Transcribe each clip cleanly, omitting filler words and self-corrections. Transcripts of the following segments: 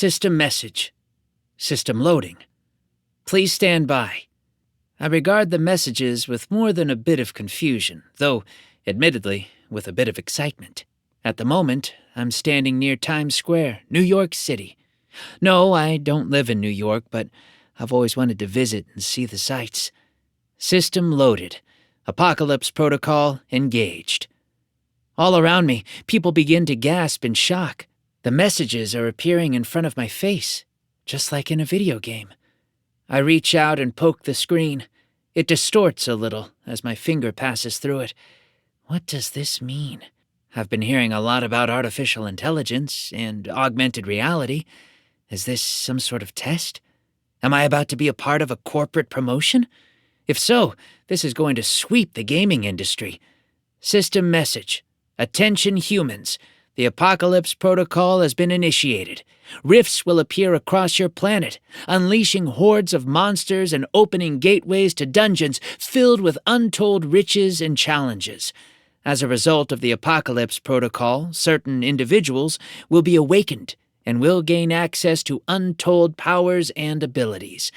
System message. System loading. Please stand by. I regard the messages with more than a bit of confusion, though, admittedly, with a bit of excitement. At the moment, I'm standing near Times Square, New York City. No, I don't live in New York, but I've always wanted to visit and see the sights. System loaded. Apocalypse protocol engaged. All around me, people begin to gasp in shock. The messages are appearing in front of my face, just like in a video game. I reach out and poke the screen. It distorts a little as my finger passes through it. What does this mean? I've been hearing a lot about artificial intelligence and augmented reality. Is this some sort of test? Am I about to be a part of a corporate promotion? If so, this is going to sweep the gaming industry. System message. Attention humans. The Apocalypse Protocol has been initiated. Rifts will appear across your planet, unleashing hordes of monsters and opening gateways to dungeons filled with untold riches and challenges. As a result of the Apocalypse Protocol, certain individuals will be awakened and will gain access to untold powers and abilities.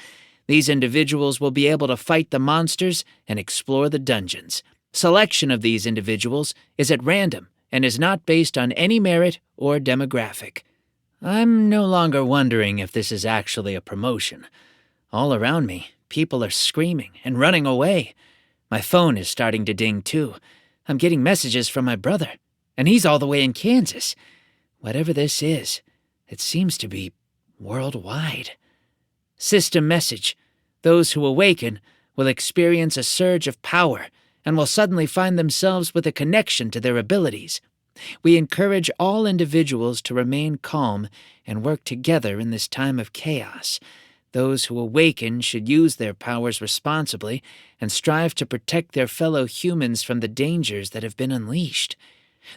These individuals will be able to fight the monsters and explore the dungeons. Selection of these individuals is at random and is not based on any merit or demographic. I'm no longer wondering if this is actually a promotion. All around me, people are screaming and running away. My phone is starting to ding too. I'm getting messages from my brother, and he's all the way in Kansas. Whatever this is, it seems to be worldwide. System message. Those who awaken will experience a surge of power and will suddenly find themselves with a connection to their abilities. We encourage all individuals to remain calm and work together in this time of chaos. Those who awaken should use their powers responsibly and strive to protect their fellow humans from the dangers that have been unleashed.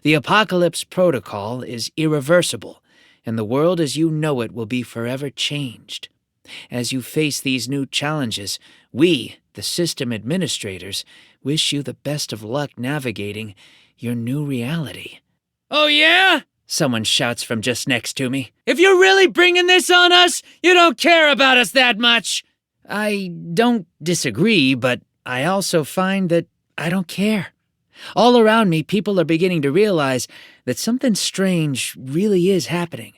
The Apocalypse Protocol is irreversible, and the world as you know it will be forever changed. As you face these new challenges, we, the system administrators, wish you the best of luck navigating your new reality. Oh yeah? Someone shouts from just next to me. If you're really bringing this on us, you don't care about us that much. I don't disagree, but I also find that I don't care. All around me, people are beginning to realize that something strange really is happening.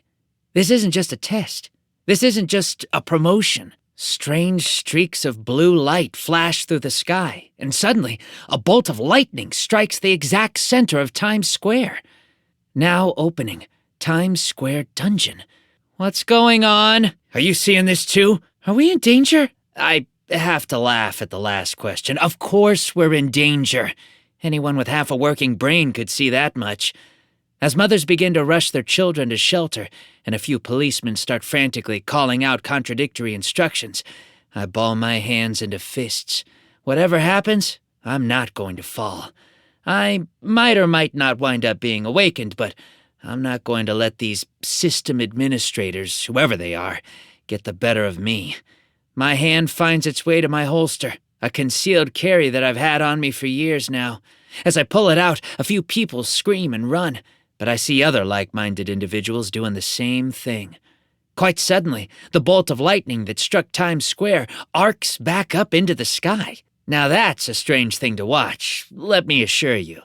This isn't just a test. This isn't just a promotion. Strange streaks of blue light flash through the sky, and suddenly, a bolt of lightning strikes the exact center of Times Square. Now opening, Times Square Dungeon. What's going on? Are you seeing this too? Are we in danger? I have to laugh at the last question. Of course we're in danger. Anyone with half a working brain could see that much. As mothers begin to rush their children to shelter, and a few policemen start frantically calling out contradictory instructions, I ball my hands into fists. Whatever happens, I'm not going to fall. I might or might not wind up being awakened, but I'm not going to let these system administrators, whoever they are, get the better of me. My hand finds its way to my holster, a concealed carry that I've had on me for years now. As I pull it out, a few people scream and run, but I see other like-minded individuals doing the same thing. Quite suddenly, the bolt of lightning that struck Times Square arcs back up into the sky. Now that's a strange thing to watch, let me assure you.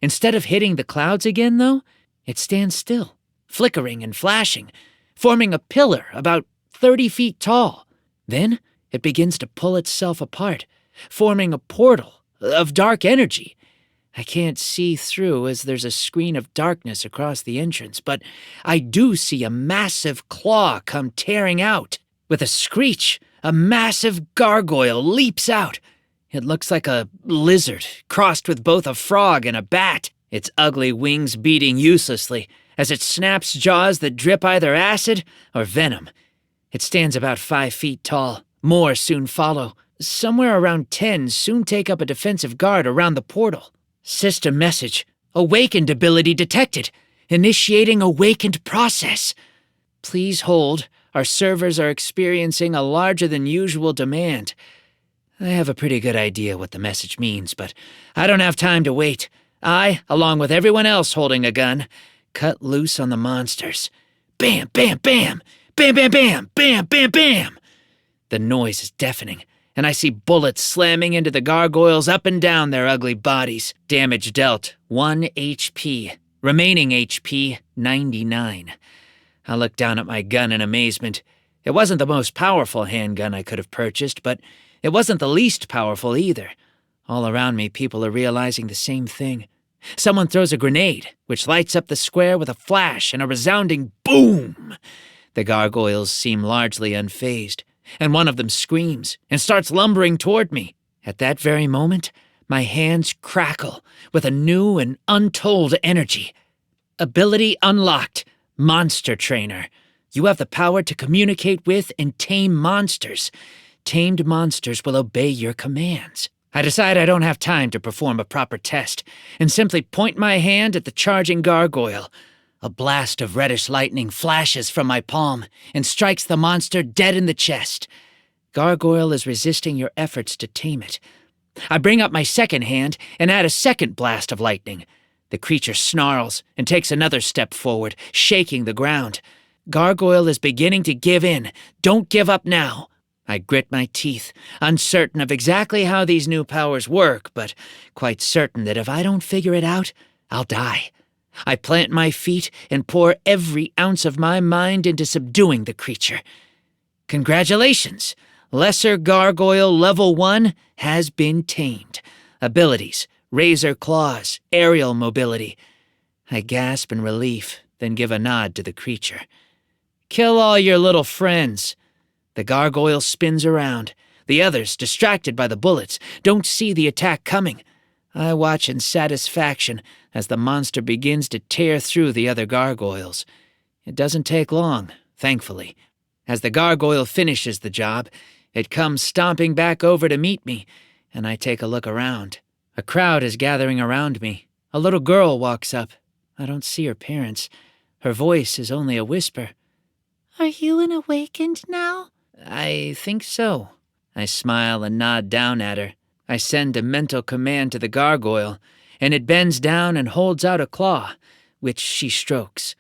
Instead of hitting the clouds again, though, it stands still, flickering and flashing, forming a pillar about 30 feet tall. Then it begins to pull itself apart, forming a portal of dark energy. I can't see through as there's a screen of darkness across the entrance, but I do see a massive claw come tearing out. With a screech, a massive gargoyle leaps out. It looks like a lizard, crossed with both a frog and a bat, its ugly wings beating uselessly as it snaps jaws that drip either acid or venom. It stands about 5 feet tall. More soon follow. Somewhere around 10 soon take up a defensive guard around the portal. System message. Awakened ability detected. Initiating awakened process. Please hold. Our servers are experiencing a larger than usual demand. I have a pretty good idea what the message means, but I don't have time to wait. I, along with everyone else holding a gun, cut loose on the monsters. Bam, bam, bam! Bam, bam, bam, bam, bam, bam. The noise is deafening, and I see bullets slamming into the gargoyles up and down their ugly bodies. Damage dealt, 1 HP. Remaining HP, 99. I looked down at my gun in amazement. It wasn't the most powerful handgun I could have purchased, but it wasn't the least powerful either. All around me, people are realizing the same thing. Someone throws a grenade, which lights up the square with a flash and a resounding boom. The gargoyles seem largely unfazed, and one of them screams and starts lumbering toward me. At that very moment, my hands crackle with a new and untold energy. Ability unlocked, Monster Trainer. You have the power to communicate with and tame monsters. Tamed monsters will obey your commands. I decide I don't have time to perform a proper test, and simply point my hand at the charging gargoyle. A blast of reddish lightning flashes from my palm and strikes the monster dead in the chest. Gargoyle is resisting your efforts to tame it. I bring up my second hand and add a second blast of lightning. The creature snarls and takes another step forward, shaking the ground. Gargoyle is beginning to give in. Don't give up now. I grit my teeth, uncertain of exactly how these new powers work, but quite certain that if I don't figure it out, I'll die. I plant my feet and pour every ounce of my mind into subduing the creature. Congratulations! Lesser Gargoyle Level 1 has been tamed. Abilities: Razor Claws, Aerial Mobility. I gasp in relief, then give a nod to the creature. Kill all your little friends. The gargoyle spins around. The others, distracted by the bullets, don't see the attack coming. I watch in satisfaction as the monster begins to tear through the other gargoyles. It doesn't take long, thankfully. As the gargoyle finishes the job, it comes stomping back over to meet me, and I take a look around. A crowd is gathering around me. A little girl walks up. I don't see her parents. Her voice is only a whisper. Are you an awakened now? I think so. I smile and nod down at her. I send a mental command to the gargoyle, and it bends down and holds out a claw, which she strokes.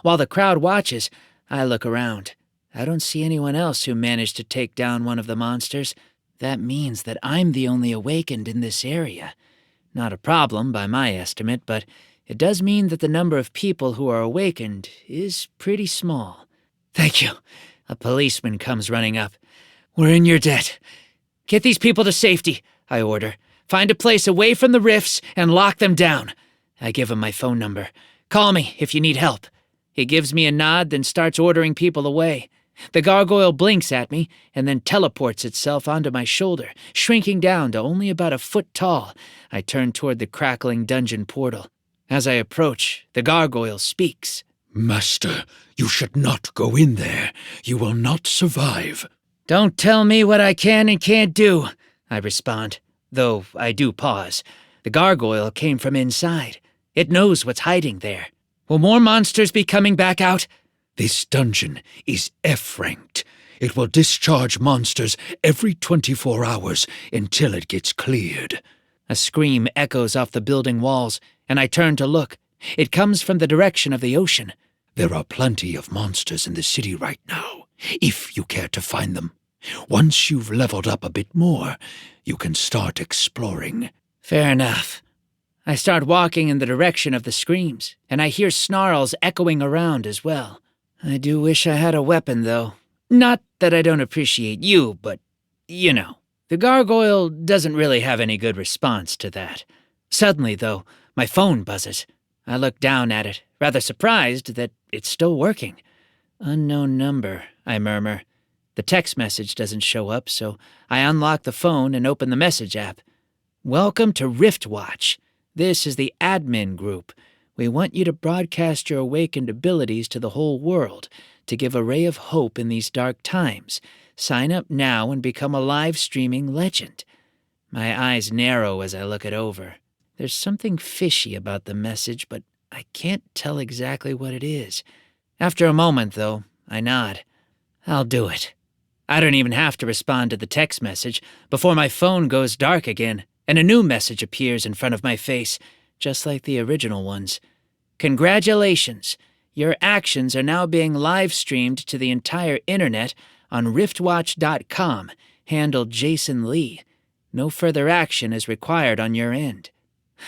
While the crowd watches, I look around. I don't see anyone else who managed to take down one of the monsters. That means that I'm the only awakened in this area. Not a problem by my estimate, but it does mean that the number of people who are awakened is pretty small. Thank you. A policeman comes running up. We're in your debt. Get these people to safety, I order. Find a place away from the rifts and lock them down. I give him my phone number. Call me if you need help. He gives me a nod, then starts ordering people away. The gargoyle blinks at me and then teleports itself onto my shoulder, shrinking down to only about a foot tall. I turn toward the crackling dungeon portal. As I approach, the gargoyle speaks. Master, you should not go in there. You will not survive. Don't tell me what I can and can't do, I respond, though I do pause. The gargoyle came from inside. It knows what's hiding there. Will more monsters be coming back out? This dungeon is F-ranked. It will discharge monsters every 24 hours until it gets cleared. A scream echoes off the building walls, and I turn to look. It comes from the direction of the ocean. There are plenty of monsters in the city right now, if you care to find them. Once you've leveled up a bit more, you can start exploring. Fair enough. I start walking in the direction of the screams, and I hear snarls echoing around as well. I do wish I had a weapon, though. Not that I don't appreciate you, but, you know, the gargoyle doesn't really have any good response to that. Suddenly, though, my phone buzzes. I look down at it, rather surprised that it's still working. Unknown number, I murmur. The text message doesn't show up, so I unlock the phone and open the message app. Welcome to Riftwatch. This is the admin group. We want you to broadcast your awakened abilities to the whole world, to give a ray of hope in these dark times. Sign up now and become a live-streaming legend. My eyes narrow as I look it over. There's something fishy about the message, but I can't tell exactly what it is. After a moment, though, I nod. I'll do it. I don't even have to respond to the text message before my phone goes dark again, and a new message appears in front of my face, just like the original ones. Congratulations! Your actions are now being live-streamed to the entire internet on riftwatch.com, handled Jason Lee. No further action is required on your end.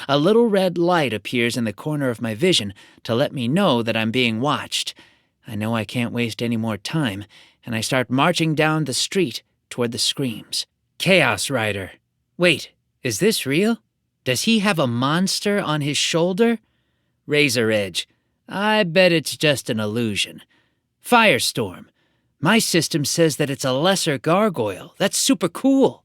A little red light appears in the corner of my vision to let me know that I'm being watched. I know I can't waste any more time, and I start marching down the street toward the screams. Chaos Rider. Wait, is this real? Does he have a monster on his shoulder? Razor Edge. I bet it's just an illusion. Firestorm. My system says that it's a lesser gargoyle. That's super cool.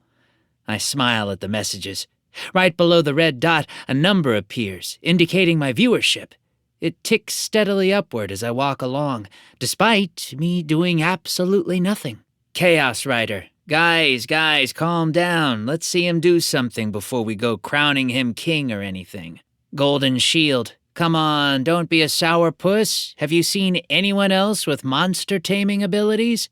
I smile at the messages. Right below the red dot, a number appears, indicating my viewership. It ticks steadily upward as I walk along, despite me doing absolutely nothing. Chaos Rider. Guys, calm down. Let's see him do something before we go crowning him king or anything. Golden Shield. Come on, don't be a sourpuss. Have you seen anyone else with monster taming abilities?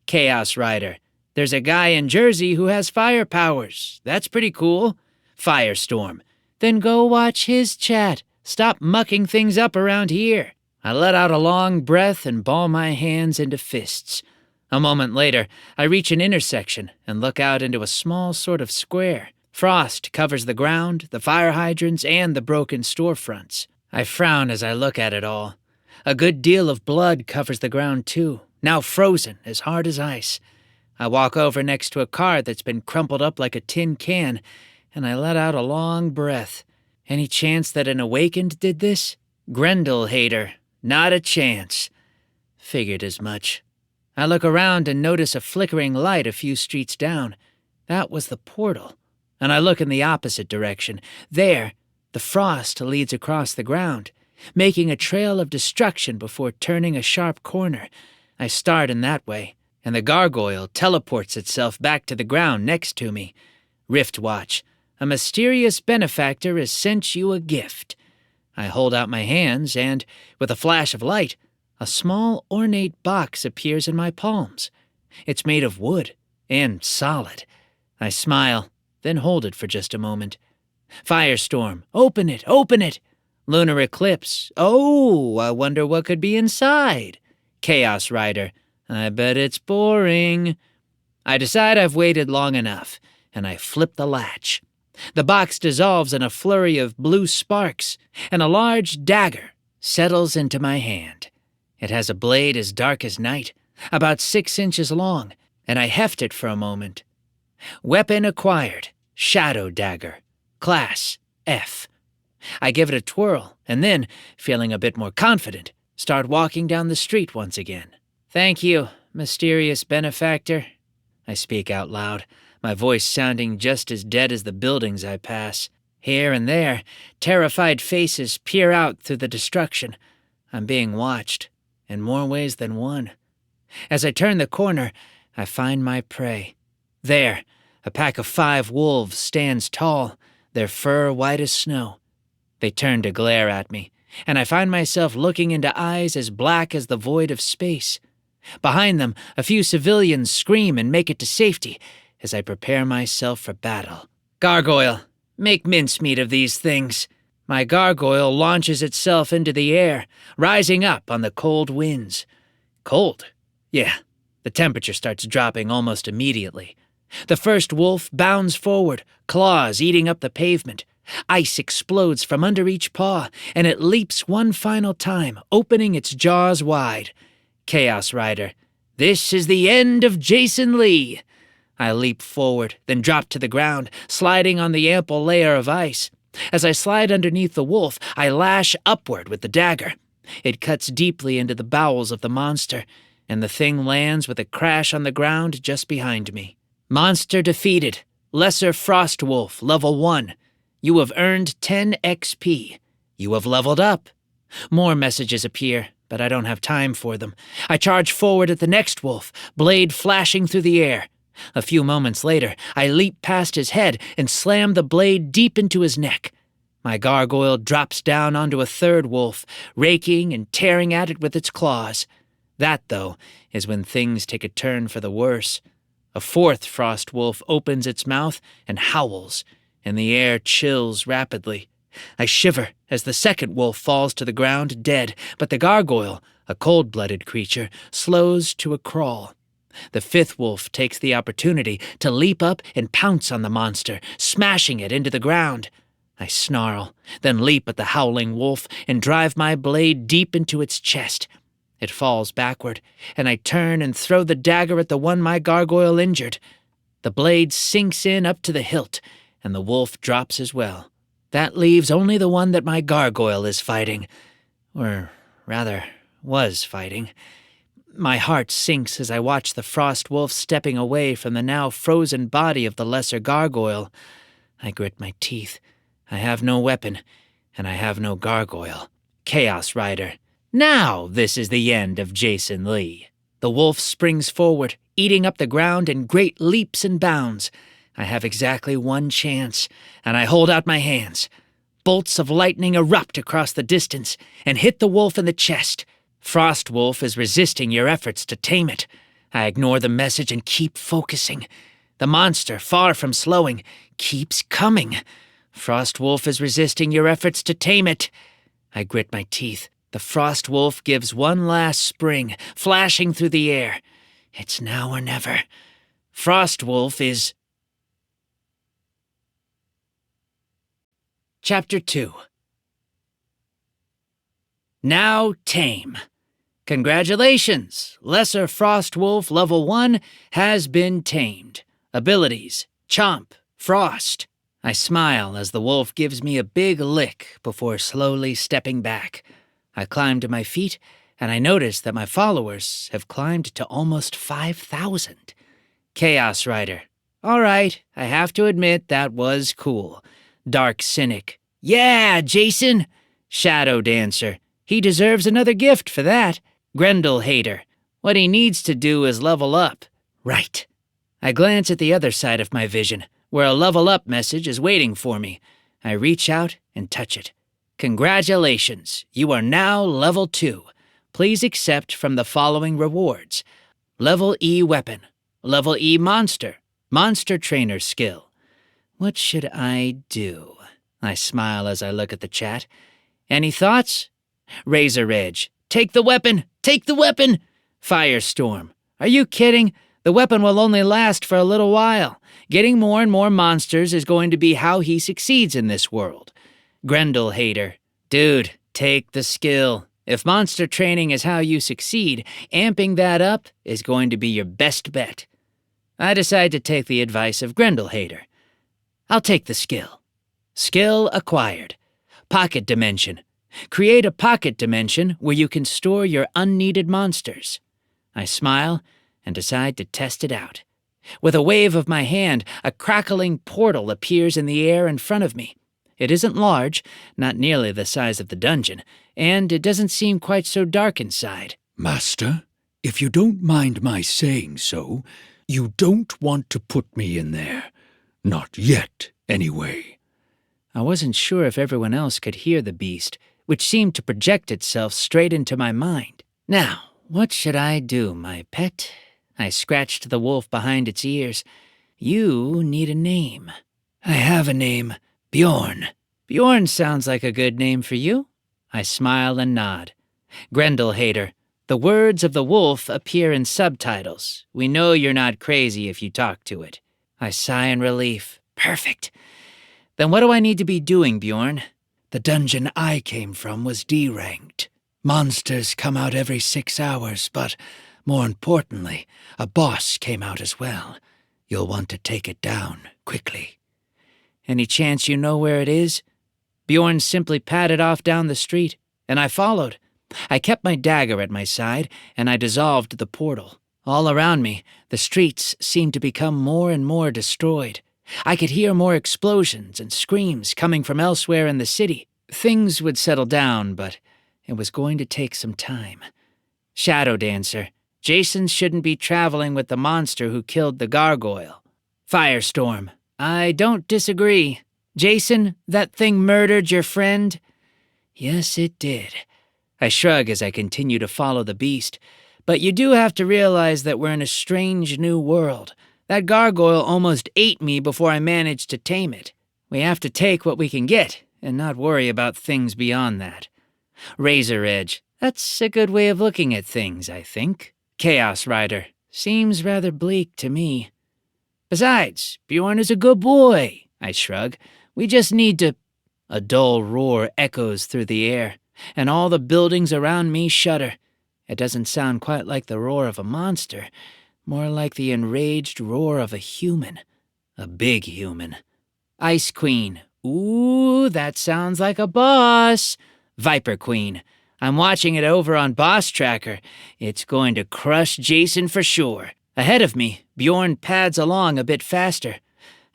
Chaos Rider. There's a guy in Jersey who has fire powers. That's pretty cool. Firestorm. Then go watch his chat. Stop mucking things up around here. I let out a long breath and ball my hands into fists. A moment later, I reach an intersection and look out into a small sort of square. Frost covers the ground, the fire hydrants, and the broken storefronts. I frown as I look at it all. A good deal of blood covers the ground too, now frozen as hard as ice. I walk over next to a car that's been crumpled up like a tin can, and I let out a long breath. Any chance that an Awakened did this? Grendel hater. Not a chance. Figured as much. I look around and notice a flickering light a few streets down. That was the portal. And I look in the opposite direction. There, the frost leads across the ground, making a trail of destruction before turning a sharp corner. I start in that way, and the gargoyle teleports itself back to the ground next to me. Riftwatch. A mysterious benefactor has sent you a gift. I hold out my hands, and, with a flash of light, a small ornate box appears in my palms. It's made of wood, and solid. I smile, then hold it for just a moment. Firestorm. Open it, open it! Lunar Eclipse. Oh, I wonder what could be inside. Chaos Rider. I bet it's boring. I decide I've waited long enough, and I flip the latch. The box dissolves in a flurry of blue sparks, and a large dagger settles into my hand. It has a blade as dark as night, about 6 inches long, and I heft it for a moment. Weapon acquired. Shadow Dagger. Class F. I give it a twirl, and then, feeling a bit more confident, start walking down the street once again. Thank you, mysterious benefactor. I speak out loud, my voice sounding just as dead as the buildings I pass. Here and there, terrified faces peer out through the destruction. I'm being watched, in more ways than one. As I turn the corner, I find my prey. There, a pack of 5 wolves stands tall, their fur white as snow. They turn to glare at me, and I find myself looking into eyes as black as the void of space. Behind them, a few civilians scream and make it to safety as I prepare myself for battle. Gargoyle, make mincemeat of these things. My gargoyle launches itself into the air, rising up on the cold winds. Cold? Yeah, the temperature starts dropping almost immediately. The first wolf bounds forward, claws eating up the pavement. Ice explodes from under each paw, and it leaps one final time, opening its jaws wide. Chaos Rider. This is the end of Jason Lee. I leap forward, then drop to the ground, sliding on the ample layer of ice. As I slide underneath the wolf, I lash upward with the dagger. It cuts deeply into the bowels of the monster, and the thing lands with a crash on the ground just behind me. Monster defeated. Lesser Frost Wolf, level 1. You have earned 10 XP. You have leveled up. More messages appear, but I don't have time for them. I charge forward at the next wolf, blade flashing through the air. A few moments later, I leap past his head and slam the blade deep into his neck. My gargoyle drops down onto a third wolf, raking and tearing at it with its claws. That, though, is when things take a turn for the worse. A fourth frost wolf opens its mouth and howls, and the air chills rapidly. I shiver as the second wolf falls to the ground dead, but the gargoyle, a cold-blooded creature, slows to a crawl. The fifth wolf takes the opportunity to leap up and pounce on the monster, smashing it into the ground. I snarl, then leap at the howling wolf and drive my blade deep into its chest. It falls backward, and I turn and throw the dagger at the one my gargoyle injured. The blade sinks in up to the hilt, and the wolf drops as well. That leaves only the one that my gargoyle is fighting. Or rather, was fighting. My heart sinks as I watch the frost wolf stepping away from the now frozen body of the lesser gargoyle. I grit my teeth. I have no weapon, and I have no gargoyle. Chaos Rider. Now this is the end of Jason Lee. The wolf springs forward, eating up the ground in great leaps and bounds. I have exactly one chance, and I hold out my hands. Bolts of lightning erupt across the distance and hit the wolf in the chest. Frost Wolf is resisting your efforts to tame it. I ignore the message and keep focusing. The monster, far from slowing, keeps coming. Frost Wolf is resisting your efforts to tame it. I grit my teeth. The Frost Wolf gives one last spring, flashing through the air. It's now or never. Frost Wolf is... Chapter 2. Now tame. Congratulations! Lesser Frost Wolf Level 1 has been tamed. Abilities: Chomp, Frost. I smile as the wolf gives me a big lick before slowly stepping back. I climb to my feet, and I notice that my followers have climbed to almost 5,000. Chaos Rider. All right, I have to admit that was cool. Dark Cynic. Yeah, Jason! Shadow Dancer. He deserves another gift for that. Grendel Hater. What he needs to do is level up. Right. I glance at the other side of my vision, where a level up message is waiting for me. I reach out and touch it. Congratulations, you are now level 2. Please accept from the following rewards. Level E Weapon. Level E Monster. Monster Trainer Skill. What should I do? I smile as I look at the chat. Any thoughts? Razor Edge. Take the weapon! Take the weapon! Firestorm. Are you kidding? The weapon will only last for a little while. Getting more and more monsters is going to be how he succeeds in this world. Grendel Hater. Dude, take the skill. If monster training is how you succeed, amping that up is going to be your best bet. I decide to take the advice of Grendel Hater. I'll take the skill. Skill acquired. Pocket Dimension. Create a pocket dimension where you can store your unneeded monsters. I smile and decide to test it out. With a wave of my hand, a crackling portal appears in the air in front of me. It isn't large, not nearly the size of the dungeon, and it doesn't seem quite so dark inside. Master, if you don't mind my saying so, you don't want to put me in there. Not yet, anyway. I wasn't sure if everyone else could hear the beast, which seemed to project itself straight into my mind. Now, what should I do, my pet? I scratched the wolf behind its ears. You need a name. I have a name. Bjorn. Bjorn sounds like a good name for you. I smile and nod. Grendel Hater. The words of the wolf appear in subtitles. We know you're not crazy if you talk to it. I sigh in relief. Perfect. Then what do I need to be doing, Bjorn? The dungeon I came from was D-ranked. Monsters come out every 6 hours, but more importantly, a boss came out as well. You'll want to take it down quickly. Any chance you know where it is? Bjorn simply padded off down the street, and I followed. I kept my dagger at my side, and I dissolved the portal. All around me, the streets seemed to become more and more destroyed. I could hear more explosions and screams coming from elsewhere in the city. Things would settle down, but it was going to take some time. Shadow Dancer. Jason shouldn't be traveling with the monster who killed the gargoyle. Firestorm. I don't disagree. Jason, that thing murdered your friend? Yes, it did. I shrug as I continue to follow the beast. But you do have to realize that we're in a strange new world. That gargoyle almost ate me before I managed to tame it. We have to take what we can get, and not worry about things beyond that. Razor Edge, that's a good way of looking at things, I think. Chaos Rider, seems rather bleak to me. Besides, Bjorn is a good boy, I shrug. We just need to... A dull roar echoes through the air, and all the buildings around me shudder. It doesn't sound quite like the roar of a monster, more like the enraged roar of a human. A big human. Ice Queen. Ooh, that sounds like a boss. Viper Queen. I'm watching it over on Boss Tracker. It's going to crush Jason for sure. Ahead of me, Bjorn pads along a bit faster.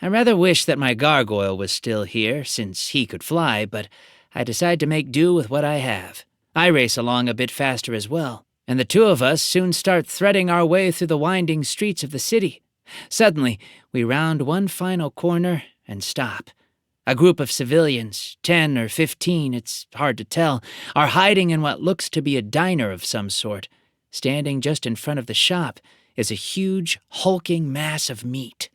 I rather wish that my gargoyle was still here, since he could fly, but I decide to make do with what I have. I race along a bit faster as well, and the two of us soon start threading our way through the winding streets of the city. Suddenly, we round one final corner and stop. A group of civilians, 10 or 15, it's hard to tell, are hiding in what looks to be a diner of some sort. Standing just in front of the shop is a huge, hulking mass of meat.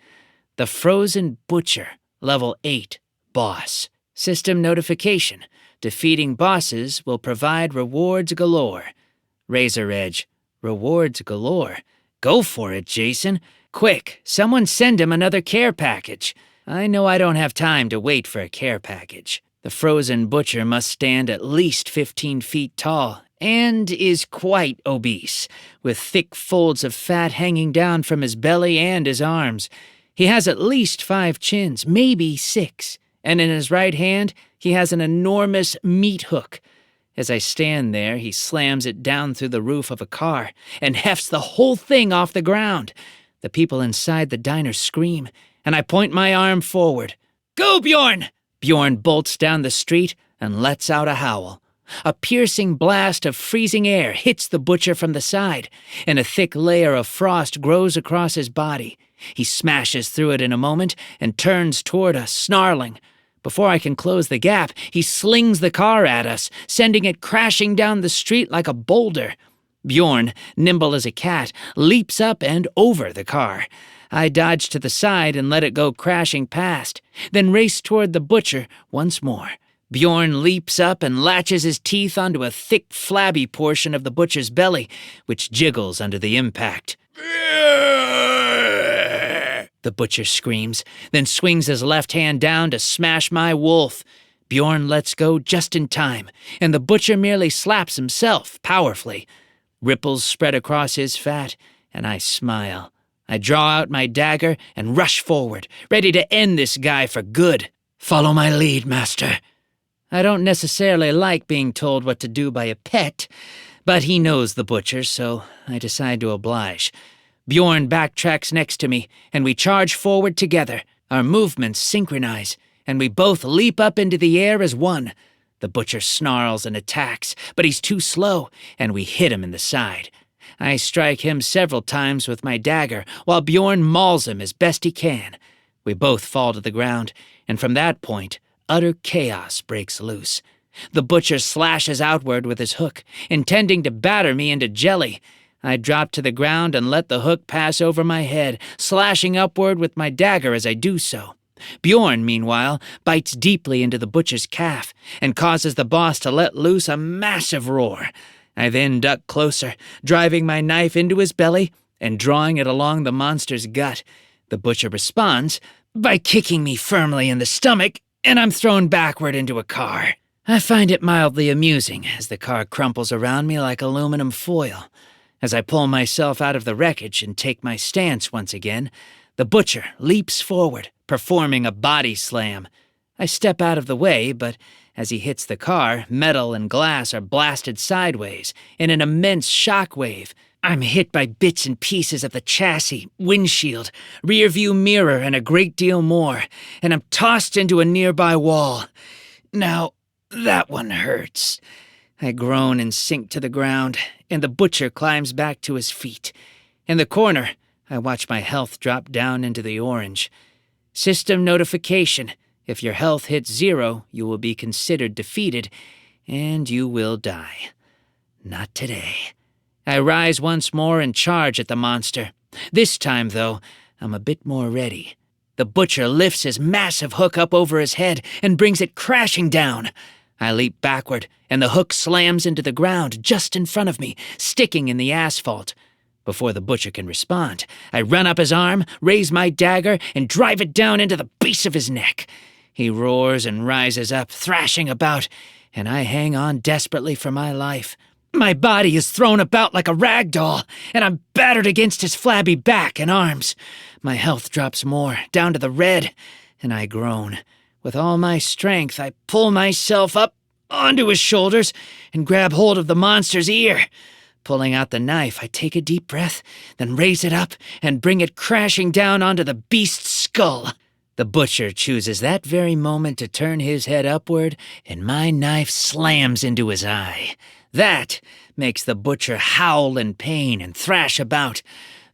The Frozen Butcher, Level 8, Boss. System notification. Defeating bosses will provide rewards galore. Razor Edge. Rewards galore. Go for it, Jason. Quick, someone send him another care package. I know I don't have time to wait for a care package. The Frozen Butcher must stand at least 15 feet tall and is quite obese, with thick folds of fat hanging down from his belly and his arms. He has at least 5 chins, maybe 6, and in his right hand he has an enormous meat hook. As I stand there, he slams it down through the roof of a car and hefts the whole thing off the ground. The people inside the diner scream, and I point my arm forward. Go, Bjorn! Bjorn bolts down the street and lets out a howl. A piercing blast of freezing air hits the butcher from the side, and a thick layer of frost grows across his body. He smashes through it in a moment and turns toward us, snarling. Before I can close the gap, he slings the car at us, sending it crashing down the street like a boulder. Bjorn, nimble as a cat, leaps up and over the car. I dodge to the side and let it go crashing past, then race toward the butcher once more. Bjorn leaps up and latches his teeth onto a thick, flabby portion of the butcher's belly, which jiggles under the impact. The butcher screams, then swings his left hand down to smash my wolf. Bjorn lets go just in time, and the butcher merely slaps himself powerfully. Ripples spread across his fat, and I smile. I draw out my dagger and rush forward, ready to end this guy for good. Follow my lead, master. I don't necessarily like being told what to do by a pet, but he knows the butcher, so I decide to oblige. Bjorn backtracks next to me, and we charge forward together. Our movements synchronize, and we both leap up into the air as one. The butcher snarls and attacks, but he's too slow, and we hit him in the side. I strike him several times with my dagger, while Bjorn mauls him as best he can. We both fall to the ground, and from that point, utter chaos breaks loose. The butcher slashes outward with his hook, intending to batter me into jelly. I drop to the ground and let the hook pass over my head, slashing upward with my dagger as I do so. Bjorn, meanwhile, bites deeply into the butcher's calf and causes the boss to let loose a massive roar. I then duck closer, driving my knife into his belly and drawing it along the monster's gut. The butcher responds by kicking me firmly in the stomach, and I'm thrown backward into a car. I find it mildly amusing as the car crumples around me like aluminum foil. As I pull myself out of the wreckage and take my stance once again, the butcher leaps forward, performing a body slam. I step out of the way, but as he hits the car, metal and glass are blasted sideways in an immense shockwave. I'm hit by bits and pieces of the chassis, windshield, rearview mirror, and a great deal more, and I'm tossed into a nearby wall. Now, that one hurts. I groan and sink to the ground, and the butcher climbs back to his feet. In the corner, I watch my health drop down into the orange. System notification. If your health hits 0, you will be considered defeated, and you will die. Not today. I rise once more and charge at the monster. This time, though, I'm a bit more ready. The butcher lifts his massive hook up over his head and brings it crashing down. I leap backward, and the hook slams into the ground just in front of me, sticking in the asphalt. Before the butcher can respond, I run up his arm, raise my dagger, and drive it down into the base of his neck. He roars and rises up, thrashing about, and I hang on desperately for my life. My body is thrown about like a rag doll, and I'm battered against his flabby back and arms. My health drops more, down to the red, and I groan. With all my strength, I pull myself up onto his shoulders and grab hold of the monster's ear. Pulling out the knife, I take a deep breath, then raise it up and bring it crashing down onto the beast's skull. The butcher chooses that very moment to turn his head upward, and my knife slams into his eye. That makes the butcher howl in pain and thrash about,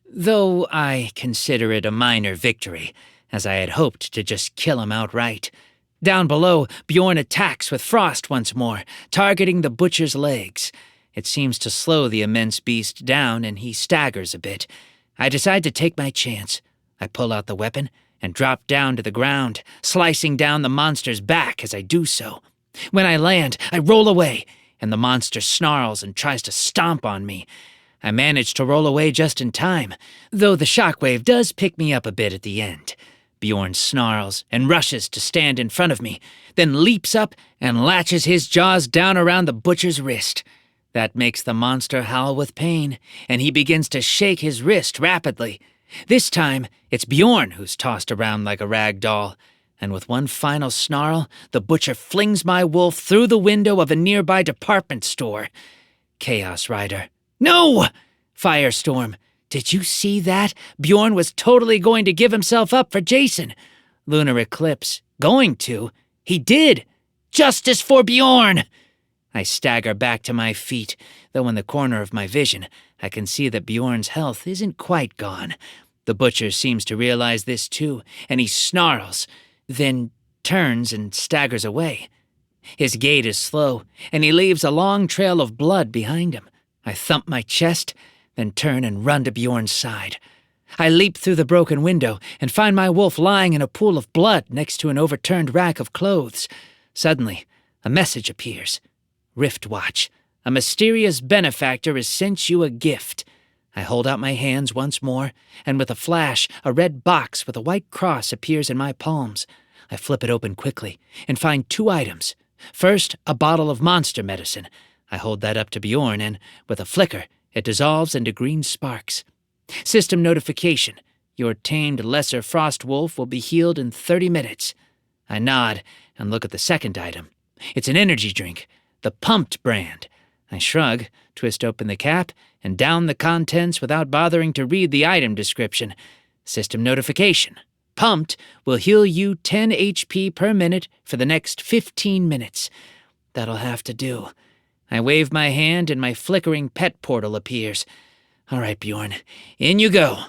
though I consider it a minor victory, as I had hoped to just kill him outright. Down below, Bjorn attacks with frost once more, targeting the butcher's legs. It seems to slow the immense beast down, and he staggers a bit. I decide to take my chance. I pull out the weapon and drop down to the ground, slicing down the monster's back as I do so. When I land, I roll away, and the monster snarls and tries to stomp on me. I manage to roll away just in time, though the shockwave does pick me up a bit at the end. Bjorn snarls and rushes to stand in front of me, then leaps up and latches his jaws down around the butcher's wrist. That makes the monster howl with pain, and he begins to shake his wrist rapidly. This time, it's Bjorn who's tossed around like a rag doll, and with one final snarl, the butcher flings my wolf through the window of a nearby department store. Chaos Rider. No! Firestorm. Did you see that? Bjorn was totally going to give himself up for Jason. Lunar Eclipse. Going to? He did. Justice for Bjorn! I stagger back to my feet, though in the corner of my vision, I can see that Bjorn's health isn't quite gone. The butcher seems to realize this too, and he snarls, then turns and staggers away. His gait is slow, and he leaves a long trail of blood behind him. I thump my chest, then turn and run to Bjorn's side. I leap through the broken window and find my wolf lying in a pool of blood next to an overturned rack of clothes. Suddenly, a message appears. Riftwatch, a mysterious benefactor has sent you a gift. I hold out my hands once more, and with a flash, a red box with a white cross appears in my palms. I flip it open quickly and find 2 items. First, a bottle of monster medicine. I hold that up to Bjorn, and with a flicker, it dissolves into green sparks. System notification. Your tamed lesser frost wolf will be healed in 30 minutes. I nod and look at the second item. It's an energy drink, the Pumped brand. I shrug, twist open the cap, and down the contents without bothering to read the item description. System notification. Pumped will heal you 10 HP per minute for the next 15 minutes. That'll have to do. I wave my hand and my flickering pet portal appears. All right, Bjorn, in you go.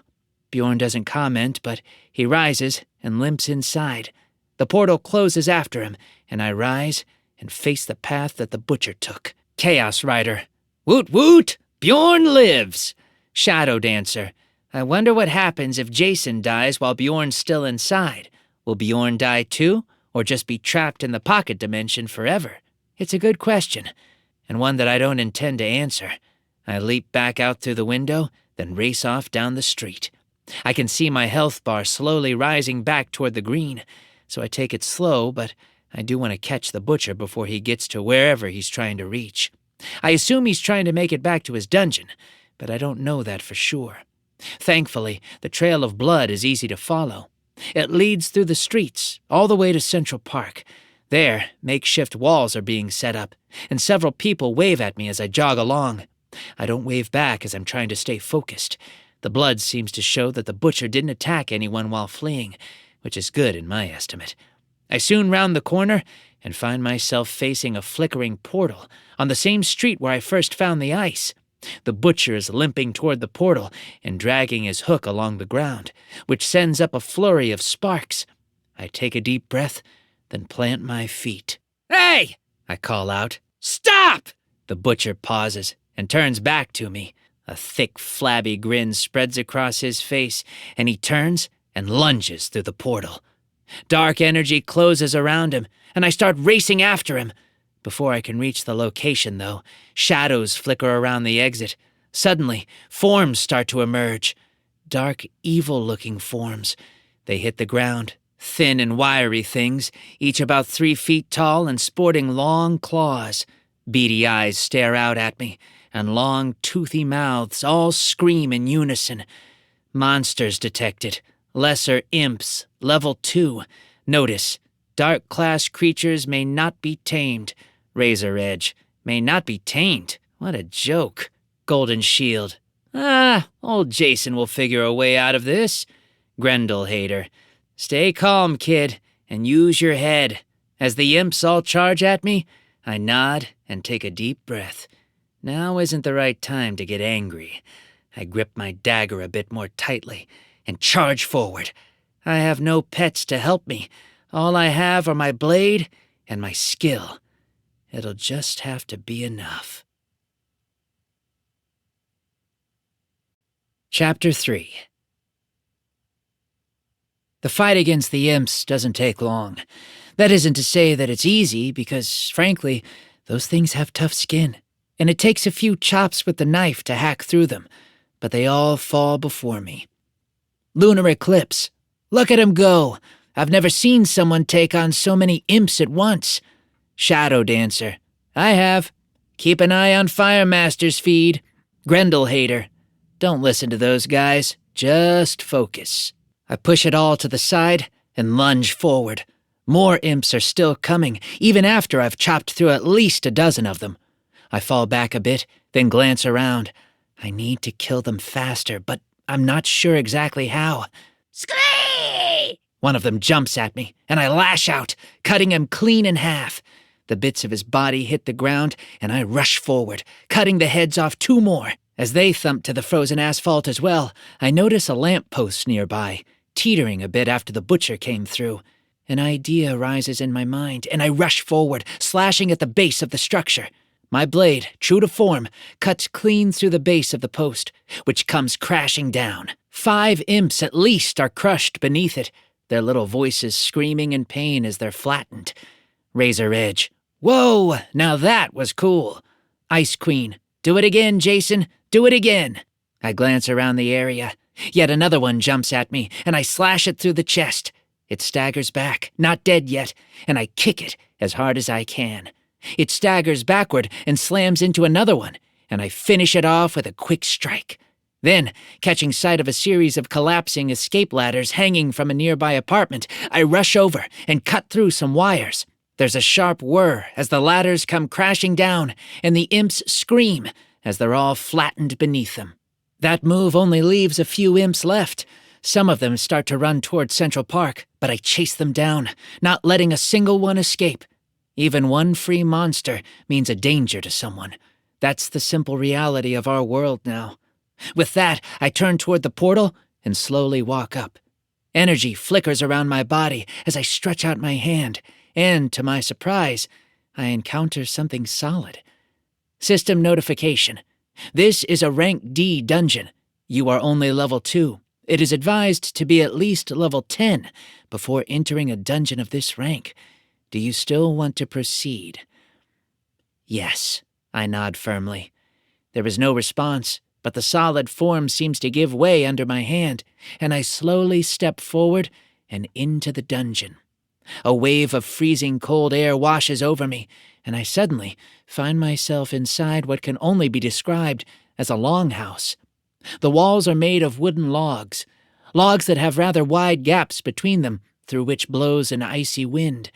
Bjorn doesn't comment, but he rises and limps inside. The portal closes after him, and I rise and face the path that the butcher took. Chaos Rider. Woot woot! Bjorn lives! Shadow Dancer. I wonder what happens if Jason dies while Bjorn's still inside. Will Bjorn die too, or just be trapped in the pocket dimension forever? It's a good question, and one that I don't intend to answer. I leap back out through the window, then race off down the street. I can see my health bar slowly rising back toward the green, so I take it slow, but I do want to catch the butcher before he gets to wherever he's trying to reach. I assume he's trying to make it back to his dungeon, but I don't know that for sure. Thankfully, the trail of blood is easy to follow. It leads through the streets, all the way to Central Park. There, makeshift walls are being set up, and several people wave at me as I jog along. I don't wave back as I'm trying to stay focused. The blood seems to show that the butcher didn't attack anyone while fleeing, which is good in my estimate. I soon round the corner and find myself facing a flickering portal on the same street where I first found the ice. The butcher is limping toward the portal and dragging his hook along the ground, which sends up a flurry of sparks. I take a deep breath, then plant my feet. Hey! I call out. Stop! The butcher pauses and turns back to me. A thick, flabby grin spreads across his face, and he turns and lunges through the portal. Dark energy closes around him, and I start racing after him. Before I can reach the location, though, shadows flicker around the exit. Suddenly, forms start to emerge. Dark, evil-looking forms. They hit the ground, thin and wiry things, each about 3 feet tall and sporting long claws. Beady eyes stare out at me, and long, toothy mouths all scream in unison. Monsters detected. Lesser imps, level 2. Notice, dark class creatures may not be tamed. Razor edge, may not be tamed. What a joke. Golden shield. Old Jason will figure a way out of this. Grendel hater. Stay calm, kid, and use your head. As the imps all charge at me, I nod and take a deep breath. Now isn't the right time to get angry. I grip my dagger a bit more tightly and charge forward. I have no pets to help me. All I have are my blade and my skill. It'll just have to be enough. Chapter 3. The fight against the imps doesn't take long. That isn't to say that it's easy, because, frankly, those things have tough skin, and it takes a few chops with the knife to hack through them, but they all fall before me. Lunar Eclipse. Look at him go. I've never seen someone take on so many imps at once. Shadow Dancer. I have. Keep an eye on Firemaster's feed. Grendel hater. Don't listen to those guys. Just focus. I push it all to the side and lunge forward. More imps are still coming, even after I've chopped through at least a dozen of them. I fall back a bit, then glance around. I need to kill them faster, but I'm not sure exactly how. Scree! One of them jumps at me, and I lash out, cutting him clean in half. The bits of his body hit the ground, and I rush forward, cutting the heads off 2 more. As they thump to the frozen asphalt as well, I notice a lamppost nearby, teetering a bit after the butcher came through. An idea rises in my mind, and I rush forward, slashing at the base of the structure. My blade, true to form, cuts clean through the base of the post, which comes crashing down. 5 imps at least are crushed beneath it, their little voices screaming in pain as they're flattened. Razor edge. Whoa, now that was cool. Ice Queen. Do it again, Jason. Do it again. I glance around the area. Yet another one jumps at me, and I slash it through the chest. It staggers back, not dead yet, and I kick it as hard as I can. It staggers backward and slams into another one, and I finish it off with a quick strike. Then, catching sight of a series of collapsing escape ladders hanging from a nearby apartment, I rush over and cut through some wires. There's a sharp whir as the ladders come crashing down, and the imps scream as they're all flattened beneath them. That move only leaves a few imps left. Some of them start to run toward Central Park, but I chase them down, not letting a single one escape. Even one free monster means a danger to someone. That's the simple reality of our world now. With that, I turn toward the portal and slowly walk up. Energy flickers around my body as I stretch out my hand, and, to my surprise, I encounter something solid. System notification. This is a rank D dungeon. You are only level 2. It is advised to be at least level 10 before entering a dungeon of this rank. Do you still want to proceed? Yes, I nod firmly. There is no response, but the solid form seems to give way under my hand, and I slowly step forward and into the dungeon. A wave of freezing cold air washes over me, and I suddenly find myself inside what can only be described as a longhouse. The walls are made of wooden logs that have rather wide gaps between them through which blows an icy wind.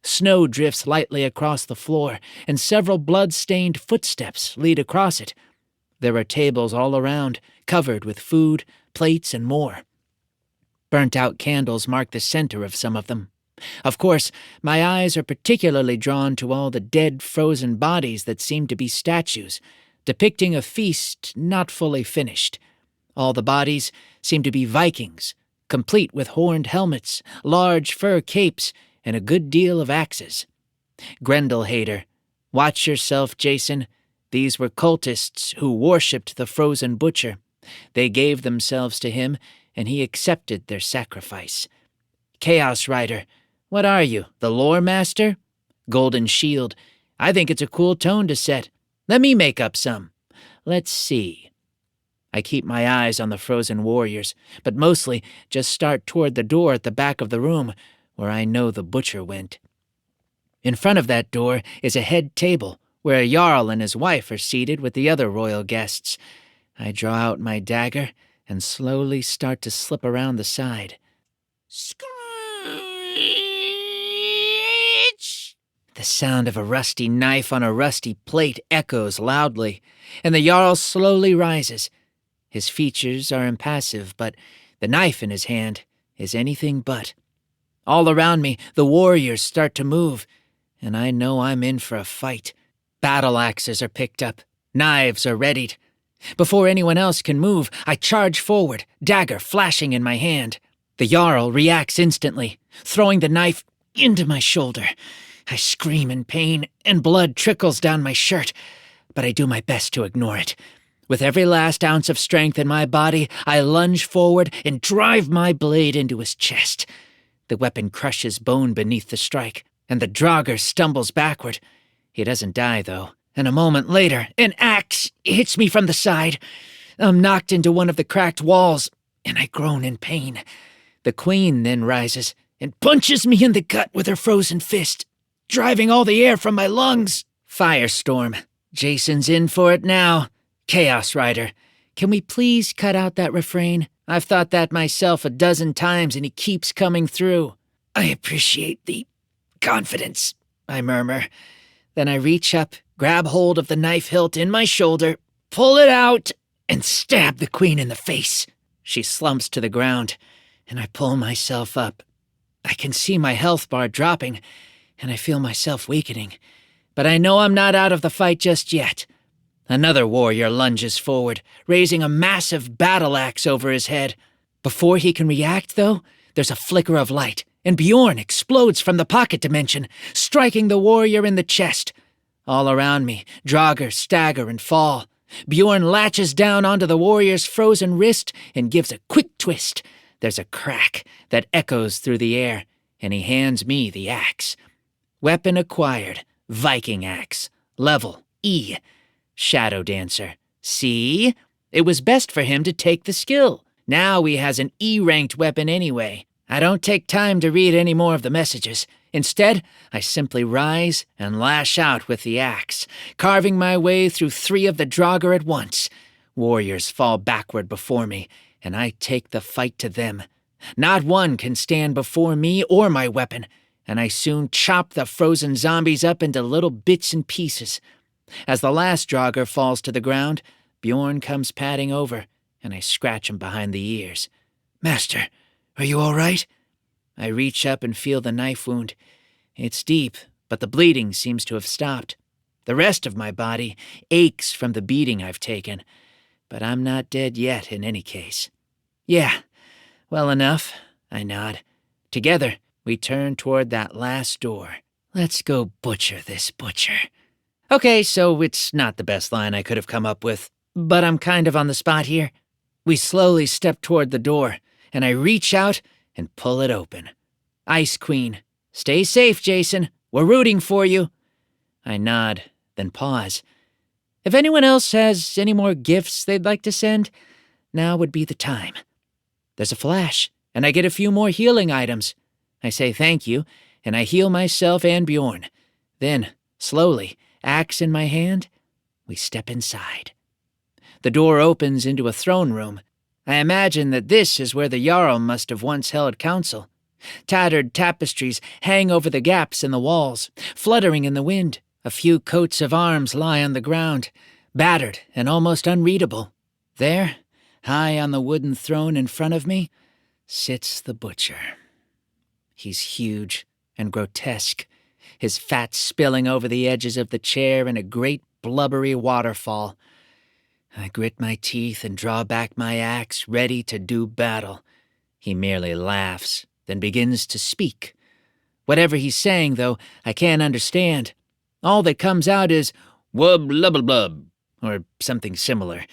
Snow drifts lightly across the floor, and several blood-stained footsteps lead across it. There are tables all around, covered with food, plates, and more. Burnt-out candles mark the center of some of them. Of course, my eyes are particularly drawn to all the dead, frozen bodies that seem to be statues, depicting a feast not fully finished. All the bodies seem to be Vikings, complete with horned helmets, large fur capes, and a good deal of axes. Grendel hater. Watch yourself, Jason. These were cultists who worshipped the frozen butcher. They gave themselves to him, and he accepted their sacrifice. Chaos Rider. What are you, the lore master? Golden Shield. I think it's a cool tone to set. Let me make up some. Let's see. I keep my eyes on the frozen warriors, but mostly just start toward the door at the back of the room, where I know the butcher went. In front of that door is a head table, where a Jarl and his wife are seated with the other royal guests. I draw out my dagger and slowly start to slip around the side. Screech! The sound of a rusty knife on a rusty plate echoes loudly, and the Jarl slowly rises. His features are impassive, but the knife in his hand is anything but. All around me, the warriors start to move, and I know I'm in for a fight. Battle axes are picked up. Knives are readied. Before anyone else can move, I charge forward, dagger flashing in my hand. The Jarl reacts instantly, throwing the knife into my shoulder. I scream in pain, and blood trickles down my shirt, but I do my best to ignore it. With every last ounce of strength in my body, I lunge forward and drive my blade into his chest. The weapon crushes bone beneath the strike, and the Draugr stumbles backward. He doesn't die, though, and a moment later, an axe hits me from the side. I'm knocked into one of the cracked walls, and I groan in pain. The Queen then rises and punches me in the gut with her frozen fist, driving all the air from my lungs. Firestorm. Jason's in for it now. Chaos Rider. Can we please cut out that refrain? I've thought that myself a dozen times, and he keeps coming through. I appreciate the confidence, I murmur. Then I reach up, grab hold of the knife hilt in my shoulder, pull it out, and stab the Queen in the face. She slumps to the ground, and I pull myself up. I can see my health bar dropping, and I feel myself weakening. But I know I'm not out of the fight just yet. Another warrior lunges forward, raising a massive battle axe over his head. Before he can react, though, there's a flicker of light, and Bjorn explodes from the pocket dimension, striking the warrior in the chest. All around me, Draugr stagger and fall. Bjorn latches down onto the warrior's frozen wrist and gives a quick twist. There's a crack that echoes through the air, and he hands me the axe. Weapon acquired, Viking axe. Level E. Shadow Dancer. See? It was best for him to take the skill. Now he has an E-ranked weapon anyway. I don't take time to read any more of the messages. Instead, I simply rise and lash out with the axe, carving my way through 3 of the Draugr at once. Warriors fall backward before me, and I take the fight to them. Not one can stand before me or my weapon, and I soon chop the frozen zombies up into little bits and pieces. As the last Draugr falls to the ground, Bjorn comes padding over, and I scratch him behind the ears. "Master, are you all right?" I reach up and feel the knife wound. It's deep, but the bleeding seems to have stopped. The rest of my body aches from the beating I've taken, but I'm not dead yet in any case. "Yeah, well enough," I nod. Together, we turn toward that last door. Let's go butcher this butcher. Okay, so it's not the best line I could have come up with, but I'm kind of on the spot here. We slowly step toward the door, and I reach out and pull it open. Ice Queen. "Stay safe, Jason. We're rooting for you." I nod, then pause. If anyone else has any more gifts they'd like to send, now would be the time. There's a flash, and I get a few more healing items. I say thank you, and I heal myself and Bjorn. Then, slowly, axe in my hand, we step inside. The door opens into a throne room. I imagine that this is where the Jarl must have once held council. Tattered tapestries hang over the gaps in the walls, fluttering in the wind. A few coats of arms lie on the ground, battered and almost unreadable. There, high on the wooden throne in front of me, sits the butcher. He's huge and grotesque, his fat spilling over the edges of the chair in a great blubbery waterfall. I grit my teeth and draw back my axe, ready to do battle. He merely laughs, then begins to speak. Whatever he's saying, though, I can't understand. All that comes out is "wub lubble or something similar,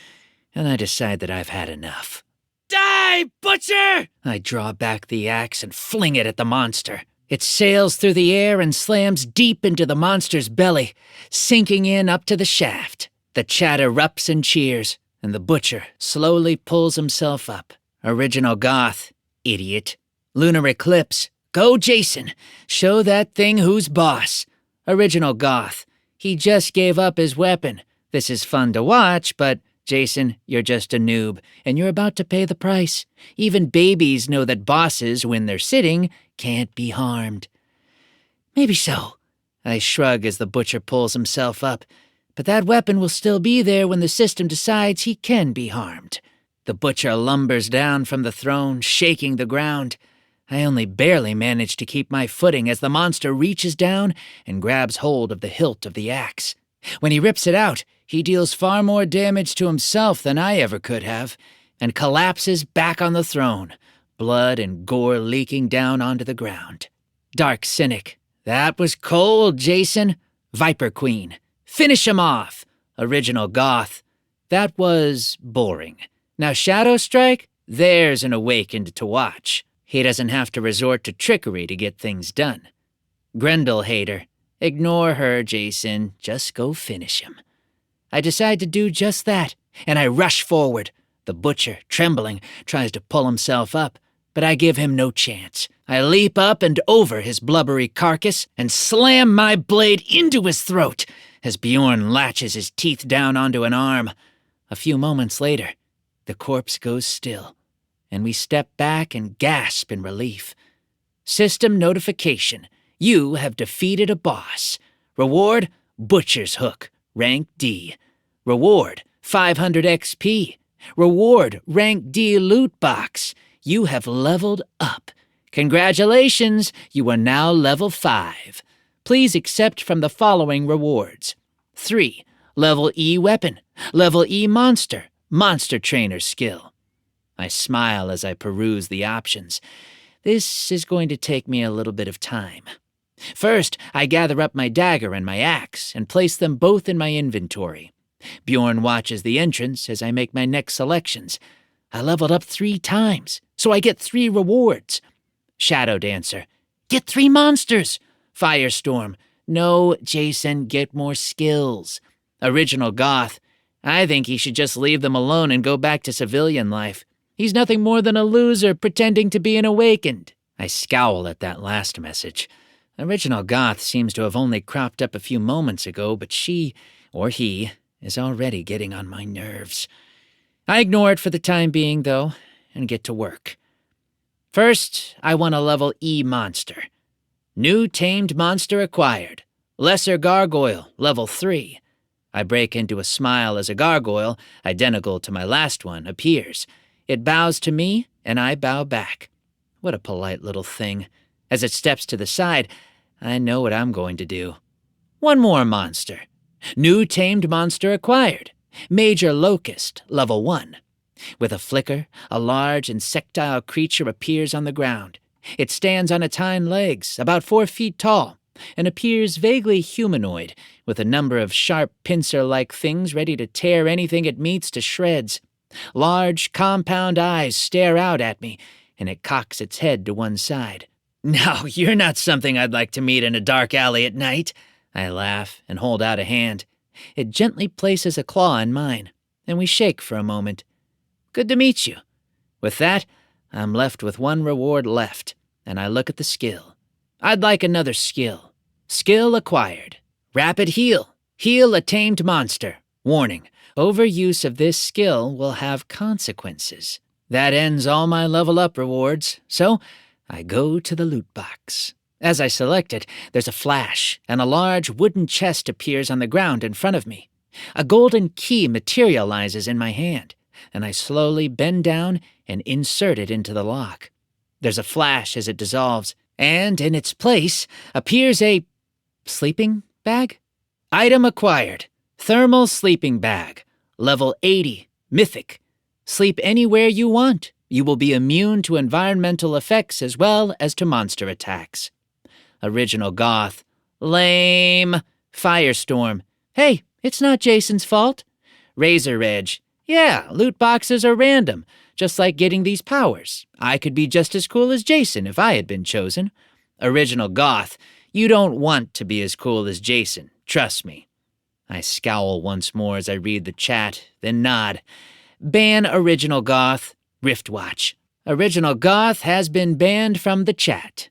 and I decide that I've had enough. "Die!" Die, butcher! I draw back the axe and fling it at the monster. It sails through the air and slams deep into the monster's belly, sinking in up to the shaft. The chat erupts and cheers, and the butcher slowly pulls himself up. Original Goth, idiot. Lunar Eclipse, go Jason, show that thing who's boss. Original Goth, he just gave up his weapon. This is fun to watch, but Jason, you're just a noob, and you're about to pay the price. Even babies know that bosses, when they're sitting, can't be harmed. Maybe so. I shrug as the butcher pulls himself up, but that weapon will still be there when the system decides he can be harmed. The butcher lumbers down from the throne, shaking the ground. I only barely manage to keep my footing as the monster reaches down and grabs hold of the hilt of the axe. When he rips it out, he deals far more damage to himself than I ever could have, and collapses back on the throne, blood and gore leaking down onto the ground. Dark Cynic, that was cold, Jason. Viper Queen, finish him off. Original Goth, that was boring. Now Shadow Strike, there's an awakened to watch. He doesn't have to resort to trickery to get things done. Grendel Hater, ignore her, Jason. Just go finish him. I decide to do just that, and I rush forward. The butcher, trembling, tries to pull himself up, but I give him no chance. I leap up and over his blubbery carcass and slam my blade into his throat as Bjorn latches his teeth down onto an arm. A few moments later, the corpse goes still, and we step back and gasp in relief. System notification. You have defeated a boss. Reward, Butcher's Hook, rank D. Reward, 500 XP. Reward, rank D loot box. You have leveled up. Congratulations, you are now level 5. Please accept from the following rewards. 3. Level E weapon. Level E monster. Monster trainer skill. I smile as I peruse the options. This is going to take me a little bit of time. First, I gather up my dagger and my axe and place them both in my inventory. Bjorn watches the entrance as I make my next selections. I leveled up 3 times, so I get 3 rewards. Shadow Dancer, get 3 monsters. Firestorm, no, Jason, get more skills. Original Goth, I think he should just leave them alone and go back to civilian life. He's nothing more than a loser pretending to be an awakened. I scowl at that last message. Original Goth seems to have only cropped up a few moments ago, but she, or he, is already getting on my nerves. I ignore it for the time being, though, and get to work. First, I want a level E monster. New tamed monster acquired. Lesser Gargoyle, level 3. I break into a smile as a gargoyle, identical to my last one, appears. It bows to me, and I bow back. What a polite little thing. As it steps to the side, I know what I'm going to do. One more monster. New tamed monster acquired. Major Locust, level 1. With a flicker, a large insectile creature appears on the ground. It stands on its hind legs, about 4 feet tall, and appears vaguely humanoid, with a number of sharp pincer-like things ready to tear anything it meets to shreds. Large, compound eyes stare out at me, and it cocks its head to one side. "Now, you're not something I'd like to meet in a dark alley at night." I laugh and hold out a hand. It gently places a claw in mine, and we shake for a moment. "Good to meet you." With that, I'm left with 1 reward left, and I look at the skill. I'd like another skill. Skill acquired. Rapid Heal. Heal a tamed monster. Warning, overuse of this skill will have consequences. That ends all my level up rewards, so I go to the loot box. As I select it, there's a flash, and a large wooden chest appears on the ground in front of me. A golden key materializes in my hand, and I slowly bend down and insert it into the lock. There's a flash as it dissolves, and in its place appears a sleeping bag? Item acquired. Thermal sleeping bag. Level 80. Mythic. Sleep anywhere you want. You will be immune to environmental effects as well as to monster attacks. Original Goth. Lame. Firestorm. Hey, it's not Jason's fault. Razor Edge. Yeah, loot boxes are random, just like getting these powers. I could be just as cool as Jason if I had been chosen. Original Goth, you don't want to be as cool as Jason, trust me. I scowl once more as I read the chat, then nod. Ban Original Goth, Riftwatch. Original Goth has been banned from the chat.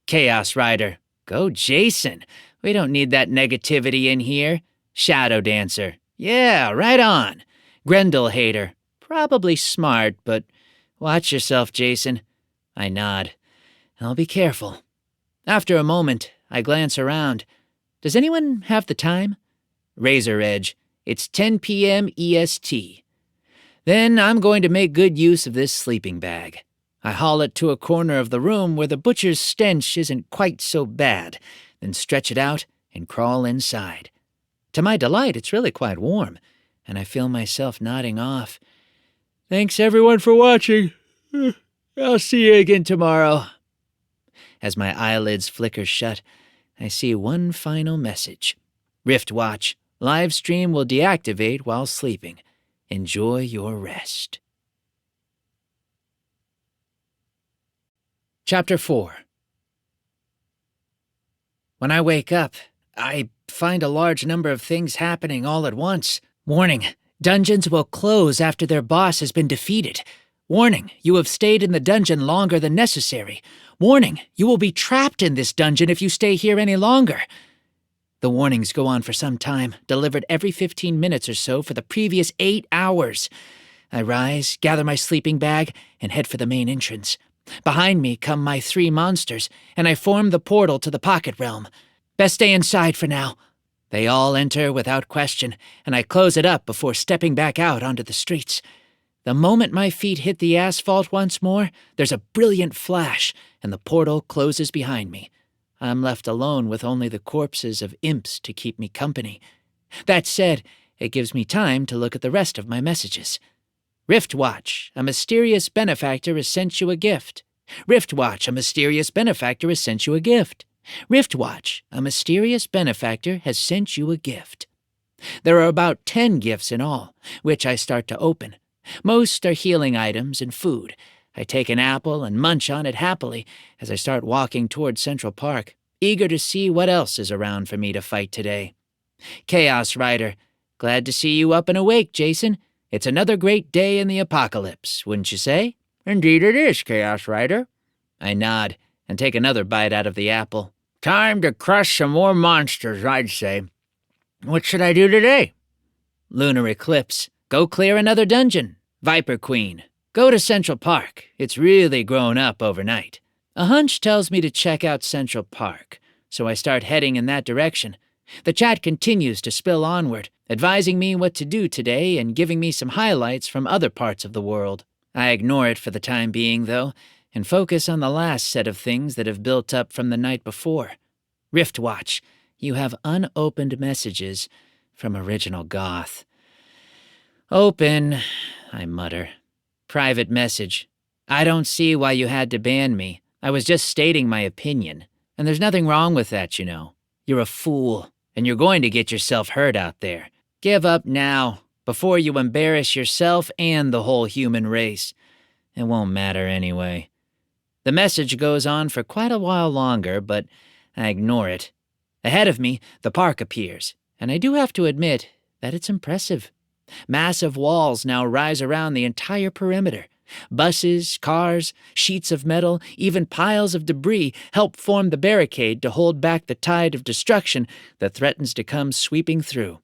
Chaos Rider, go Jason. We don't need that negativity in here. Shadow Dancer, yeah, right on. Grendel Hater, probably smart, but watch yourself, Jason. I nod. I'll be careful. After a moment, I glance around. Does anyone have the time? Razor Edge, it's 10 p.m. EST. Then I'm going to make good use of this sleeping bag. I haul it to a corner of the room where the butcher's stench isn't quite so bad, then stretch it out and crawl inside. To my delight, it's really quite warm, and I feel myself nodding off. Thanks everyone for watching. I'll see you again tomorrow. As my eyelids flicker shut, I see one final message. Riftwatch, live stream will deactivate while sleeping. Enjoy your rest. Chapter 4. When I wake up, I find a large number of things happening all at once. Warning, dungeons will close after their boss has been defeated. Warning, you have stayed in the dungeon longer than necessary. Warning, you will be trapped in this dungeon if you stay here any longer. The warnings go on for some time, delivered every 15 minutes or so for the previous 8 hours. I rise, gather my sleeping bag, and head for the main entrance. Behind me come my 3 monsters, and I form the portal to the Pocket Realm. Best stay inside for now. They all enter without question, and I close it up before stepping back out onto the streets. The moment my feet hit the asphalt once more, there's a brilliant flash, and the portal closes behind me. I'm left alone with only the corpses of imps to keep me company. That said, it gives me time to look at the rest of my messages. Riftwatch, a mysterious benefactor has sent you a gift. Riftwatch, a mysterious benefactor has sent you a gift. Riftwatch, a mysterious benefactor has sent you a gift. There are about 10 gifts in all, which I start to open. Most are healing items and food. I take an apple and munch on it happily as I start walking toward Central Park, eager to see what else is around for me to fight today. Chaos Rider, glad to see you up and awake, Jason. It's another great day in the apocalypse, wouldn't you say? Indeed it is, Chaos Rider. I nod and take another bite out of the apple. Time to crush some more monsters, I'd say. What should I do today? Lunar Eclipse, go clear another dungeon. Viper Queen, go to Central Park. It's really grown up overnight. A hunch tells me to check out Central Park, so I start heading in that direction. The chat continues to spill onward, advising me what to do today and giving me some highlights from other parts of the world. I ignore it for the time being, though, and focus on the last set of things that have built up from the night before. Riftwatch, you have unopened messages from Original Goth. Open, I mutter. Private message. I don't see why you had to ban me. I was just stating my opinion, and there's nothing wrong with that, you know. You're a fool, and you're going to get yourself hurt out there. Give up now, before you embarrass yourself and the whole human race. It won't matter anyway. The message goes on for quite a while longer, but I ignore it. Ahead of me, the park appears, and I do have to admit that it's impressive. Massive walls now rise around the entire perimeter. Buses, cars, sheets of metal, even piles of debris help form the barricade to hold back the tide of destruction that threatens to come sweeping through.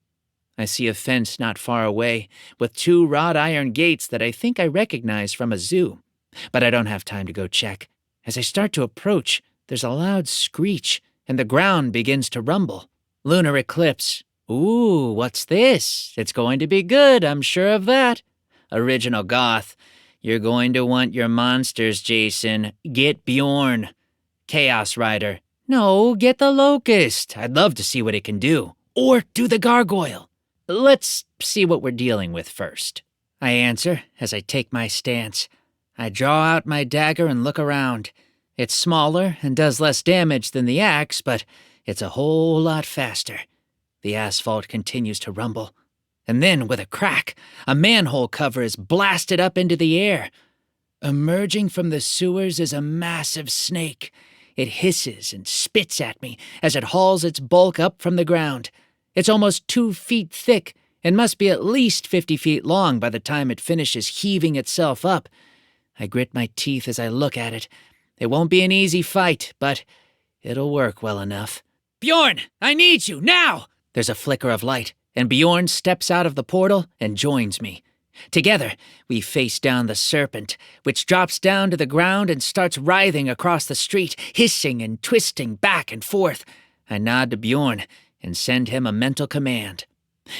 I see a fence not far away, with 2 wrought iron gates that I think I recognize from a zoo. But I don't have time to go check. As I start to approach, there's a loud screech, and the ground begins to rumble. Lunar Eclipse. Ooh, what's this? It's going to be good, I'm sure of that. Original Goth. You're going to want your monsters, Jason. Get Bjorn. Chaos Rider. No, get the Locust. I'd love to see what it can do. Or do the Gargoyle. Let's see what we're dealing with first. I answer as I take my stance. I draw out my dagger and look around. It's smaller and does less damage than the axe, but it's a whole lot faster. The asphalt continues to rumble. And then, with a crack, a manhole cover is blasted up into the air. Emerging from the sewers is a massive snake. It hisses and spits at me as it hauls its bulk up from the ground. It's almost 2 feet thick and must be at least 50 feet long by the time it finishes heaving itself up. I grit my teeth as I look at it. It won't be an easy fight, but it'll work well enough. Bjorn, I need you, now! There's a flicker of light, and Bjorn steps out of the portal and joins me. Together, we face down the serpent, which drops down to the ground and starts writhing across the street, hissing and twisting back and forth. I nod to Bjorn and send him a mental command.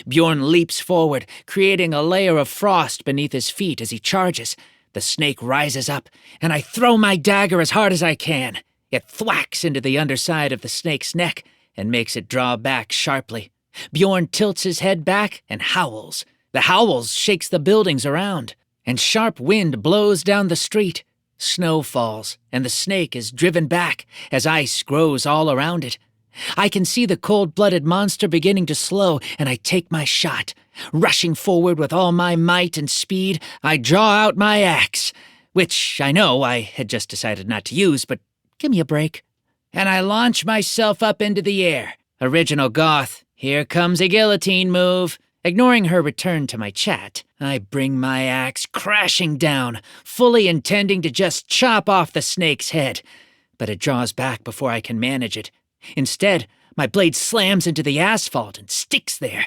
Bjorn leaps forward, creating a layer of frost beneath his feet as he charges. The snake rises up, and I throw my dagger as hard as I can. It thwacks into the underside of the snake's neck and makes it draw back sharply. Bjorn tilts his head back and howls. The howls shakes the buildings around, and sharp wind blows down the street. Snow falls, and the snake is driven back as ice grows all around it. I can see the cold-blooded monster beginning to slow, and I take my shot. Rushing forward with all my might and speed, I draw out my axe, which I know I had just decided not to use, but give me a break. And I launch myself up into the air. Original goth, here comes a guillotine move. Ignoring her return to my chat, I bring my axe crashing down, fully intending to just chop off the snake's head. But it draws back before I can manage it. Instead, my blade slams into the asphalt and sticks there,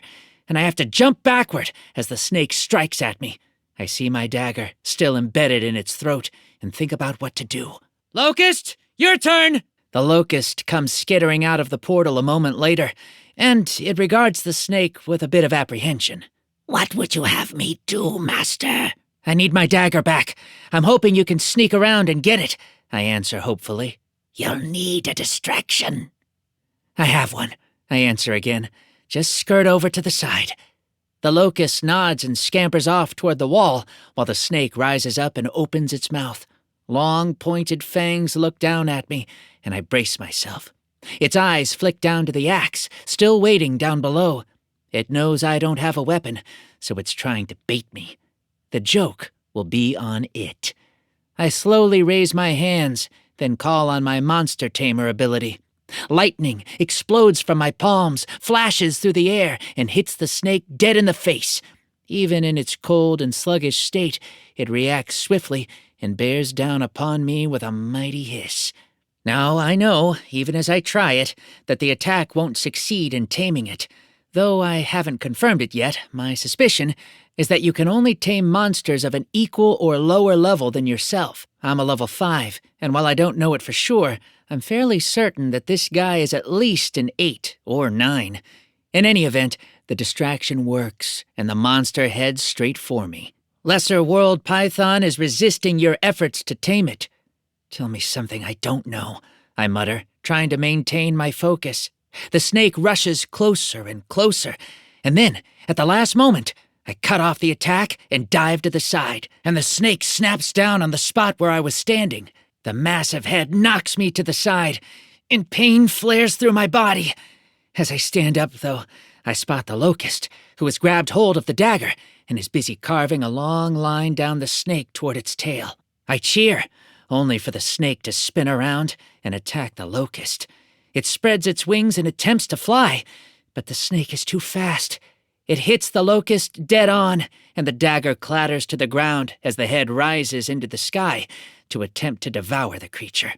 and I have to jump backward as the snake strikes at me. I see my dagger still embedded in its throat and think about what to do. Locust, your turn! The locust comes skittering out of the portal a moment later, and it regards the snake with a bit of apprehension. What would you have me do, Master? I need my dagger back. I'm hoping you can sneak around and get it, I answer hopefully. You'll need a distraction. I have one, I answer again. Just skirt over to the side. The locust nods and scampers off toward the wall, while the snake rises up and opens its mouth. Long, pointed fangs look down at me, and I brace myself. Its eyes flick down to the axe, still waiting down below. It knows I don't have a weapon, so it's trying to bait me. The joke will be on it. I slowly raise my hands, then call on my monster tamer ability. Lightning explodes from my palms, flashes through the air, and hits the snake dead in the face. Even in its cold and sluggish state, it reacts swiftly and bears down upon me with a mighty hiss. Now, I know, even as I try it, that the attack won't succeed in taming it. Though I haven't confirmed it yet, my suspicion is that you can only tame monsters of an equal or lower level than yourself. I'm a level 5, and while I don't know it for sure, I'm fairly certain that this guy is at least an 8 or 9. In any event, the distraction works, and the monster heads straight for me. Lesser World Python is resisting your efforts to tame it. Tell me something I don't know, I mutter, trying to maintain my focus. The snake rushes closer and closer, and then, at the last moment, I cut off the attack and dive to the side, and the snake snaps down on the spot where I was standing. The massive head knocks me to the side, and pain flares through my body. As I stand up, though, I spot the locust, who has grabbed hold of the dagger and is busy carving a long line down the snake toward its tail. I cheer, only for the snake to spin around and attack the locust. It spreads its wings and attempts to fly, but the snake is too fast. It hits the locust dead on, and the dagger clatters to the ground as the head rises into the sky to attempt to devour the creature.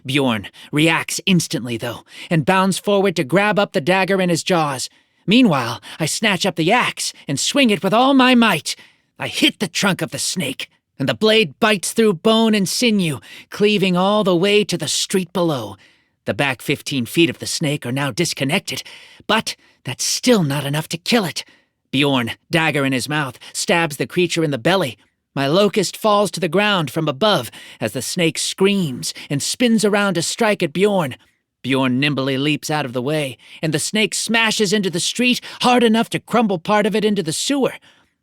Bjorn reacts instantly, though, and bounds forward to grab up the dagger in his jaws. Meanwhile, I snatch up the axe and swing it with all my might. I hit the trunk of the snake, and the blade bites through bone and sinew, cleaving all the way to the street below. The back 15 feet of the snake are now disconnected, but that's still not enough to kill it. Bjorn, dagger in his mouth, stabs the creature in the belly. My locust falls to the ground from above as the snake screams and spins around to strike at Bjorn. Bjorn nimbly leaps out of the way, and the snake smashes into the street hard enough to crumble part of it into the sewer.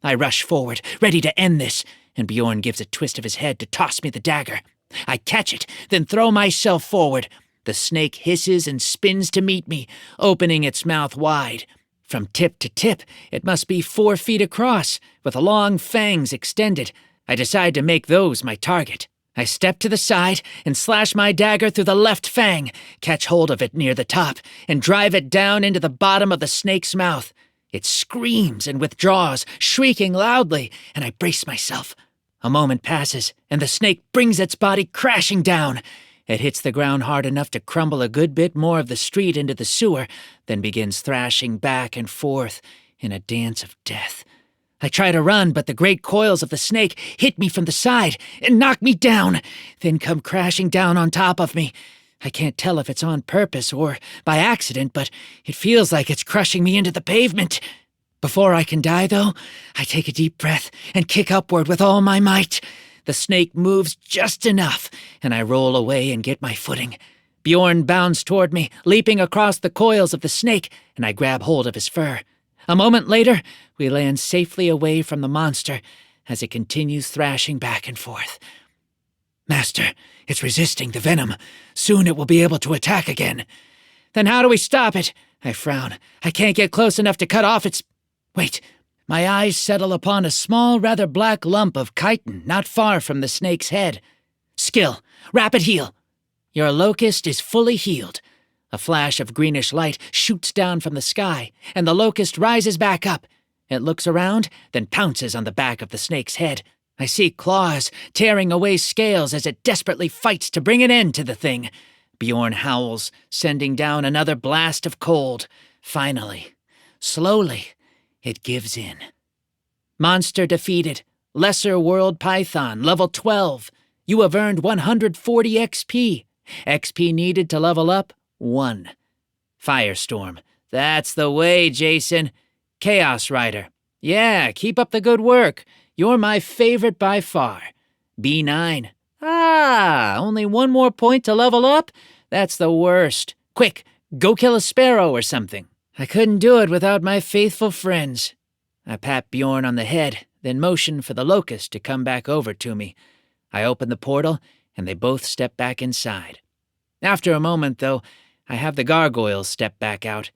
I rush forward, ready to end this, and Bjorn gives a twist of his head to toss me the dagger. I catch it, then throw myself forward. The snake hisses and spins to meet me, opening its mouth wide. From tip to tip, it must be 4 feet across, with long fangs extended. I decide to make those my target. I step to the side and slash my dagger through the left fang, catch hold of it near the top, and drive it down into the bottom of the snake's mouth. It screams and withdraws, shrieking loudly, and I brace myself. A moment passes, and the snake brings its body crashing down. It hits the ground hard enough to crumble a good bit more of the street into the sewer, then begins thrashing back and forth in a dance of death. I try to run, but the great coils of the snake hit me from the side and knock me down, then come crashing down on top of me. I can't tell if it's on purpose or by accident, but it feels like it's crushing me into the pavement. Before I can die, though, I take a deep breath and kick upward with all my might. The snake moves just enough, and I roll away and get my footing. Bjorn bounds toward me, leaping across the coils of the snake, and I grab hold of his fur. A moment later, we land safely away from the monster as it continues thrashing back and forth. Master, it's resisting the venom. Soon it will be able to attack again. Then how do we stop it? I frown. I can't get close enough to cut off its... Wait. My eyes settle upon a small, rather black lump of chitin not far from the snake's head. Skill. Rapid heal. Your locust is fully healed. A flash of greenish light shoots down from the sky, and the locust rises back up. It looks around, then pounces on the back of the snake's head. I see claws tearing away scales as it desperately fights to bring an end to the thing. Bjorn howls, sending down another blast of cold. Finally, slowly, it gives in. Monster defeated. Lesser World Python, level 12. You have earned 140 XP. XP needed to level up, 1. Firestorm. That's the way, Jason. Chaos Rider. Yeah, keep up the good work. You're my favorite by far. B9. Only 1 more point to level up? That's the worst. Quick, go kill a sparrow or something. I couldn't do it without my faithful friends. I pat Bjorn on the head, then motion for the locust to come back over to me. I open the portal, and they both step back inside. After a moment, though, I have the gargoyle step back out.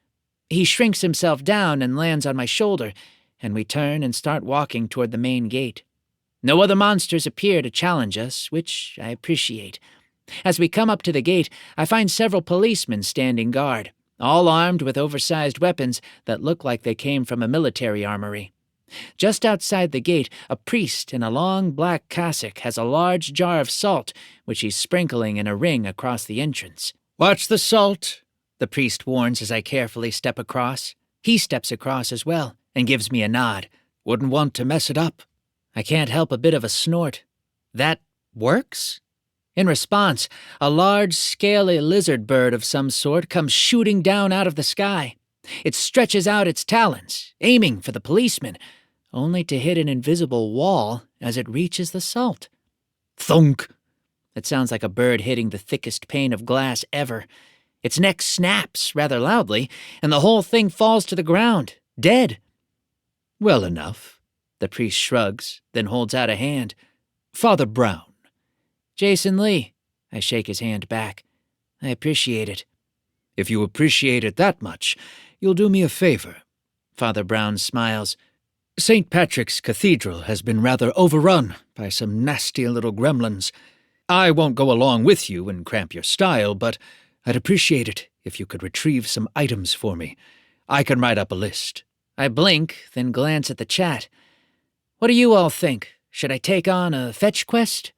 He shrinks himself down and lands on my shoulder, and we turn and start walking toward the main gate. No other monsters appear to challenge us, which I appreciate. As we come up to the gate, I find several policemen standing guard, all armed with oversized weapons that look like they came from a military armory. Just outside the gate, a priest in a long black cassock has a large jar of salt, which he's sprinkling in a ring across the entrance. "Watch the salt," the priest warns as I carefully step across. He steps across as well and gives me a nod. "Wouldn't want to mess it up." I can't help a bit of a snort. That works? In response, a large, scaly lizard bird of some sort comes shooting down out of the sky. It stretches out its talons, aiming for the policeman, only to hit an invisible wall as it reaches the salt. Thunk! It sounds like a bird hitting the thickest pane of glass ever. Its neck snaps rather loudly, and the whole thing falls to the ground, dead. "Well enough." The priest shrugs, then holds out a hand. "Father Brown." "Jason Lee." I shake his hand back. "I appreciate it." "If you appreciate it that much, you'll do me a favor." Father Brown smiles. "St. Patrick's Cathedral has been rather overrun by some nasty little gremlins. I won't go along with you and cramp your style, but I'd appreciate it if you could retrieve some items for me. I can write up a list." I blink, then glance at the chat. "What do you all think? Should I take on a fetch quest?"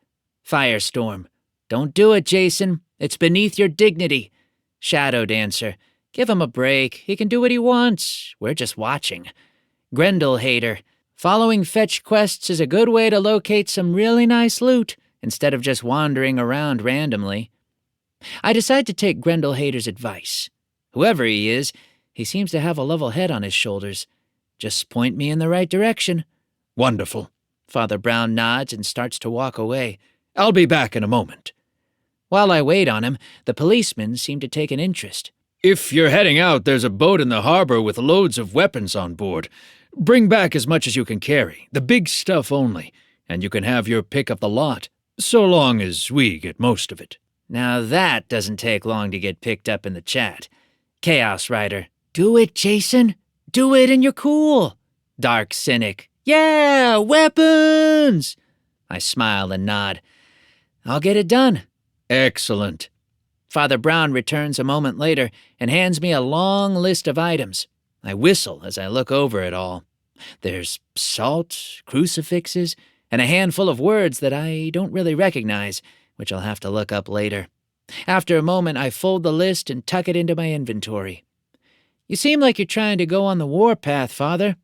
Firestorm. "Don't do it, Jason. It's beneath your dignity." Shadow Dancer. "Give him a break. He can do what he wants. We're just watching." Grendel Hater. "Following fetch quests is a good way to locate some really nice loot, instead of just wandering around randomly." I decide to take Grendel Hater's advice. Whoever he is, he seems to have a level head on his shoulders. Just point me in the right direction. "Wonderful." Father Brown nods and starts to walk away. "I'll be back in a moment." While I wait on him, the policemen seem to take an interest. "If you're heading out, there's a boat in the harbor with loads of weapons on board. Bring back as much as you can carry, the big stuff only, and you can have your pick of the lot, so long as we get most of it." Now that doesn't take long to get picked up in the chat. Chaos Rider. "Do it, Jason. Do it and you're cool. Dark cynic. Yeah, weapons! I smile and nod. I'll get it done. Excellent. Father Brown returns a moment later and hands me a long list of items. I whistle as I look over it all. There's salt, crucifixes, and a handful of words that I don't really recognize, which I'll have to look up later. After a moment, I fold the list and tuck it into my inventory. You seem like you're trying to go on the warpath, Father.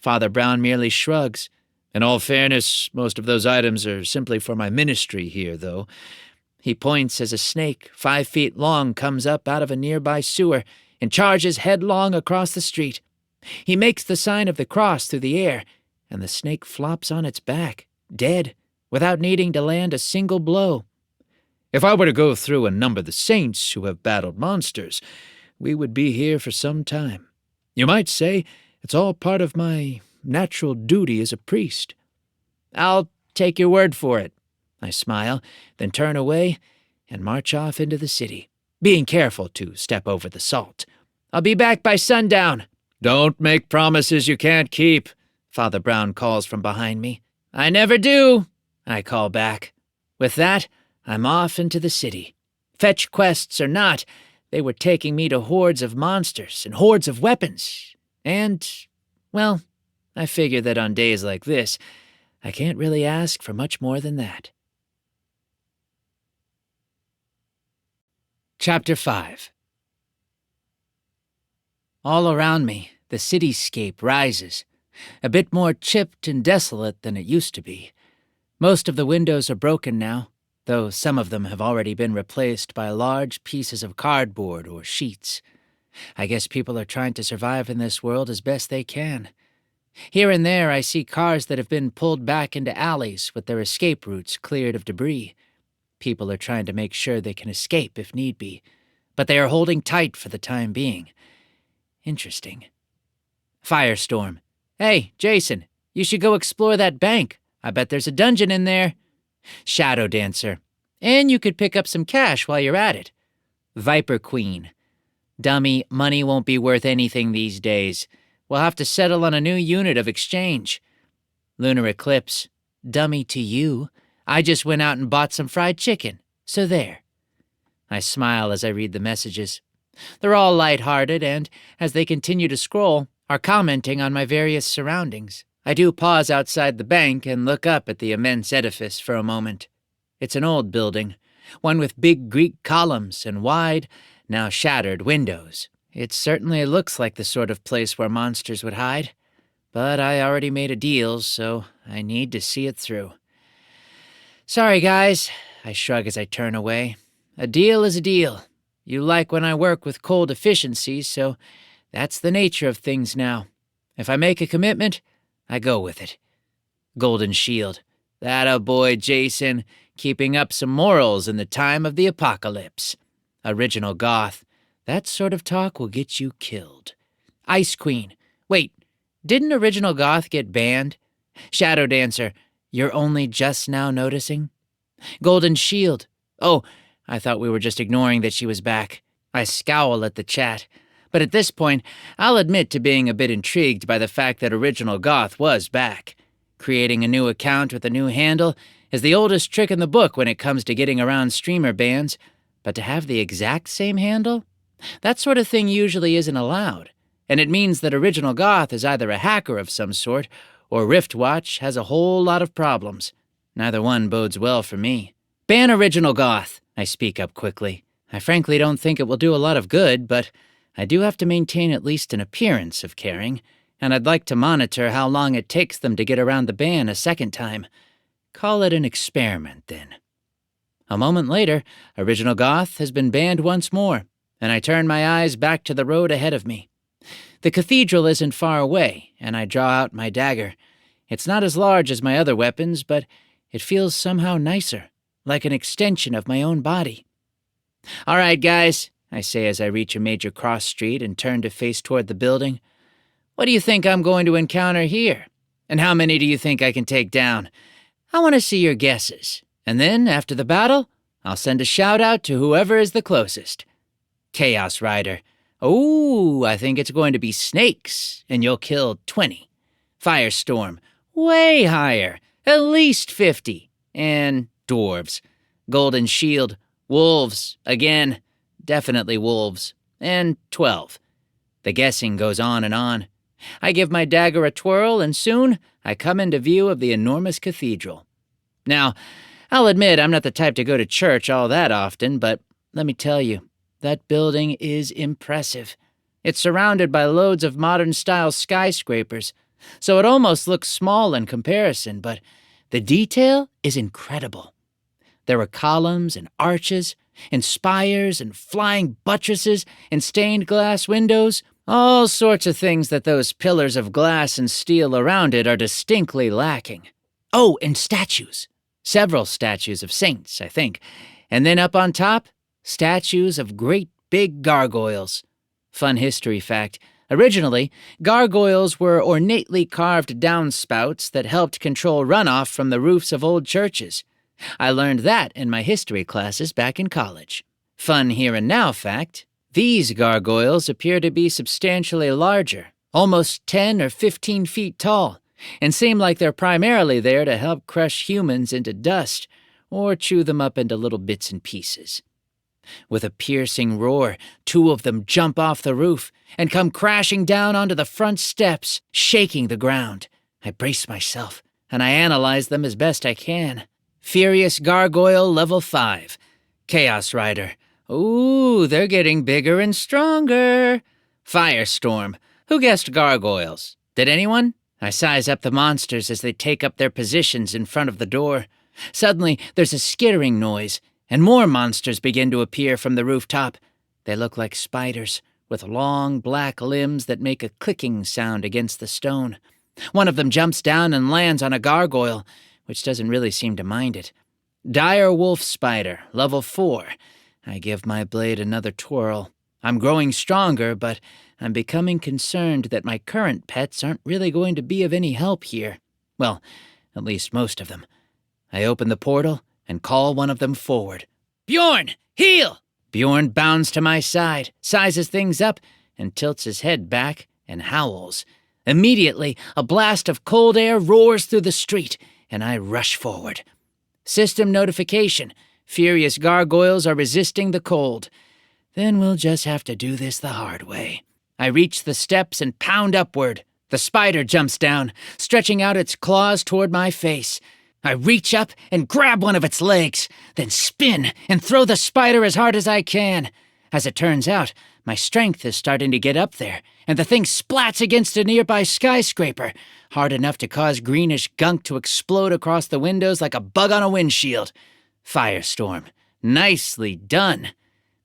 Father Brown merely shrugs. In all fairness, most of those items are simply for my ministry here, though. He points as a snake 5 feet long comes up out of a nearby sewer and charges headlong across the street. He makes the sign of the cross through the air, and the snake flops on its back, dead, without needing to land a single blow. If I were to go through and number the saints who have battled monsters, we would be here for some time. You might say it's all part of my natural duty as a priest. I'll take your word for it. I smile, then turn away and march off into the city, being careful to step over the salt. I'll be back by sundown. Don't make promises you can't keep, Father Brown calls from behind me. I never do, I call back. With that, I'm off into the city. Fetch quests or not, they were taking me to hordes of monsters and hordes of weapons. And, well, I figure that on days like this, I can't really ask for much more than that. Chapter 5. All around me, the cityscape rises, a bit more chipped and desolate than it used to be. Most of the windows are broken now, though some of them have already been replaced by large pieces of cardboard or sheets. I guess people are trying to survive in this world as best they can. Here and there I see cars that have been pulled back into alleys with their escape routes cleared of debris. People are trying to make sure they can escape if need be, but they are holding tight for the time being. Interesting. Firestorm. Hey, Jason, you should go explore that bank. I bet there's a dungeon in there. Shadow Dancer. And you could pick up some cash while you're at it. Viper Queen. Dummy, money won't be worth anything these days. We'll have to settle on a new unit of exchange. Lunar Eclipse. Dummy to you. I just went out and bought some fried chicken, so there. I smile as I read the messages. They're all light-hearted and, as they continue to scroll, are commenting on my various surroundings. I do pause outside the bank and look up at the immense edifice for a moment. It's an old building, one with big Greek columns and wide, now shattered windows. It certainly looks like the sort of place where monsters would hide, but I already made a deal, so I need to see it through. Sorry, guys, I shrug as I turn away. A deal is a deal. You like when I work with cold efficiency, so that's the nature of things now. If I make a commitment, I go with it. Golden Shield. That boy, Jason, keeping up some morals in the time of the apocalypse. Original Goth. That sort of talk will get you killed. Ice Queen. Wait, didn't Original Goth get banned? Shadow Dancer. You're only just now noticing? Golden Shield. Oh, I thought we were just ignoring that she was back. I scowl at the chat. But at this point, I'll admit to being a bit intrigued by the fact that Original Goth was back. Creating a new account with a new handle is the oldest trick in the book when it comes to getting around streamer bans. But to have the exact same handle? That sort of thing usually isn't allowed. And it means that Original Goth is either a hacker of some sort, or Riftwatch has a whole lot of problems. Neither one bodes well for me. Ban Original Goth, I speak up quickly. I frankly don't think it will do a lot of good, but I do have to maintain at least an appearance of caring, and I'd like to monitor how long it takes them to get around the ban a second time. Call it an experiment, then. A moment later, Original Goth has been banned once more, and I turn my eyes back to the road ahead of me. The cathedral isn't far away, and I draw out my dagger. It's not as large as my other weapons, but it feels somehow nicer, like an extension of my own body. All right, guys, I say as I reach a major cross street and turn to face toward the building. What do you think I'm going to encounter here? And how many do you think I can take down? I want to see your guesses. And then, after the battle, I'll send a shout-out to whoever is the closest. Chaos Rider. Oh, I think it's going to be snakes, and you'll kill 20. Firestorm, way higher, at least 50. And dwarves. Golden shield, wolves, again, definitely wolves, and 12. The guessing goes on and on. I give my dagger a twirl, and soon I come into view of the enormous cathedral. Now, I'll admit I'm not the type to go to church all that often, but let me tell you, that building is impressive. It's surrounded by loads of modern-style skyscrapers, so it almost looks small in comparison, but the detail is incredible. There are columns and arches, and spires and flying buttresses and stained glass windows, all sorts of things that those pillars of glass and steel around it are distinctly lacking. Oh, and statues. Several statues of saints, I think. And then up on top, statues of great big gargoyles. Fun history fact. Originally, gargoyles were ornately carved downspouts that helped control runoff from the roofs of old churches. I learned that in my history classes back in college. Fun here and now fact. These gargoyles appear to be substantially larger, almost 10 or 15 feet tall, and seem like they're primarily there to help crush humans into dust or chew them up into little bits and pieces. With a piercing roar, 2 of them jump off the roof and come crashing down onto the front steps, shaking the ground. I brace myself, and I analyze them as best I can. Furious Gargoyle Level 5. Chaos Rider. Ooh, they're getting bigger and stronger. Firestorm. Who guessed gargoyles? Did anyone? I size up the monsters as they take up their positions in front of the door. Suddenly, there's a skittering noise, and more monsters begin to appear from the rooftop. They look like spiders, with long black limbs that make a clicking sound against the stone. One of them jumps down and lands on a gargoyle, which doesn't really seem to mind it. Dire Wolf Spider, Level 4. I give my blade another twirl. I'm growing stronger, but I'm becoming concerned that my current pets aren't really going to be of any help here. Well, at least most of them. I open the portal and call one of them forward. Bjorn, heal! Bjorn bounds to my side, sizes things up, and tilts his head back and howls. Immediately, a blast of cold air roars through the street, and I rush forward. System notification. Furious gargoyles are resisting the cold. Then we'll just have to do this the hard way. I reach the steps and pound upward. The spider jumps down, stretching out its claws toward my face. I reach up and grab one of its legs, then spin and throw the spider as hard as I can. As it turns out, my strength is starting to get up there, and the thing splats against a nearby skyscraper, hard enough to cause greenish gunk to explode across the windows like a bug on a windshield. Firestorm. Nicely done.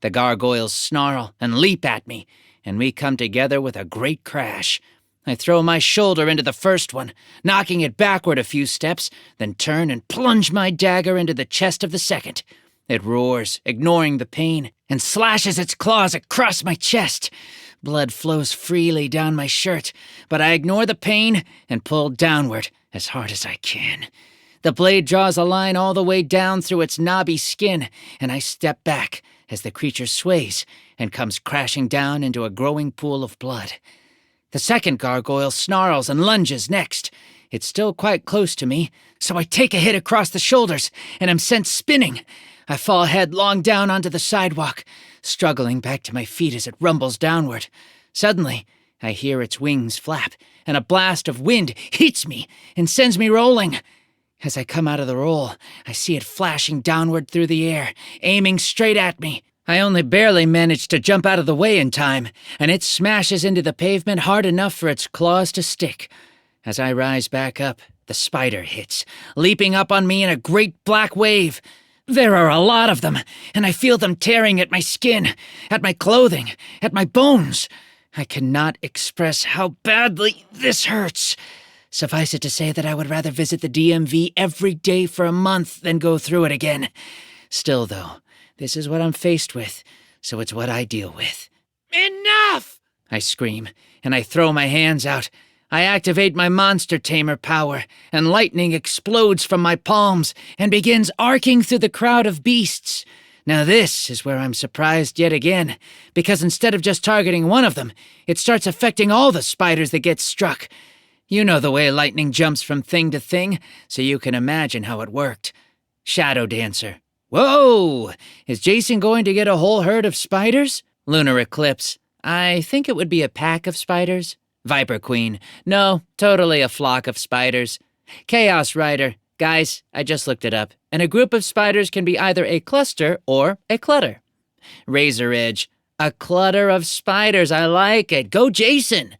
The gargoyles snarl and leap at me, and we come together with a great crash. I throw my shoulder into the first one, knocking it backward a few steps, then turn and plunge my dagger into the chest of the second. It roars, ignoring the pain, and slashes its claws across my chest. Blood flows freely down my shirt, but I ignore the pain and pull downward as hard as I can. The blade draws a line all the way down through its knobby skin, and I step back as the creature sways and comes crashing down into a growing pool of blood. The second gargoyle snarls and lunges next. It's still quite close to me, so I take a hit across the shoulders and am sent spinning. I fall headlong down onto the sidewalk, struggling back to my feet as it rumbles downward. Suddenly, I hear its wings flap, and a blast of wind hits me and sends me rolling. As I come out of the roll, I see it flashing downward through the air, aiming straight at me. I only barely manage to jump out of the way in time, and it smashes into the pavement hard enough for its claws to stick. As I rise back up, the spider hits, leaping up on me in a great black wave. There are a lot of them, and I feel them tearing at my skin, at my clothing, at my bones. I cannot express how badly this hurts. Suffice it to say that I would rather visit the DMV every day for a month than go through it again. Still, though, this is what I'm faced with, so it's what I deal with. Enough! I scream, and I throw my hands out. I activate my monster tamer power, and lightning explodes from my palms and begins arcing through the crowd of beasts. Now this is where I'm surprised yet again, because instead of just targeting one of them, it starts affecting all the spiders that get struck. You know the way lightning jumps from thing to thing, so you can imagine how it worked. Shadow Dancer. Whoa! Is Jason going to get a whole herd of spiders? Lunar Eclipse. I think it would be a pack of spiders. Viper Queen. No, totally a flock of spiders. Chaos Rider. Guys, I just looked it up, and a group of spiders can be either a cluster or a clutter. Razor Edge. A clutter of spiders. I like it. Go Jason!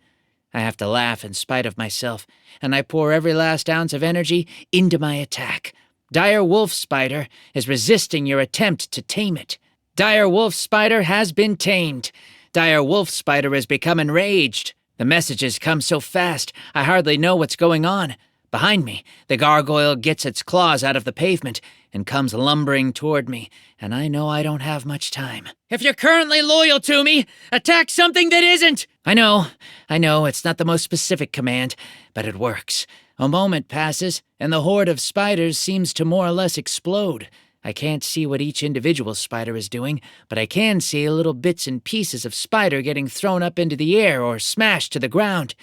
I have to laugh in spite of myself, and I pour every last ounce of energy into my attack. Dire Wolf Spider is resisting your attempt to tame it. Dire Wolf Spider has been tamed. Dire Wolf Spider has become enraged. The messages come so fast, I hardly know what's going on. Behind me, the gargoyle gets its claws out of the pavement and comes lumbering toward me, and I know I don't have much time. If you're currently loyal to me, attack something that isn't! I know, it's not the most specific command, but it works. A moment passes, and the horde of spiders seems to more or less explode. I can't see what each individual spider is doing, but I can see little bits and pieces of spider getting thrown up into the air or smashed to the ground.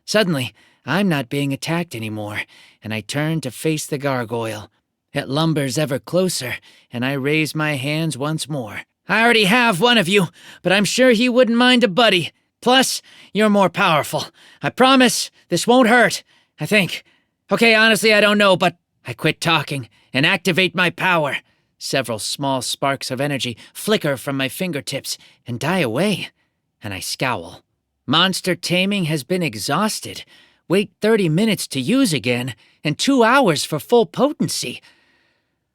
Suddenly, I'm not being attacked anymore, and I turn to face the gargoyle. It lumbers ever closer, and I raise my hands once more. I already have one of you, but I'm sure he wouldn't mind a buddy. Plus, you're more powerful. I promise this won't hurt, I think. Okay, honestly, I don't know, but I quit talking and activate my power. Several small sparks of energy flicker from my fingertips and die away, and I scowl. Monster taming has been exhausted. Wait 30 minutes to use again, and 2 hours for full potency.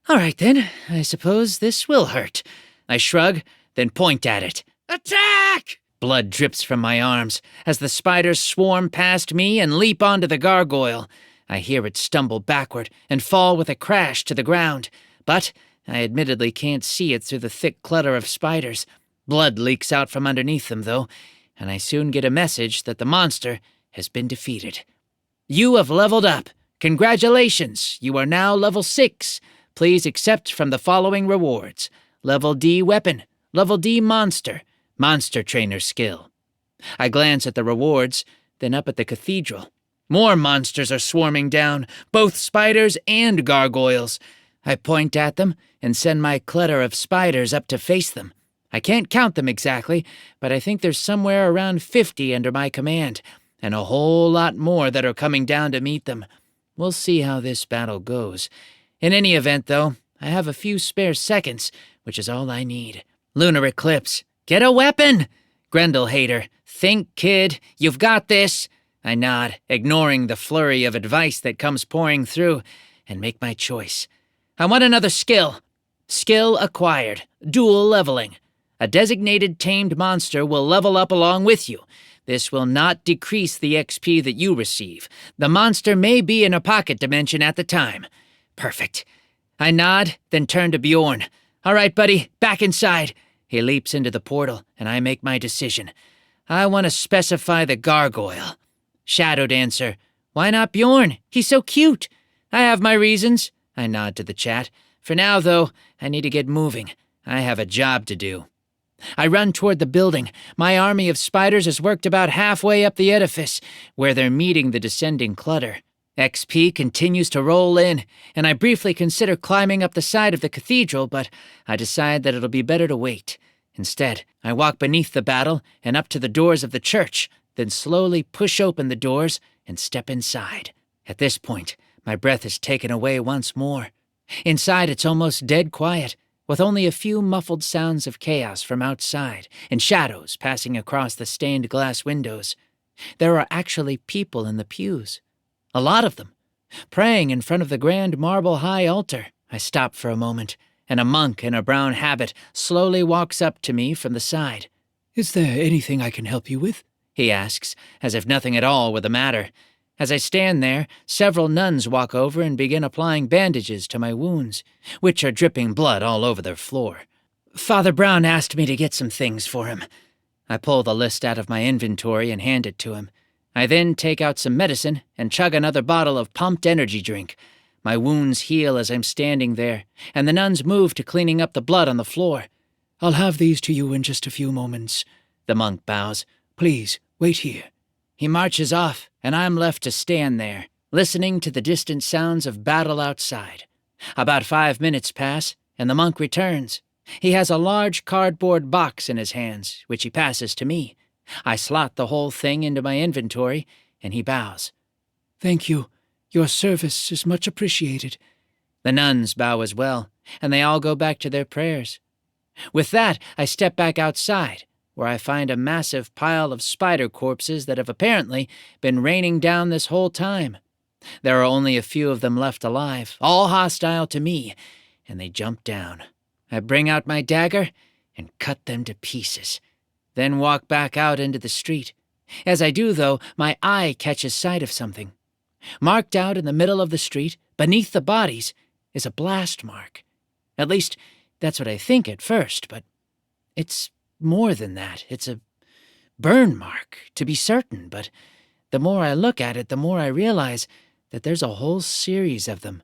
All right then, I suppose this will hurt. I shrug, then point at it. Attack! Blood drips from my arms as the spiders swarm past me and leap onto the gargoyle. I hear it stumble backward and fall with a crash to the ground, but I admittedly can't see it through the thick clutter of spiders. Blood leaks out from underneath them, though, and I soon get a message that the monster has been defeated. You have leveled up. Congratulations, you are now level 6. Please accept from the following rewards. Level D weapon, level D monster, monster trainer skill. I glance at the rewards, then up at the cathedral. More monsters are swarming down, both spiders and gargoyles. I point at them and send my clutter of spiders up to face them. I can't count them exactly, but I think there's somewhere around 50 under my command, and a whole lot more that are coming down to meet them. We'll see how this battle goes. In any event, though, I have a few spare seconds, which is all I need. Lunar Eclipse, get a weapon! Grendel Hater, think, kid, you've got this. I nod, ignoring the flurry of advice that comes pouring through, and make my choice. I want another skill. Skill acquired. Dual leveling. A designated tamed monster will level up along with you. This will not decrease the XP that you receive. The monster may be in a pocket dimension at the time. Perfect. I nod, then turn to Bjorn. All right, buddy, back inside. He leaps into the portal, and I make my decision. I want to specify the gargoyle. Shadow Dancer. Why not Bjorn? He's so cute. I have my reasons. I nod to the chat. For now, though, I need to get moving. I have a job to do. I run toward the building. My army of spiders has worked about halfway up the edifice, where they're meeting the descending clutter. XP continues to roll in, and I briefly consider climbing up the side of the cathedral, but I decide that it'll be better to wait. Instead, I walk beneath the battle and up to the doors of the church, then slowly push open the doors and step inside. At this point, my breath is taken away once more. Inside, it's almost dead quiet, with only a few muffled sounds of chaos from outside and shadows passing across the stained glass windows. There are actually people in the pews. A lot of them, praying in front of the grand marble high altar. I stop for a moment, and a monk in a brown habit slowly walks up to me from the side. "Is there anything I can help you with?" he asks, as if nothing at all were the matter. As I stand there, several nuns walk over and begin applying bandages to my wounds, which are dripping blood all over their floor. Father Brown asked me to get some things for him. I pull the list out of my inventory and hand it to him. I then take out some medicine and chug another bottle of pumped energy drink. My wounds heal as I'm standing there, and the nuns move to cleaning up the blood on the floor. "I'll have these to you in just a few moments." The monk bows. "Please, wait here." He marches off, and I'm left to stand there, listening to the distant sounds of battle outside. About 5 minutes pass, and the monk returns. He has a large cardboard box in his hands, which he passes to me. I slot the whole thing into my inventory, and he bows. "Thank you. Your service is much appreciated." The nuns bow as well, and they all go back to their prayers. With that, I step back outside, where I find a massive pile of spider corpses that have apparently been raining down this whole time. There are only a few of them left alive, all hostile to me, and they jump down. I bring out my dagger and cut them to pieces, then walk back out into the street. As I do, though, my eye catches sight of something. Marked out in the middle of the street, beneath the bodies, is a blast mark. At least, that's what I think at first, but it's more than that. It's a burn mark, to be certain, but the more I look at it, the more I realize that there's a whole series of them.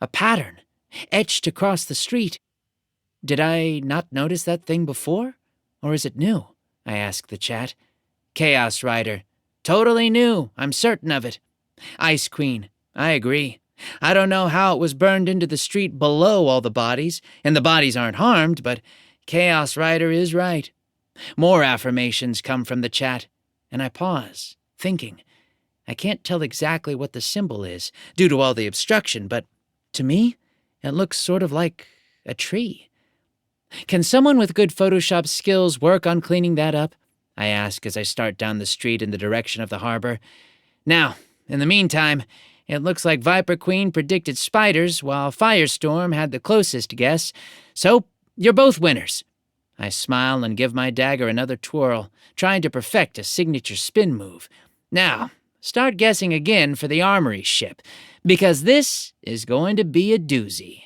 A pattern, etched across the street. Did I not notice that thing before? Or is it new? I ask the chat. Chaos Rider. Totally new, I'm certain of it. Ice Queen. I agree. I don't know how it was burned into the street below all the bodies, and the bodies aren't harmed, but Chaos Rider is right. More affirmations come from the chat, and I pause, thinking. I can't tell exactly what the symbol is, due to all the obstruction, but to me, it looks sort of like a tree. Can someone with good Photoshop skills work on cleaning that up? I ask as I start down the street in the direction of the harbor. Now, in the meantime, it looks like Viper Queen predicted spiders, while Firestorm had the closest guess, so you're both winners. I smile and give my dagger another twirl, trying to perfect a signature spin move. Now, start guessing again for the armory ship, because this is going to be a doozy.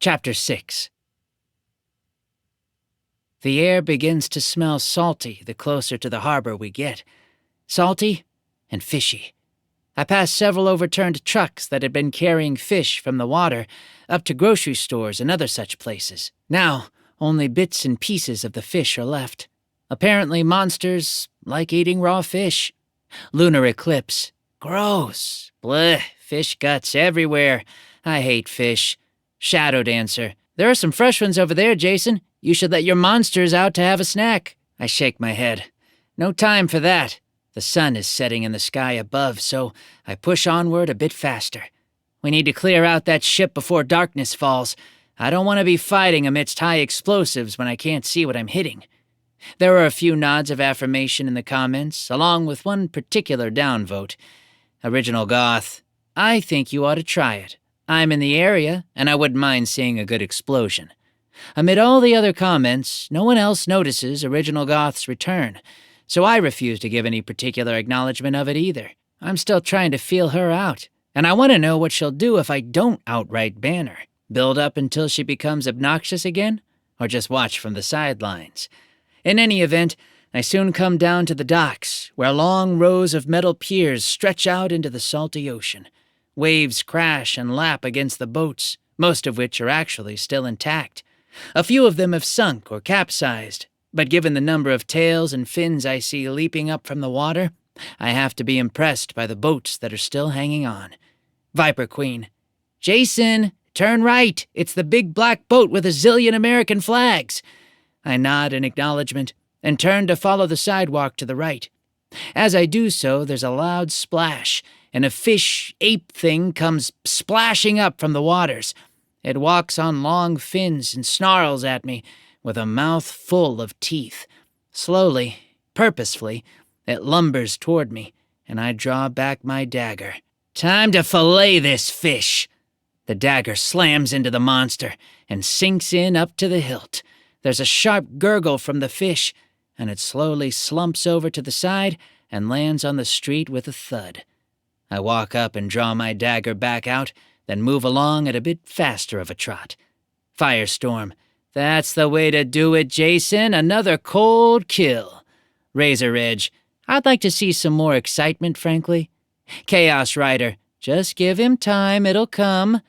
Chapter 6. The air begins to smell salty the closer to the harbor we get. Salty and fishy. I pass several overturned trucks that had been carrying fish from the water up to grocery stores and other such places. Now, only bits and pieces of the fish are left. Apparently monsters like eating raw fish. Lunar eclipse. Gross. Blech. Fish guts everywhere. I hate fish. Shadow Dancer. There are some fresh ones over there, Jason. You should let your monsters out to have a snack. I shake my head. No time for that. The sun is setting in the sky above, so I push onward a bit faster. We need to clear out that ship before darkness falls. I don't want to be fighting amidst high explosives when I can't see what I'm hitting. There are a few nods of affirmation in the comments, along with one particular downvote. Original Goth. I think you ought to try it. I'm in the area, and I wouldn't mind seeing a good explosion. Amid all the other comments, no one else notices Original Goth's return, so I refuse to give any particular acknowledgement of it either. I'm still trying to feel her out, and I want to know what she'll do if I don't outright ban her. Build up until she becomes obnoxious again, or just watch from the sidelines. In any event, I soon come down to the docks, where long rows of metal piers stretch out into the salty ocean. Waves crash and lap against the boats, most of which are actually still intact. A few of them have sunk or capsized, but given the number of tails and fins I see leaping up from the water, I have to be impressed by the boats that are still hanging on. Viper Queen. Jason, turn right. It's the big black boat with a zillion American flags. I nod in acknowledgement and turn to follow the sidewalk to the right. As I do so, there's a loud splash, and a fish-ape thing comes splashing up from the waters. It walks on long fins and snarls at me with a mouth full of teeth. Slowly, purposefully, it lumbers toward me, and I draw back my dagger. Time to fillet this fish! The dagger slams into the monster and sinks in up to the hilt. There's a sharp gurgle from the fish, and it slowly slumps over to the side and lands on the street with a thud. I walk up and draw my dagger back out, then move along at a bit faster of a trot. Firestorm. That's the way to do it, Jason. Another cold kill. Razor Edge. I'd like to see some more excitement, frankly. Chaos Rider, just give him time, it'll come.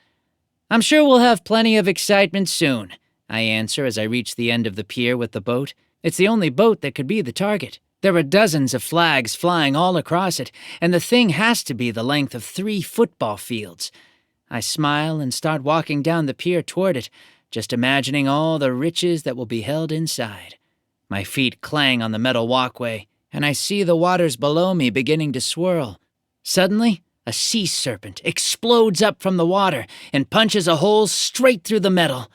I'm sure we'll have plenty of excitement soon, I answer as I reach the end of the pier with the boat. It's the only boat that could be the target. There are dozens of flags flying all across it, and the thing has to be the length of 3 football fields. I smile and start walking down the pier toward it, just imagining all the riches that will be held inside. My feet clang on the metal walkway, and I see the waters below me beginning to swirl. Suddenly, a sea serpent explodes up from the water and punches a hole straight through the metal.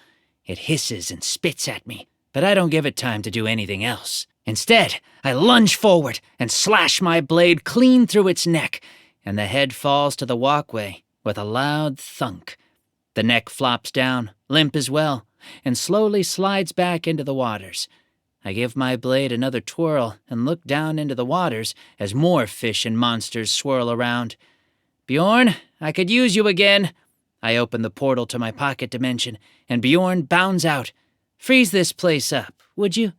It hisses and spits at me, but I don't give it time to do anything else. Instead, I lunge forward and slash my blade clean through its neck, and the head falls to the walkway with a loud thunk. The neck flops down, limp as well, and slowly slides back into the waters. I give my blade another twirl and look down into the waters as more fish and monsters swirl around. Bjorn, I could use you again. I open the portal to my pocket dimension, and Bjorn bounds out. Freeze this place up, would you?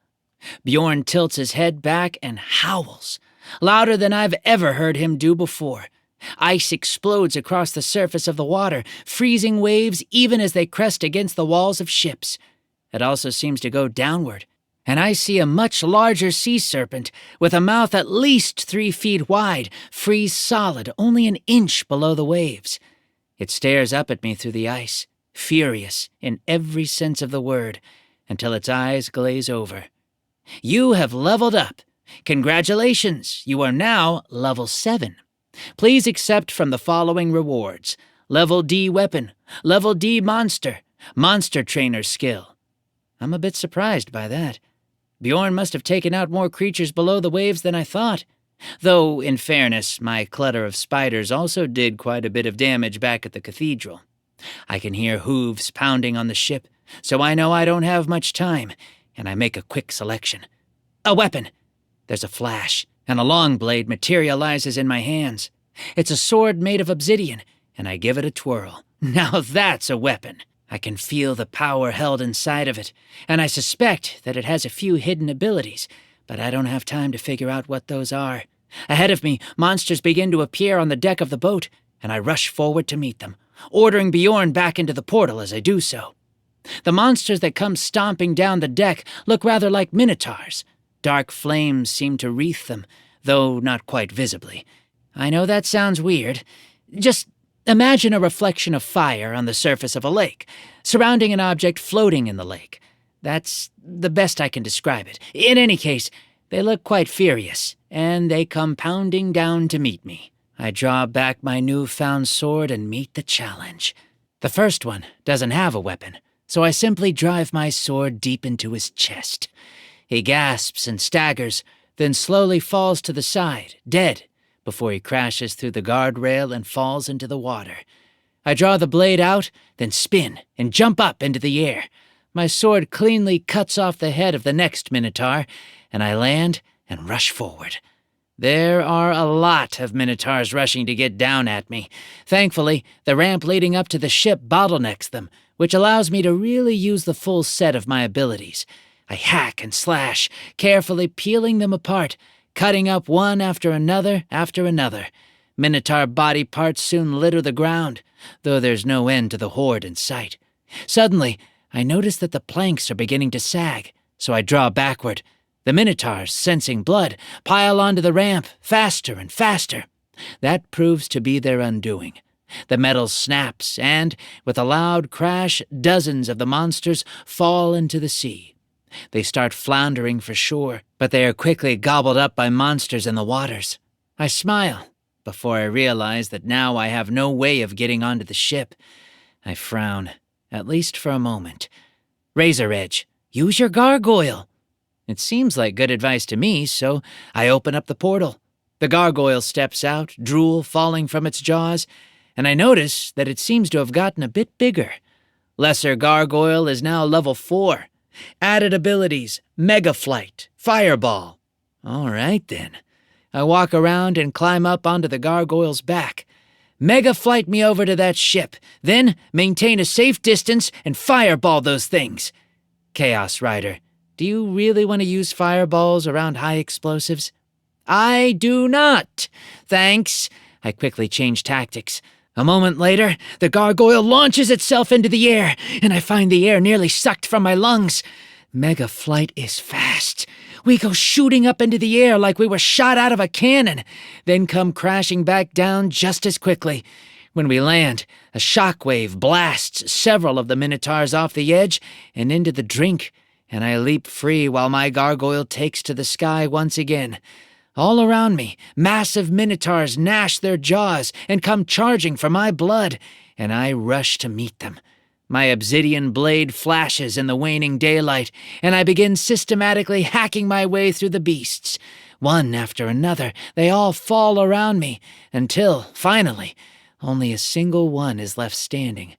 Bjorn tilts his head back and howls, louder than I've ever heard him do before. Ice explodes across the surface of the water, freezing waves even as they crest against the walls of ships. It also seems to go downward, and I see a much larger sea serpent with a mouth at least 3 feet wide, freeze solid only an inch below the waves. It stares up at me through the ice, furious in every sense of the word, until its eyes glaze over. You have leveled up. Congratulations, you are now level 7. Please accept from the following rewards: Level D weapon, Level D monster, Monster Trainer skill. I'm a bit surprised by that. Bjorn must have taken out more creatures below the waves than I thought. Though, in fairness, my clutter of spiders also did quite a bit of damage back at the cathedral. I can hear hooves pounding on the ship, so I know I don't have much time, and I make a quick selection. A weapon! There's a flash, and a long blade materializes in my hands. It's a sword made of obsidian, and I give it a twirl. Now that's a weapon! I can feel the power held inside of it, and I suspect that it has a few hidden abilities, but I don't have time to figure out what those are. Ahead of me, monsters begin to appear on the deck of the boat, and I rush forward to meet them, ordering Bjorn back into the portal as I do so. The monsters that come stomping down the deck look rather like minotaurs. Dark flames seem to wreath them, though not quite visibly. I know that sounds weird. Just imagine a reflection of fire on the surface of a lake, surrounding an object floating in the lake. That's the best I can describe it. In any case, they look quite furious, and they come pounding down to meet me. I draw back my newfound sword and meet the challenge. The first one doesn't have a weapon, so I simply drive my sword deep into his chest. He gasps and staggers, then slowly falls to the side, dead, before he crashes through the guardrail and falls into the water. I draw the blade out, then spin and jump up into the air. My sword cleanly cuts off the head of the next minotaur, and I land and rush forward. There are a lot of minotaurs rushing to get down at me. Thankfully, the ramp leading up to the ship bottlenecks them, which allows me to really use the full set of my abilities. I hack and slash, carefully peeling them apart, cutting up one after another. Minotaur body parts soon litter the ground, though there's no end to the horde in sight. Suddenly, I notice that the planks are beginning to sag, so I draw backward. The minotaurs, sensing blood, pile onto the ramp, faster and faster. That proves to be their undoing. The metal snaps, and, with a loud crash, dozens of the monsters fall into the sea. They start floundering for shore, but they are quickly gobbled up by monsters in the waters. I smile, before I realize that now I have no way of getting onto the ship. I frown, at least for a moment. Razor Edge, use your gargoyle. It seems like good advice to me, so I open up the portal. The gargoyle steps out, drool falling from its jaws, and I notice that it seems to have gotten a bit bigger. Lesser Gargoyle is now level 4. Added abilities, Mega Flight, Fireball. All right, then. I walk around and climb up onto the gargoyle's back. Mega Flight me over to that ship, then maintain a safe distance and fireball those things. Chaos Rider, do you really want to use fireballs around high explosives? I do not. Thanks. I quickly change tactics. A moment later, the gargoyle launches itself into the air, and I find the air nearly sucked from my lungs. Mega flight is fast. We go shooting up into the air like we were shot out of a cannon, then come crashing back down just as quickly. When we land, a shockwave blasts several of the minotaurs off the edge and into the drink, and I leap free while my gargoyle takes to the sky once again. All around me, massive minotaurs gnash their jaws and come charging for my blood, and I rush to meet them. My obsidian blade flashes in the waning daylight, and I begin systematically hacking my way through the beasts. One after another, they all fall around me, until, finally, only a single one is left standing.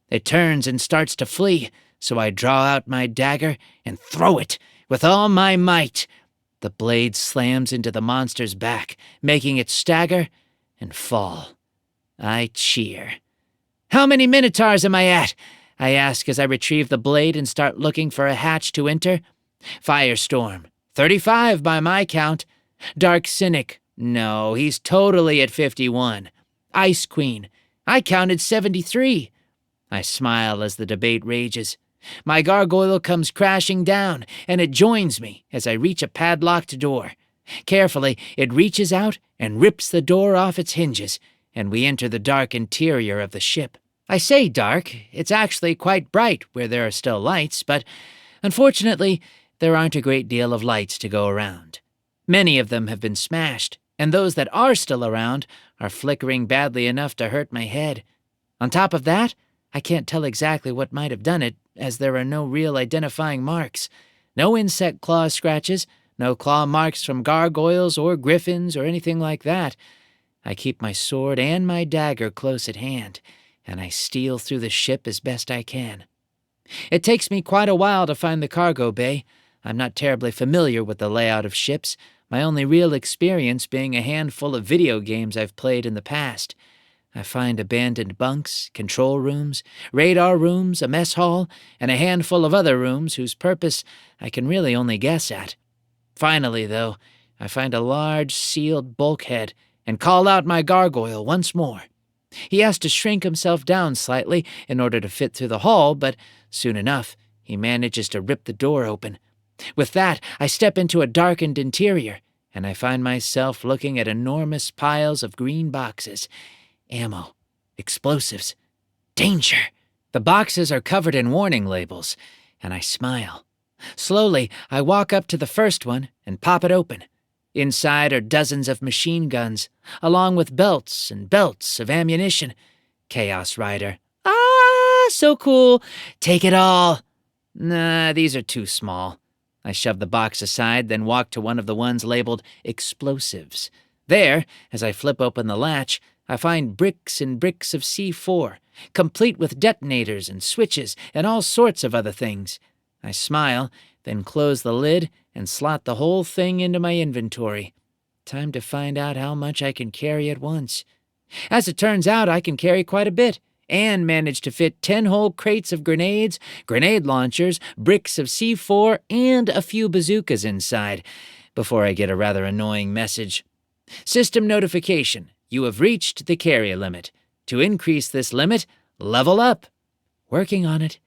It turns and starts to flee, so I draw out my dagger and throw it with all my might. The blade slams into the monster's back, making it stagger and fall. I cheer. "How many minotaurs am I at?" I ask as I retrieve the blade and start looking for a hatch to enter. Firestorm, 35 by my count. Dark Cynic, no, he's totally at 51. Ice Queen, I counted 73. I smile as the debate rages. My gargoyle comes crashing down, and it joins me as I reach a padlocked door. Carefully, it reaches out and rips the door off its hinges, and we enter the dark interior of the ship. I say dark, it's actually quite bright where there are still lights, but unfortunately, there aren't a great deal of lights to go around. Many of them have been smashed, and those that are still around are flickering badly enough to hurt my head. On top of that, I can't tell exactly what might have done it, as there are no real identifying marks. No insect claw scratches, no claw marks from gargoyles or griffins or anything like that. I keep my sword and my dagger close at hand, and I steal through the ship as best I can. It takes me quite a while to find the cargo bay. I'm not terribly familiar with the layout of ships, my only real experience being a handful of video games I've played in the past. I find abandoned bunks, control rooms, radar rooms, a mess hall, and a handful of other rooms whose purpose I can really only guess at. Finally, though, I find a large, sealed bulkhead and call out my gargoyle once more. He has to shrink himself down slightly in order to fit through the hall, but soon enough, he manages to rip the door open. With that, I step into a darkened interior, and I find myself looking at enormous piles of green boxes. Ammo, explosives, danger. The boxes are covered in warning labels, and I smile. Slowly, I walk up to the first one and pop it open. Inside are dozens of machine guns, along with belts and belts of ammunition. Chaos Rider. Ah, so cool. Take it all. Nah, these are too small. I shove the box aside, then walk to one of the ones labeled explosives. There, as I flip open the latch, I find bricks and bricks of C4, complete with detonators and switches and all sorts of other things. I smile, then close the lid and slot the whole thing into my inventory. Time to find out how much I can carry at once. As it turns out, I can carry quite a bit, and manage to fit 10 whole crates of grenades, grenade launchers, bricks of C4, and a few bazookas inside, before I get a rather annoying message. System notification. You have reached the carry limit. To increase this limit, level up. Working on it.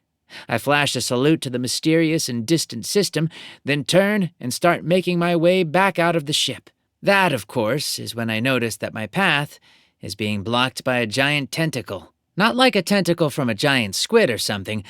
I flash a salute to the mysterious and distant system, then turn and start making my way back out of the ship. That, of course, is when I notice that my path is being blocked by a giant tentacle. Not like a tentacle from a giant squid or something.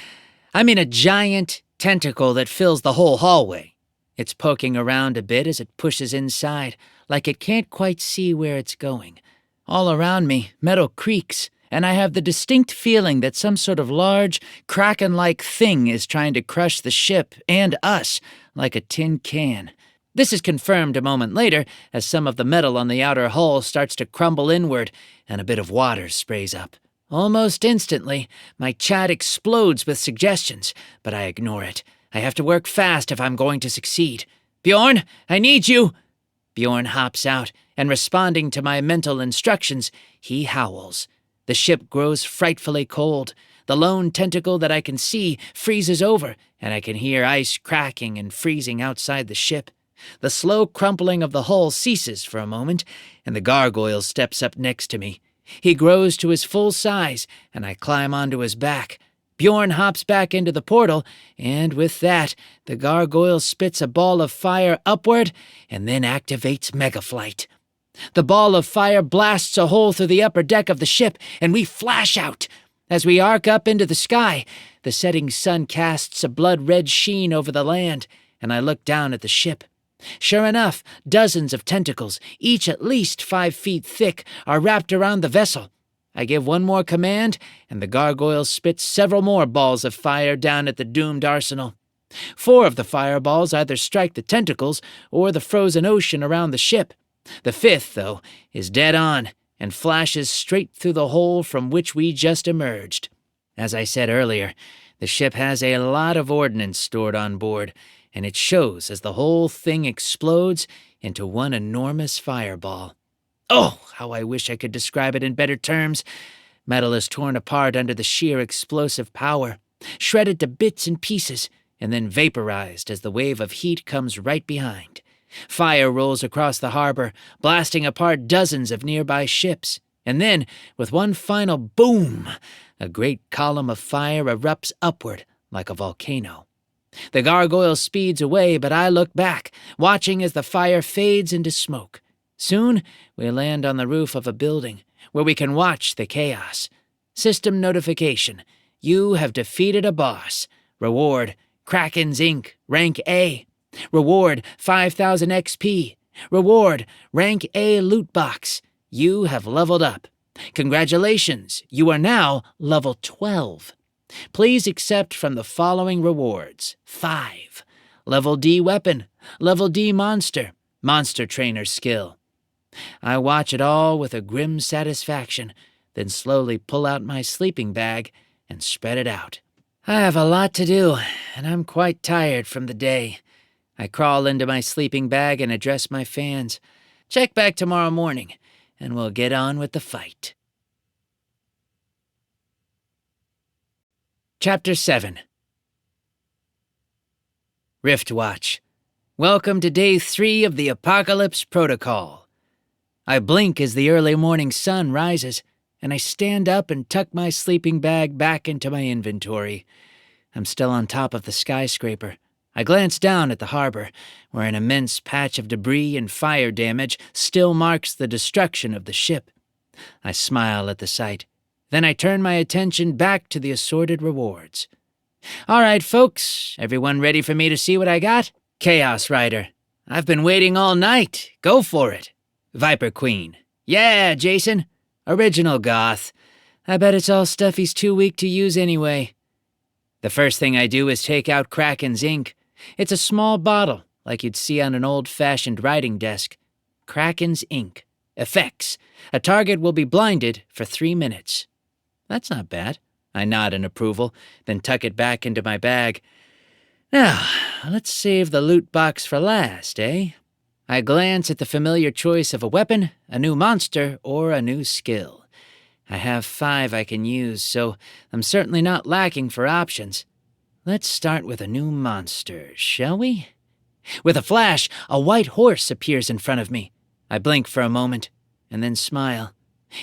I mean a giant tentacle that fills the whole hallway. It's poking around a bit as it pushes inside, like it can't quite see where it's going. All around me, metal creaks, and I have the distinct feeling that some sort of large, kraken-like thing is trying to crush the ship and us like a tin can. This is confirmed a moment later as some of the metal on the outer hull starts to crumble inward and a bit of water sprays up. Almost instantly, my chat explodes with suggestions, but I ignore it. I have to work fast if I'm going to succeed. Bjorn, I need you! Bjorn hops out, and responding to my mental instructions, he howls. The ship grows frightfully cold. The lone tentacle that I can see freezes over, and I can hear ice cracking and freezing outside the ship. The slow crumpling of the hull ceases for a moment, and the gargoyle steps up next to me. He grows to his full size, and I climb onto his back. Bjorn hops back into the portal, and with that, the gargoyle spits a ball of fire upward and then activates Megaflight. The ball of fire blasts a hole through the upper deck of the ship, and we flash out. As we arc up into the sky, the setting sun casts a blood-red sheen over the land, and I look down at the ship. Sure enough, dozens of tentacles, each at least 5 feet thick, are wrapped around the vessel. I give one more command, and the gargoyle spits several more balls of fire down at the doomed arsenal. 4 of the fireballs either strike the tentacles or the frozen ocean around the ship. The 5th, though, is dead on and flashes straight through the hole from which we just emerged. As I said earlier, the ship has a lot of ordnance stored on board, and it shows as the whole thing explodes into one enormous fireball. Oh, how I wish I could describe it in better terms. Metal is torn apart under the sheer explosive power, shredded to bits and pieces, and then vaporized as the wave of heat comes right behind. Fire rolls across the harbor, blasting apart dozens of nearby ships. And then, with one final boom, a great column of fire erupts upward like a volcano. The gargoyle speeds away, but I look back, watching as the fire fades into smoke. Soon, we land on the roof of a building, where we can watch the chaos. System notification. You have defeated a boss. Reward, Kraken's Inc., rank A. Reward, 5,000 XP. Reward, rank A loot box. You have leveled up. Congratulations, you are now level 12. Please accept from the following rewards. 5. Level D weapon. Level D monster. Monster trainer skill. I watch it all with a grim satisfaction, then slowly pull out my sleeping bag and spread it out. I have a lot to do, and I'm quite tired from the day. I crawl into my sleeping bag and address my fans. Check back tomorrow morning, and we'll get on with the fight. Chapter 7. Riftwatch. Welcome to Day 3 of the Apocalypse Protocol. I blink as the early morning sun rises, and I stand up and tuck my sleeping bag back into my inventory. I'm still on top of the skyscraper. I glance down at the harbor, where an immense patch of debris and fire damage still marks the destruction of the ship. I smile at the sight. Then I turn my attention back to the assorted rewards. All right, folks, everyone ready for me to see what I got? Chaos Rider. I've been waiting all night. Go for it. Viper Queen. Yeah, Jason. Original Goth. I bet it's all stuff he's too weak to use anyway. The first thing I do is take out Kraken's ink. It's a small bottle, like you'd see on an old-fashioned writing desk. Kraken's ink. Effects. A target will be blinded for 3 minutes. That's not bad. I nod in approval, then tuck it back into my bag. Now, let's save the loot box for last, eh? I glance at the familiar choice of a weapon, a new monster, or a new skill. I have 5 I can use, so I'm certainly not lacking for options. Let's start with a new monster, shall we? With a flash, a white horse appears in front of me. I blink for a moment, and then smile.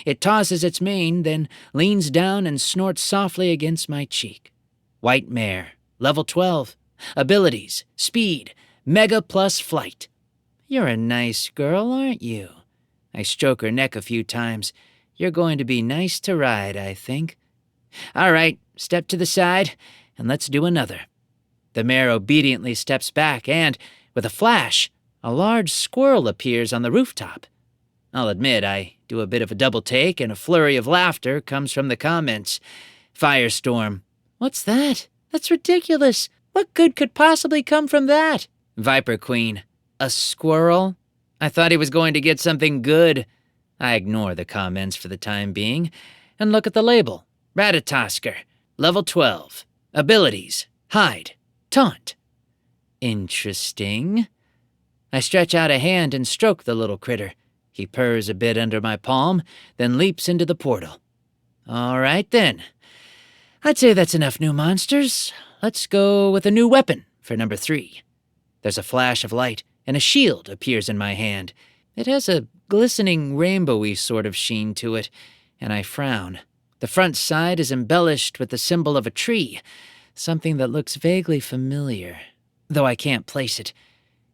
It tosses its mane, then leans down and snorts softly against my cheek. White mare, level 12. Abilities, speed, mega plus flight. You're a nice girl, aren't you? I stroke her neck a few times. You're going to be nice to ride, I think. All right, step to the side, and let's do another. The mare obediently steps back, and, with a flash, a large squirrel appears on the rooftop. I'll admit, I do a bit of a double take, and a flurry of laughter comes from the comments. Firestorm. What's that? That's ridiculous. What good could possibly come from that? Viper Queen. A squirrel? I thought he was going to get something good. I ignore the comments for the time being, and look at the label. Ratatosker. Level 12. Abilities. Hide. Taunt. Interesting. I stretch out a hand and stroke the little critter. He purrs a bit under my palm, then leaps into the portal. All right, then. I'd say that's enough new monsters. Let's go with a new weapon for number 3. There's a flash of light, and a shield appears in my hand. It has a glistening rainbowy sort of sheen to it, and I frown. The front side is embellished with the symbol of a tree, something that looks vaguely familiar, though I can't place it.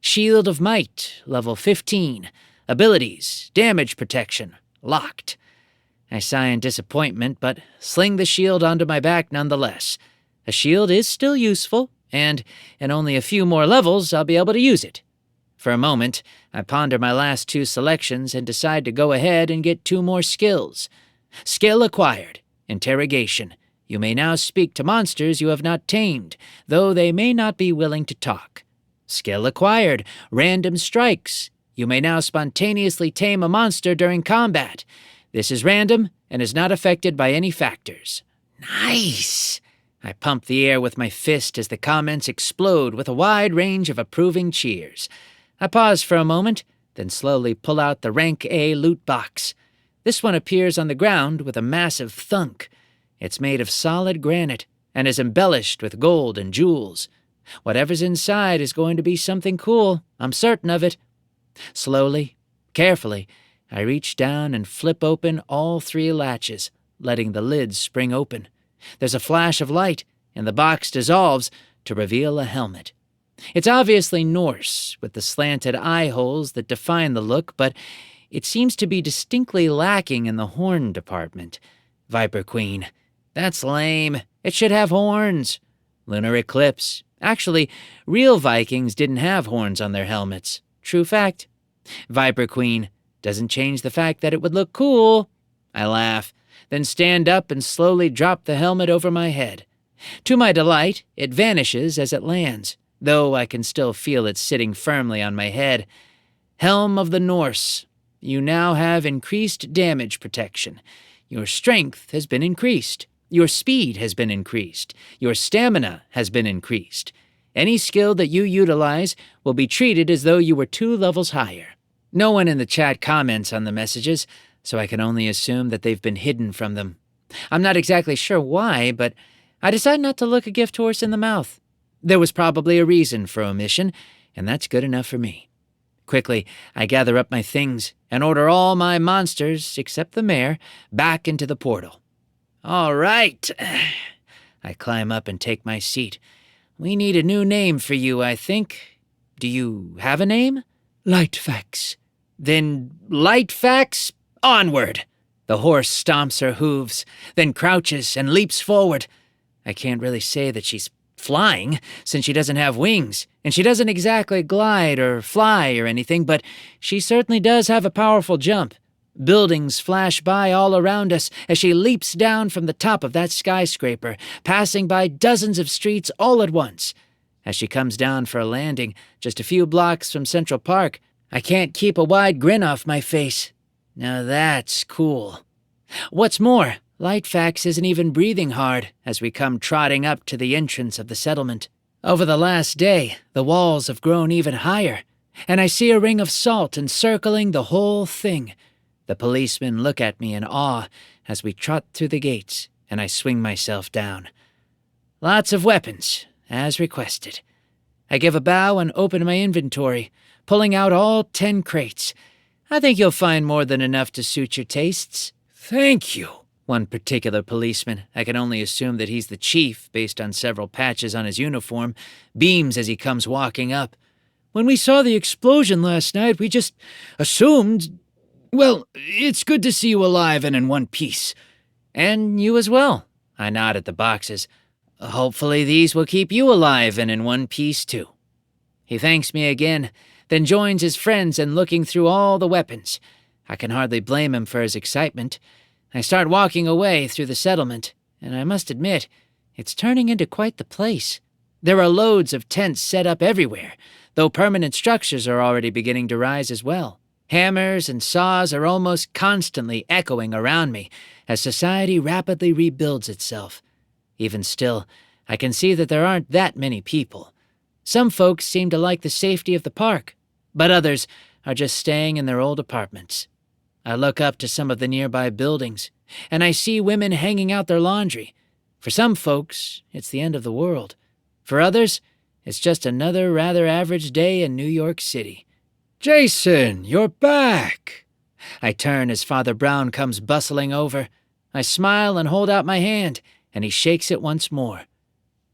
Shield of Might, level 15. Abilities, damage protection, locked. I sigh in disappointment, but sling the shield onto my back nonetheless. A shield is still useful, and in only a few more levels I'll be able to use it. For a moment, I ponder my last 2 selections and decide to go ahead and get 2 more skills. Skill acquired. Interrogation. You may now speak to monsters you have not tamed, though they may not be willing to talk. Skill acquired. Random strikes. You may now spontaneously tame a monster during combat. This is random and is not affected by any factors. Nice! I pump the air with my fist as the comments explode with a wide range of approving cheers. I pause for a moment, then slowly pull out the rank A loot box. This one appears on the ground with a massive thunk. It's made of solid granite and is embellished with gold and jewels. Whatever's inside is going to be something cool, I'm certain of it. Slowly, carefully, I reach down and flip open all 3 latches, letting the lids spring open. There's a flash of light, and the box dissolves to reveal a helmet. It's obviously Norse, with the slanted eye holes that define the look, but it seems to be distinctly lacking in the horn department. Viper Queen. That's lame. It should have horns. Lunar Eclipse. Actually, real Vikings didn't have horns on their helmets. True fact. Viper Queen. Doesn't change the fact that it would look cool. I laugh, then stand up and slowly drop the helmet over my head. To my delight, it vanishes as it lands, though I can still feel it sitting firmly on my head. Helm of the Norse. You now have increased damage protection. Your strength has been increased. Your speed has been increased. Your stamina has been increased. Any skill that you utilize will be treated as though you were 2 levels higher. No one in the chat comments on the messages, so I can only assume that they've been hidden from them. I'm not exactly sure why, but I decide not to look a gift horse in the mouth. There was probably a reason for omission, and that's good enough for me. Quickly, I gather up my things and order all my monsters, except the mare, back into the portal. All right. I climb up and take my seat. We need a new name for you, I think. Do you have a name? Lightfax. Then Lightfax, onward! The horse stomps her hooves, then crouches and leaps forward. I can't really say that she's flying, since she doesn't have wings, and she doesn't exactly glide or fly or anything, but she certainly does have a powerful jump. Buildings flash by all around us as she leaps down from the top of that skyscraper, passing by dozens of streets all at once. As she comes down for a landing, just a few blocks from Central Park, I can't keep a wide grin off my face. Now that's cool. What's more, Lightfax isn't even breathing hard as we come trotting up to the entrance of the settlement. Over the last day, the walls have grown even higher, and I see a ring of salt encircling the whole thing. The policemen look at me in awe as we trot through the gates, and I swing myself down. Lots of weapons, as requested. I give a bow and open my inventory, pulling out all 10 crates. I think you'll find more than enough to suit your tastes. Thank you. One particular policeman, I can only assume that he's the chief based on several patches on his uniform, beams as he comes walking up. When we saw the explosion last night, we just assumed... Well, it's good to see you alive and in one piece. And you as well. I nod at the boxes. Hopefully these will keep you alive and in one piece too. He thanks me again, then joins his friends in looking through all the weapons. I can hardly blame him for his excitement. I start walking away through the settlement, and I must admit, it's turning into quite the place. There are loads of tents set up everywhere, though permanent structures are already beginning to rise as well. Hammers and saws are almost constantly echoing around me as society rapidly rebuilds itself. Even still, I can see that there aren't that many people. Some folks seem to like the safety of the park, but others are just staying in their old apartments. I look up to some of the nearby buildings, and I see women hanging out their laundry. For some folks, it's the end of the world. For others, It's just another rather average day in New York City. Jason, you're back! I turn as Father Brown comes bustling over. I smile and hold out my hand, and he shakes it once more.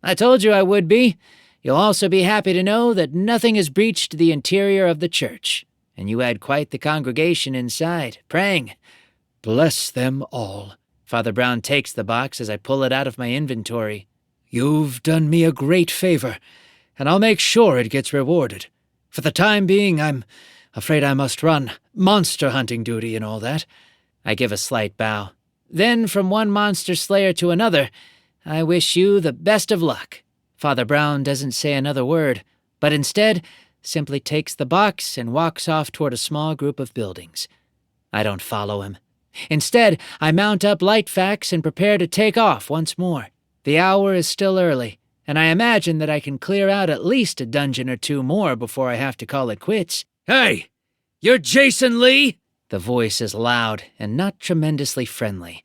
I told you I would be. You'll also be happy to know that nothing has breached the interior of the church, and you had quite the congregation inside, praying. Bless them all. Father Brown takes the box as I pull it out of my inventory. You've done me a great favor, and I'll make sure it gets rewarded. For the time being, I'm afraid I must run. Monster hunting duty and all that. I give a slight bow. Then, from one monster slayer to another, I wish you the best of luck. Father Brown doesn't say another word, but instead simply takes the box and walks off toward a small group of buildings. I don't follow him. Instead, I mount up Lightfax and prepare to take off once more. The hour is still early, and I imagine that I can clear out at least a dungeon or two more before I have to call it quits. Hey, you're Jason Lee? The voice is loud and not tremendously friendly.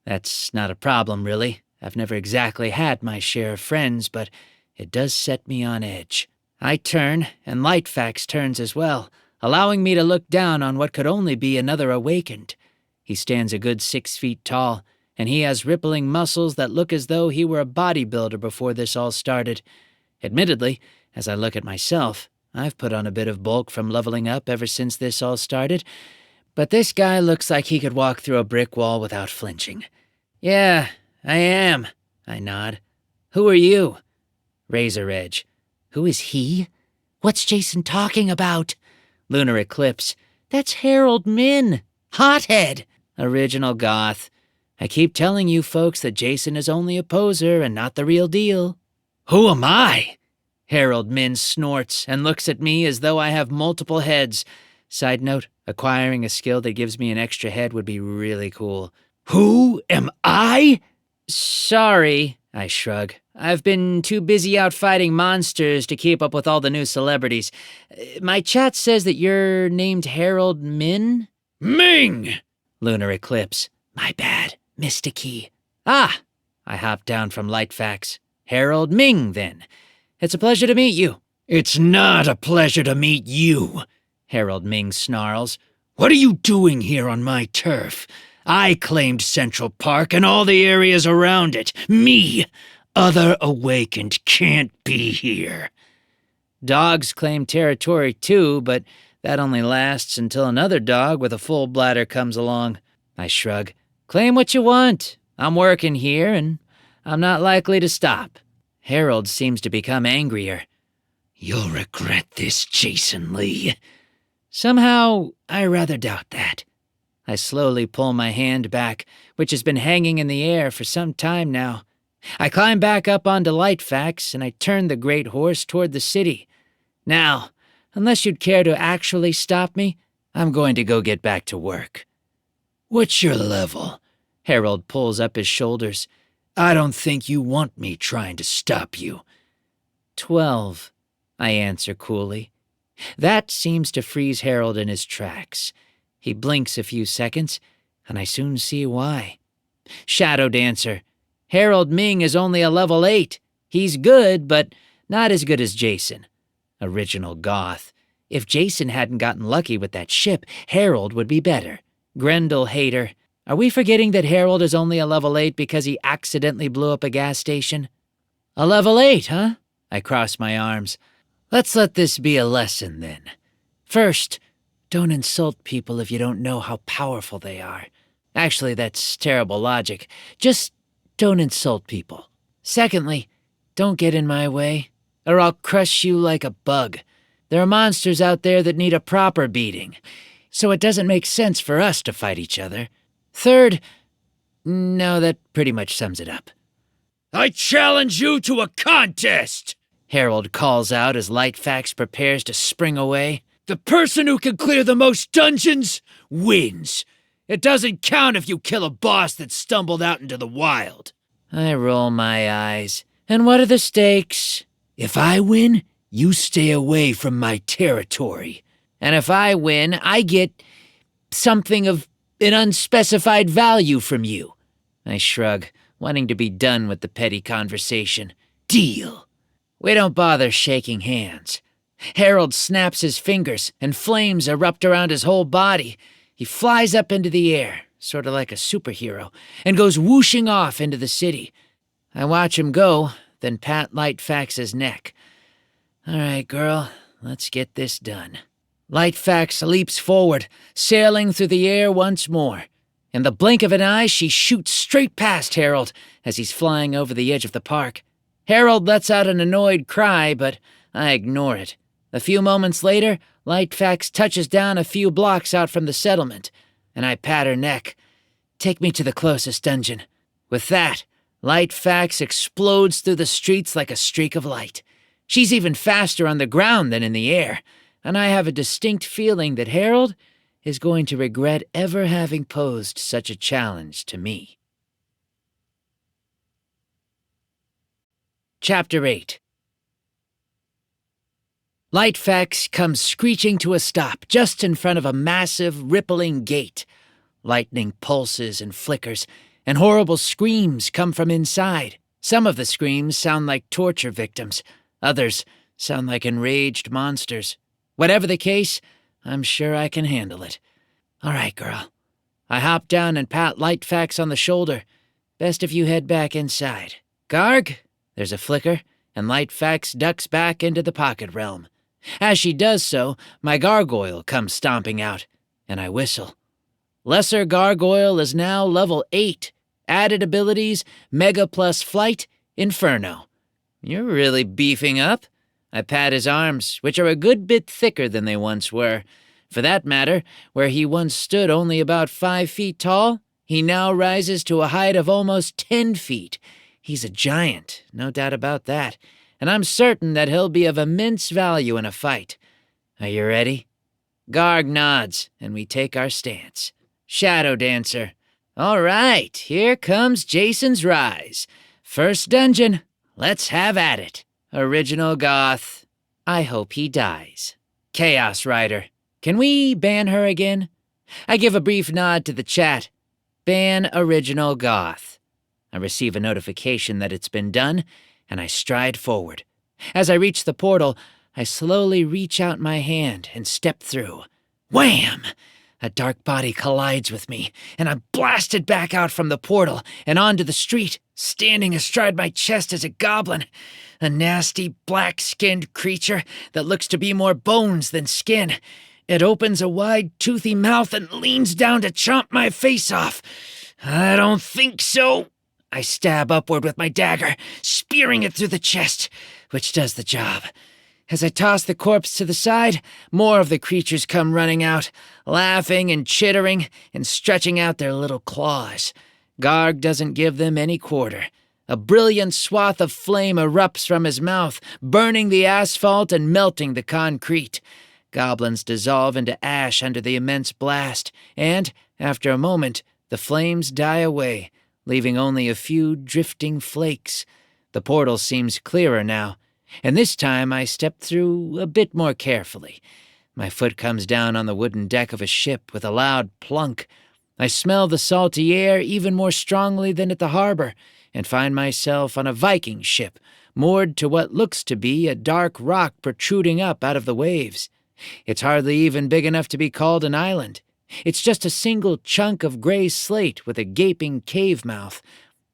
That's not a problem, really. I've never exactly had my share of friends, but it does set me on edge. I turn, and Lightfax turns as well, allowing me to look down on what could only be another awakened. He stands a good 6 feet tall, and he has rippling muscles that look as though he were a bodybuilder before this all started. Admittedly, as I look at myself, I've put on a bit of bulk from leveling up ever since this all started, but this guy looks like he could walk through a brick wall without flinching. Yeah, I am, I nod. Who are you? Razor Edge. Who is he? What's Jason talking about? Lunar Eclipse. That's Harold Min. Hothead. Original goth. I keep telling you folks that Jason is only a poser and not the real deal. Who am I? Harold Min snorts and looks at me as though I have multiple heads. Side note, acquiring a skill that gives me an extra head would be really cool. Who am I? Sorry, I shrug. I've been too busy out fighting monsters to keep up with all the new celebrities. My chat says that you're named Harold Min? Ming! Lunar Eclipse. My bad. Missed a key. Ah! I hop down from Lightfax. Harold Ming, then. It's a pleasure to meet you. It's not a pleasure to meet you, Harold Ming snarls. What are you doing here on my turf? I claimed Central Park and all the areas around it. Me, other awakened, can't be here. Dogs claim territory too, but that only lasts until another dog with a full bladder comes along. I shrug. Claim what you want. I'm working here, and I'm not likely to stop. Harold seems to become angrier. You'll regret this, Jason Lee. Somehow, I rather doubt that. I slowly pull my hand back, which has been hanging in the air for some time now. I climb back up onto Lightfax, and I turn the great horse toward the city. Now, unless you'd care to actually stop me, I'm going to go get back to work. What's your level? Harold pulls up his shoulders. I don't think you want me trying to stop you. 12, I answer coolly. That seems to freeze Harold in his tracks. He blinks a few seconds, and I soon see why. Shadow Dancer. Harold Ming is only a level 8. He's good, but not as good as Jason. Original goth. If Jason hadn't gotten lucky with that ship, Harold would be better. Grendel hater. Are we forgetting that Harold is only a level 8 because he accidentally blew up a gas station? A level 8, huh? I cross my arms. Let's let this be a lesson, then. First, don't insult people if you don't know how powerful they are. Actually, that's terrible logic. Just don't insult people. Secondly, don't get in my way, or I'll crush you like a bug. There are monsters out there that need a proper beating, so it doesn't make sense for us to fight each other. Third, no, that pretty much sums it up. I challenge you to a contest! Harold calls out as Lightfax prepares to spring away. The person who can clear the most dungeons wins. It doesn't count if you kill a boss that stumbled out into the wild. I roll my eyes. And what are the stakes? If I win, you stay away from my territory. And if I win, I get something of an unspecified value from you. I shrug, wanting to be done with the petty conversation. Deal. We don't bother shaking hands. Harold snaps his fingers, and flames erupt around his whole body. He flies up into the air, sort of like a superhero, and goes whooshing off into the city. I watch him go, then pat Lightfax's neck. All right, girl, let's get this done. Lightfax leaps forward, sailing through the air once more. In the blink of an eye, she shoots straight past Harold as he's flying over the edge of the park. Harold lets out an annoyed cry, but I ignore it. A few moments later, Lightfax touches down a few blocks out from the settlement, and I pat her neck. Take me to the closest dungeon. With that, Lightfax explodes through the streets like a streak of light. She's even faster on the ground than in the air, and I have a distinct feeling that Harold is going to regret ever having posed such a challenge to me. Chapter 8. Lightfax comes screeching to a stop just in front of a massive, rippling gate. Lightning pulses and flickers, and horrible screams come from inside. Some of the screams sound like torture victims. Others sound like enraged monsters. Whatever the case, I'm sure I can handle it. All right, girl. I hop down and pat Lightfax on the shoulder. Best if you head back inside. Garg? There's a flicker, and Lightfax ducks back into the pocket realm. As she does so, my gargoyle comes stomping out, and I whistle. Lesser Gargoyle is now level 8. Added abilities, Mega plus Flight, Inferno. You're really beefing up. I pat his arms, which are a good bit thicker than they once were. For that matter, where he once stood only about 5 feet tall, he now rises to a height of almost 10 feet. He's a giant, no doubt about that, and I'm certain that he'll be of immense value in a fight. Are you ready? Garg nods, and we take our stance. Shadow Dancer. All right, here comes Jason's rise. First dungeon, let's have at it. Original Goth. I hope he dies. Chaos Rider. Can we ban her again? I give a brief nod to the chat. Ban Original Goth. I receive a notification that it's been done, and I stride forward. As I reach the portal, I slowly reach out my hand and step through. Wham! A dark body collides with me, and I'm blasted back out from the portal and onto the street. Standing astride my chest is a goblin, a nasty, black-skinned creature that looks to be more bones than skin. It opens a wide, toothy mouth and leans down to chomp my face off. I don't think so. I stab upward with my dagger, spearing it through the chest, which does the job. As I toss the corpse to the side, more of the creatures come running out, laughing and chittering and stretching out their little claws. Garg doesn't give them any quarter. A brilliant swath of flame erupts from his mouth, burning the asphalt and melting the concrete. Goblins dissolve into ash under the immense blast, and, after a moment, the flames die away, leaving only a few drifting flakes. The portal seems clearer now, and this time I step through a bit more carefully. My foot comes down on the wooden deck of a ship with a loud plunk. I smell the salty air even more strongly than at the harbor, and find myself on a Viking ship, moored to what looks to be a dark rock protruding up out of the waves. It's hardly even big enough to be called an island. It's just a single chunk of gray slate with a gaping cave mouth.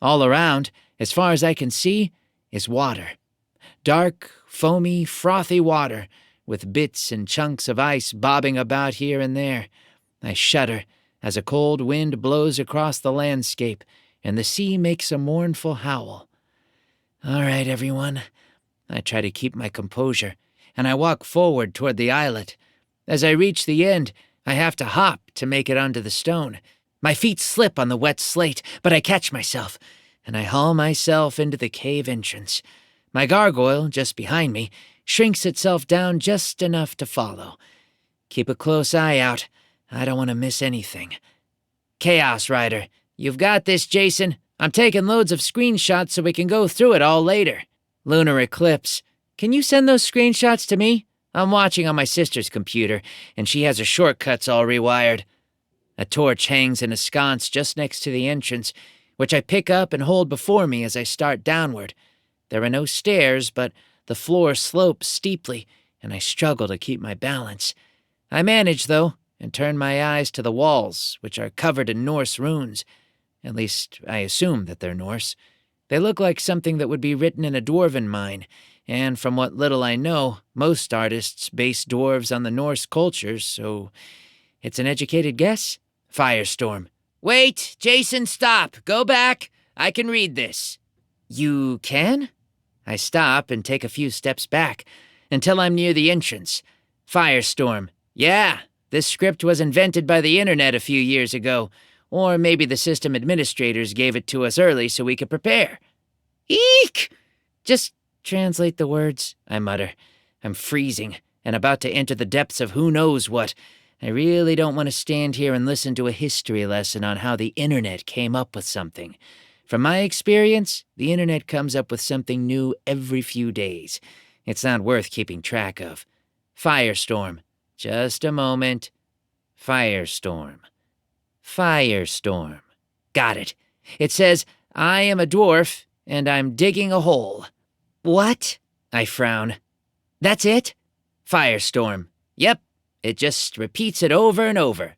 All around, as far as I can see, is water. Dark, foamy, frothy water, with bits and chunks of ice bobbing about here and there. I shudder as a cold wind blows across the landscape, and the sea makes a mournful howl. All right, everyone. I try to keep my composure, and I walk forward toward the islet. As I reach the end, I have to hop to make it onto the stone. My feet slip on the wet slate, but I catch myself, and I haul myself into the cave entrance. My gargoyle, just behind me, shrinks itself down just enough to follow. Keep a close eye out. I don't want to miss anything. Chaos Rider. You've got this, Jason. I'm taking loads of screenshots so we can go through it all later. Lunar Eclipse. Can you send those screenshots to me? I'm watching on my sister's computer, and she has her shortcuts all rewired. A torch hangs in a sconce just next to the entrance, which I pick up and hold before me as I start downward. There are no stairs, but The floor slopes steeply, and I struggle to keep my balance. I manage, though, and turn my eyes to the walls, which are covered in Norse runes. At least, I assume that they're Norse. They look like something that would be written in a dwarven mine, and from what little I know, most artists base dwarves on the Norse culture, so it's an educated guess? Firestorm. Wait, Jason, stop. Go back. I can read this. You can? I stop and take a few steps back, until I'm near the entrance. Firestorm. Yeah, this script was invented by the internet a few years ago. Or maybe the system administrators gave it to us early so we could prepare. Eek! Just translate the words, I mutter. I'm freezing and about to enter the depths of who knows what. I really don't want to stand here and listen to a history lesson on how the internet came up with something. From my experience, the internet comes up with something new every few days. It's not worth keeping track of. Firestorm. Just a moment. Firestorm. Firestorm. Got it. It says, I am a dwarf, and I'm digging a hole. What? I frown. That's it? Firestorm. Yep. It just repeats it over and over.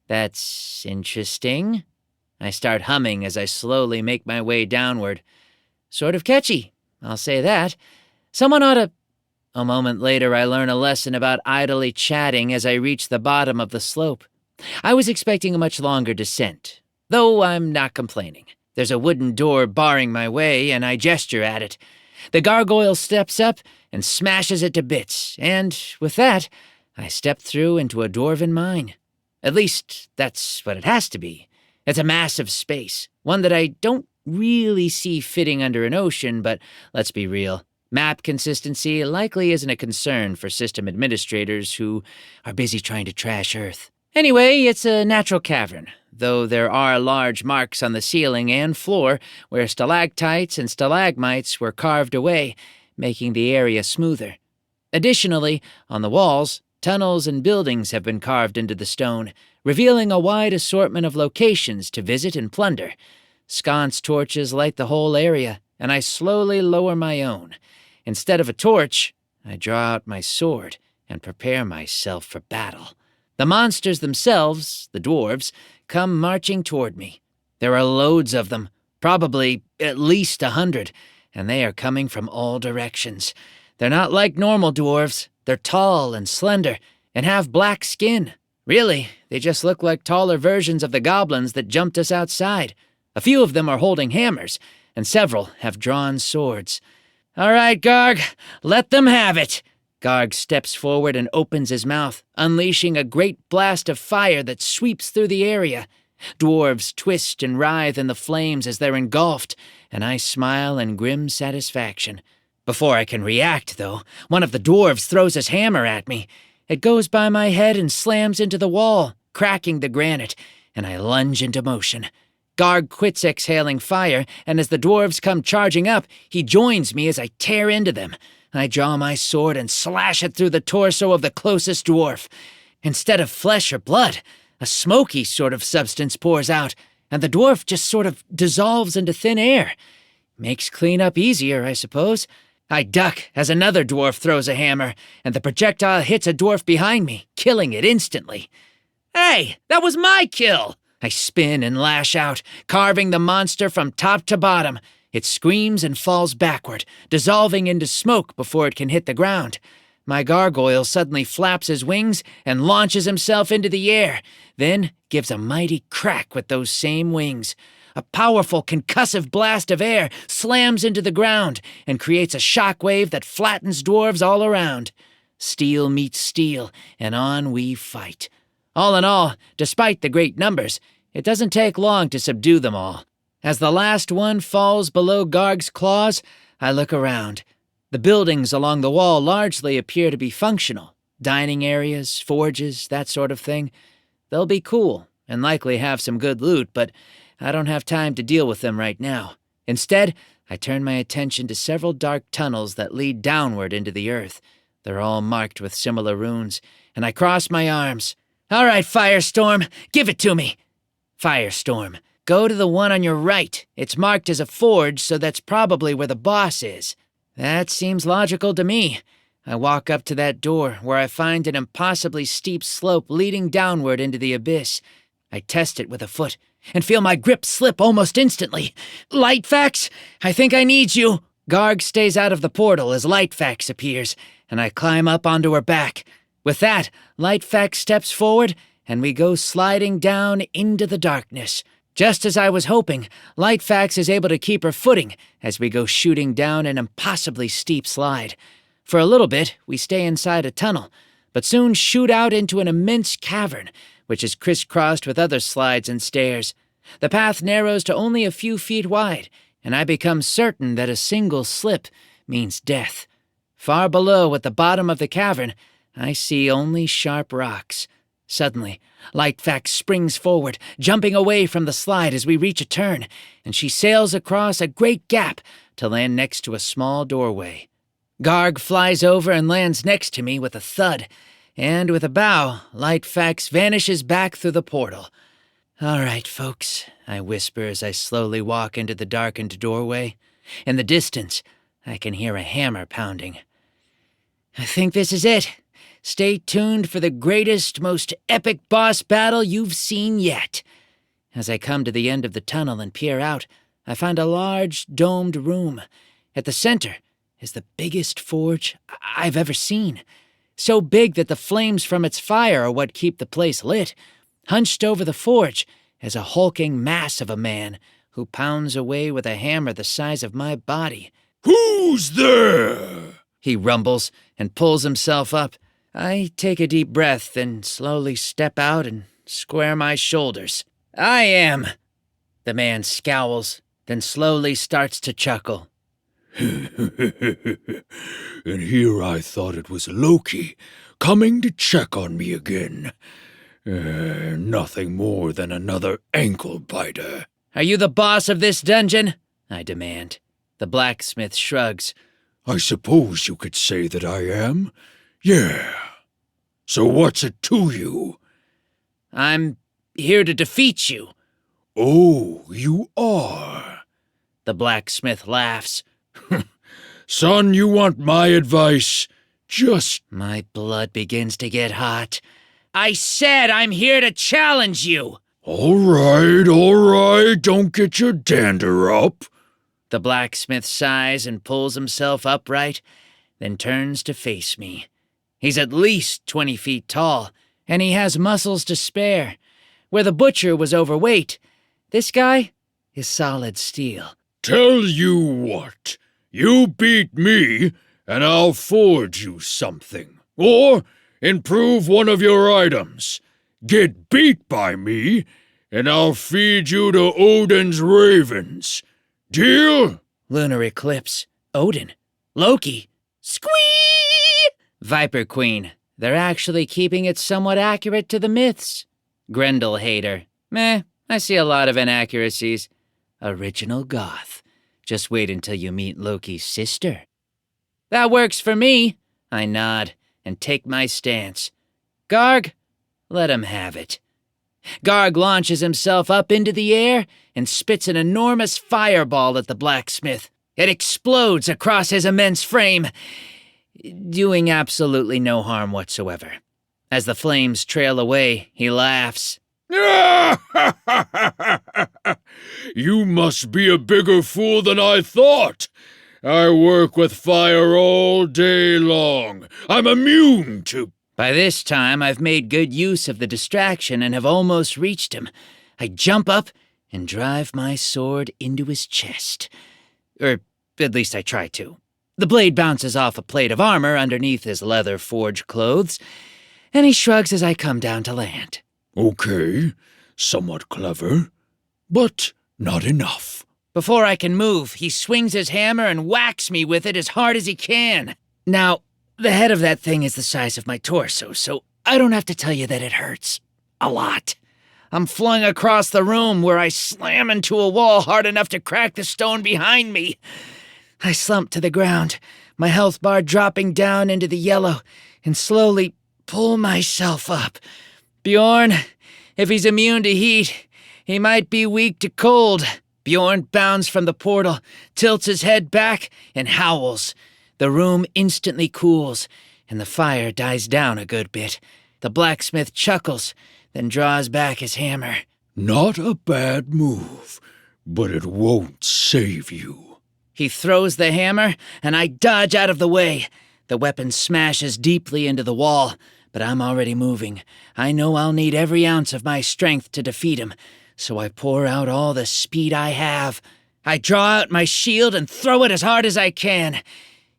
That's interesting. I start humming as I slowly make my way downward. Sort of catchy, I'll say that. Someone ought to... A moment later, I learn a lesson about idly chatting as I reach the bottom of the slope. I was expecting a much longer descent, though I'm not complaining. There's a wooden door barring my way, and I gesture at it. The gargoyle steps up and smashes it to bits, and with that, I step through into a dwarven mine. At least, that's what it has to be. It's a massive space, one that I don't really see fitting under an ocean, but let's be real. Map consistency likely isn't a concern for system administrators who are busy trying to trash Earth. Anyway, it's a natural cavern, though there are large marks on the ceiling and floor where stalactites and stalagmites were carved away, making the area smoother. Additionally, on the walls, tunnels and buildings have been carved into the stone, revealing a wide assortment of locations to visit and plunder. Sconce torches light the whole area, and I slowly lower my own. Instead of a torch, I draw out my sword and prepare myself for battle. The monsters themselves, the dwarves, come marching toward me. There are loads of them, probably at least 100, and they are coming from all directions. They're not like normal dwarves. They're tall and slender and have black skin. Really, they just look like taller versions of the goblins that jumped us outside. A few of them are holding hammers, and several have drawn swords. All right, Garg, let them have it. Garg steps forward and opens his mouth, unleashing a great blast of fire that sweeps through the area. Dwarves twist and writhe in the flames as they're engulfed, and I smile in grim satisfaction. Before I can react, though, one of the dwarves throws his hammer at me. It goes by my head and slams into the wall, cracking the granite, and I lunge into motion. Garg quits exhaling fire, and as the dwarves come charging up, he joins me as I tear into them. I draw my sword and slash it through the torso of the closest dwarf. Instead of flesh or blood, a smoky sort of substance pours out, and the dwarf just sort of dissolves into thin air. Makes cleanup easier, I suppose. I duck as another dwarf throws a hammer, and the projectile hits a dwarf behind me, killing it instantly. Hey, that was my kill! I spin and lash out, carving the monster from top to bottom. It screams and falls backward, dissolving into smoke before it can hit the ground. My gargoyle suddenly flaps his wings and launches himself into the air, then gives a mighty crack with those same wings. A powerful concussive blast of air slams into the ground and creates a shockwave that flattens dwarves all around. Steel meets steel, and on we fight. All in all, despite the great numbers, it doesn't take long to subdue them all. As the last one falls below Garg's claws, I look around. The buildings along the wall largely appear to be functional. Dining areas, forges, that sort of thing. They'll be cool and likely have some good loot, but I don't have time to deal with them right now. Instead, I turn my attention to several dark tunnels that lead downward into the earth. They're all marked with similar runes, and I cross my arms. All right, Firestorm, give it to me. Firestorm. Go to the one on your right. It's marked as a forge, so that's probably where the boss is. That seems logical to me. I walk up to that door, where I find an impossibly steep slope leading downward into the abyss. I test it with a foot, and feel my grip slip almost instantly. Lightfax, I think I need you. Garg stays out of the portal as Lightfax appears, and I climb up onto her back. With that, Lightfax steps forward, and we go sliding down into the darkness. Just as I was hoping, Lightfax is able to keep her footing as we go shooting down an impossibly steep slide. For a little bit, we stay inside a tunnel, but soon shoot out into an immense cavern, which is crisscrossed with other slides and stairs. The path narrows to only a few feet wide, and I become certain that a single slip means death. Far below, at the bottom of the cavern, I see only sharp rocks. Suddenly, Lightfax springs forward, jumping away from the slide as we reach a turn, and she sails across a great gap to land next to a small doorway. Garg flies over and lands next to me with a thud, and with a bow, Lightfax vanishes back through the portal. "All right, folks," I whisper as I slowly walk into the darkened doorway. In the distance, I can hear a hammer pounding. "I think this is it. Stay tuned for the greatest, most epic boss battle you've seen yet." As I come to the end of the tunnel and peer out, I find a large, domed room. At the center is the biggest forge I've ever seen. So big that the flames from its fire are what keep the place lit. Hunched over the forge is a hulking mass of a man who pounds away with a hammer the size of my body. "Who's there?" He rumbles and pulls himself up. I take a deep breath, then slowly step out and square my shoulders. "I am." The man scowls, then slowly starts to chuckle. "And here I thought it was Loki, coming to check on me again. Nothing more than another ankle-biter." "Are you the boss of this dungeon?" I demand. The blacksmith shrugs. "I suppose you could say that I am. Yeah. So what's it to you?" "I'm here to defeat you." "Oh, you are?" The blacksmith laughs. "Son, you want my advice? Just..." My blood begins to get hot. "I said I'm here to challenge you!" All right, don't get your dander up." The blacksmith sighs and pulls himself upright, then turns to face me. He's at least 20 feet tall, and he has muscles to spare. Where the butcher was overweight, this guy is solid steel. "Tell you what, you beat me, and I'll forge you something. Or improve one of your items. Get beat by me, and I'll feed you to Odin's ravens. Deal?" Lunar eclipse, Odin, Loki, Squee! Viper Queen. They're actually keeping it somewhat accurate to the myths. Grendel hater. Meh, I see a lot of inaccuracies. Original goth. Just wait until you meet Loki's sister. That works for me. I nod and take my stance. Garg, let him have it. Garg launches himself up into the air and spits an enormous fireball at the blacksmith. It explodes across his immense frame, doing absolutely no harm whatsoever. As the flames trail away, he laughs. "You must be a bigger fool than I thought. I work with fire all day long. I'm immune to..." By this time, I've made good use of the distraction and have almost reached him. I jump up and drive my sword into his chest. Or at least I try to. The blade bounces off a plate of armor underneath his leather-forged clothes, and he shrugs as I come down to land. "Okay, somewhat clever, but not enough." Before I can move, he swings his hammer and whacks me with it as hard as he can. Now, the head of that thing is the size of my torso, so I don't have to tell you that it hurts. A lot. I'm flung across the room where I slam into a wall hard enough to crack the stone behind me. I slump to the ground, my health bar dropping down into the yellow, and slowly pull myself up. Bjorn, if he's immune to heat, he might be weak to cold. Bjorn bounds from the portal, tilts his head back, and howls. The room instantly cools, and the fire dies down a good bit. The blacksmith chuckles, then draws back his hammer. Not a bad move, but it won't save you. He throws the hammer, and I dodge out of the way. The weapon smashes deeply into the wall, but I'm already moving. I know I'll need every ounce of my strength to defeat him, so I pour out all the speed I have. I draw out my shield and throw it as hard as I can,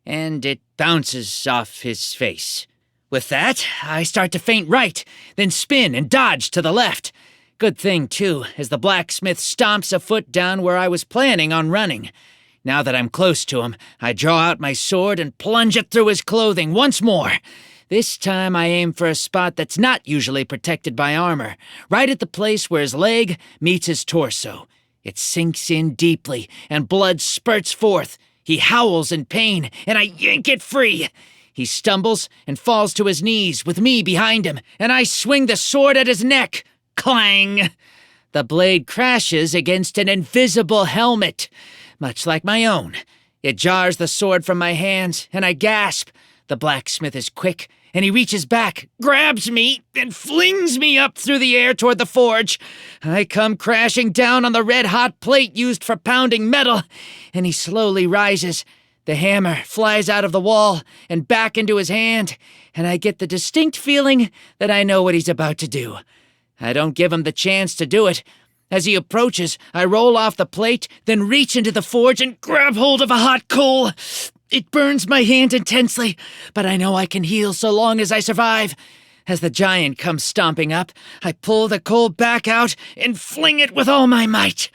and it bounces off his face. With that, I start to feint right, then spin and dodge to the left. Good thing, too, as the blacksmith stomps a foot down where I was planning on running. Now that I'm close to him, I draw out my sword and plunge it through his clothing once more. This time I aim for a spot that's not usually protected by armor, right at the place where his leg meets his torso. It sinks in deeply, and blood spurts forth. He howls in pain, and I yank it free. He stumbles and falls to his knees with me behind him, and I swing the sword at his neck. Clang! The blade crashes against an invisible helmet, much like my own. It jars the sword from my hands, and I gasp. The blacksmith is quick, and he reaches back, grabs me, and flings me up through the air toward the forge. I come crashing down on the red-hot plate used for pounding metal, and he slowly rises. The hammer flies out of the wall and back into his hand, and I get the distinct feeling that I know what he's about to do. I don't give him the chance to do it. As he approaches, I roll off the plate, then reach into the forge and grab hold of a hot coal. It burns my hand intensely, but I know I can heal so long as I survive. As the giant comes stomping up, I pull the coal back out and fling it with all my might.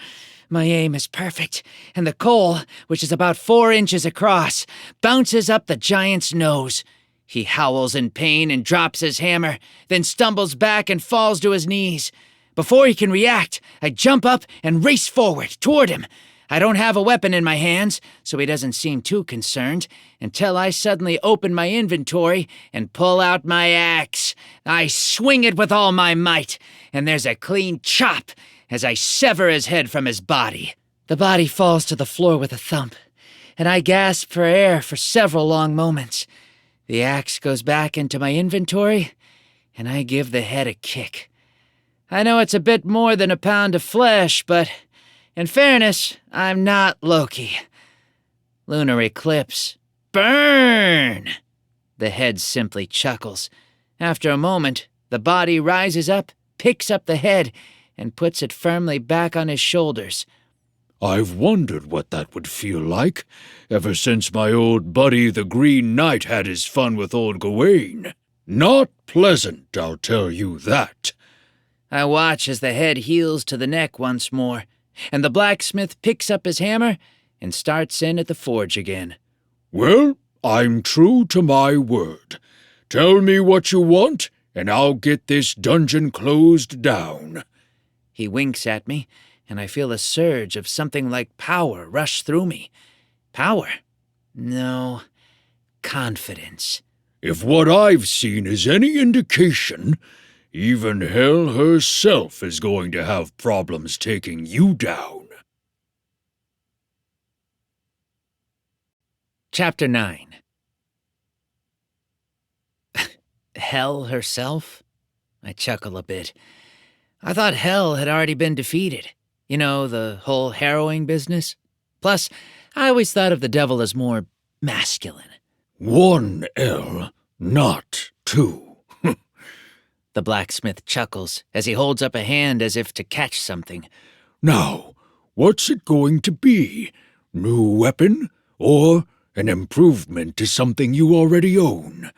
My aim is perfect, and the coal, which is about 4 inches across, bounces up the giant's nose. He howls in pain and drops his hammer, then stumbles back and falls to his knees. Before he can react, I jump up and race forward toward him. I don't have a weapon in my hands, so he doesn't seem too concerned, until I suddenly open my inventory and pull out my axe. I swing it with all my might, and there's a clean chop as I sever his head from his body. The body falls to the floor with a thump, and I gasp for air for several long moments. The axe goes back into my inventory, and I give the head a kick. I know it's a bit more than a pound of flesh, but in fairness, I'm not Loki. Lunar eclipse. Burn! The head simply chuckles. After a moment, the body rises up, picks up the head, and puts it firmly back on his shoulders. I've wondered what that would feel like, ever since my old buddy the Green Knight had his fun with old Gawain. Not pleasant, I'll tell you that. I watch as the head heals to the neck once more, and the blacksmith picks up his hammer and starts in at the forge again. Well, I'm true to my word. Tell me what you want, and I'll get this dungeon closed down. He winks at me, and I feel a surge of something like power rush through me. Power? No, confidence. If what I've seen is any indication, even hell herself is going to have problems taking you down. Chapter 9. Hell herself? I chuckle a bit. I thought hell had already been defeated. You know, the whole harrowing business. Plus, I always thought of the devil as more masculine. 1 L, not 2. The blacksmith chuckles as he holds up a hand as if to catch something. Now, what's it going to be? New weapon, or an improvement to something you already own?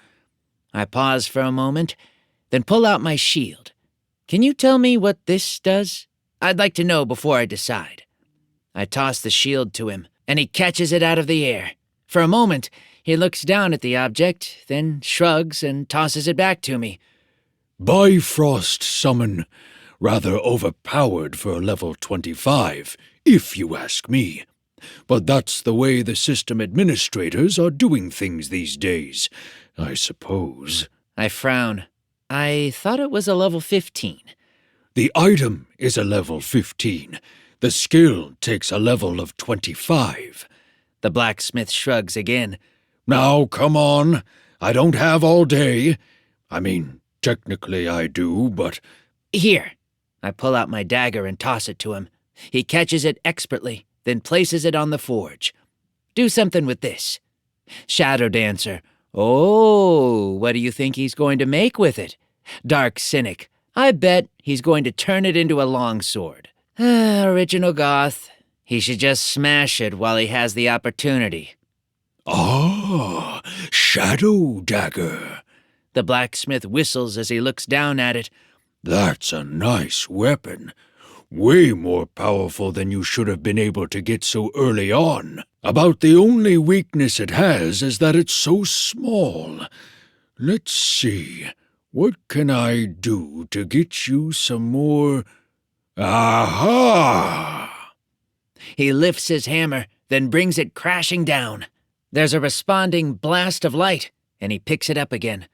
I pause for a moment, then pull out my shield. Can you tell me what this does? I'd like to know before I decide. I toss the shield to him, and he catches it out of the air. For a moment, he looks down at the object, then shrugs and tosses it back to me. Bifrost summon. Rather overpowered for a level 25, if you ask me. But that's the way the system administrators are doing things these days, I suppose. I frown. I thought it was a level 15. The item is a level 15. The skill takes a level of 25. The blacksmith shrugs again. Now, come on. I don't have all day. I mean, technically I do, but... Here. I pull out my dagger and toss it to him. He catches it expertly, then places it on the forge. Do something with this. Shadow Dancer. Oh, what do you think he's going to make with it? Dark Cynic. I bet he's going to turn it into a longsword. Original Goth. He should just smash it while he has the opportunity. Ah, Shadow Dagger. The blacksmith whistles as he looks down at it. That's a nice weapon. Way more powerful than you should have been able to get so early on. About the only weakness it has is that it's so small. Let's see. What can I do to get you some more... Aha! He lifts his hammer, then brings it crashing down. There's a responding blast of light, and he picks it up again.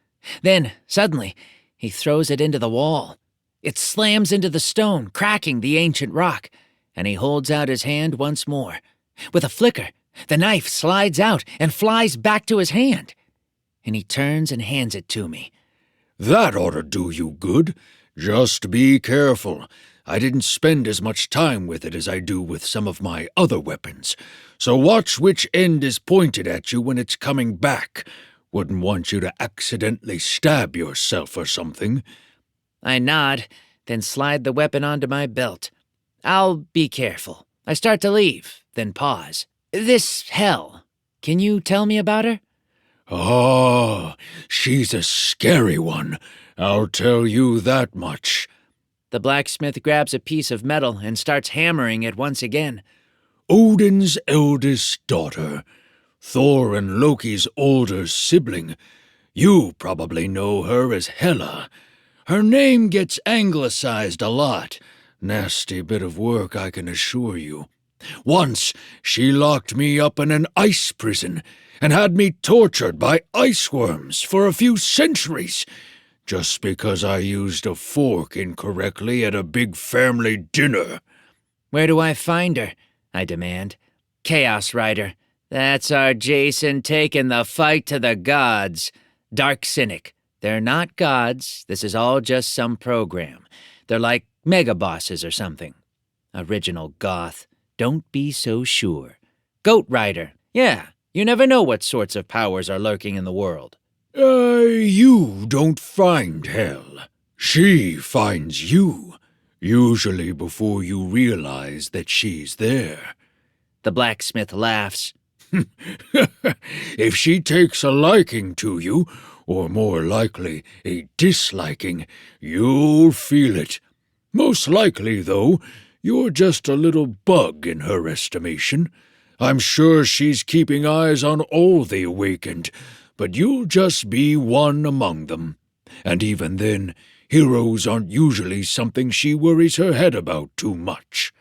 Then, suddenly, he throws it into the wall. It slams into the stone, cracking the ancient rock, and he holds out his hand once more. With a flicker, the knife slides out and flies back to his hand. And he turns and hands it to me. That ought to do you good. Just be careful. I didn't spend as much time with it as I do with some of my other weapons, so watch which end is pointed at you when it's coming back. Wouldn't want you to accidentally stab yourself or something. I nod, then slide the weapon onto my belt. I'll be careful. I start to leave, then pause. This Hell, can you tell me about her? Oh, she's a scary one. I'll tell you that much. The blacksmith grabs a piece of metal and starts hammering it once again. Odin's eldest daughter. Thor and Loki's older sibling. You probably know her as Hela. Her name gets anglicized a lot. Nasty bit of work, I can assure you. Once, she locked me up in an ice prison and had me tortured by ice worms for a few centuries, just because I used a fork incorrectly at a big family dinner. Where do I find her? I demand. Chaos Rider. That's our Jason taking the fight to the gods. Dark Cynic. They're not gods. This is all just some program. They're like mega bosses or something. Original Goth. Don't be so sure. Goat Rider. Yeah, you never know what sorts of powers are lurking in the world. You don't find Hell. She finds you, usually before you realize that she's there. The blacksmith laughs. If she takes a liking to you, or more likely, a disliking, you'll feel it. Most likely, though, you're just a little bug in her estimation. I'm sure she's keeping eyes on all the awakened, but you'll just be one among them. And even then, heroes aren't usually something she worries her head about too much.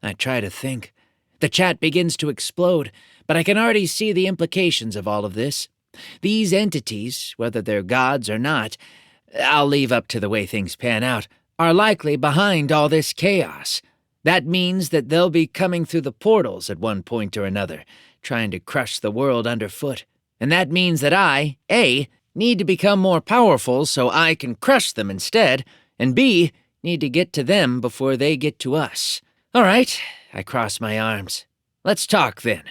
I try to think. The chat begins to explode, but I can already see the implications of all of this. These entities, whether they're gods or not, I'll leave up to the way things pan out, are likely behind all this chaos. That means that they'll be coming through the portals at one point or another, trying to crush the world underfoot. And that means that I, A, need to become more powerful so I can crush them instead, and B, need to get to them before they get to us. All right, I cross my arms. Let's talk then.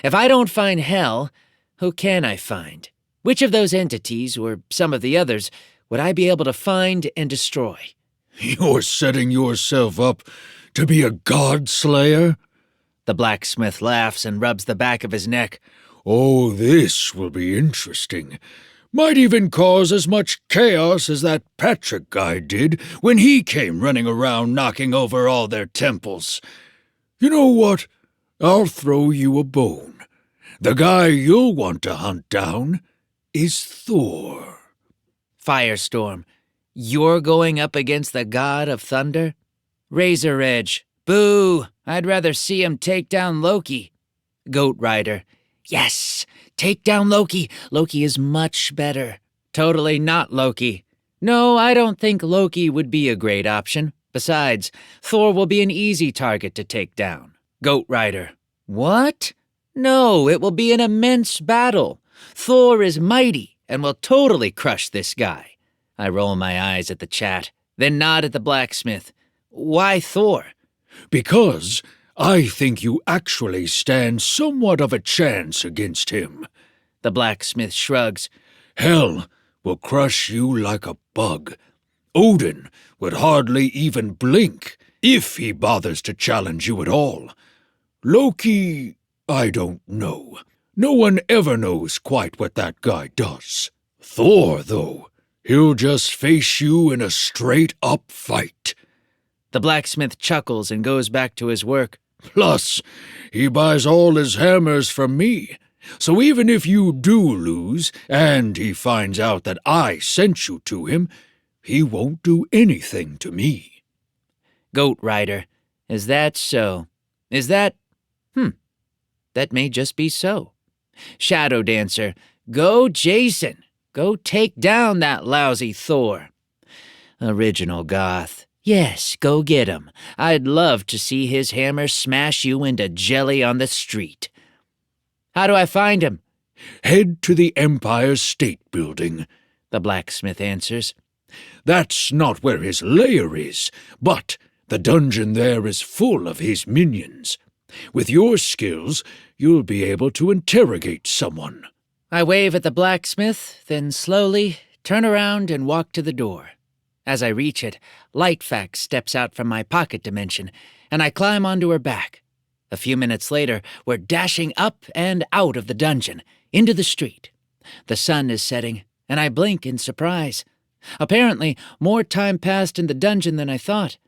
If I don't find Hell, who can I find? Which of those entities, or some of the others, would I be able to find and destroy? You're setting yourself up to be a god-slayer? The blacksmith laughs and rubs the back of his neck. Oh, this will be interesting. Might even cause as much chaos as that Patrick guy did when he came running around knocking over all their temples. You know what? I'll throw you a bone. The guy you'll want to hunt down is Thor. Firestorm. You're going up against the god of thunder? Razor Edge. Boo! I'd rather see him take down Loki. Goat Rider. Yes! Take down Loki! Loki is much better. Totally not Loki. No, I don't think Loki would be a great option. Besides, Thor will be an easy target to take down. Goat Rider. What? No, it will be an immense battle. Thor is mighty and will totally crush this guy. I roll my eyes at the chat, then nod at the blacksmith. Why Thor? Because I think you actually stand somewhat of a chance against him. The blacksmith shrugs. Hell will crush you like a bug. Odin would hardly even blink if he bothers to challenge you at all. Loki, I don't know. No one ever knows quite what that guy does. Thor, though, he'll just face you in a straight-up fight. The blacksmith chuckles and goes back to his work. Plus, he buys all his hammers from me. So even if you do lose, and he finds out that I sent you to him, he won't do anything to me. Goat Rider. Is that so? Is that... That may just be so. Shadow Dancer. Go Jason. Go take down that lousy Thor. Original Goth. Yes, go get him. I'd love to see his hammer smash you into jelly on the street. How do I find him? Head to the Empire State Building, The blacksmith answers. That's not where his lair is, but the dungeon there is full of his minions. With your skills, you'll be able to interrogate someone. I wave at the blacksmith, then slowly turn around and walk to the door. As I reach it, Lightfax steps out from my pocket dimension, and I climb onto her back. A few minutes later, we're dashing up and out of the dungeon, into the street. The sun is setting, and I blink in surprise. Apparently, more time passed in the dungeon than I thought.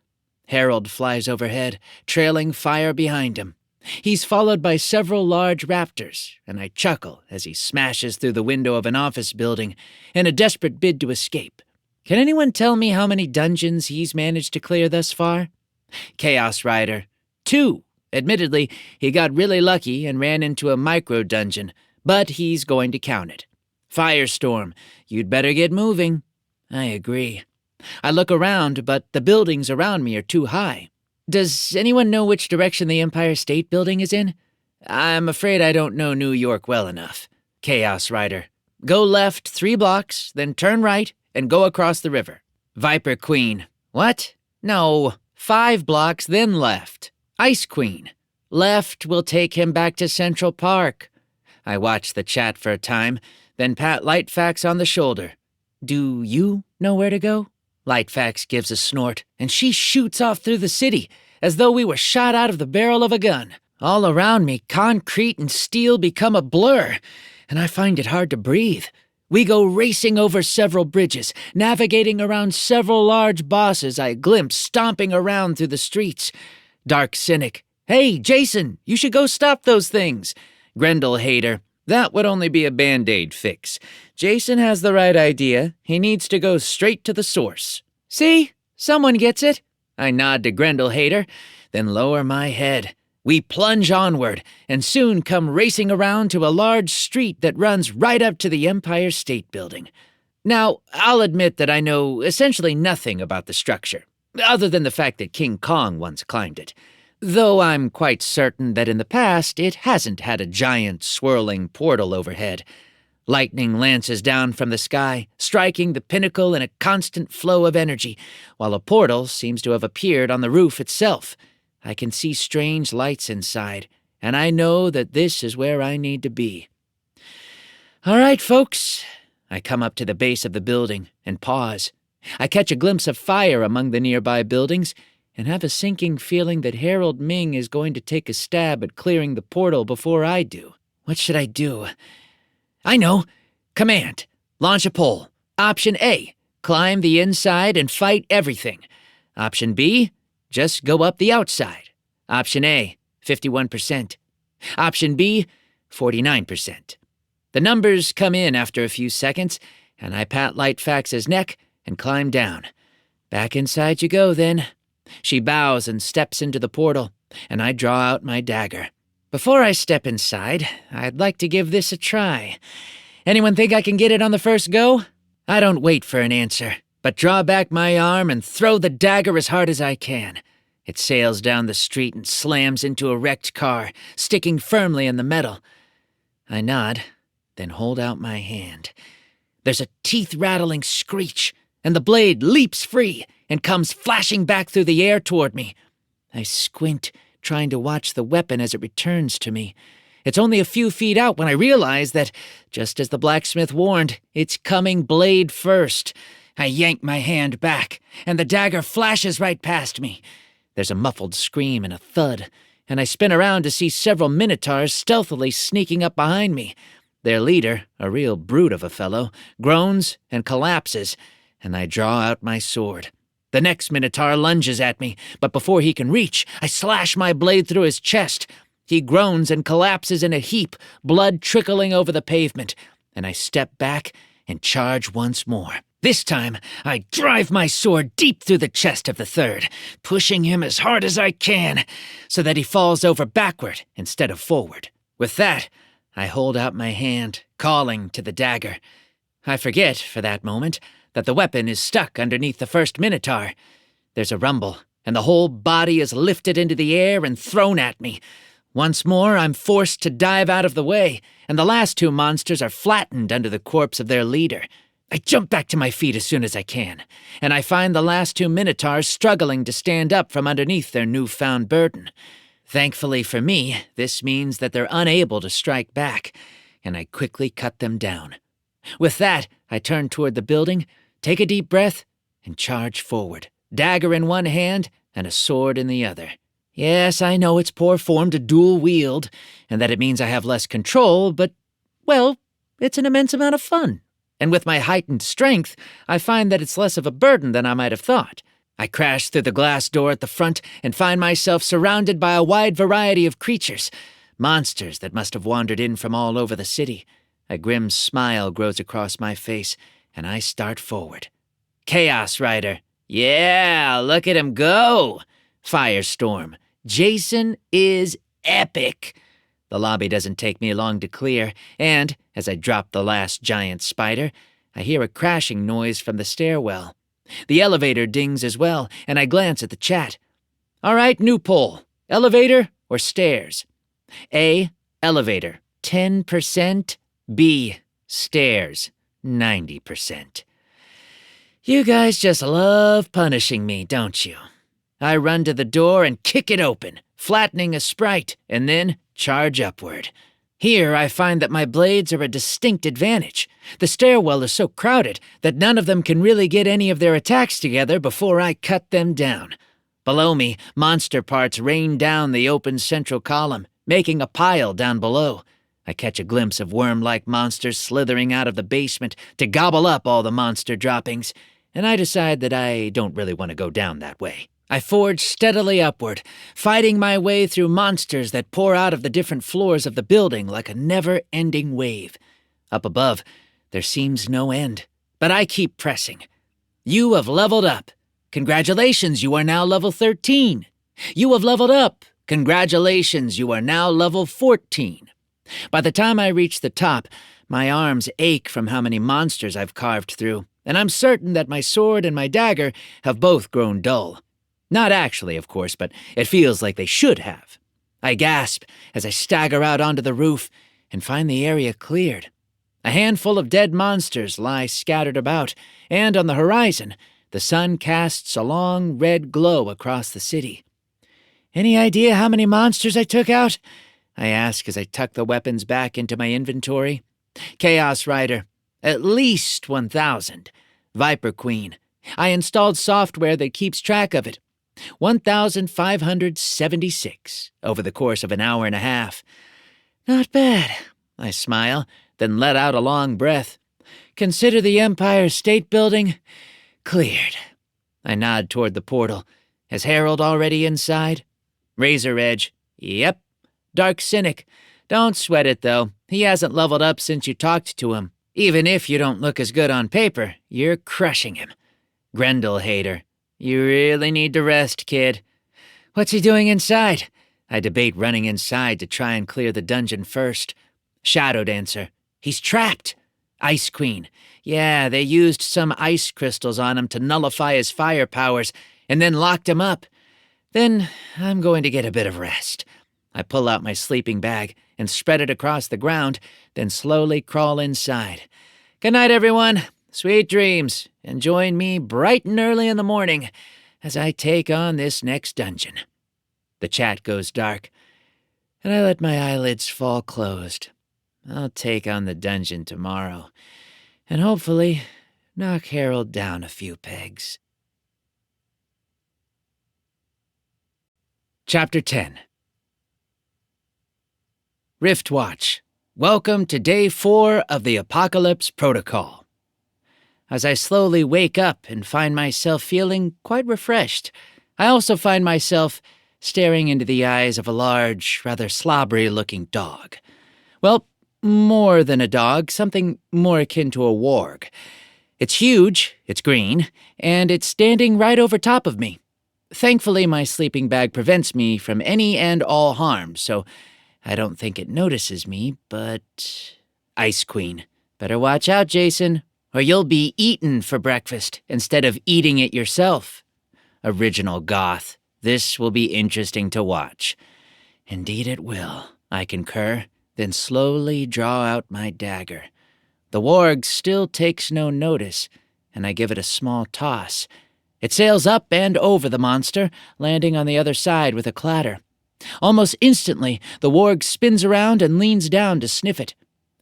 Harold flies overhead, trailing fire behind him. He's followed by several large raptors, and I chuckle as he smashes through the window of an office building in a desperate bid to escape. Can anyone tell me how many dungeons he's managed to clear thus far? Chaos Rider. 2. Admittedly, he got really lucky and ran into a micro-dungeon, but he's going to count it. Firestorm. You'd better get moving. I agree. I look around, but the buildings around me are too high. Does anyone know which direction the Empire State Building is in? I'm afraid I don't know New York well enough. Chaos Rider. Go left 3 blocks, then turn right, and go across the river. Viper Queen. What? No. 5 blocks, then left. Ice Queen. Left will take him back to Central Park. I watch the chat for a time, then pat Lightfax on the shoulder. Do you know where to go? Lightfax gives a snort, and she shoots off through the city, as though we were shot out of the barrel of a gun. All around me, concrete and steel become a blur, and I find it hard to breathe. We go racing over several bridges, navigating around several large bosses I glimpse stomping around through the streets. Dark Cynic. Hey, Jason, you should go stop those things. Grendel Hater. That would only be a Band-Aid fix. Jason has the right idea. He needs to go straight to the source. See? Someone gets it. I nod to Grendel Hater, then lower my head. We plunge onward, and soon come racing around to a large street that runs right up to the Empire State Building. Now, I'll admit that I know essentially nothing about the structure, other than the fact that King Kong once climbed it. Though I'm quite certain that in the past it hasn't had a giant, swirling portal overhead. Lightning lances down from the sky, striking the pinnacle in a constant flow of energy, while a portal seems to have appeared on the roof itself. I can see strange lights inside, and I know that this is where I need to be. All right, folks. I come up to the base of the building and pause. I catch a glimpse of fire among the nearby buildings, and have a sinking feeling that Harold Ming is going to take a stab at clearing the portal before I do. What should I do? I know. Command. Launch a pole. Option A. Climb the inside and fight everything. Option B. Just go up the outside. Option A. 51%. Option B. 49%. The numbers come in after a few seconds, and I pat Lightfax's neck and climb down. Back inside you go, then. She bows and steps into the portal, and I draw out my dagger. Before I step inside, I'd like to give this a try. Anyone think I can get it on the first go? I don't wait for an answer, but draw back my arm and throw the dagger as hard as I can. It sails down the street and slams into a wrecked car, sticking firmly in the metal. I nod, then hold out my hand. There's a teeth-rattling screech, and the blade leaps free and comes flashing back through the air toward me. I squint, trying to watch the weapon as it returns to me. It's only a few feet out when I realize that, just as the blacksmith warned, it's coming blade first. I yank my hand back, and the dagger flashes right past me. There's a muffled scream and a thud, and I spin around to see several minotaurs stealthily sneaking up behind me. Their leader, a real brute of a fellow, groans and collapses, and I draw out my sword. The next minotaur lunges at me, but before he can reach, I slash my blade through his chest. He groans and collapses in a heap, blood trickling over the pavement, and I step back and charge once more. This time, I drive my sword deep through the chest of the third, pushing him as hard as I can, so that he falls over backward instead of forward. With that, I hold out my hand, calling to the dagger. I forget, for that moment, that the weapon is stuck underneath the first minotaur. There's a rumble, and the whole body is lifted into the air and thrown at me. Once more, I'm forced to dive out of the way, and the last two monsters are flattened under the corpse of their leader. I jump back to my feet as soon as I can, and I find the last two minotaurs struggling to stand up from underneath their newfound burden. Thankfully for me, this means that they're unable to strike back, and I quickly cut them down. With that, I turn toward the building, take a deep breath, and charge forward, dagger in one hand and a sword in the other. Yes, I know it's poor form to dual wield, and that it means I have less control, but, well, it's an immense amount of fun. And with my heightened strength, I find that it's less of a burden than I might have thought. I crash through the glass door at the front and find myself surrounded by a wide variety of creatures, monsters that must have wandered in from all over the city. A grim smile grows across my face, and I start forward. Chaos Rider. Yeah, look at him go. Firestorm. Jason is epic. The lobby doesn't take me long to clear, and, as I drop the last giant spider, I hear a crashing noise from the stairwell. The elevator dings as well, and I glance at the chat. All right, new poll. Elevator or stairs? A. Elevator, 10%. B. Stairs, 90%. You guys just love punishing me, don't you? I run to the door and kick it open, flattening a sprite, and then charge upward. Here I find that my blades are a distinct advantage. The stairwell is so crowded that none of them can really get any of their attacks together before I cut them down. Below me, monster parts rain down the open central column, making a pile down below. I catch a glimpse of worm-like monsters slithering out of the basement to gobble up all the monster droppings, and I decide that I don't really want to go down that way. I forge steadily upward, fighting my way through monsters that pour out of the different floors of the building like a never-ending wave. Up above, there seems no end, but I keep pressing. You have leveled up. Congratulations, you are now level 13. You have leveled up. Congratulations, you are now level 14. By the time I reach the top, my arms ache from how many monsters I've carved through, and I'm certain that my sword and my dagger have both grown dull. Not actually, of course, but it feels like they should have. I gasp as I stagger out onto the roof and find the area cleared. A handful of dead monsters lie scattered about, and on the horizon, the sun casts a long red glow across the city. Any idea how many monsters I took out? I ask as I tuck the weapons back into my inventory. Chaos Rider. At least 1,000. Viper Queen. I installed software that keeps track of it. 1,576 over the course of an hour and a half. Not bad, I smile, then let out a long breath. Consider the Empire State Building cleared. I nod toward the portal. Is Harold already inside? Razor Edge. Yep. Dark Cynic. Don't sweat it, though. He hasn't leveled up since you talked to him. Even if you don't look as good on paper, you're crushing him. Grendel Hater. You really need to rest, kid. What's he doing inside? I debate running inside to try and clear the dungeon first. Shadow Dancer. He's trapped. Ice Queen. Yeah, they used some ice crystals on him to nullify his fire powers, and then locked him up. Then I'm going to get a bit of rest. I pull out my sleeping bag and spread it across the ground, then slowly crawl inside. Good night, everyone. Sweet dreams, and join me bright and early in the morning as I take on this next dungeon. The chat goes dark, and I let my eyelids fall closed. I'll take on the dungeon tomorrow, and hopefully knock Harold down a few pegs. Chapter 10. Riftwatch. Welcome to Day 4 of the Apocalypse Protocol. As I slowly wake up and find myself feeling quite refreshed, I also find myself staring into the eyes of a large, rather slobbery-looking dog. Well, more than a dog, something more akin to a warg. It's huge, it's green, and it's standing right over top of me. Thankfully, my sleeping bag prevents me from any and all harm, so I don't think it notices me, but... Ice Queen. Better watch out, Jason, or you'll be eaten for breakfast instead of eating it yourself. Original goth. This will be interesting to watch. Indeed it will, I concur, then slowly draw out my dagger. The warg still takes no notice, and I give it a small toss. It sails up and over the monster, landing on the other side with a clatter. Almost instantly, the warg spins around and leans down to sniff it.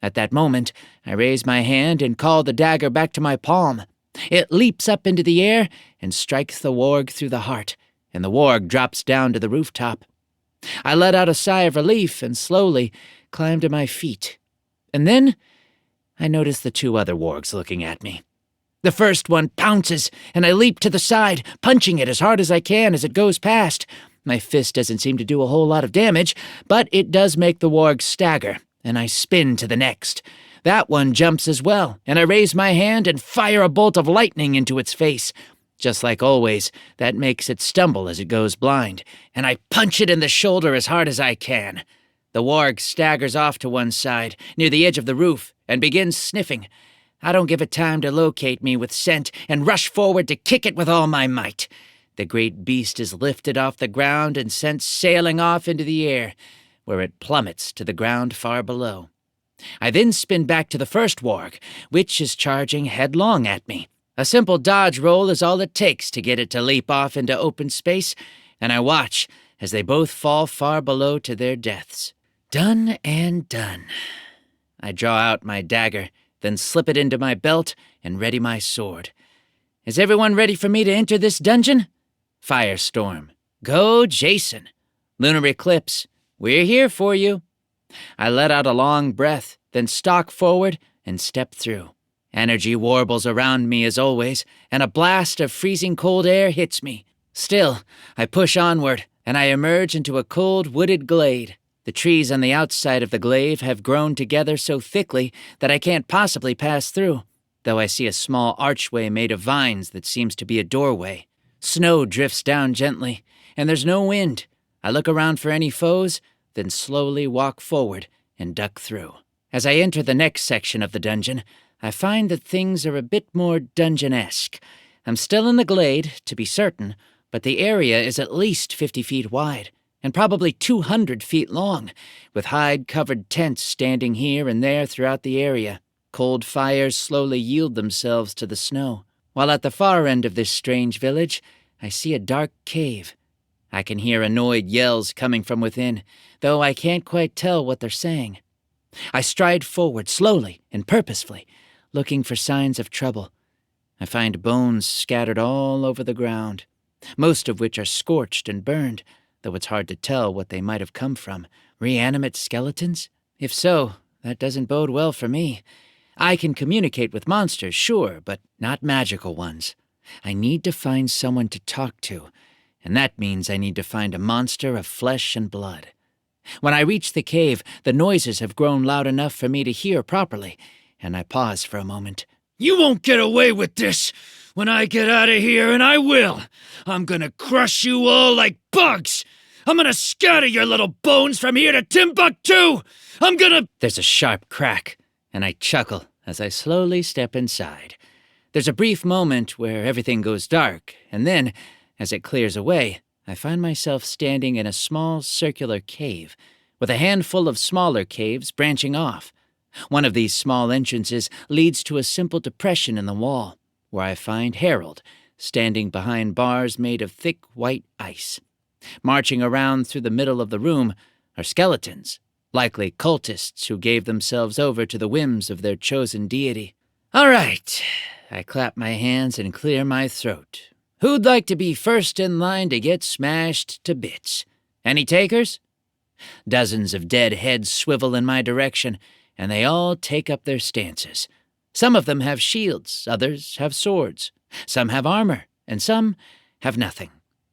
At that moment, I raise my hand and call the dagger back to my palm. It leaps up into the air and strikes the warg through the heart, and the warg drops down to the rooftop. I let out a sigh of relief and slowly climb to my feet. And then I notice the two other wargs looking at me. The first one pounces, and I leap to the side, punching it as hard as I can as it goes past. My fist doesn't seem to do a whole lot of damage, but it does make the warg stagger, and I spin to the next. That one jumps as well, and I raise my hand and fire a bolt of lightning into its face. Just like always, that makes it stumble as it goes blind, and I punch it in the shoulder as hard as I can. The warg staggers off to one side, near the edge of the roof, and begins sniffing. I don't give it time to locate me with scent and rush forward to kick it with all my might. The great beast is lifted off the ground and sent sailing off into the air, where it plummets to the ground far below. I then spin back to the first warg, which is charging headlong at me. A simple dodge roll is all it takes to get it to leap off into open space, and I watch as they both fall far below to their deaths. Done and done. I draw out my dagger, then slip it into my belt and ready my sword. Is everyone ready for me to enter this dungeon? Firestorm. Go, Jason. Lunar eclipse. We're here for you. I let out a long breath, then stalk forward and step through. Energy warbles around me as always, and a blast of freezing cold air hits me. Still, I push onward, and I emerge into a cold, wooded glade. The trees on the outside of the glade have grown together so thickly that I can't possibly pass through, though I see a small archway made of vines that seems to be a doorway. Snow drifts down gently, and there's no wind. I look around for any foes, then slowly walk forward and duck through. As I enter the next section of the dungeon, I find that things are a bit more dungeon-esque. I'm still in the glade, to be certain, but the area is at least 50 feet wide, and probably 200 feet long, with hide-covered tents standing here and there throughout the area. Cold fires slowly yield themselves to the snow, while at the far end of this strange village, I see a dark cave. I can hear annoyed yells coming from within, though I can't quite tell what they're saying. I stride forward slowly and purposefully, looking for signs of trouble. I find bones scattered all over the ground, most of which are scorched and burned, though it's hard to tell what they might have come from. Reanimate skeletons? If so, that doesn't bode well for me. I can communicate with monsters, sure, but not magical ones. I need to find someone to talk to, and that means I need to find a monster of flesh and blood. When I reach the cave, the noises have grown loud enough for me to hear properly, and I pause for a moment. You won't get away with this! When I get out of here, and I will, I'm gonna crush you all like bugs! I'm gonna scatter your little bones from here to Timbuktu! I'm gonna— There's a sharp crack, and I chuckle as I slowly step inside. There's a brief moment where everything goes dark, and then, as it clears away, I find myself standing in a small circular cave, with a handful of smaller caves branching off. One of these small entrances leads to a simple depression in the wall, where I find Harold, standing behind bars made of thick white ice. Marching around through the middle of the room are skeletons, likely cultists who gave themselves over to the whims of their chosen deity. All right, I clap my hands and clear my throat. Who'd like to be first in line to get smashed to bits? Any takers? Dozens of dead heads swivel in my direction, and they all take up their stances. Some of them have shields, others have swords. Some have armor, and some have nothing.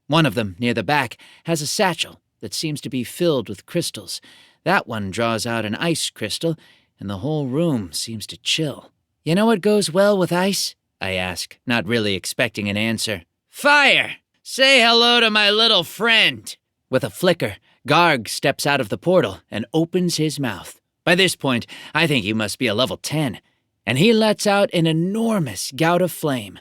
One of them, near the back, has a satchel that seems to be filled with crystals. That one draws out an ice crystal, and the whole room seems to chill. You know what goes well with ice? I ask, not really expecting an answer. Fire! Say hello to my little friend! With a flicker, Garg steps out of the portal and opens his mouth. By this point, I think he must be a level 10, and he lets out an enormous gout of flame.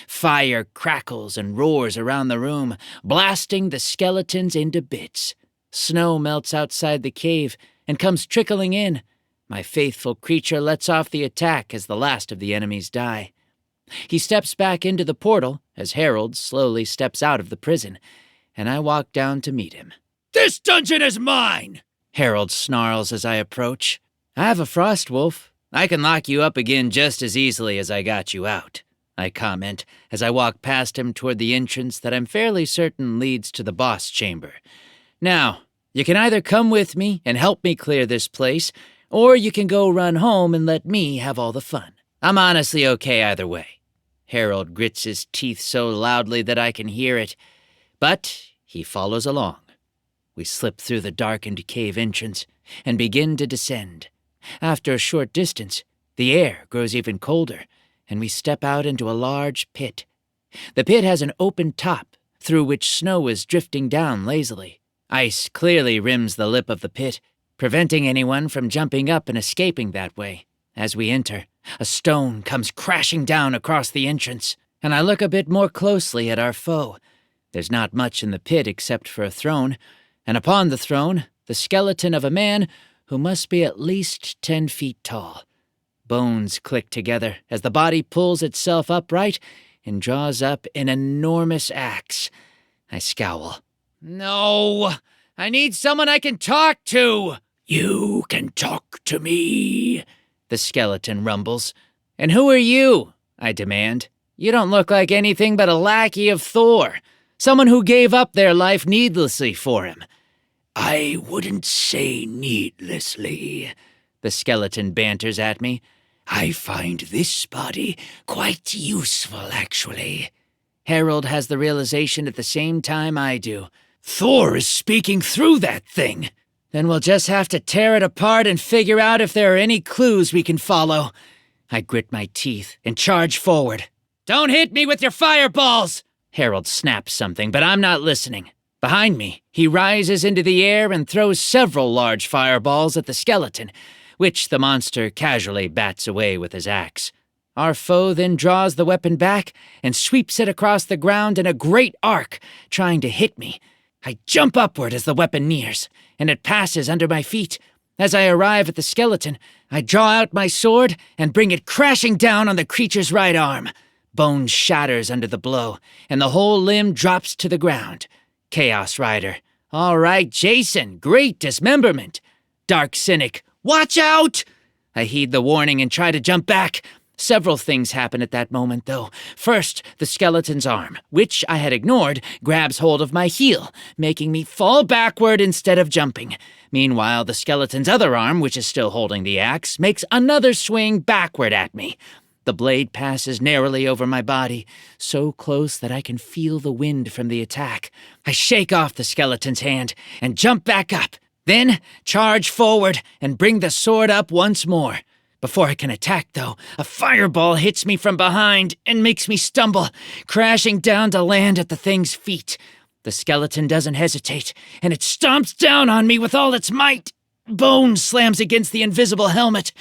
Fire crackles and roars around the room, blasting the skeletons into bits. Snow melts outside the cave and comes trickling in. My faithful creature lets off the attack as the last of the enemies die. He steps back into the portal as Harold slowly steps out of the prison, and I walk down to meet him. This dungeon is mine! Harold snarls as I approach. I have a frost wolf. I can lock you up again just as easily as I got you out, I comment as I walk past him toward the entrance that I'm fairly certain leads to the boss chamber. Now, you can either come with me and help me clear this place, or you can go run home and let me have all the fun. I'm honestly okay either way. Harold grits his teeth so loudly that I can hear it, but he follows along. We slip through the darkened cave entrance and begin to descend. After a short distance, the air grows even colder, and we step out into a large pit. The pit has an open top, through which snow is drifting down lazily. Ice clearly rims the lip of the pit, preventing anyone from jumping up and escaping that way. As we enter, a stone comes crashing down across the entrance, and I look a bit more closely at our foe. There's not much in the pit except for a throne, and upon the throne, the skeleton of a man who must be at least 10 feet tall. Bones click together as the body pulls itself upright and draws up an enormous axe. I scowl. No! I need someone I can talk to! You can talk to me, the skeleton rumbles. And who are you? I demand. You don't look like anything but a lackey of Thor, someone who gave up their life needlessly for him. I wouldn't say needlessly, the skeleton banters at me. I find this body quite useful, actually. Harold has the realization at the same time I do. Thor is speaking through that thing. Then we'll just have to tear it apart and figure out if there are any clues we can follow. I grit my teeth and charge forward. Don't hit me with your fireballs! Harold snaps something, but I'm not listening. Behind me, he rises into the air and throws several large fireballs at the skeleton, which the monster casually bats away with his axe. Our foe then draws the weapon back and sweeps it across the ground in a great arc, trying to hit me. I jump upward as the weapon nears, and it passes under my feet. As I arrive at the skeleton, I draw out my sword and bring it crashing down on the creature's right arm. Bone shatters under the blow, and the whole limb drops to the ground. Chaos Rider. All right, Jason, great dismemberment. Dark Cynic. Watch out! I heed the warning and try to jump back. Several things happen at that moment, though. First, the skeleton's arm, which I had ignored, grabs hold of my heel, making me fall backward instead of jumping. Meanwhile, the skeleton's other arm, which is still holding the axe, makes another swing backward at me. The blade passes narrowly over my body, so close that I can feel the wind from the attack. I shake off the skeleton's hand and jump back up, then charge forward and bring the sword up once more. Before I can attack, though, a fireball hits me from behind and makes me stumble, crashing down to land at the thing's feet. The skeleton doesn't hesitate, and it stomps down on me with all its might. bone slams against the invisible helmet,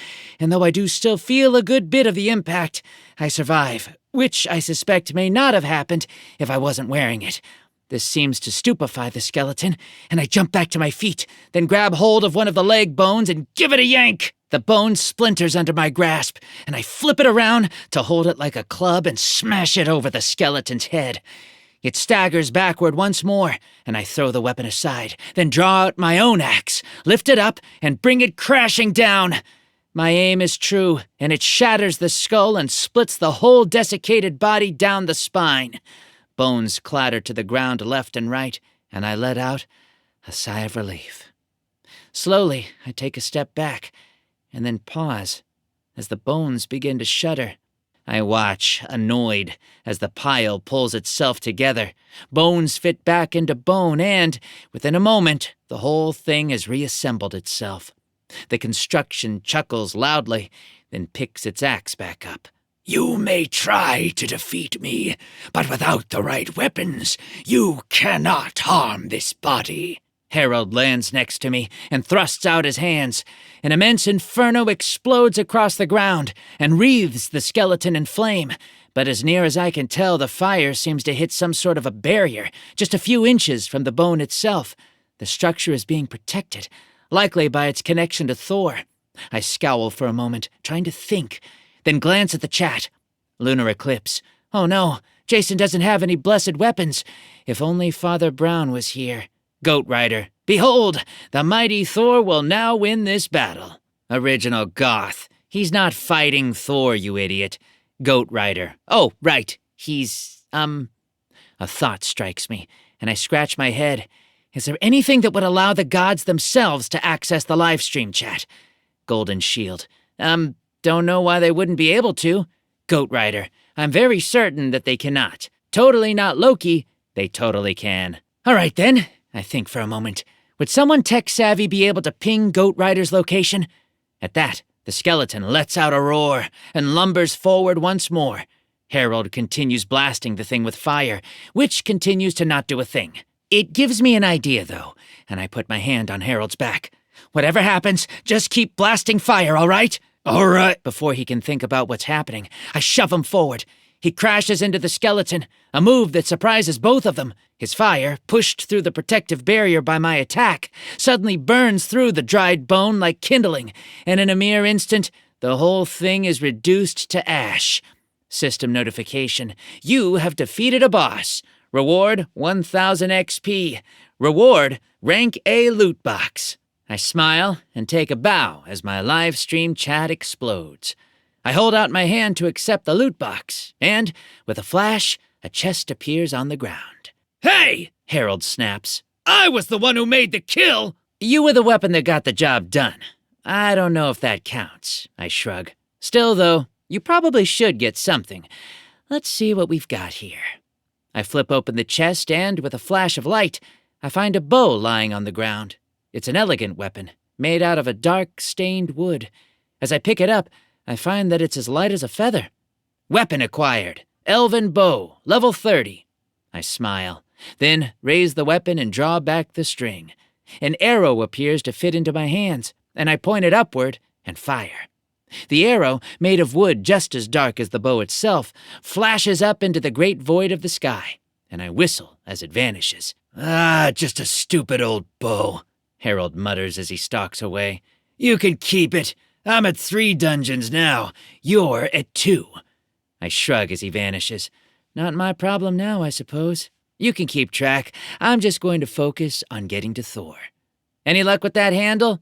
and though I do still feel a good bit of the impact, I survive, which I suspect may not have happened if I wasn't wearing it. This seems to stupefy the skeleton, and I jump back to my feet, then grab hold of one of the leg bones and give it a yank. The bone splinters under my grasp, and I flip it around to hold it like a club and smash it over the skeleton's head. It staggers backward once more, and I throw the weapon aside, then draw out my own axe, lift it up, and bring it crashing down. My aim is true, and it shatters the skull and splits the whole desiccated body down the spine. Bones clatter to the ground left and right, and I let out a sigh of relief. Slowly, I take a step back, and then pause as the bones begin to shudder. I watch, annoyed, as the pile pulls itself together. Bones fit back into bone, and, within a moment, the whole thing has reassembled itself. The construction chuckles loudly, then picks its axe back up. You may try to defeat me, but without the right weapons, you cannot harm this body. Harold lands next to me and thrusts out his hands. An immense inferno explodes across the ground and wreathes the skeleton in flame. But as near as I can tell, the fire seems to hit some sort of a barrier, just a few inches from the bone itself. The structure is being protected, likely by its connection to Thor. I scowl for a moment, trying to think, then glance at the chat. Lunar eclipse. Oh no, Jason doesn't have any blessed weapons. If only Father Brown was here. Goat Rider. Behold, the mighty Thor will now win this battle. Original Goth. He's not fighting Thor, you idiot. Goat Rider. Oh, right. He's, A thought strikes me, and I scratch my head. Is there anything that would allow the gods themselves to access the live stream chat? Golden Shield. Don't know why they wouldn't be able to. Goat Rider. I'm very certain that they cannot. Totally not Loki. They totally can. All right, then. I think for a moment. Would someone tech-savvy be able to ping Goat Rider's location? At that, the skeleton lets out a roar and lumbers forward once more. Harold continues blasting the thing with fire, which continues to not do a thing. It gives me an idea, though, and I put my hand on Harold's back. Whatever happens, just keep blasting fire, all right? All right. Before he can think about what's happening, I shove him forward. He crashes into the skeleton, a move that surprises both of them. His fire, pushed through the protective barrier by my attack, suddenly burns through the dried bone like kindling, and in a mere instant, the whole thing is reduced to ash. System notification. You have defeated a boss. Reward 1000 XP. Reward rank A loot box. I smile and take a bow as my live stream chat explodes. I hold out my hand to accept the loot box, and, with a flash, a chest appears on the ground. Hey! Harold snaps. I was the one who made the kill! You were the weapon that got the job done. I don't know if that counts, I shrug. Still, though, you probably should get something. Let's see what we've got here. I flip open the chest and, with a flash of light, I find a bow lying on the ground. It's an elegant weapon, made out of a dark, stained wood. As I pick it up, I find that it's as light as a feather. Weapon acquired. Elven bow, level 30. I smile, then raise the weapon and draw back the string. An arrow appears to fit into my hands, and I point it upward and fire. The arrow, made of wood just as dark as the bow itself, flashes up into the great void of the sky, and I whistle as it vanishes. Ah, just a stupid old bow, Harold mutters as he stalks away. You can keep it. I'm at 3 dungeons now. You're at 2. I shrug as he vanishes. Not my problem now, I suppose. You can keep track. I'm just going to focus on getting to Thor. Any luck with that handle?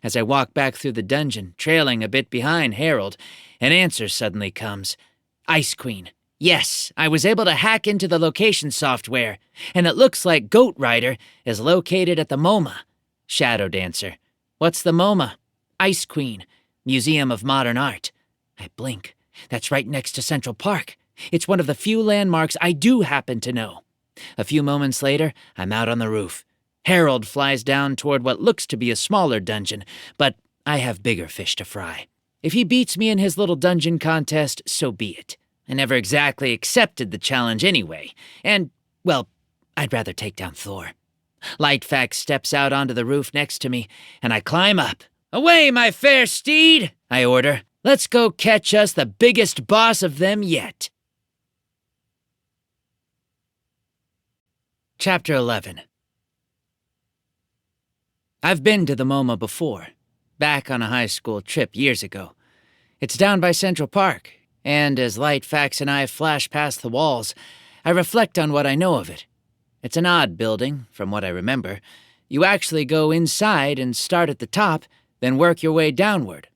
As I walk back through the dungeon, trailing a bit behind Harold, an answer suddenly comes. Ice Queen. Yes, I was able to hack into the location software, and it looks like Goat Rider is located at the MoMA. Shadow Dancer. What's the MoMA? Ice Queen, Museum of Modern Art. I blink. That's right next to Central Park. It's one of the few landmarks I do happen to know. A few moments later, I'm out on the roof. Harold flies down toward what looks to be a smaller dungeon, but I have bigger fish to fry. If he beats me in his little dungeon contest, so be it. I never exactly accepted the challenge anyway, and, well, I'd rather take down Thor. Lightfax steps out onto the roof next to me, and I climb up. "Away, my fair steed," I order. "Let's go catch us the biggest boss of them yet." Chapter 11. I've been to the MoMA before, back on a high school trip years ago. It's down by Central Park, and as Lightfax and I flash past the walls, I reflect on what I know of it. It's an odd building, from what I remember. You actually go inside and start at the top, then work your way downward.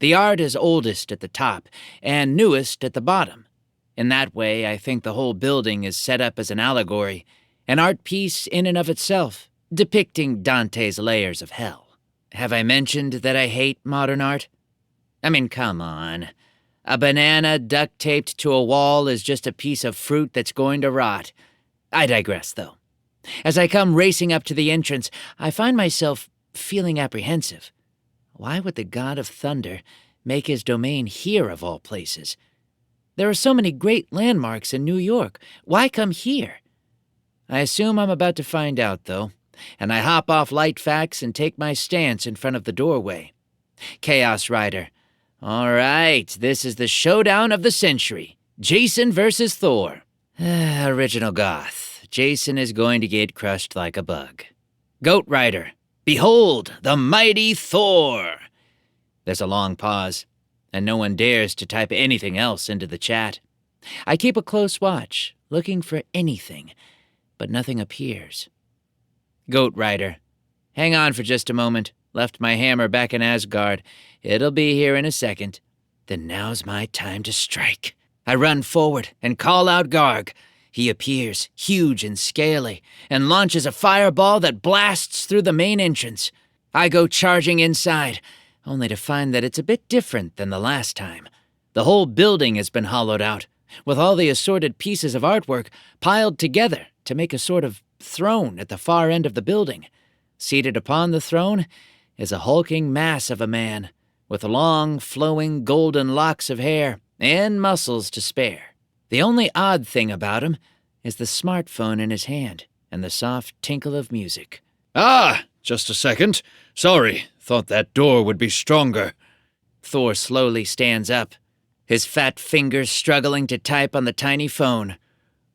The art is oldest at the top, and newest at the bottom. In that way, I think the whole building is set up as an allegory, an art piece in and of itself, depicting Dante's layers of hell. Have I mentioned that I hate modern art? I mean, come on. A banana duct-taped to a wall is just a piece of fruit that's going to rot. I digress, though. As I come racing up to the entrance, I find myself feeling apprehensive. Why would the god of thunder make his domain here of all places? There are so many great landmarks in New York. Why come here? I assume I'm about to find out, though, and I hop off Lightfax and take my stance in front of the doorway. Chaos Rider. All right, this is the showdown of the century. Jason versus Thor. Original Goth. Jason is going to get crushed like a bug. Goat Rider. Behold, the mighty Thor. There's a long pause, and no one dares to type anything else into the chat. I keep a close watch, looking for anything, but nothing appears. Goat Rider. Hang on for just a moment. Left my hammer back in Asgard. It'll be here in a second. Then now's my time to strike. I run forward and call out Garg. He appears, huge and scaly, and launches a fireball that blasts through the main entrance. I go charging inside, only to find that it's a bit different than the last time. The whole building has been hollowed out, with all the assorted pieces of artwork piled together to make a sort of throne at the far end of the building. Seated upon the throne is a hulking mass of a man, with long, flowing golden locks of hair and muscles to spare. The only odd thing about him is the smartphone in his hand and the soft tinkle of music. Ah, just a second. Sorry, thought that door would be stronger. Thor slowly stands up, his fat fingers struggling to type on the tiny phone.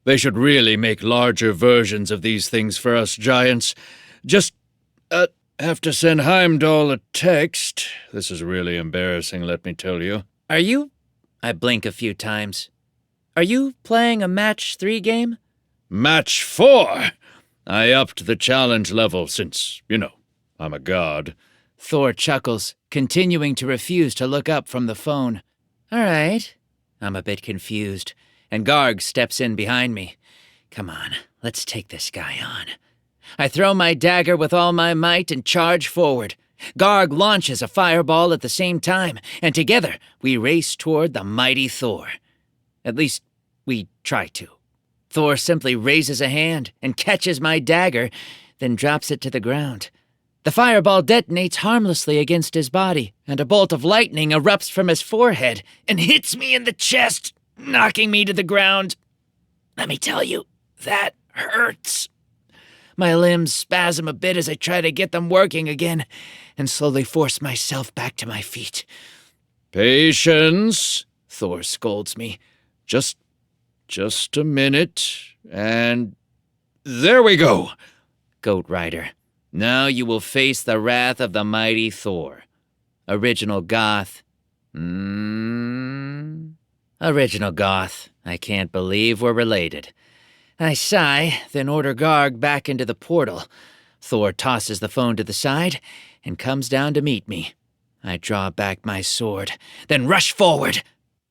They should really make larger versions of these things for us giants. Just, have to send Heimdall a text. This is really embarrassing, let me tell you. Are you? I blink a few times. Are you playing a match 3 game? Match 4! I upped the challenge level since, I'm a god. Thor chuckles, continuing to refuse to look up from the phone. All right. I'm a bit confused, and Garg steps in behind me. Come on, let's take this guy on. I throw my dagger with all my might and charge forward. Garg launches a fireball at the same time, and together we race toward the mighty Thor. At least, we try to. Thor simply raises a hand and catches my dagger, then drops it to the ground. The fireball detonates harmlessly against his body, and a bolt of lightning erupts from his forehead and hits me in the chest, knocking me to the ground. Let me tell you, that hurts. My limbs spasm a bit as I try to get them working again, and slowly force myself back to my feet. Patience, Thor scolds me. Just a minute, and there we go. Goat Rider. Now you will face the wrath of the mighty Thor. Original Goth. Original Goth. I can't believe we're related. I sigh, then order Garg back into the portal. Thor tosses the phone to the side and comes down to meet me. I draw back my sword, then rush forward.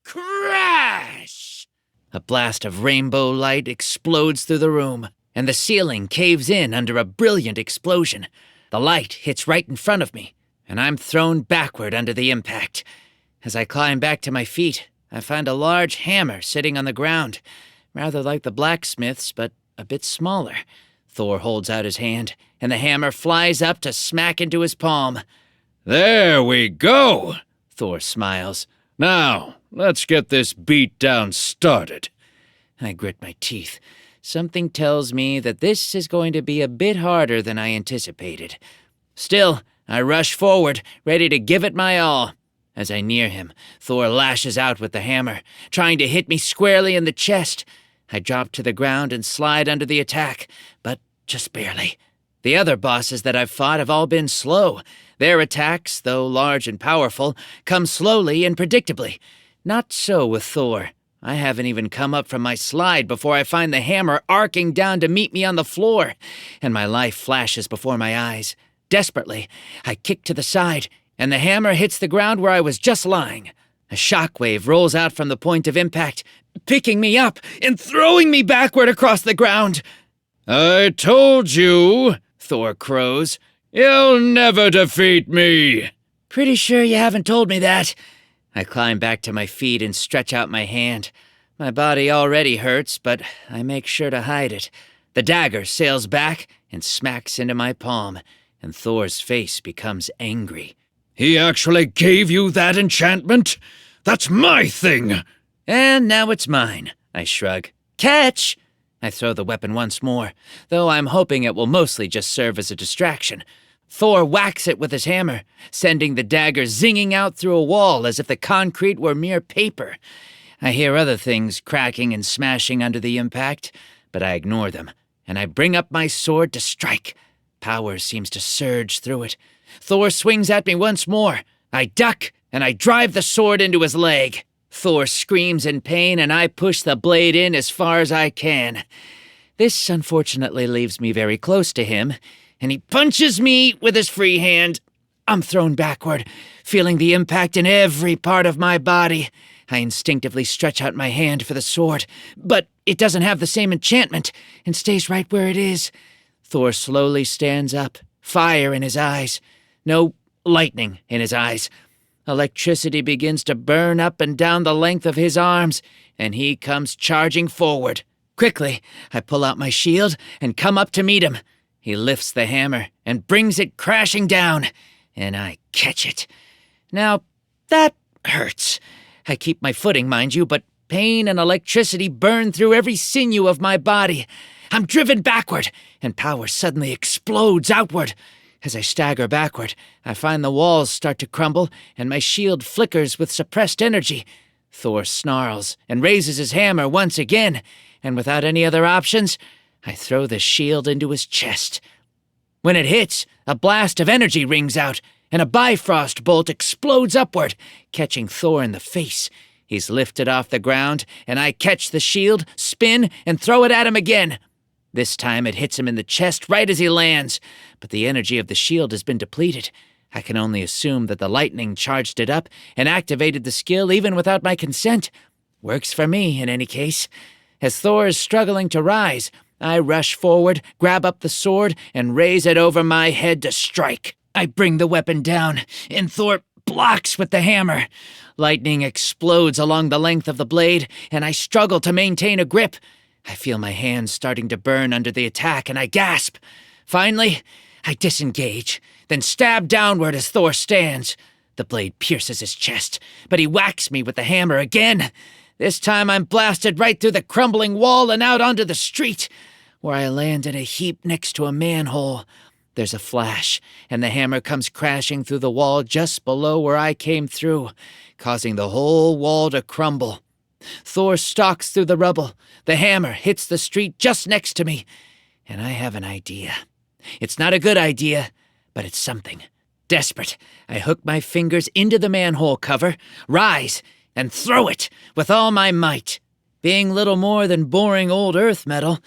Crash! A blast of rainbow light explodes through the room, and the ceiling caves in under a brilliant explosion. The light hits right in front of me, and I'm thrown backward under the impact. As I climb back to my feet, I find a large hammer sitting on the ground, rather like the blacksmith's, but a bit smaller. Thor holds out his hand, and the hammer flies up to smack into his palm. There we go, Thor smiles. Now, let's get this beatdown started. I grit my teeth. something tells me that this is going to be a bit harder than I anticipated. Still, I rush forward, ready to give it my all. As I near him, Thor lashes out with the hammer, trying to hit me squarely in the chest. I drop to the ground and slide under the attack, but just barely. The other bosses that I've fought have all been slow. Their attacks, though large and powerful, come slowly and predictably. Not so with Thor. I haven't even come up from my slide before I find the hammer arcing down to meet me on the floor, and my life flashes before my eyes. Desperately, I kick to the side, and the hammer hits the ground where I was just lying. A shockwave rolls out from the point of impact, picking me up and throwing me backward across the ground. I told you, Thor crows. You'll never defeat me. Pretty sure you haven't told me that. I climb back to my feet and stretch out my hand. My body already hurts, but I make sure to hide it. The dagger sails back and smacks into my palm, and Thor's face becomes angry. He actually gave you that enchantment? That's my thing! And now it's mine, I shrug. Catch! I throw the weapon once more, though I'm hoping it will mostly just serve as a distraction. Thor whacks it with his hammer, sending the dagger zinging out through a wall as if the concrete were mere paper. I hear other things cracking and smashing under the impact, but I ignore them, and I bring up my sword to strike. Power seems to surge through it. Thor swings at me once more. I duck, and I drive the sword into his leg. Thor screams in pain, and I push the blade in as far as I can. This unfortunately leaves me very close to him, and he punches me with his free hand. I'm thrown backward, feeling the impact in every part of my body. I instinctively stretch out my hand for the sword, but it doesn't have the same enchantment and stays right where it is. Thor slowly stands up, fire in his eyes. No, lightning in his eyes. Electricity begins to burn up and down the length of his arms, and he comes charging forward. Quickly, I pull out my shield and come up to meet him. He lifts the hammer and brings it crashing down, and I catch it. Now, that hurts. I keep my footing, mind you, but pain and electricity burn through every sinew of my body. I'm driven backward, and power suddenly explodes outward. As I stagger backward, I find the walls start to crumble, and my shield flickers with suppressed energy. Thor snarls and raises his hammer once again, and without any other options, I throw the shield into his chest. When it hits, a blast of energy rings out, and a Bifrost bolt explodes upward, catching Thor in the face. He's lifted off the ground, and I catch the shield, spin, and throw it at him again. This time it hits him in the chest right as he lands, but the energy of the shield has been depleted. I can only assume that the lightning charged it up and activated the skill even without my consent. Works for me, in any case. As Thor is struggling to rise, I rush forward, grab up the sword, and raise it over my head to strike. I bring the weapon down, and Thor blocks with the hammer. Lightning explodes along the length of the blade, and I struggle to maintain a grip. I feel my hands starting to burn under the attack, and I gasp. Finally, I disengage, then stab downward as Thor stands. The blade pierces his chest, but he whacks me with the hammer again. This time I'm blasted right through the crumbling wall and out onto the street, where I land in a heap next to a manhole. There's a flash, and the hammer comes crashing through the wall just below where I came through, causing the whole wall to crumble. Thor stalks through the rubble. The hammer hits the street just next to me, and I have an idea. It's not a good idea, but it's something. Desperate, I hook my fingers into the manhole cover, rise, and throw it with all my might. Being little more than boring old earth metal,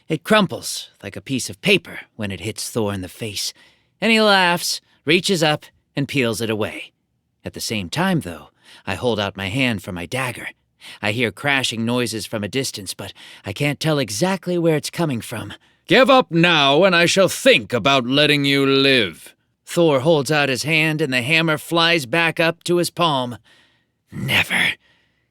it crumples like a piece of paper when it hits Thor in the face, and he laughs, reaches up, and peels it away. At the same time, though, I hold out my hand for my dagger. I hear crashing noises from a distance, but I can't tell exactly where it's coming from. Give up now, and I shall think about letting you live. Thor holds out his hand, and the hammer flies back up to his palm. Never.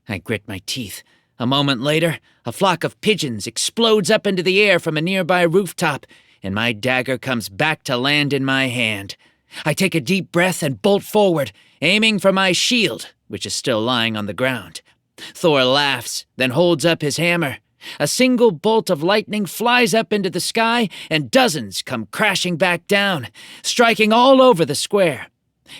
I grit my teeth. A moment later, a flock of pigeons explodes up into the air from a nearby rooftop, and my dagger comes back to land in my hand. I take a deep breath and bolt forward, aiming for my shield, which is still lying on the ground. Thor laughs, then holds up his hammer. A single bolt of lightning flies up into the sky, and dozens come crashing back down, striking all over the square.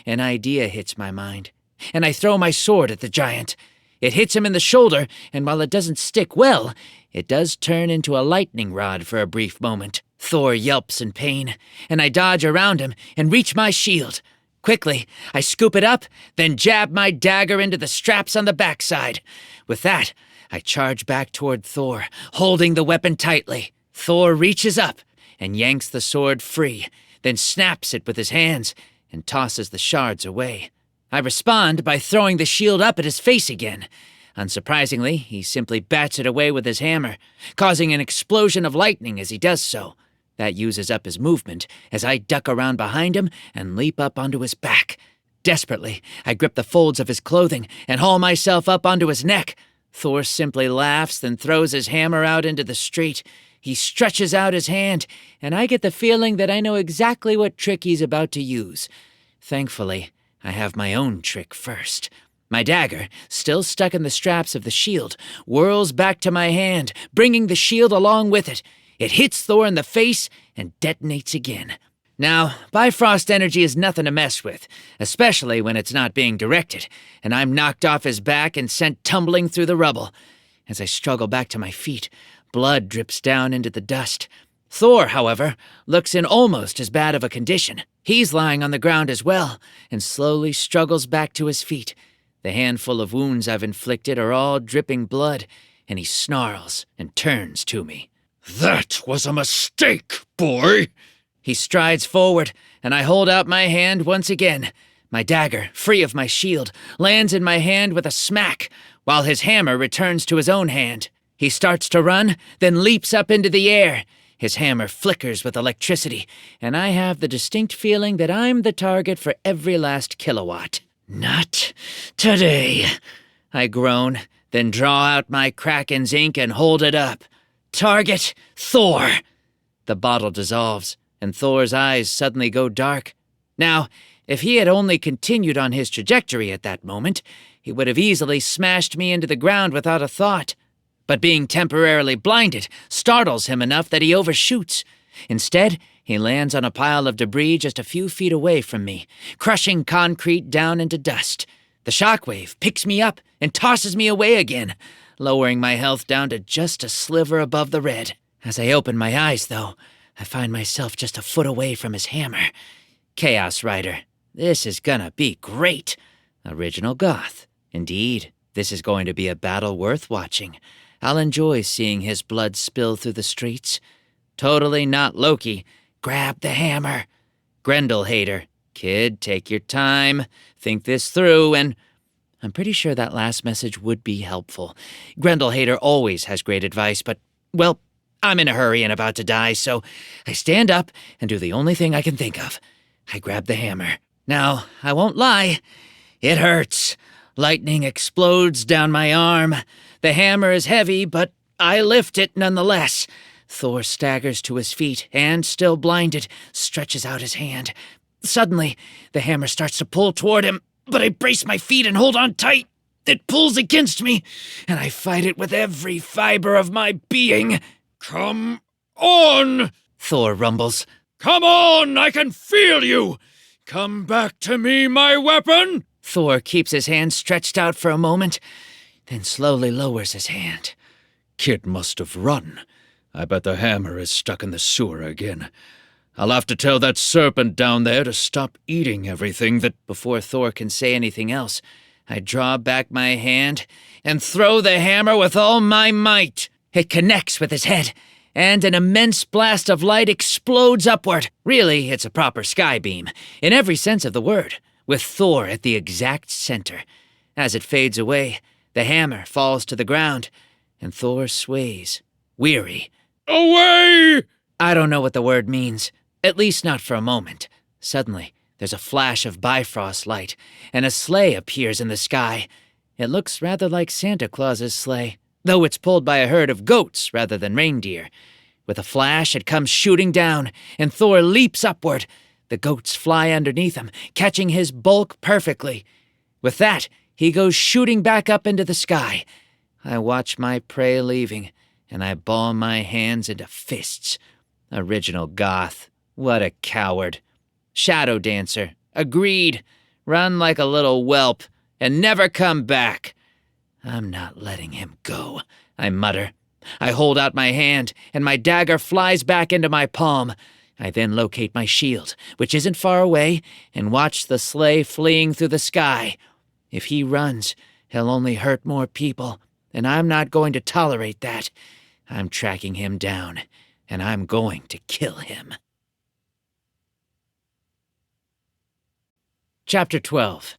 An idea hits my mind, and I throw my sword at the giant. It hits him in the shoulder, and while it doesn't stick well, it does turn into a lightning rod for a brief moment. Thor yelps in pain, and I dodge around him and reach my shield. Quickly, I scoop it up, then jab my dagger into the straps on the backside. With that, I charge back toward Thor, holding the weapon tightly. Thor reaches up and yanks the sword free, then snaps it with his hands and tosses the shards away. I respond by throwing the shield up at his face again. Unsurprisingly, he simply bats it away with his hammer, causing an explosion of lightning as he does so. That uses up his movement as I duck around behind him and leap up onto his back. Desperately, I grip the folds of his clothing and haul myself up onto his neck. Thor simply laughs, then throws his hammer out into the street. He stretches out his hand, and I get the feeling that I know exactly what trick he's about to use. Thankfully, I have my own trick first. My dagger, still stuck in the straps of the shield, whirls back to my hand, bringing the shield along with it. It hits Thor in the face and detonates again. Now, Bifrost energy is nothing to mess with, especially when it's not being directed, and I'm knocked off his back and sent tumbling through the rubble. As I struggle back to my feet, blood drips down into the dust. Thor, however, looks in almost as bad of a condition. He's lying on the ground as well, and slowly struggles back to his feet. The handful of wounds I've inflicted are all dripping blood, and he snarls and turns to me. That was a mistake, boy! He strides forward, and I hold out my hand once again. My dagger, free of my shield, lands in my hand with a smack, while his hammer returns to his own hand. He starts to run, then leaps up into the air. His hammer flickers with electricity, and I have the distinct feeling that I'm the target for every last kilowatt. Not today, I groan, then draw out my Kraken's ink and hold it up. Target Thor! The bottle dissolves, and Thor's eyes suddenly go dark. Now, if he had only continued on his trajectory at that moment, he would have easily smashed me into the ground without a thought. But being temporarily blinded startles him enough that he overshoots. Instead, he lands on a pile of debris just a few feet away from me, crushing concrete down into dust. The shockwave picks me up and tosses me away again, lowering my health down to just a sliver above the red. As I open my eyes, though, I find myself just a foot away from his hammer. Chaos Rider, this is gonna be great. Original Goth. Indeed, this is going to be a battle worth watching. I'll enjoy seeing his blood spill through the streets. Totally not Loki. Grab the hammer. Grendel hater. Kid, take your time. Think this through, and I'm pretty sure that last message would be helpful. Grendel hater always has great advice, but, well, I'm in a hurry and about to die, so I stand up and do the only thing I can think of. I grab the hammer. Now, I won't lie. It hurts. Lightning explodes down my arm. The hammer is heavy, but I lift it nonetheless. Thor staggers to his feet and, still blinded, stretches out his hand. Suddenly, the hammer starts to pull toward him, but I brace my feet and hold on tight. It pulls against me, and I fight it with every fiber of my being. Come on! Thor rumbles. Come on, I can feel you! Come back to me, my weapon! Thor keeps his hand stretched out for a moment, then slowly lowers his hand. Kid must have run. I bet the hammer is stuck in the sewer again. I'll have to tell that serpent down there to stop eating everything that... Before Thor can say anything else, I draw back my hand and throw the hammer with all my might. It connects with his head, and an immense blast of light explodes upward. Really, it's a proper sky beam, in every sense of the word, with Thor at the exact center. As it fades away, the hammer falls to the ground, and Thor sways, weary. Away! I don't know what the word means, at least not for a moment. Suddenly, there's a flash of Bifrost light, and a sleigh appears in the sky. It looks rather like Santa Claus's sleigh, though it's pulled by a herd of goats rather than reindeer. With a flash, it comes shooting down, and Thor leaps upward. The goats fly underneath him, catching his bulk perfectly. With that, he goes shooting back up into the sky. I watch my prey leaving, and I ball my hands into fists. Original goth. What a coward. Shadow dancer. Agreed. Run like a little whelp and never come back. I'm not letting him go, I mutter. I hold out my hand, and my dagger flies back into my palm. I then locate my shield, which isn't far away, and watch the sleigh fleeing through the sky. If he runs, he'll only hurt more people, and I'm not going to tolerate that. I'm tracking him down, and I'm going to kill him. Chapter 12.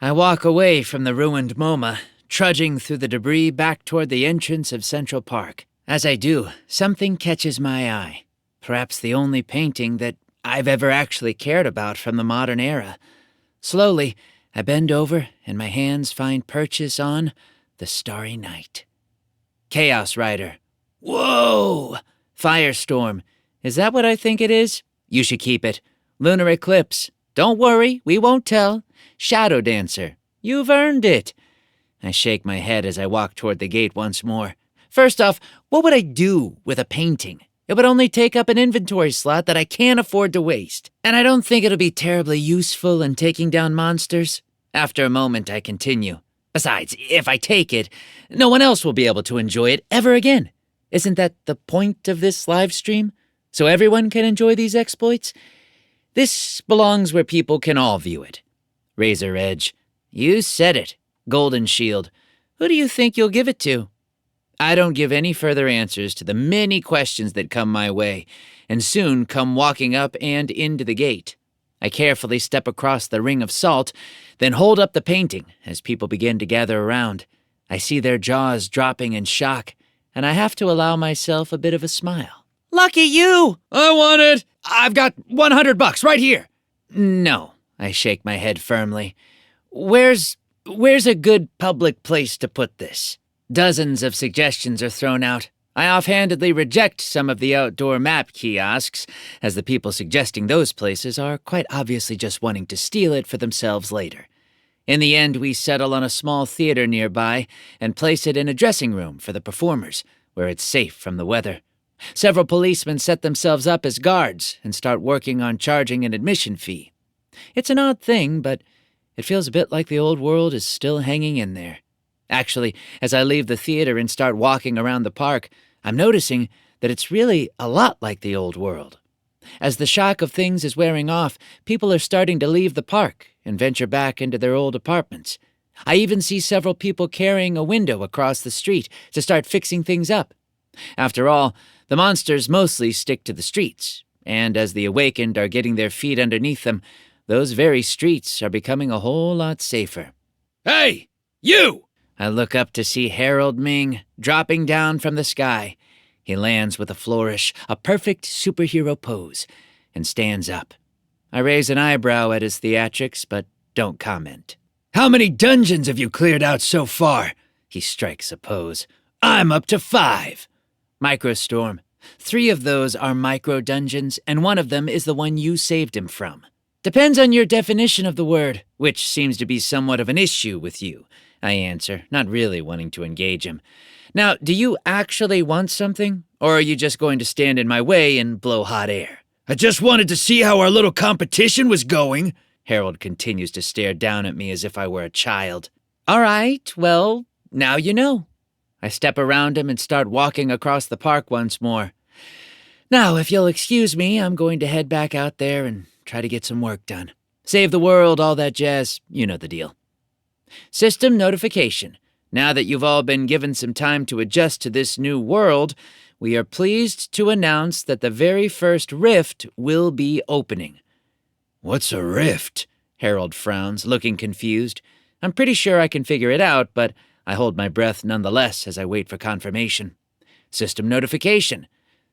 I walk away from the ruined MoMA, trudging through the debris back toward the entrance of Central Park. As I do, something catches my eye. Perhaps the only painting that I've ever actually cared about from the modern era. Slowly, I bend over and my hands find purchase on The Starry Night. Chaos Rider. Whoa! Firestorm. Is that what I think it is? You should keep it. Lunar Eclipse. Don't worry, we won't tell. Shadow Dancer. You've earned it. I shake my head as I walk toward the gate once more. First off, what would I do with a painting? It would only take up an inventory slot that I can't afford to waste. And I don't think it'll be terribly useful in taking down monsters. After a moment, I continue. Besides, if I take it, no one else will be able to enjoy it ever again. Isn't that the point of this live stream? So everyone can enjoy these exploits? This belongs where people can all view it. Razor Edge. You said it. Golden Shield. Who do you think you'll give it to? I don't give any further answers to the many questions that come my way, and soon come walking up and into the gate. I carefully step across the ring of salt, then hold up the painting as people begin to gather around. I see their jaws dropping in shock, and I have to allow myself a bit of a smile. Lucky you! I want it! I've got $100 right here! No, I shake my head firmly. Where's a good public place to put this? Dozens of suggestions are thrown out. I offhandedly reject some of the outdoor map kiosks, as the people suggesting those places are quite obviously just wanting to steal it for themselves later. In the end, we settle on a small theater nearby and place it in a dressing room for the performers, where it's safe from the weather. Several policemen set themselves up as guards and start working on charging an admission fee. It's an odd thing, but it feels a bit like the old world is still hanging in there. Actually, as I leave the theater and start walking around the park, I'm noticing that it's really a lot like the old world. As the shock of things is wearing off, people are starting to leave the park and venture back into their old apartments. I even see several people carrying a window across the street to start fixing things up. After all, the monsters mostly stick to the streets, and as the awakened are getting their feet underneath them, those very streets are becoming a whole lot safer. Hey! You! I look up to see Harold Ming dropping down from the sky. He lands with a flourish, a perfect superhero pose, and stands up. I raise an eyebrow at his theatrics, but don't comment. How many dungeons have you cleared out so far? He strikes a pose. I'm up to 5. Microstorm. 3 of those are micro-dungeons, and one of them is the one you saved him from. Depends on your definition of the word, which seems to be somewhat of an issue with you, I answer, not really wanting to engage him. Now, do you actually want something, or are you just going to stand in my way and blow hot air? I just wanted to see how our little competition was going. Harold continues to stare down at me as if I were a child. All right, well, now you know. I step around him and start walking across the park once more. Now, if you'll excuse me, I'm going to head back out there and try to get some work done. Save the world, all that jazz, you know the deal. System notification. Now that you've all been given some time to adjust to this new world, we are pleased to announce that the very first rift will be opening. What's a rift? Harold frowns, looking confused. I'm pretty sure I can figure it out, but I hold my breath nonetheless as I wait for confirmation. System notification.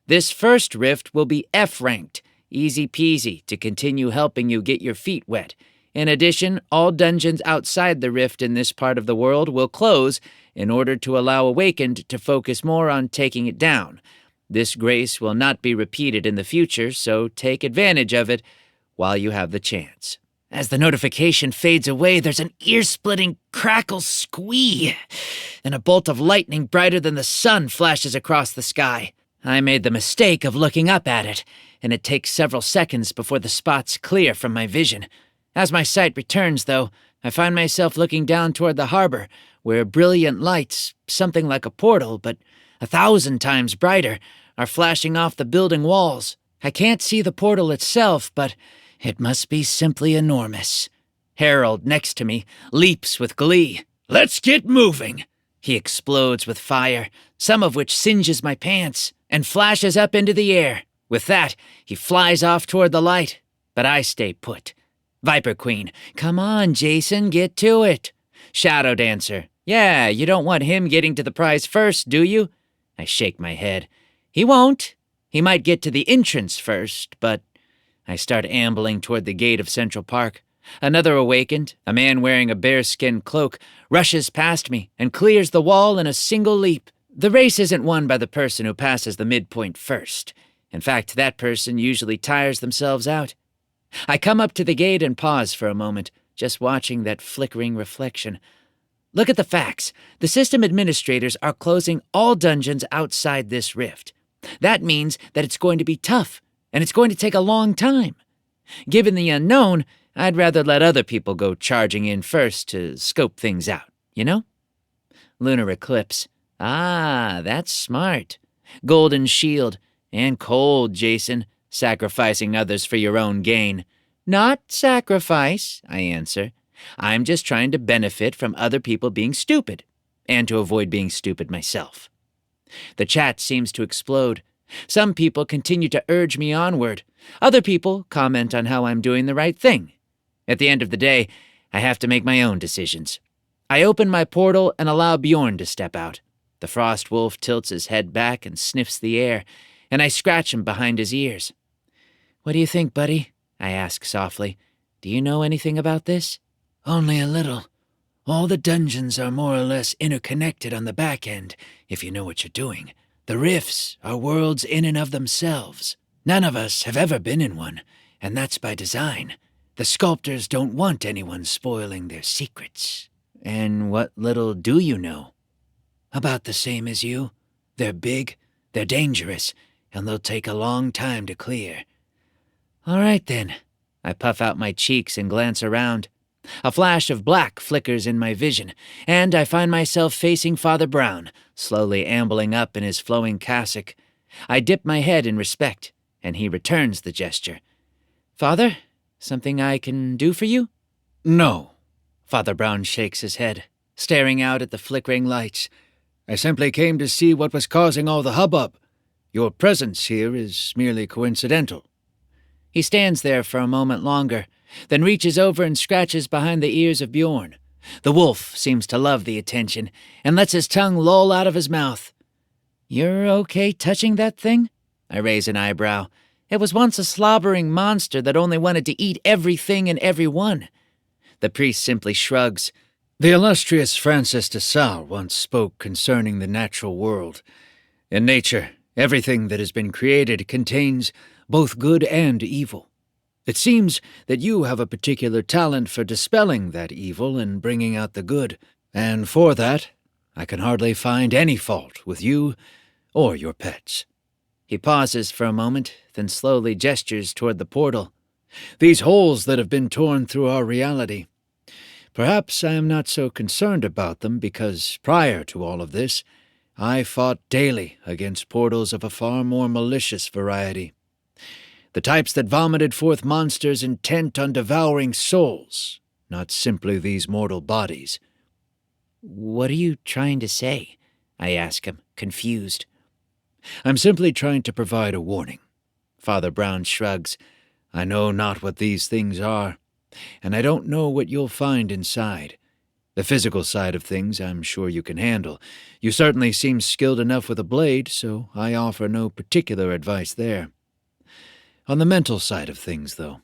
This first rift will be F-ranked, easy peasy, to continue helping you get your feet wet. In addition, all dungeons outside the rift in this part of the world will close in order to allow Awakened to focus more on taking it down. This grace will not be repeated in the future, so take advantage of it while you have the chance. As the notification fades away, there's an ear-splitting crackle squee, and a bolt of lightning brighter than the sun flashes across the sky. I made the mistake of looking up at it, and it takes several seconds before the spots clear from my vision. As my sight returns, though, I find myself looking down toward the harbor, where brilliant lights, something like a portal, but 1,000 times brighter, are flashing off the building walls. I can't see the portal itself, but it must be simply enormous. Harold, next to me, leaps with glee. Let's get moving. He explodes with fire, some of which singes my pants, and flashes up into the air. With that, he flies off toward the light, but I stay put. Viper Queen, come on, Jason, get to it. Shadow Dancer, yeah, you don't want him getting to the prize first, do you? I shake my head. He won't. He might get to the entrance first, but I start ambling toward the gate of Central Park. Another awakened, a man wearing a bearskin cloak, rushes past me and clears the wall in a single leap. The race isn't won by the person who passes the midpoint first. In fact, that person usually tires themselves out. I come up to the gate and pause for a moment, just watching that flickering reflection. Look at the facts. The system administrators are closing all dungeons outside this rift. That means that it's going to be tough, and it's going to take a long time. Given the unknown, I'd rather let other people go charging in first to scope things out, you know? Lunar Eclipse. Ah, that's smart. Golden Shield. And cold, Jason. Sacrificing others for your own gain. Not sacrifice, I answer. I'm just trying to benefit from other people being stupid, and to avoid being stupid myself. The chat seems to explode. Some people continue to urge me onward. Other people comment on how I'm doing the right thing. At the end of the day, I have to make my own decisions. I open my portal and allow Bjorn to step out. The frost wolf tilts his head back and sniffs the air, and I scratch him behind his ears. What do you think, buddy? I ask softly. Do you know anything about this? Only a little. All the dungeons are more or less interconnected on the back end, if you know what you're doing. The rifts are worlds in and of themselves. None of us have ever been in one, and that's by design. The sculptors don't want anyone spoiling their secrets. And what little do you know? About the same as you. They're big, they're dangerous, and they'll take a long time to clear. All right, then. I puff out my cheeks and glance around. A flash of black flickers in my vision, and I find myself facing Father Brown, slowly ambling up in his flowing cassock. I dip my head in respect, and he returns the gesture. Father, something I can do for you? No. Father Brown shakes his head, staring out at the flickering lights. I simply came to see what was causing all the hubbub. Your presence here is merely coincidental. He stands there for a moment longer, then reaches over and scratches behind the ears of Bjorn. The wolf seems to love the attention and lets his tongue loll out of his mouth. You're okay touching that thing? I raise an eyebrow. It was once a slobbering monster that only wanted to eat everything and everyone. The priest simply shrugs. The illustrious Francis de Sales once spoke concerning the natural world. In nature, everything that has been created contains both good and evil. It seems that you have a particular talent for dispelling that evil and bringing out the good, and for that, I can hardly find any fault with you or your pets. He pauses for a moment, then slowly gestures toward the portal. These holes that have been torn through our reality. Perhaps I am not so concerned about them because prior to all of this, I fought daily against portals of a far more malicious variety. The types that vomited forth monsters intent on devouring souls, not simply these mortal bodies. What are you trying to say? I ask him, confused. I'm simply trying to provide a warning. Father Brown shrugs. I know not what these things are, and I don't know what you'll find inside. The physical side of things I'm sure you can handle. You certainly seem skilled enough with a blade, so I offer no particular advice there. On the mental side of things, though,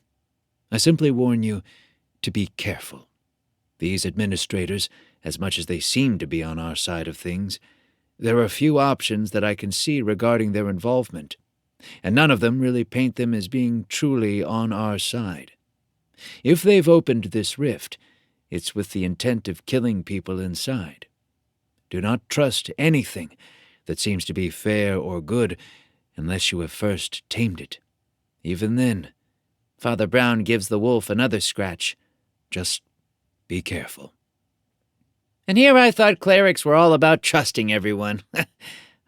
I simply warn you to be careful. These administrators, as much as they seem to be on our side of things, there are few options that I can see regarding their involvement, and none of them really paint them as being truly on our side. If they've opened this rift, it's with the intent of killing people inside. Do not trust anything that seems to be fair or good unless you have first tamed it. Even then, Father Brown gives the wolf another scratch. just be careful. And here I thought clerics were all about trusting everyone.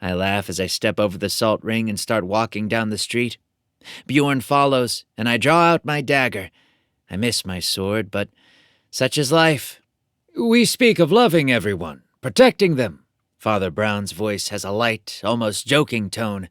I laugh as I step over the salt ring and start walking down the street. Bjorn follows, and I draw out my dagger. I miss my sword, but such is life. We speak of loving everyone, protecting them. Father Brown's voice has a light, almost joking tone.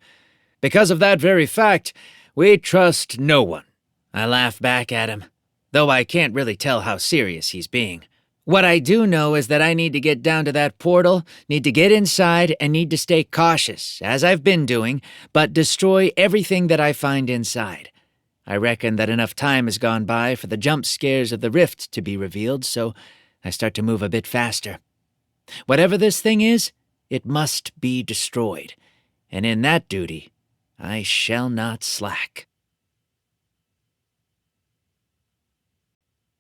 Because of that very fact, we trust no one. I laugh back at him, though I can't really tell how serious he's being. What I do know is that I need to get down to that portal, need to get inside, and need to stay cautious, as I've been doing, but destroy everything that I find inside. I reckon that enough time has gone by for the jump scares of the rift to be revealed, so I start to move a bit faster. Whatever this thing is, it must be destroyed, and in that duty, I shall not slack.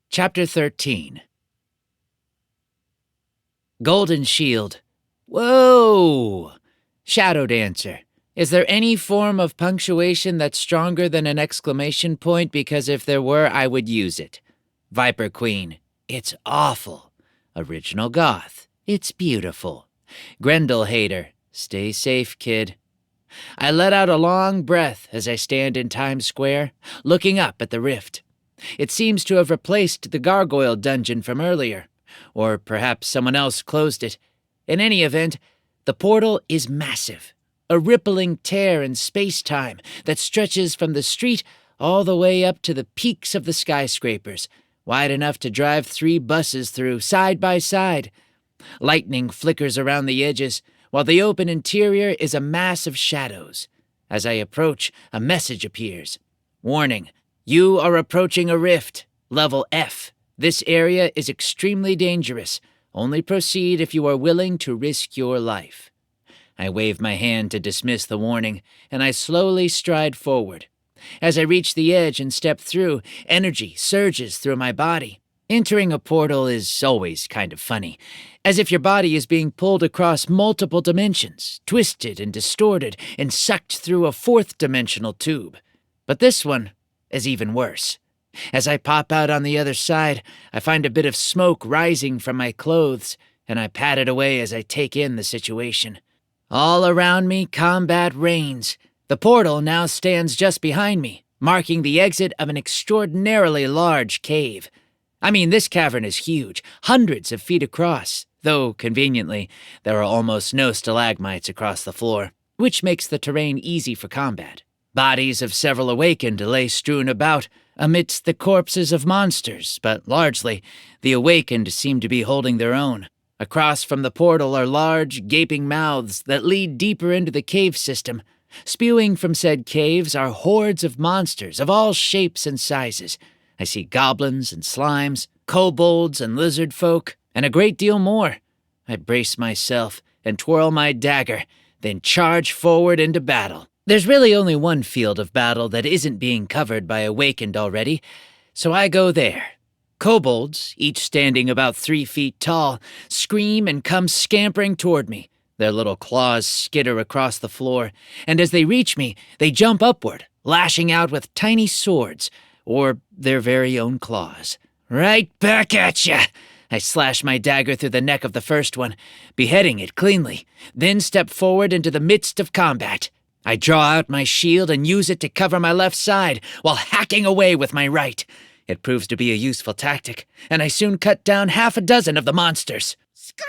Chapter 13. Golden Shield. Whoa! Shadow Dancer. Is there any form of punctuation that's stronger than an exclamation point? Because if there were, I would use it. Viper Queen. It's awful. Original Goth. It's beautiful. Grendel Hater. Stay safe, kid. I let out a long breath as I stand in Times Square, looking up at the rift. It seems to have replaced the gargoyle dungeon from earlier. Or perhaps someone else closed it. In any event, the portal is massive. A rippling tear in space-time that stretches from the street all the way up to the peaks of the skyscrapers, wide enough to drive 3 buses through side by side. Lightning flickers around the edges, while the open interior is a mass of shadows. As I approach, a message appears. Warning, you are approaching a rift. Level F. This area is extremely dangerous. Only proceed if you are willing to risk your life. I wave my hand to dismiss the warning, and I slowly stride forward. As I reach the edge and step through, energy surges through my body. Entering a portal is always kind of funny, as if your body is being pulled across multiple dimensions, twisted and distorted, and sucked through a 4th-dimensional tube. But this one is even worse. As I pop out on the other side, I find a bit of smoke rising from my clothes, and I pat it away as I take in the situation. All around me, combat reigns. The portal now stands just behind me, marking the exit of an extraordinarily large cave. I mean, this cavern is huge, hundreds of feet across, though, conveniently, there are almost no stalagmites across the floor, which makes the terrain easy for combat. Bodies of several awakened lay strewn about, amidst the corpses of monsters, but largely, the awakened seem to be holding their own. Across from the portal are large, gaping mouths that lead deeper into the cave system. Spewing from said caves are hordes of monsters of all shapes and sizes. I see goblins and slimes, kobolds and lizard folk, and a great deal more. I brace myself and twirl my dagger, then charge forward into battle. There's really only one field of battle that isn't being covered by awakened already, so I go there. Kobolds, each standing about 3 feet tall, scream and come scampering toward me. Their little claws skitter across the floor, and as they reach me, they jump upward, lashing out with tiny swords, or their very own claws. Right back at ya! I slash my dagger through the neck of the first one, beheading it cleanly, then step forward into the midst of combat. I draw out my shield and use it to cover my left side while hacking away with my right. It proves to be a useful tactic, and I soon cut down 6 of the monsters. Scream!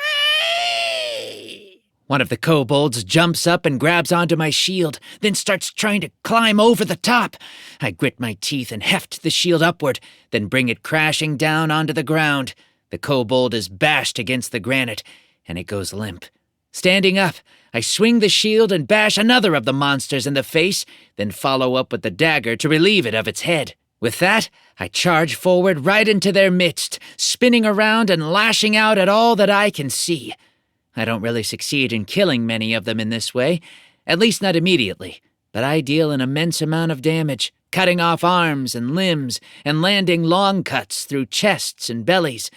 One of the kobolds jumps up and grabs onto my shield, then starts trying to climb over the top. I grit my teeth and heft the shield upward, then bring it crashing down onto the ground. The kobold is bashed against the granite, and it goes limp. Standing up, I swing the shield and bash another of the monsters in the face, then follow up with the dagger to relieve it of its head. With that, I charge forward right into their midst, spinning around and lashing out at all that I can see. I don't really succeed in killing many of them in this way, at least not immediately, but I deal an immense amount of damage, cutting off arms and limbs and landing long cuts through chests and bellies.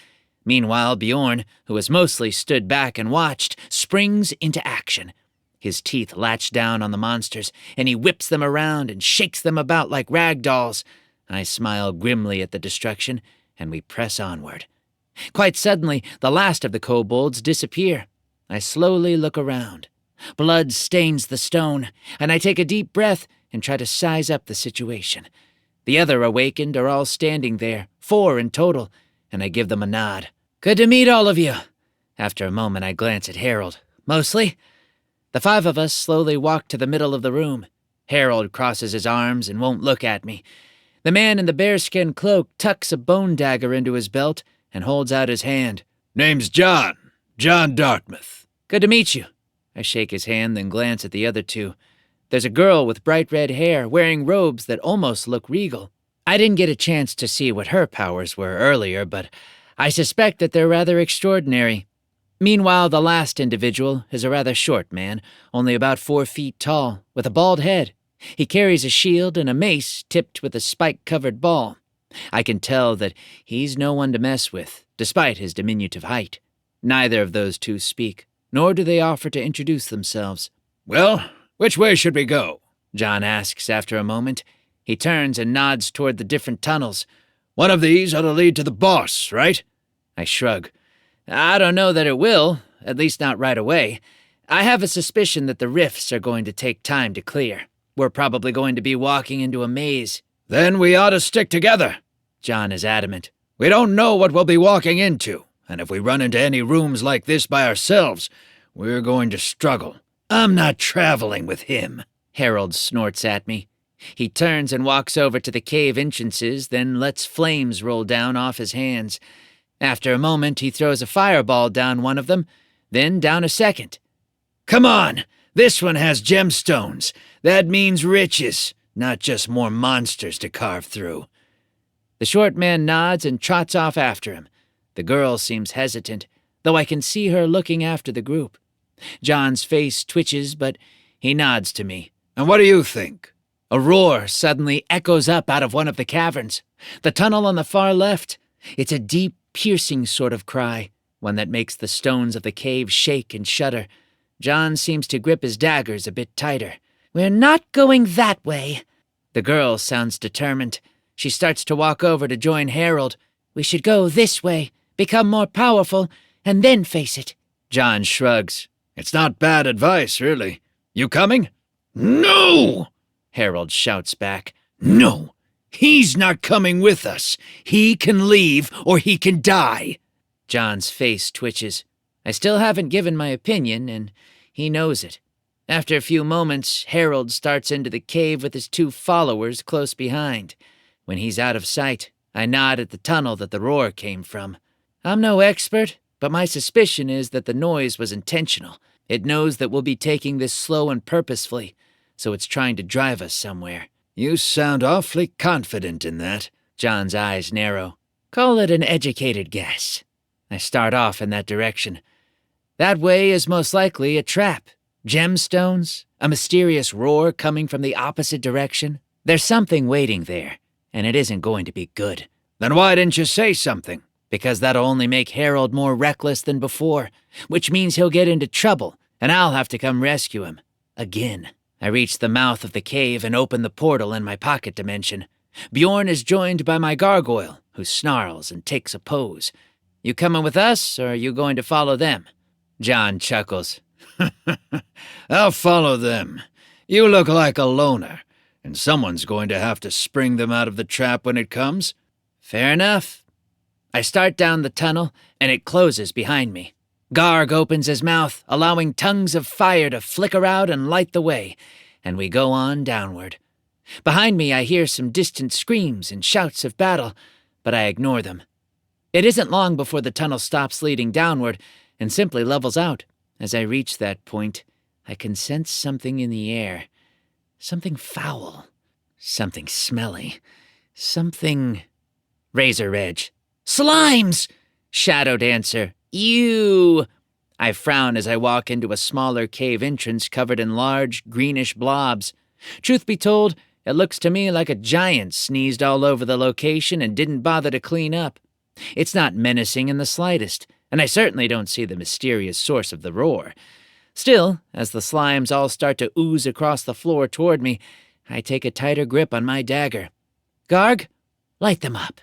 Meanwhile, Bjorn, who has mostly stood back and watched, springs into action. His teeth latch down on the monsters, and he whips them around and shakes them about like rag dolls. I smile grimly at the destruction, and we press onward. Quite suddenly, the last of the kobolds disappear. I slowly look around. Blood stains the stone, and I take a deep breath and try to size up the situation. The other awakened are all standing there, 4 in total, and I give them a nod. "Good to meet all of you." After a moment, I glance at Harold. "Mostly?" The 5 of us slowly walk to the middle of the room. Harold crosses his arms and won't look at me. The man in the bearskin cloak tucks a bone dagger into his belt and holds out his hand. Name's John Dartmouth. "Good to meet you." I shake his hand, then glance at the other 2. There's a girl with bright red hair, wearing robes that almost look regal. I didn't get a chance to see what her powers were earlier, but I suspect that they're rather extraordinary. Meanwhile, the last individual is a rather short man, only about 4 feet tall, with a bald head. He carries a shield and a mace tipped with a spike-covered ball. I can tell that he's no one to mess with, despite his diminutive height. Neither of those 2 speak, nor do they offer to introduce themselves. Well, which way should we go? John asks after a moment. He turns and nods toward the different tunnels. One of these ought to lead to the boss, right? I shrug. I don't know that it will, at least not right away. I have a suspicion that the rifts are going to take time to clear. We're probably going to be walking into a maze. Then we ought to stick together. John is adamant. We don't know what we'll be walking into, and if we run into any rooms like this by ourselves, we're going to struggle. I'm not traveling with him. Harold snorts at me. He turns and walks over to the cave entrances, then lets flames roll down off his hands. After a moment, he throws a fireball down one of them, then down a second. Come on! This one has gemstones. That means riches, not just more monsters to carve through. The short man nods and trots off after him. The girl seems hesitant, though I can see her looking after the group. John's face twitches, but he nods to me. And what do you think? A roar suddenly echoes up out of one of the caverns. The tunnel on the far left. It's a deep, piercing sort of cry, one that makes the stones of the cave shake and shudder. John seems to grip his daggers a bit tighter. "We're not going that way." The girl sounds determined. She starts to walk over to join Harold. "We should go this way, become more powerful, and then face it." John shrugs. It's not bad advice, really. You coming? No! Harold shouts back. No! He's not coming with us. He can leave or he can die. John's face twitches. I still haven't given my opinion, and he knows it. After a few moments, Harold starts into the cave with his 2 followers close behind. When he's out of sight, I nod at the tunnel that the roar came from. I'm no expert, but my suspicion is that the noise was intentional. It knows that we'll be taking this slow and purposefully, so it's trying to drive us somewhere. You sound awfully confident in that. John's eyes narrow. Call it an educated guess. I start off in that direction. That way is most likely a trap. Gemstones, a mysterious roar coming from the opposite direction. There's something waiting there, and it isn't going to be good. Then why didn't you say something? Because that'll only make Harold more reckless than before, which means he'll get into trouble, and I'll have to come rescue him. Again. I reach the mouth of the cave and open the portal in my pocket dimension. Bjorn is joined by my gargoyle, who snarls and takes a pose. You coming with us, or are you going to follow them? John chuckles. I'll follow them. You look like a loner, and someone's going to have to spring them out of the trap when it comes. Fair enough. I start down the tunnel, and it closes behind me. Garg opens his mouth, allowing tongues of fire to flicker out and light the way, and we go on downward. Behind me, I hear some distant screams and shouts of battle, but I ignore them. It isn't long before the tunnel stops leading downward and simply levels out. As I reach that point, I can sense something in the air. Something foul. Something smelly. Something... Razor Edge. Slimes! Shadow Dancer. Ew! I frown as I walk into a smaller cave entrance covered in large, greenish blobs. Truth be told, It looks to me like a giant sneezed all over the location and didn't bother to clean up. It's not menacing in the slightest, and I certainly don't see the mysterious source of the roar. Still, as the slimes all start to ooze across the floor toward me, I take a tighter grip on my dagger. Garg, light them up.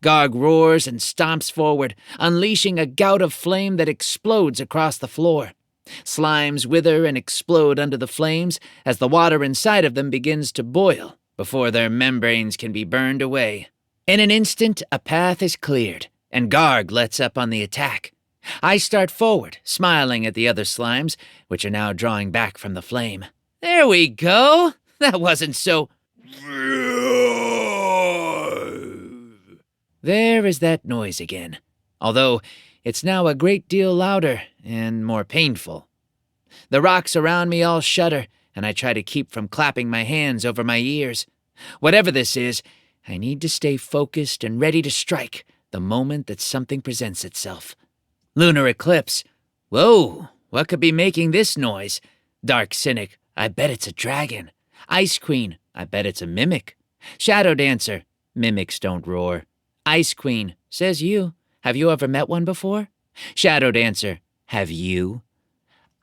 Garg roars and stomps forward, unleashing a gout of flame that explodes across the floor. Slimes wither and explode under the flames as the water inside of them begins to boil before their membranes can be burned away. In an instant, a path is cleared, and Garg lets up on the attack. I start forward, smiling at the other slimes, which are now drawing back from the flame. There we go! That wasn't so... There is that noise again, although it's now a great deal louder and more painful. The rocks around me all shudder, and I try to keep from clapping my hands over my ears. Whatever this is, I need to stay focused and ready to strike the moment that something presents itself. Lunar eclipse. Whoa, what could be making this noise? Dark cynic. I bet it's a dragon. Ice queen. I bet it's a mimic. Shadow dancer. Mimics don't roar. Ice queen. Says you. Have you ever met one before? Shadow dancer. Have you?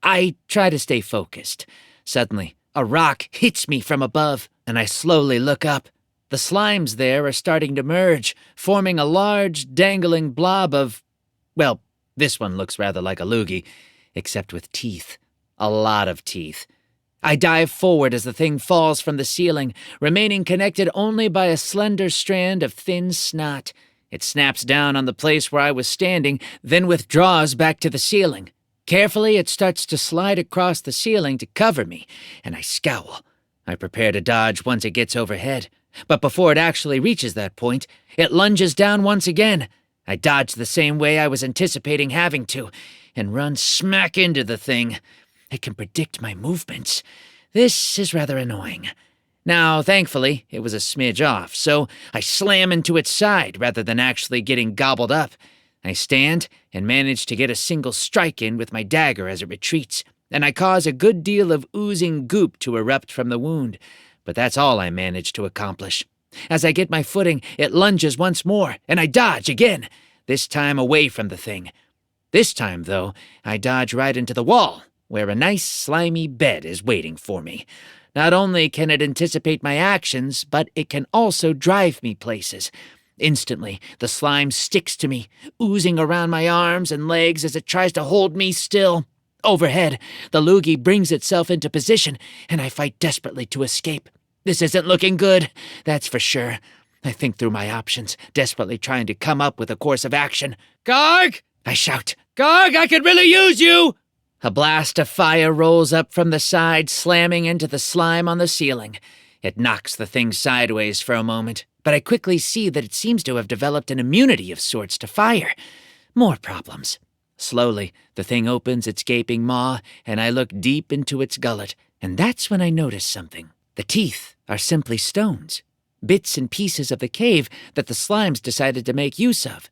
I try to stay focused. Suddenly, a rock hits me from above, and I slowly look up. The slimes there are starting to merge, forming a large, dangling blob of... Well, this one looks rather like a loogie, except with teeth. A lot of teeth. I dive forward as the thing falls from the ceiling, remaining connected only by a slender strand of thin snot. It snaps down on the place where I was standing, then withdraws back to the ceiling. Carefully, it starts to slide across the ceiling to cover me, and I scowl. I prepare to dodge once it gets overhead, but before it actually reaches that point, it lunges down once again. I dodge the same way I was anticipating having to, and run smack into the thing. It can predict my movements. This is rather annoying. Now, thankfully, it was a smidge off, so I slam into its side rather than actually getting gobbled up. I stand and manage to get a single strike in with my dagger as it retreats, and I cause a good deal of oozing goop to erupt from the wound, but that's all I manage to accomplish. As I get my footing, it lunges once more, and I dodge again, this time away from the thing. This time, though, I dodge right into the wall, where a nice slimy bed is waiting for me. Not only can it anticipate my actions, but it can also drive me places. Instantly, the slime sticks to me, oozing around my arms and legs as it tries to hold me still. Overhead, the loogie brings itself into position, and I fight desperately to escape. This isn't looking good, that's for sure. I think through my options, desperately trying to come up with a course of action. Garg! I shout. Garg, I could really use you! A blast of fire rolls up from the side, slamming into the slime on the ceiling. It knocks the thing sideways for a moment, but I quickly see that it seems to have developed an immunity of sorts to fire. More problems. Slowly, the thing opens its gaping maw, and I look deep into its gullet, and that's when I notice something. The teeth are simply stones, bits and pieces of the cave that the slimes decided to make use of.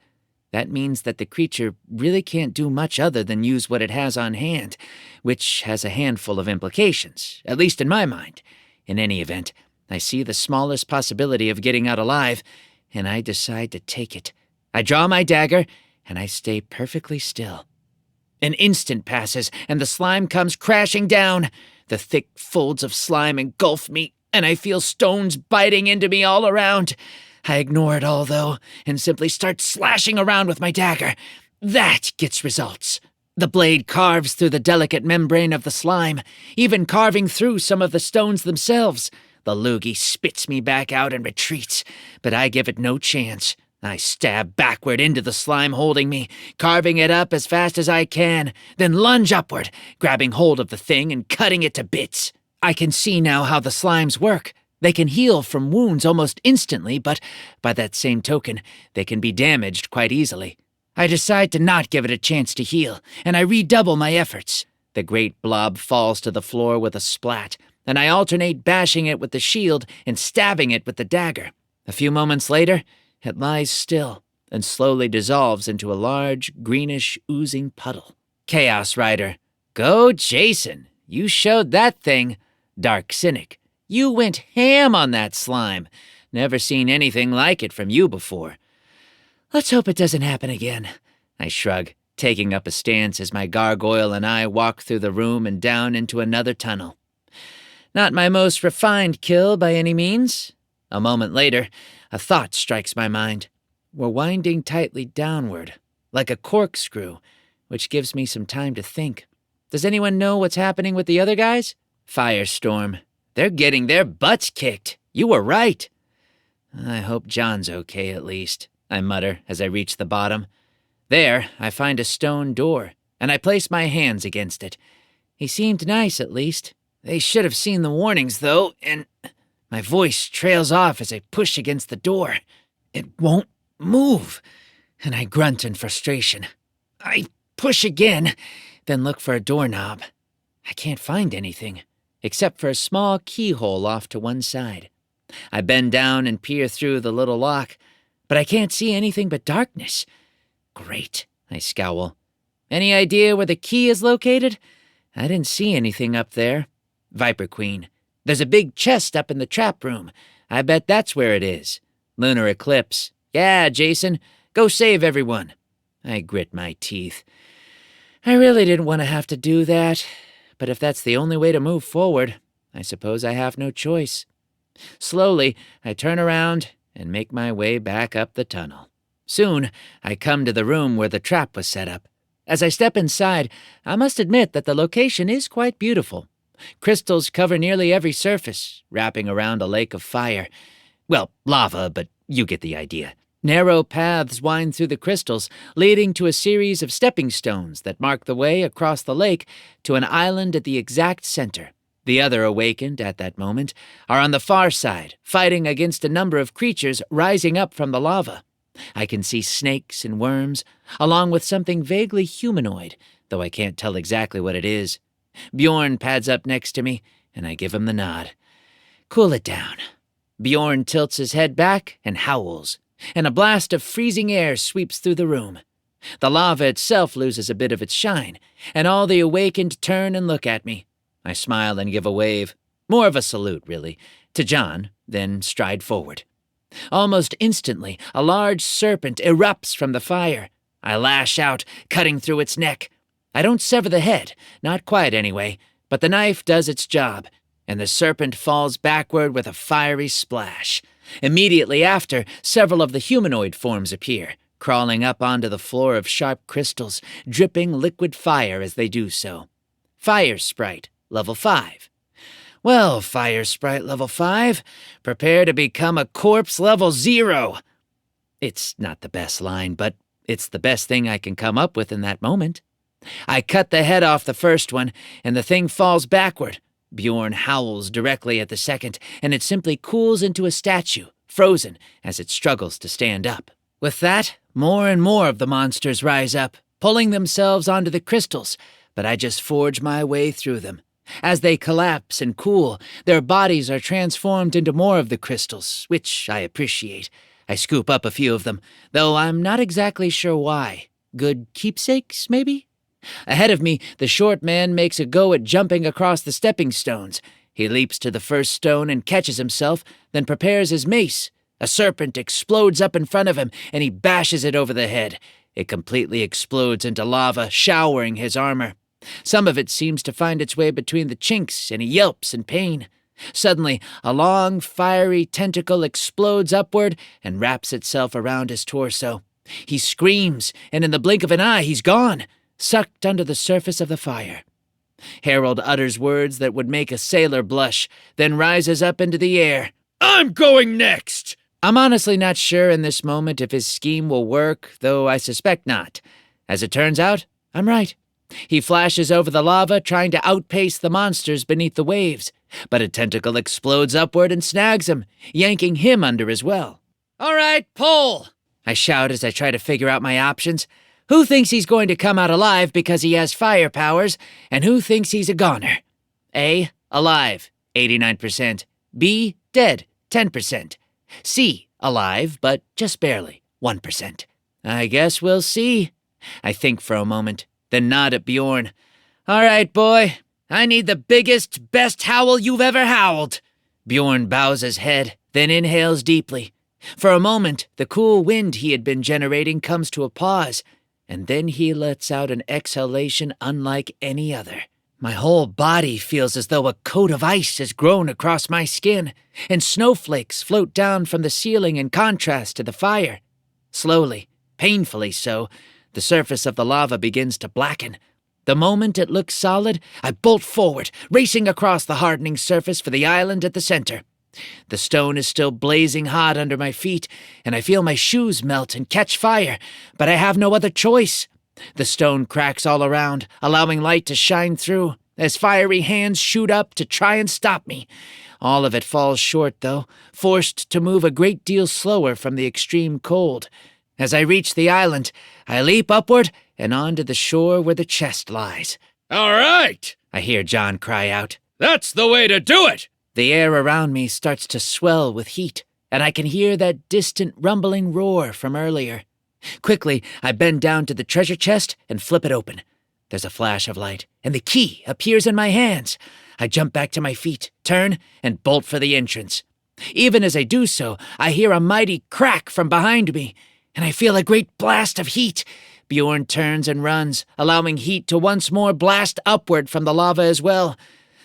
That means that the creature really can't do much other than use what it has on hand, which has a handful of implications, at least in my mind. In any event, I see the smallest possibility of getting out alive, and I decide to take it. I draw my dagger, and I stay perfectly still. An instant passes, and the slime comes crashing down. The thick folds of slime engulf me, and I feel stones biting into me all around. I ignore it all, though, and simply start slashing around with my dagger. That gets results. The blade carves through the delicate membrane of the slime, even carving through some of the stones themselves. The loogie spits me back out and retreats, but I give it no chance. I stab backward into the slime holding me, carving it up as fast as I can, then lunge upward, grabbing hold of the thing and cutting it to bits. I can see now how the slimes work. They can heal from wounds almost instantly, but by that same token, they can be damaged quite easily. I decide to not give it a chance to heal, and I redouble my efforts. The great blob falls to the floor with a splat, and I alternate bashing it with the shield and stabbing it with the dagger. A few moments later, it lies still and slowly dissolves into a large, greenish, oozing puddle. Chaos Rider. Go, Jason. You showed that thing. Dark Cynic. You went ham on that slime. Never seen anything like it from you before. Let's hope it doesn't happen again, I shrug, taking up a stance as my gargoyle and I walk through the room and down into another tunnel. Not my most refined kill by any means. A moment later, a thought strikes my mind. We're winding tightly downward, like a corkscrew, which gives me some time to think. Does anyone know what's happening with the other guys? Firestorm. They're getting their butts kicked. You were right. I hope John's okay at least, I mutter as I reach the bottom. There, I find a stone door, and I place my hands against it. He seemed nice at least. They should have seen the warnings, though, and my voice trails off as I push against the door. It won't move, and I grunt in frustration. I push again, then look for a doorknob. I can't find anything, except for a small keyhole off to one side. I bend down and peer through the little lock, but I can't see anything but darkness. Great, I scowl. Any idea where the key is located? I didn't see anything up there. Viper Queen. There's a big chest up in the trap room. I bet that's where it is. Lunar eclipse. Yeah, Jason, go save everyone. I grit my teeth. I really didn't want to have to do that, but if that's the only way to move forward, I suppose I have no choice. Slowly, I turn around and make my way back up the tunnel. Soon, I come to the room where the trap was set up. As I step inside, I must admit that the location is quite beautiful. Crystals cover nearly every surface, wrapping around a lake of fire. Well, lava, but you get the idea. Narrow paths wind through the crystals, leading to a series of stepping stones that mark the way across the lake to an island at the exact center. The other awakened at that moment are on the far side, fighting against a number of creatures rising up from the lava. I can see snakes and worms, along with something vaguely humanoid, though I can't tell exactly what it is. Bjorn pads up next to me, and I give him the nod. Cool it down. Bjorn tilts his head back and howls, and a blast of freezing air sweeps through the room. The lava itself loses a bit of its shine, and all the awakened turn and look at me. I smile and give a wave, more of a salute, really, to John, then stride forward. Almost instantly, a large serpent erupts from the fire. I lash out, cutting through its neck. I don't sever the head, not quite anyway, but the knife does its job, and the serpent falls backward with a fiery splash. Immediately after, several of the humanoid forms appear, crawling up onto the floor of sharp crystals, dripping liquid fire as they do so. Fire Sprite, level 5. Well, Fire Sprite level 5, prepare to become a corpse level 0. It's not the best line, but it's the best thing I can come up with in that moment. I cut the head off the first one, and the thing falls backward. Bjorn howls directly at the second, and it simply cools into a statue, frozen as it struggles to stand up. With that, more and more of the monsters rise up, pulling themselves onto the crystals, but I just forge my way through them. As they collapse and cool, their bodies are transformed into more of the crystals, which I appreciate. I scoop up a few of them, though I'm not exactly sure why. Good keepsakes, maybe? Ahead of me, the short man makes a go at jumping across the stepping stones. He leaps to the first stone and catches himself, then prepares his mace. A serpent explodes up in front of him, and he bashes it over the head. It completely explodes into lava, showering his armor. Some of it seems to find its way between the chinks, and he yelps in pain. Suddenly, a long, fiery tentacle explodes upward and wraps itself around his torso. He screams, and in the blink of an eye, he's gone, sucked under the surface of the fire. Harold utters words that would make a sailor blush, then rises up into the air. I'm going next! I'm honestly not sure in this moment if his scheme will work, though I suspect not. As it turns out, I'm right. He flashes over the lava, trying to outpace the monsters beneath the waves, but a tentacle explodes upward and snags him, yanking him under as well. All right, pull! I shout as I try to figure out my options. Who thinks he's going to come out alive because he has fire powers, and who thinks he's a goner? A, alive, 89%. B, dead, 10%. C, alive, but just barely, 1%. I guess we'll see. I think for a moment, then nod at Bjorn. All right, boy, I need the biggest, best howl you've ever howled. Bjorn bows his head, then inhales deeply. For a moment, the cool wind he had been generating comes to a pause, and then he lets out an exhalation unlike any other. My whole body feels as though a coat of ice has grown across my skin, and snowflakes float down from the ceiling in contrast to the fire. Slowly, painfully so, the surface of the lava begins to blacken. The moment it looks solid, I bolt forward, racing across the hardening surface for the island at the center. The stone is still blazing hot under my feet, and I feel my shoes melt and catch fire, but I have no other choice. The stone cracks all around, allowing light to shine through, as fiery hands shoot up to try and stop me. All of it falls short, though, forced to move a great deal slower from the extreme cold. As I reach the island, I leap upward and onto the shore where the chest lies. All right! I hear John cry out. That's the way to do it! The air around me starts to swell with heat, and I can hear that distant rumbling roar from earlier. Quickly, I bend down to the treasure chest and flip it open. There's a flash of light, and the key appears in my hands. I jump back to my feet, turn, and bolt for the entrance. Even as I do so, I hear a mighty crack from behind me, and I feel a great blast of heat. Bjorn turns and runs, allowing heat to once more blast upward from the lava as well.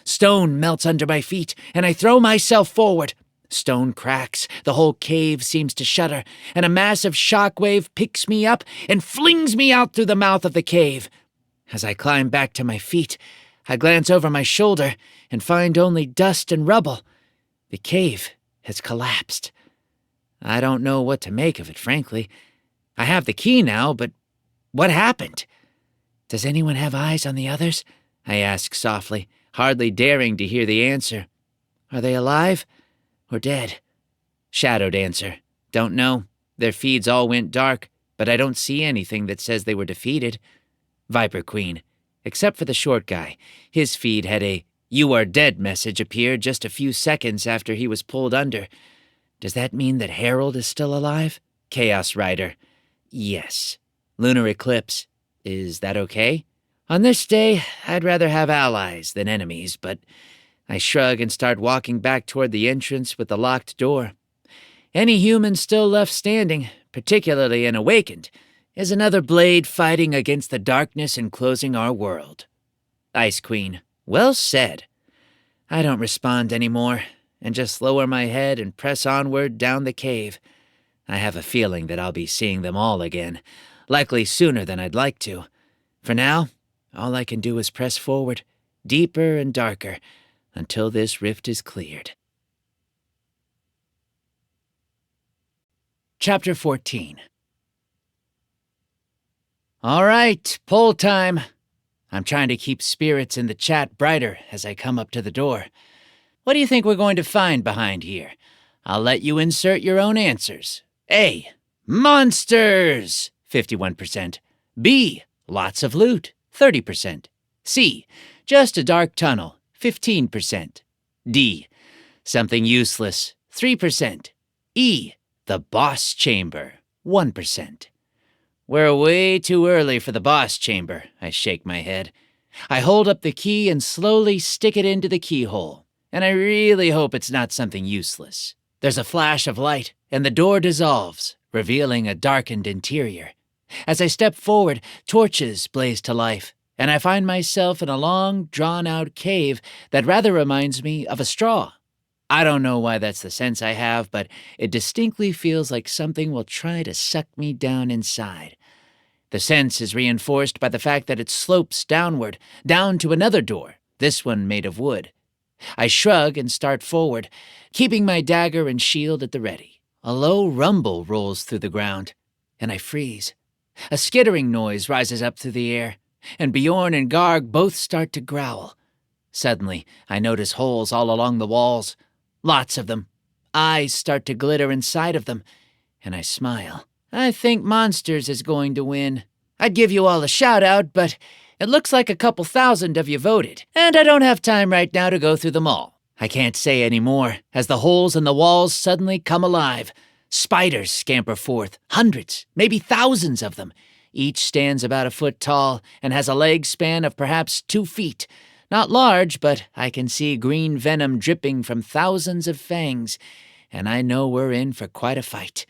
Stone melts under my feet, and I throw myself forward. Stone cracks, the whole cave seems to shudder, and a massive shockwave picks me up and flings me out through the mouth of the cave. As I climb back to my feet, I glance over my shoulder and find only dust and rubble. The cave has collapsed. I don't know what to make of it, frankly. I have the key now, but what happened? Does anyone have eyes on the others? I ask softly, hardly daring to hear the answer. Are they alive or dead? Shadowed answer. Don't know. Their feeds all went dark, but I don't see anything that says they were defeated. Viper Queen. Except for the short guy. His feed had a "You are dead" message appear just a few seconds after he was pulled under. Does that mean that Harold is still alive? Chaos Rider. Yes. Lunar Eclipse. Is that okay? On this day, I'd rather have allies than enemies, but I shrug and start walking back toward the entrance with the locked door. Any human still left standing, particularly an awakened, is another blade fighting against the darkness enclosing our world. Ice Queen. Well said. I don't respond anymore, and just lower my head and press onward down the cave. I have a feeling that I'll be seeing them all again, likely sooner than I'd like to. For now, all I can do is press forward, deeper and darker, until this rift is cleared. Chapter 14. All right, poll time. I'm trying to keep spirits in the chat brighter as I come up to the door. What do you think we're going to find behind here? I'll let you insert your own answers. A. Monsters! 51%. B. Lots of loot. 30%. C. Just a dark tunnel. 15%. D. Something useless. 3%. E. The boss chamber. 1%. We're way too early for the boss chamber. I shake my head. I hold up the key and slowly stick it into the keyhole. And I really hope it's not something useless. There's a flash of light, and the door dissolves, revealing a darkened interior. As I step forward, torches blaze to life, and I find myself in a long, drawn-out cave that rather reminds me of a straw. I don't know why that's the sense I have, but it distinctly feels like something will try to suck me down inside. The sense is reinforced by the fact that it slopes downward, down to another door, this one made of wood. I shrug and start forward, keeping my dagger and shield at the ready. A low rumble rolls through the ground, and I freeze. A skittering noise rises up through the air, and Bjorn and Garg both start to growl. Suddenly, I notice holes all along the walls. Lots of them. Eyes start to glitter inside of them, and I smile. I think Monsters is going to win. I'd give you all a shout-out, but it looks like a couple thousand of you voted, and I don't have time right now to go through them all. I can't say any more, as the holes in the walls suddenly come alive. Spiders scamper forth, hundreds, maybe thousands of them. Each stands about a foot tall and has a leg span of perhaps 2 feet. Not large, but I can see green venom dripping from thousands of fangs, and I know we're in for quite a fight.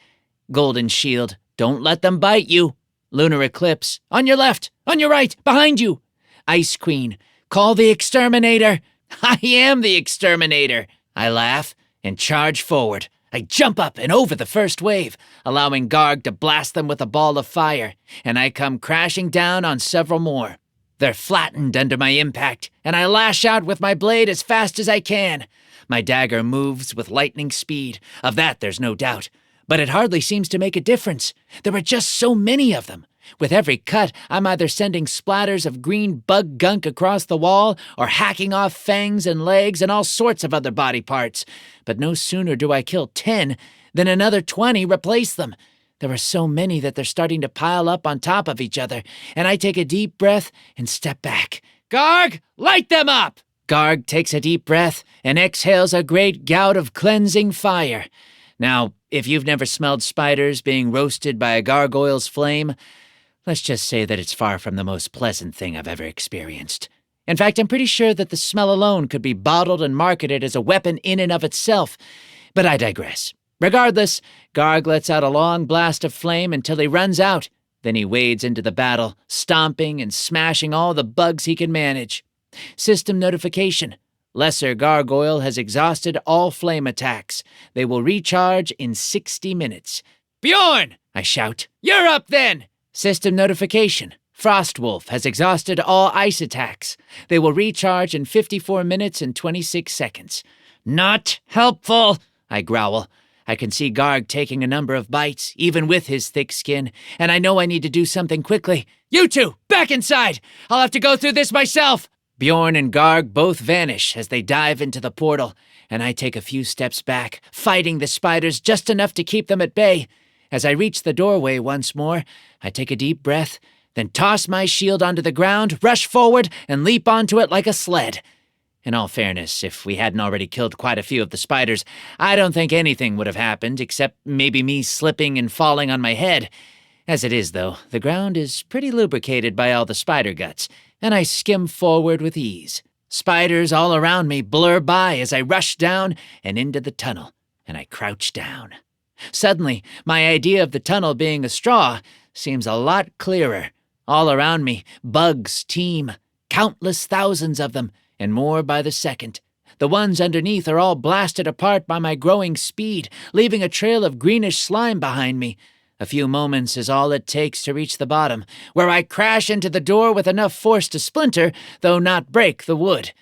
Golden Shield, don't let them bite you. Lunar Eclipse, on your left, on your right, behind you. Ice Queen, call the exterminator. I am the exterminator. I laugh and charge forward. I jump up and over the first wave, allowing Garg to blast them with a ball of fire, and I come crashing down on several more. They're flattened under my impact, and I lash out with my blade as fast as I can. My dagger moves with lightning speed, of that there's no doubt, but it hardly seems to make a difference. There are just so many of them. With every cut, I'm either sending splatters of green bug gunk across the wall or hacking off fangs and legs and all sorts of other body parts. But no sooner do I kill 10 than another 20 replace them. There are so many that they're starting to pile up on top of each other, and I take a deep breath and step back. Garg, light them up! Garg takes a deep breath and exhales a great gout of cleansing fire. Now, if you've never smelled spiders being roasted by a gargoyle's flame, let's just say that it's far from the most pleasant thing I've ever experienced. In fact, I'm pretty sure that the smell alone could be bottled and marketed as a weapon in and of itself. But I digress. Regardless, Garg lets out a long blast of flame until he runs out. Then he wades into the battle, stomping and smashing all the bugs he can manage. System notification. Lesser Gargoyle has exhausted all flame attacks. They will recharge in 60 minutes. Bjorn! I shout. You're up then! System notification. Frostwolf has exhausted all ice attacks. They will recharge in 54 minutes and 26 seconds. Not helpful, I growl. I can see Garg taking a number of bites, even with his thick skin, and I know I need to do something quickly. You two, back inside! I'll have to go through this myself! Bjorn and Garg both vanish as they dive into the portal, and I take a few steps back, fighting the spiders just enough to keep them at bay. As I reach the doorway once more, I take a deep breath, then toss my shield onto the ground, rush forward, and leap onto it like a sled. In all fairness, if we hadn't already killed quite a few of the spiders, I don't think anything would have happened except maybe me slipping and falling on my head. As it is, though, the ground is pretty lubricated by all the spider guts, and I skim forward with ease. Spiders all around me blur by as I rush down and into the tunnel, and I crouch down. Suddenly, my idea of the tunnel being a straw seems a lot clearer. All around me, bugs teem, countless thousands of them, and more by the second. The ones underneath are all blasted apart by my growing speed, leaving a trail of greenish slime behind me. A few moments is all it takes to reach the bottom, where I crash into the door with enough force to splinter, though not break the wood.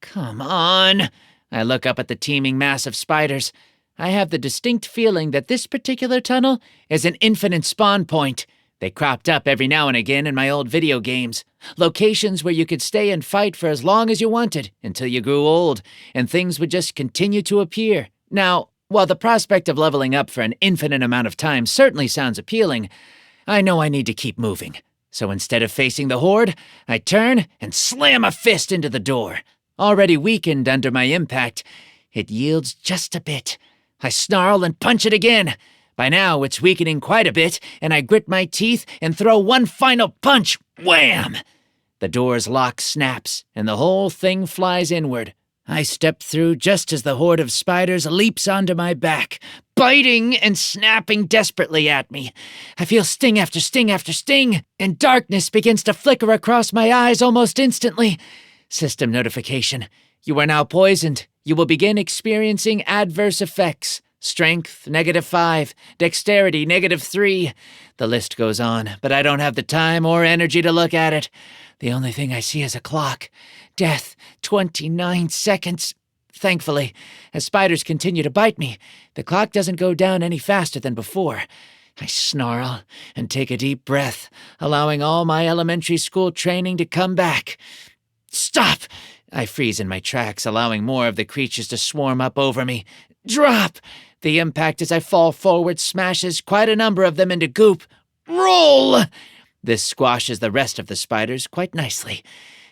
Come on! I look up at the teeming mass of spiders. I have the distinct feeling that this particular tunnel is an infinite spawn point. They cropped up every now and again in my old video games. Locations where you could stay and fight for as long as you wanted, until you grew old, and things would just continue to appear. Now, while the prospect of leveling up for an infinite amount of time certainly sounds appealing, I know I need to keep moving. So instead of facing the horde, I turn and slam a fist into the door. Already weakened under my impact, it yields just a bit. I snarl and punch it again. By now, it's weakening quite a bit, and I grit my teeth and throw one final punch. Wham! The door's lock snaps, and the whole thing flies inward. I step through just as the horde of spiders leaps onto my back, biting and snapping desperately at me. I feel sting after sting after sting, and darkness begins to flicker across my eyes almost instantly. System notification. You are now poisoned. You will begin experiencing adverse effects. Strength, -5. Dexterity, -3. The list goes on, but I don't have the time or energy to look at it. The only thing I see is a clock. Death, 29 seconds. Thankfully, as spiders continue to bite me, the clock doesn't go down any faster than before. I snarl and take a deep breath, allowing all my elementary school training to come back. Stop! I freeze in my tracks, allowing more of the creatures to swarm up over me. Drop! The impact as I fall forward smashes quite a number of them into goop. Roll! This squashes the rest of the spiders quite nicely.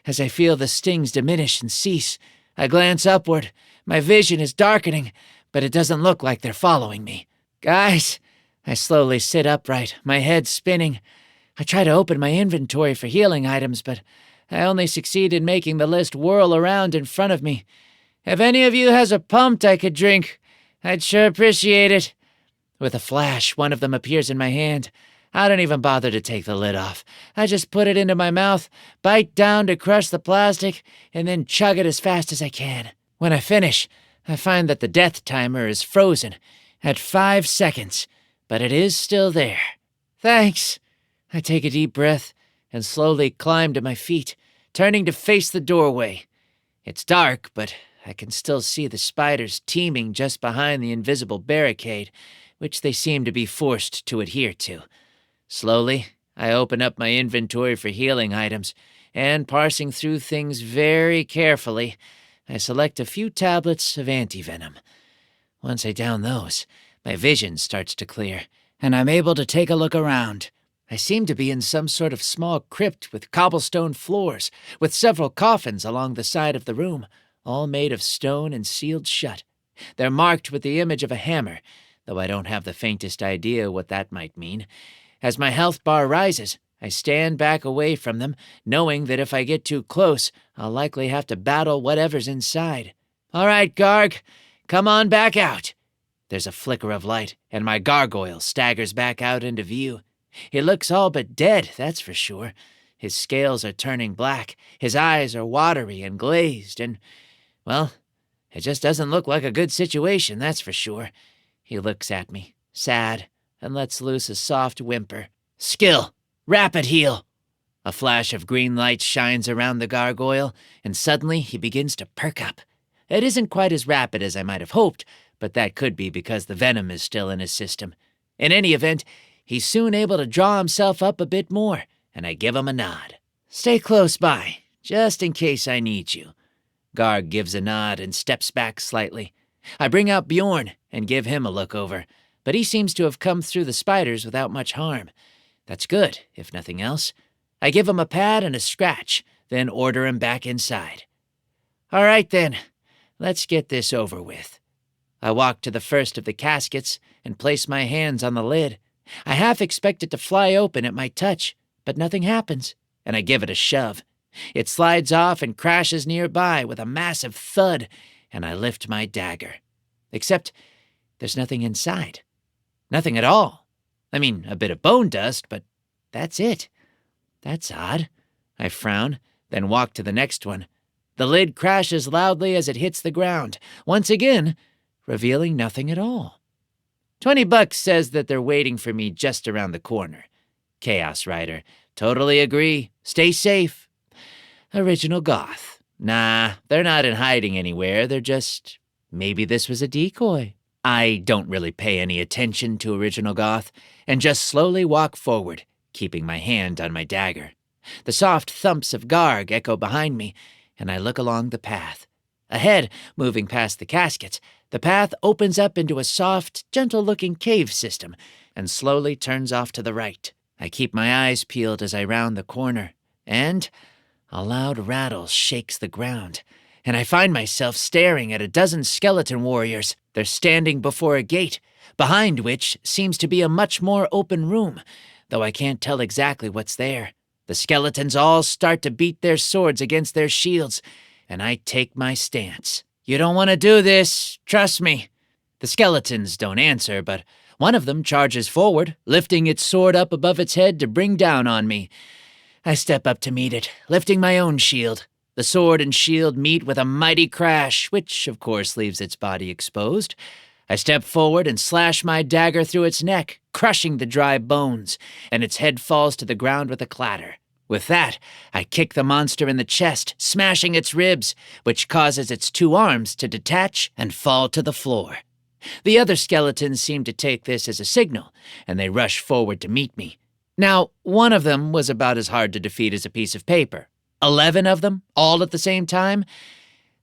As I feel the stings diminish and cease, I glance upward. My vision is darkening, but it doesn't look like they're following me. Guys, I slowly sit upright, my head spinning. I try to open my inventory for healing items, but I only succeed in making the list whirl around in front of me. If any of you has a pump I could drink, I'd sure appreciate it. With a flash, one of them appears in my hand. I don't even bother to take the lid off. I just put it into my mouth, bite down to crush the plastic, and then chug it as fast as I can. When I finish, I find that the death timer is frozen at 5 seconds, but it is still there. Thanks. I take a deep breath and slowly climb to my feet, turning to face the doorway. It's dark, but I can still see the spiders teeming just behind the invisible barricade, which they seem to be forced to adhere to. Slowly, I open up my inventory for healing items, and parsing through things very carefully, I select a few tablets of antivenom. Once I down those, my vision starts to clear, and I'm able to take a look around. I seem to be in some sort of small crypt with cobblestone floors, with several coffins along the side of the room, all made of stone and sealed shut. They're marked with the image of a hammer, though I don't have the faintest idea what that might mean. As my health bar rises, I stand back away from them, knowing that if I get too close, I'll likely have to battle whatever's inside. All right, Garg, come on back out. There's a flicker of light, and my gargoyle staggers back out into view. He looks all but dead, that's for sure. His scales are turning black, his eyes are watery and glazed, and, well, it just doesn't look like a good situation, that's for sure. He looks at me, sad, and lets loose a soft whimper. Skill! Rapid heal! A flash of green light shines around the gargoyle, and suddenly he begins to perk up. It isn't quite as rapid as I might have hoped, but that could be because the venom is still in his system. In any event, he's soon able to draw himself up a bit more, and I give him a nod. Stay close by, just in case I need you. Garg gives a nod and steps back slightly. I bring out Bjorn and give him a look over, but he seems to have come through the spiders without much harm. That's good, if nothing else. I give him a pat and a scratch, then order him back inside. All right then, let's get this over with. I walk to the first of the caskets and place my hands on the lid. I half expect it to fly open at my touch, but nothing happens, and I give it a shove. It slides off and crashes nearby with a massive thud, and I lift my dagger. Except there's nothing inside. Nothing at all. I mean, a bit of bone dust, but that's it. That's odd. I frown, then walk to the next one. The lid crashes loudly as it hits the ground, once again, revealing nothing at all. $20 says that they're waiting for me just around the corner. Chaos Rider. Totally agree. Stay safe. Original Goth. Nah, they're not in hiding anywhere. They're just... maybe this was a decoy. I don't really pay any attention to Original Goth, and just slowly walk forward, keeping my hand on my dagger. The soft thumps of Garg echo behind me, and I look along the path. Ahead, moving past the caskets, the path opens up into a soft, gentle-looking cave system, and slowly turns off to the right. I keep my eyes peeled as I round the corner, and a loud rattle shakes the ground, and I find myself staring at a dozen skeleton warriors. They're standing before a gate, behind which seems to be a much more open room, though I can't tell exactly what's there. The skeletons all start to beat their swords against their shields, and I take my stance. You don't want to do this, trust me. The skeletons don't answer, but one of them charges forward, lifting its sword up above its head to bring down on me. I step up to meet it, lifting my own shield. The sword and shield meet with a mighty crash, which, of course, leaves its body exposed. I step forward and slash my dagger through its neck, crushing the dry bones, and its head falls to the ground with a clatter. With that, I kick the monster in the chest, smashing its ribs, which causes its 2 arms to detach and fall to the floor. The other skeletons seem to take this as a signal, and they rush forward to meet me. Now, one of them was about as hard to defeat as a piece of paper. 11 of them, all at the same time?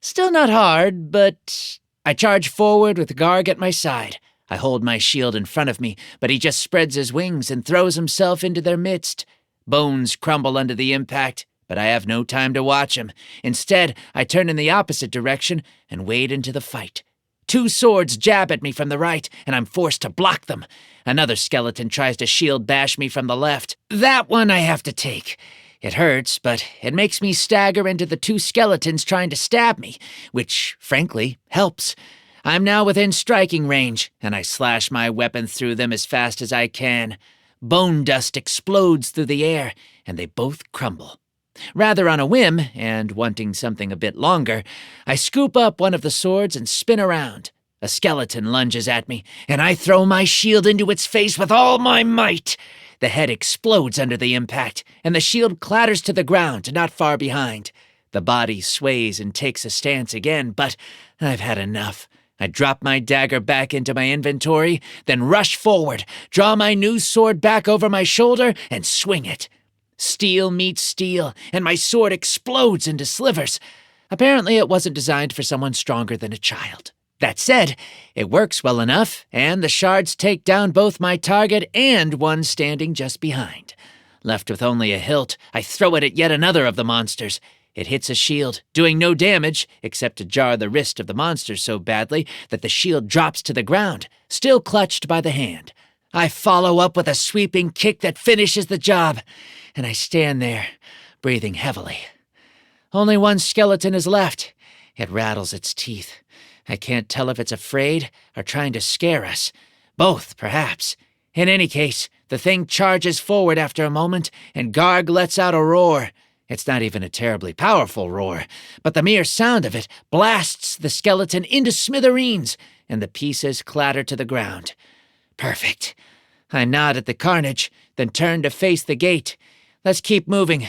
Still not hard, but... I charge forward with Garg at my side. I hold my shield in front of me, but he just spreads his wings and throws himself into their midst. Bones crumble under the impact, but I have no time to watch him. Instead, I turn in the opposite direction and wade into the fight. 2 swords jab at me from the right, and I'm forced to block them. Another skeleton tries to shield bash me from the left. That one I have to take. It hurts, but it makes me stagger into the two skeletons trying to stab me, which, frankly, helps. I'm now within striking range, and I slash my weapon through them as fast as I can. Bone dust explodes through the air, and they both crumble. Rather on a whim, and wanting something a bit longer, I scoop up one of the swords and spin around. A skeleton lunges at me, and I throw my shield into its face with all my might. The head explodes under the impact, and the shield clatters to the ground not far behind. The body sways and takes a stance again, but I've had enough. I drop my dagger back into my inventory, then rush forward, draw my new sword back over my shoulder, and swing it. Steel meets steel, and my sword explodes into slivers. Apparently it wasn't designed for someone stronger than a child. That said, it works well enough, and the shards take down both my target and one standing just behind. Left with only a hilt, I throw it at yet another of the monsters. It hits a shield, doing no damage, except to jar the wrist of the monster so badly that the shield drops to the ground, still clutched by the hand. I follow up with a sweeping kick that finishes the job, and I stand there, breathing heavily. Only one skeleton is left. It rattles its teeth. I can't tell if it's afraid or trying to scare us. Both, perhaps. In any case, the thing charges forward after a moment, and Garg lets out a roar. It's not even a terribly powerful roar, but the mere sound of it blasts the skeleton into smithereens, and the pieces clatter to the ground. Perfect. I nod at the carnage, then turn to face the gate. Let's keep moving,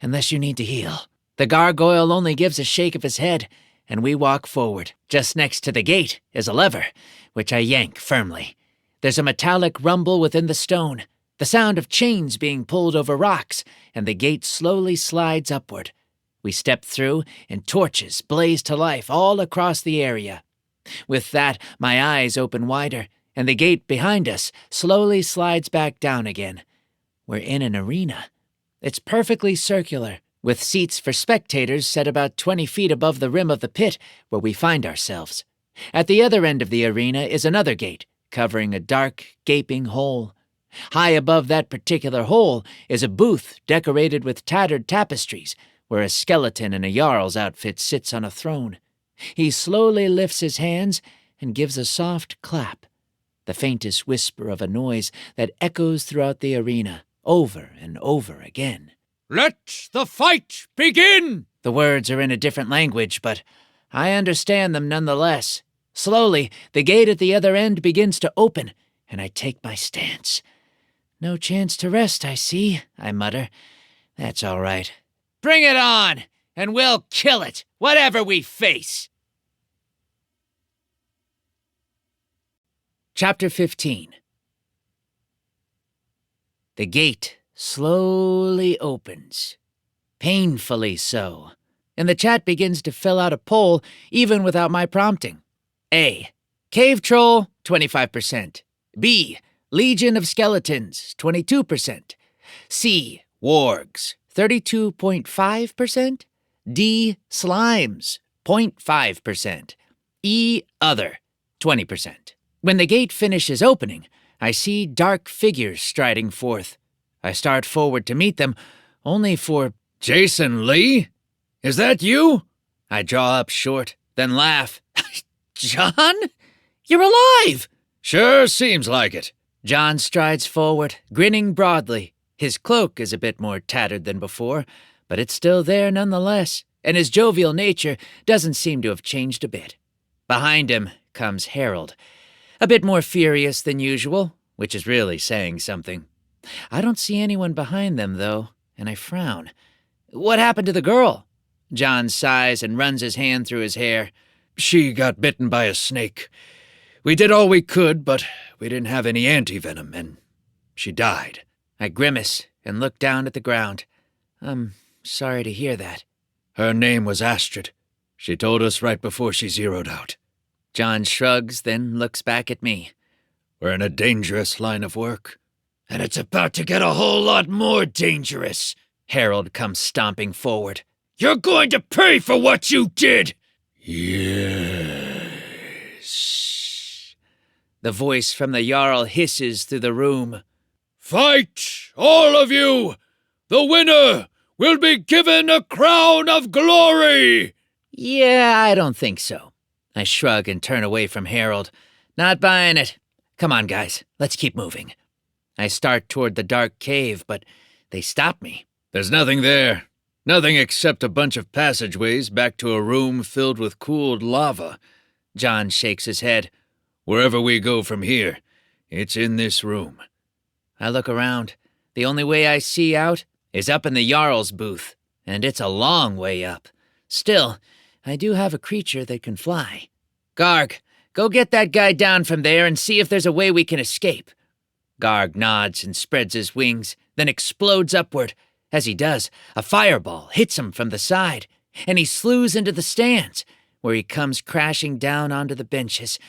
unless you need to heal. The gargoyle only gives a shake of his head, and we walk forward. Just next to the gate is a lever, which I yank firmly. There's a metallic rumble within the stone, the sound of chains being pulled over rocks, and the gate slowly slides upward. We step through, and torches blaze to life all across the area. With that, my eyes open wider, and the gate behind us slowly slides back down again. We're in an arena. It's perfectly circular, with seats for spectators set about 20 feet above the rim of the pit where we find ourselves. At the other end of the arena is another gate, covering a dark, gaping hole. High above that particular hole is a booth decorated with tattered tapestries, where a skeleton in a jarl's outfit sits on a throne. He slowly lifts his hands and gives a soft clap, the faintest whisper of a noise that echoes throughout the arena, over and over again. Let the fight begin! The words are in a different language, but I understand them nonetheless. Slowly, the gate at the other end begins to open, and I take my stance. No chance to rest, I see, I mutter. That's all right. Bring it on, and we'll kill it, whatever we face. Chapter 15. The gate slowly opens, painfully so, and the chat begins to fill out a poll even without my prompting. A. Cave Troll, 25%. B. Legion of Skeletons, 22%. C. Wargs, 32.5%. D. Slimes, 0.5%. E. Other, 20%. When the gate finishes opening, I see dark figures striding forth. I start forward to meet them, only for... Jason Lee? Is that you? I draw up short, then laugh. John? You're alive! Sure seems like it. John strides forward, grinning broadly. His cloak is a bit more tattered than before, but it's still there nonetheless, and his jovial nature doesn't seem to have changed a bit. Behind him comes Harold, a bit more furious than usual, which is really saying something. I don't see anyone behind them, though, and I frown. What happened to the girl? John sighs and runs his hand through his hair. She got bitten by a snake. We did all we could, but we didn't have any anti-venom, and she died. I grimace and look down at the ground. I'm sorry to hear that. Her name was Astrid. She told us right before she zeroed out. John shrugs, then looks back at me. We're in a dangerous line of work. And it's about to get a whole lot more dangerous. Harold comes stomping forward. You're going to pay for what you did! Yes. The voice from the Jarl hisses through the room. Fight, all of you! The winner will be given a crown of glory! Yeah, I don't think so. I shrug and turn away from Harold. Not buying it. Come on, guys, let's keep moving. I start toward the dark cave, but they stop me. There's nothing there. Nothing except a bunch of passageways back to a room filled with cooled lava. John shakes his head. Wherever we go from here, it's in this room. I look around. The only way I see out is up in the Jarl's booth, and it's a long way up. Still, I do have a creature that can fly. Garg, go get that guy down from there and see if there's a way we can escape. Garg nods and spreads his wings, then explodes upward. As he does, a fireball hits him from the side, and he slews into the stands, where he comes crashing down onto the benches.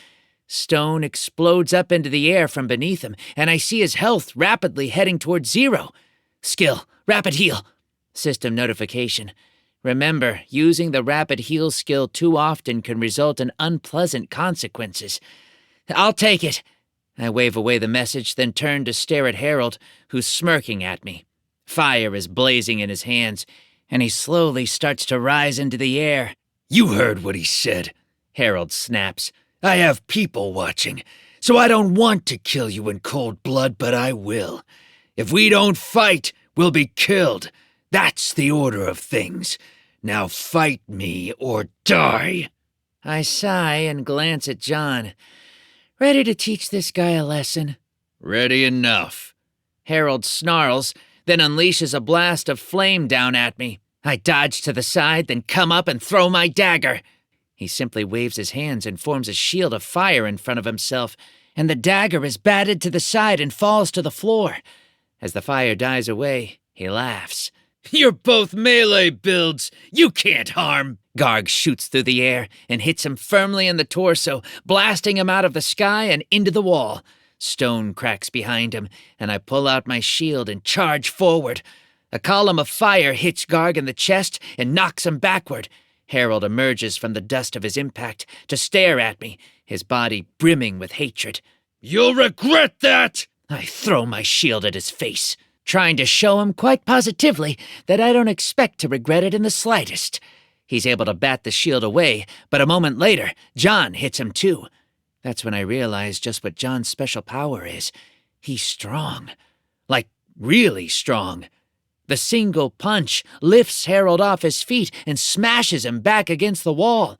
Stone explodes up into the air from beneath him, and I see his health rapidly heading towards 0. Skill, rapid heal. System notification. Remember, using the rapid heal skill too often can result in unpleasant consequences. I'll take it. I wave away the message, then turn to stare at Harold, who's smirking at me. Fire is blazing in his hands, and he slowly starts to rise into the air. You heard what he said, Harold snaps. I have people watching, so I don't want to kill you in cold blood, but I will. If we don't fight, we'll be killed. That's the order of things. Now fight me or die. I sigh and glance at John. Ready to teach this guy a lesson? Ready enough. Harold snarls, then unleashes a blast of flame down at me. I dodge to the side, then come up and throw my dagger. He simply waves his hands and forms a shield of fire in front of himself, and the dagger is batted to the side and falls to the floor. As the fire dies away, he laughs. You're both melee builds. You can't harm. Garg shoots through the air and hits him firmly in the torso, blasting him out of the sky and into the wall. Stone cracks behind him, and I pull out my shield and charge forward. A column of fire hits Garg in the chest and knocks him backward. Harold emerges from the dust of his impact to stare at me, his body brimming with hatred. You'll regret that! I throw my shield at his face, trying to show him quite positively that I don't expect to regret it in the slightest. He's able to bat the shield away, but a moment later, John hits him too. That's when I realize just what John's special power is. He's strong. Like, really strong. The single punch lifts Harold off his feet and smashes him back against the wall.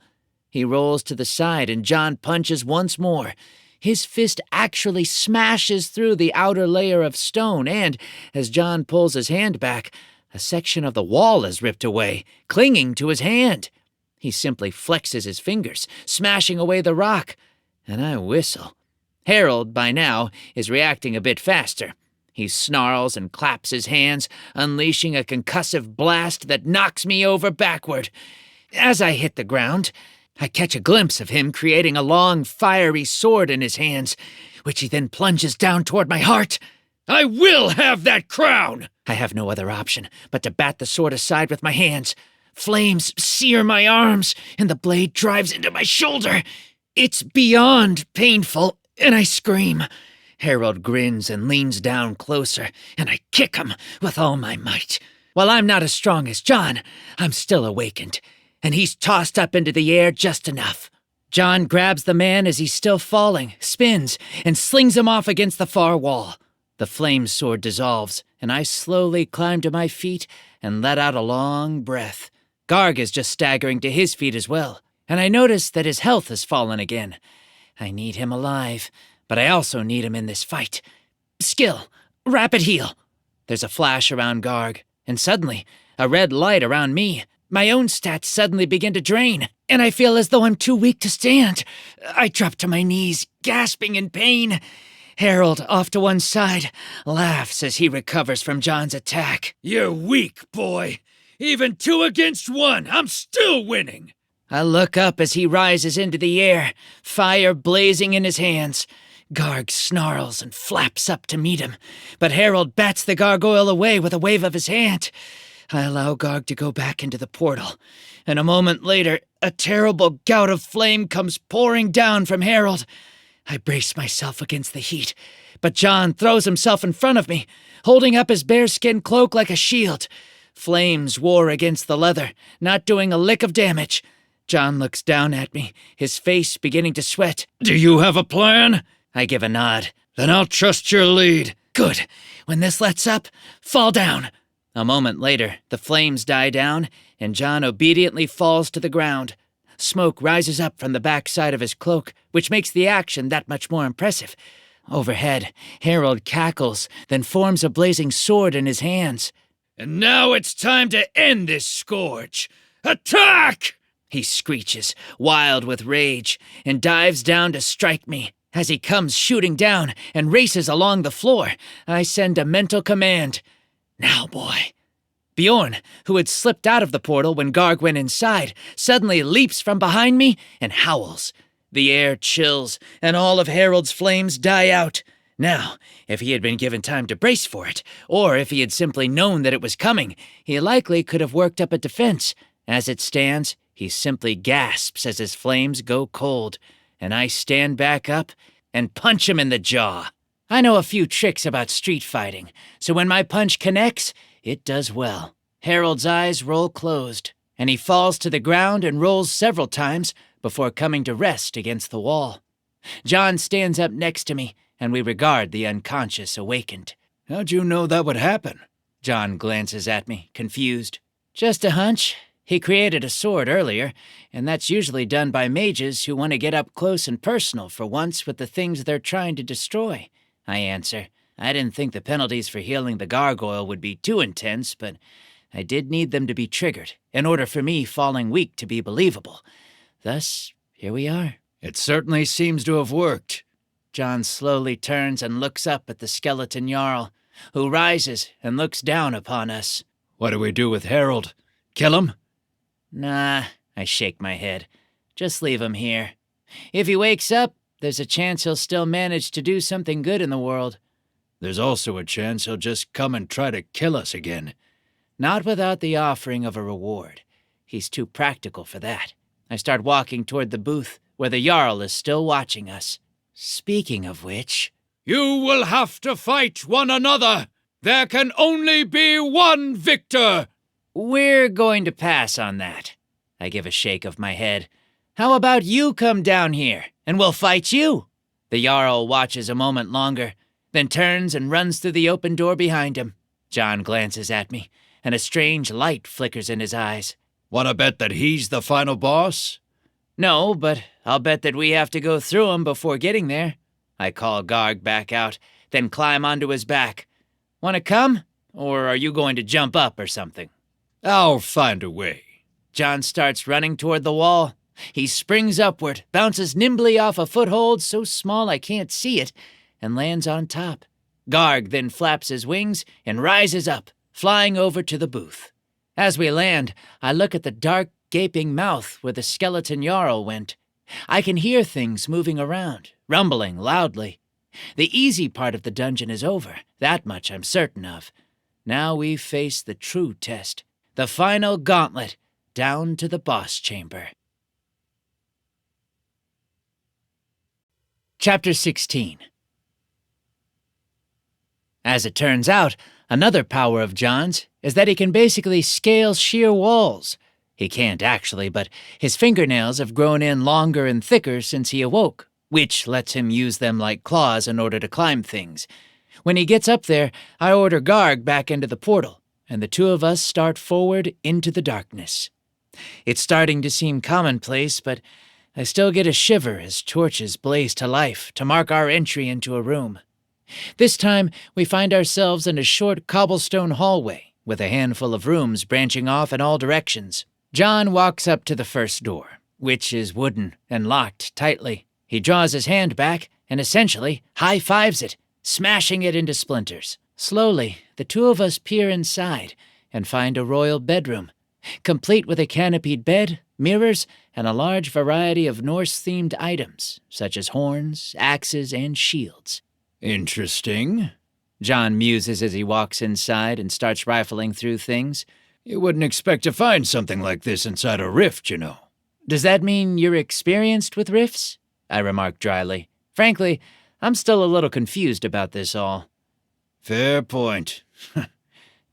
He rolls to the side and John punches once more. His fist actually smashes through the outer layer of stone and, as John pulls his hand back, a section of the wall is ripped away, clinging to his hand. He simply flexes his fingers, smashing away the rock, and I whistle. Harold, by now, is reacting a bit faster. He snarls and claps his hands, unleashing a concussive blast that knocks me over backward. As I hit the ground, I catch a glimpse of him creating a long, fiery sword in his hands, which he then plunges down toward my heart. I will have that crown! I have no other option but to bat the sword aside with my hands. Flames sear my arms, and the blade drives into my shoulder. It's beyond painful, and I scream. Harold grins and leans down closer, and I kick him with all my might. While I'm not as strong as John, I'm still awakened, and he's tossed up into the air just enough. John grabs the man as he's still falling, spins, and slings him off against the far wall. The flame sword dissolves, and I slowly climb to my feet and let out a long breath. Garg is just staggering to his feet as well, and I notice that his health has fallen again. I need him alive, but I also need him in this fight. Skill, rapid heal. There's a flash around Garg, and suddenly, a red light around me. My own stats suddenly begin to drain, and I feel as though I'm too weak to stand. I drop to my knees, gasping in pain. Harold, off to one side, laughs as he recovers from John's attack. You're weak, boy. Even 2 against 1, I'm still winning. I look up as he rises into the air, fire blazing in his hands. Garg snarls and flaps up to meet him, but Harold bats the gargoyle away with a wave of his hand. I allow Garg to go back into the portal, and a moment later, a terrible gout of flame comes pouring down from Harold. I brace myself against the heat, but John throws himself in front of me, holding up his bearskin cloak like a shield. Flames war against the leather, not doing a lick of damage. John looks down at me, his face beginning to sweat. Do you have a plan? I give a nod. Then I'll trust your lead. Good. When this lets up, fall down. A moment later, the flames die down, and John obediently falls to the ground. Smoke rises up from the backside of his cloak, which makes the action that much more impressive. Overhead, Harold cackles, then forms a blazing sword in his hands. And now it's time to end this scourge. Attack! He screeches, wild with rage, and dives down to strike me. As he comes shooting down and races along the floor, I send a mental command. Now, boy. Bjorn, who had slipped out of the portal when Garg went inside, suddenly leaps from behind me and howls. The air chills, and all of Harold's flames die out. Now, if he had been given time to brace for it, or if he had simply known that it was coming, he likely could have worked up a defense. As it stands, he simply gasps as his flames go cold, and I stand back up and punch him in the jaw. I know a few tricks about street fighting, so when my punch connects, it does well. Harold's eyes roll closed, and he falls to the ground and rolls several times before coming to rest against the wall. John stands up next to me, and we regard the unconscious awakened. How'd you know that would happen? John glances at me, confused. Just a hunch. He created a sword earlier, and that's usually done by mages who want to get up close and personal for once with the things they're trying to destroy, I answer. I didn't think the penalties for healing the gargoyle would be too intense, but I did need them to be triggered in order for me falling weak to be believable. Thus, here we are. It certainly seems to have worked. John slowly turns and looks up at the skeleton Jarl, who rises and looks down upon us. What do we do with Harold? Kill him? Nah, I shake my head. Just leave him here. If he wakes up, there's a chance he'll still manage to do something good in the world. There's also a chance he'll just come and try to kill us again. Not without the offering of a reward. He's too practical for that. I start walking toward the booth, where the Jarl is still watching us. Speaking of which... You will have to fight one another. There can only be one victor. We're going to pass on that. I give a shake of my head. How about you come down here, and we'll fight you? The Jarl watches a moment longer, then turns and runs through the open door behind him. John glances at me, and a strange light flickers in his eyes. Want to bet that he's the final boss? No, but I'll bet that we have to go through him before getting there. I call Garg back out, then climb onto his back. Want to come? Or are you going to jump up or something? I'll find a way. John starts running toward the wall. He springs upward, bounces nimbly off a foothold so small I can't see it, and lands on top. Garg then flaps his wings and rises up, flying over to the booth. As we land, I look at the dark, gaping mouth where the skeleton Jarl went. I can hear things moving around, rumbling loudly. The easy part of the dungeon is over, that much I'm certain of. Now we face the true test, the final gauntlet, down to the boss chamber. Chapter 16. As it turns out, another power of John's is that he can basically scale sheer walls. He can't actually, but his fingernails have grown in longer and thicker since he awoke, which lets him use them like claws in order to climb things. When he gets up there, I order Garg back into the portal, and the two of us start forward into the darkness. It's starting to seem commonplace, but I still get a shiver as torches blaze to life to mark our entry into a room. This time, we find ourselves in a short cobblestone hallway with a handful of rooms branching off in all directions. John walks up to the first door, which is wooden and locked tightly. He draws his hand back and essentially high-fives it, smashing it into splinters. Slowly, the two of us peer inside and find a royal bedroom, complete with a canopied bed, mirrors, and a large variety of Norse-themed items, such as horns, axes, and shields. Interesting. John muses as he walks inside and starts rifling through things. You wouldn't expect to find something like this inside a rift, you know. Does that mean you're experienced with rifts? I remark dryly. Frankly, I'm still a little confused about this all. Fair point.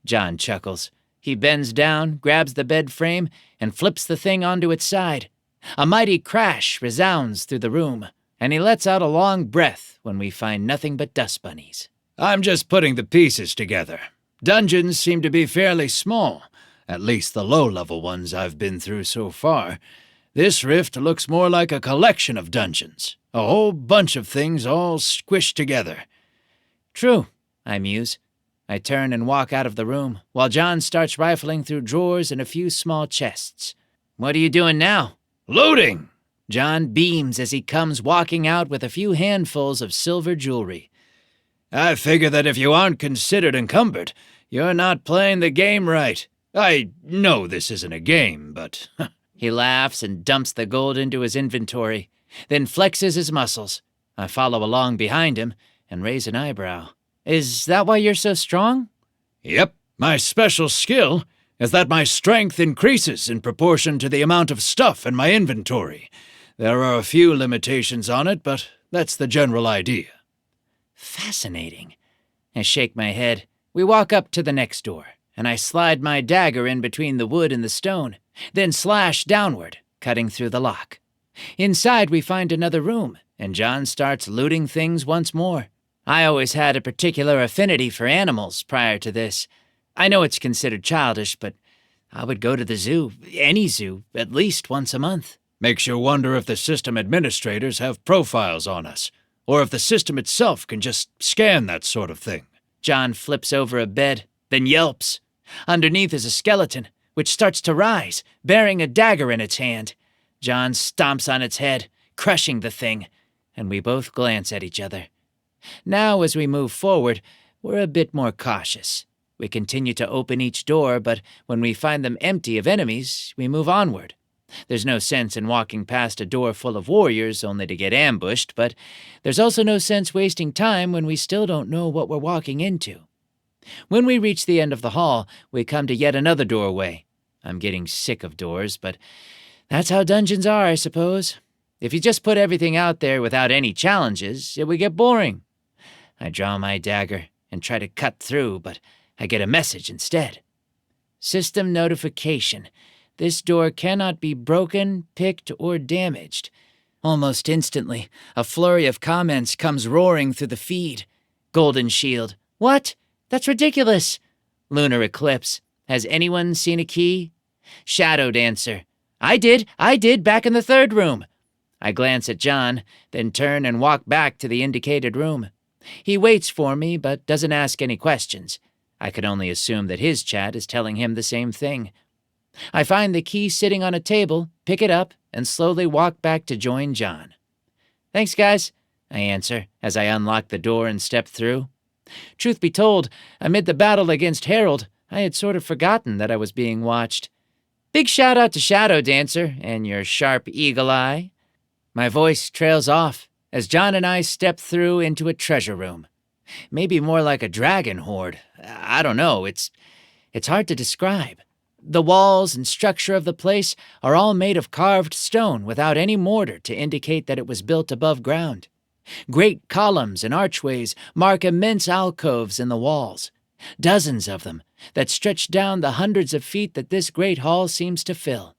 John chuckles. He bends down, grabs the bed frame, and flips the thing onto its side. A mighty crash resounds through the room, and he lets out a long breath when we find nothing but dust bunnies. I'm just putting the pieces together. Dungeons seem to be fairly small, at least the low-level ones I've been through so far. This rift looks more like a collection of dungeons, a whole bunch of things all squished together. True, I muse. I turn and walk out of the room, while John starts rifling through drawers and a few small chests. What are you doing now? Looting! John beams as he comes walking out with a few handfuls of silver jewelry. I figure that if you aren't considered encumbered, you're not playing the game right. I know this isn't a game, but... He laughs and dumps the gold into his inventory, then flexes his muscles. I follow along behind him and raise an eyebrow. Is that why you're so strong? Yep, my special skill is that my strength increases in proportion to the amount of stuff in my inventory. There are a few limitations on it, but that's the general idea. Fascinating. I shake my head. We walk up to the next door, and I slide my dagger in between the wood and the stone, then slash downward, cutting through the lock. Inside we find another room, and John starts looting things once more. I always had a particular affinity for animals prior to this. I know it's considered childish, but I would go to the zoo, any zoo, at least once a month. Makes you wonder if the system administrators have profiles on us, or if the system itself can just scan that sort of thing. John flips over a bed, then yelps. Underneath is a skeleton, which starts to rise, bearing a dagger in its hand. John stomps on its head, crushing the thing, and we both glance at each other. Now, as we move forward, we're a bit more cautious. We continue to open each door, but when we find them empty of enemies, we move onward. There's no sense in walking past a door full of warriors only to get ambushed, but there's also no sense wasting time when we still don't know what we're walking into. When we reach the end of the hall, we come to yet another doorway. I'm getting sick of doors, but that's how dungeons are, I suppose. If you just put everything out there without any challenges, it would get boring. I draw my dagger and try to cut through, but I get a message instead. System notification. This door cannot be broken, picked, or damaged. Almost instantly, a flurry of comments comes roaring through the feed. Golden Shield. What? That's ridiculous. Lunar Eclipse. Has anyone seen a key? Shadow Dancer. I did, back in the third room. I glance at John, then turn and walk back to the indicated room. He waits for me, but doesn't ask any questions. I can only assume that his chat is telling him the same thing. I find the key sitting on a table, pick it up, and slowly walk back to join John. Thanks, guys, I answer as I unlock the door and step through. Truth be told, amid the battle against Harold, I had sort of forgotten that I was being watched. Big shout out to Shadow Dancer and your sharp eagle eye. My voice trails off as John and I step through into a treasure room. Maybe more like a dragon hoard. I don't know, it's hard to describe. The walls and structure of the place are all made of carved stone without any mortar to indicate that it was built above ground. Great columns and archways mark immense alcoves in the walls, dozens of them that stretch down the hundreds of feet that this great hall seems to fill.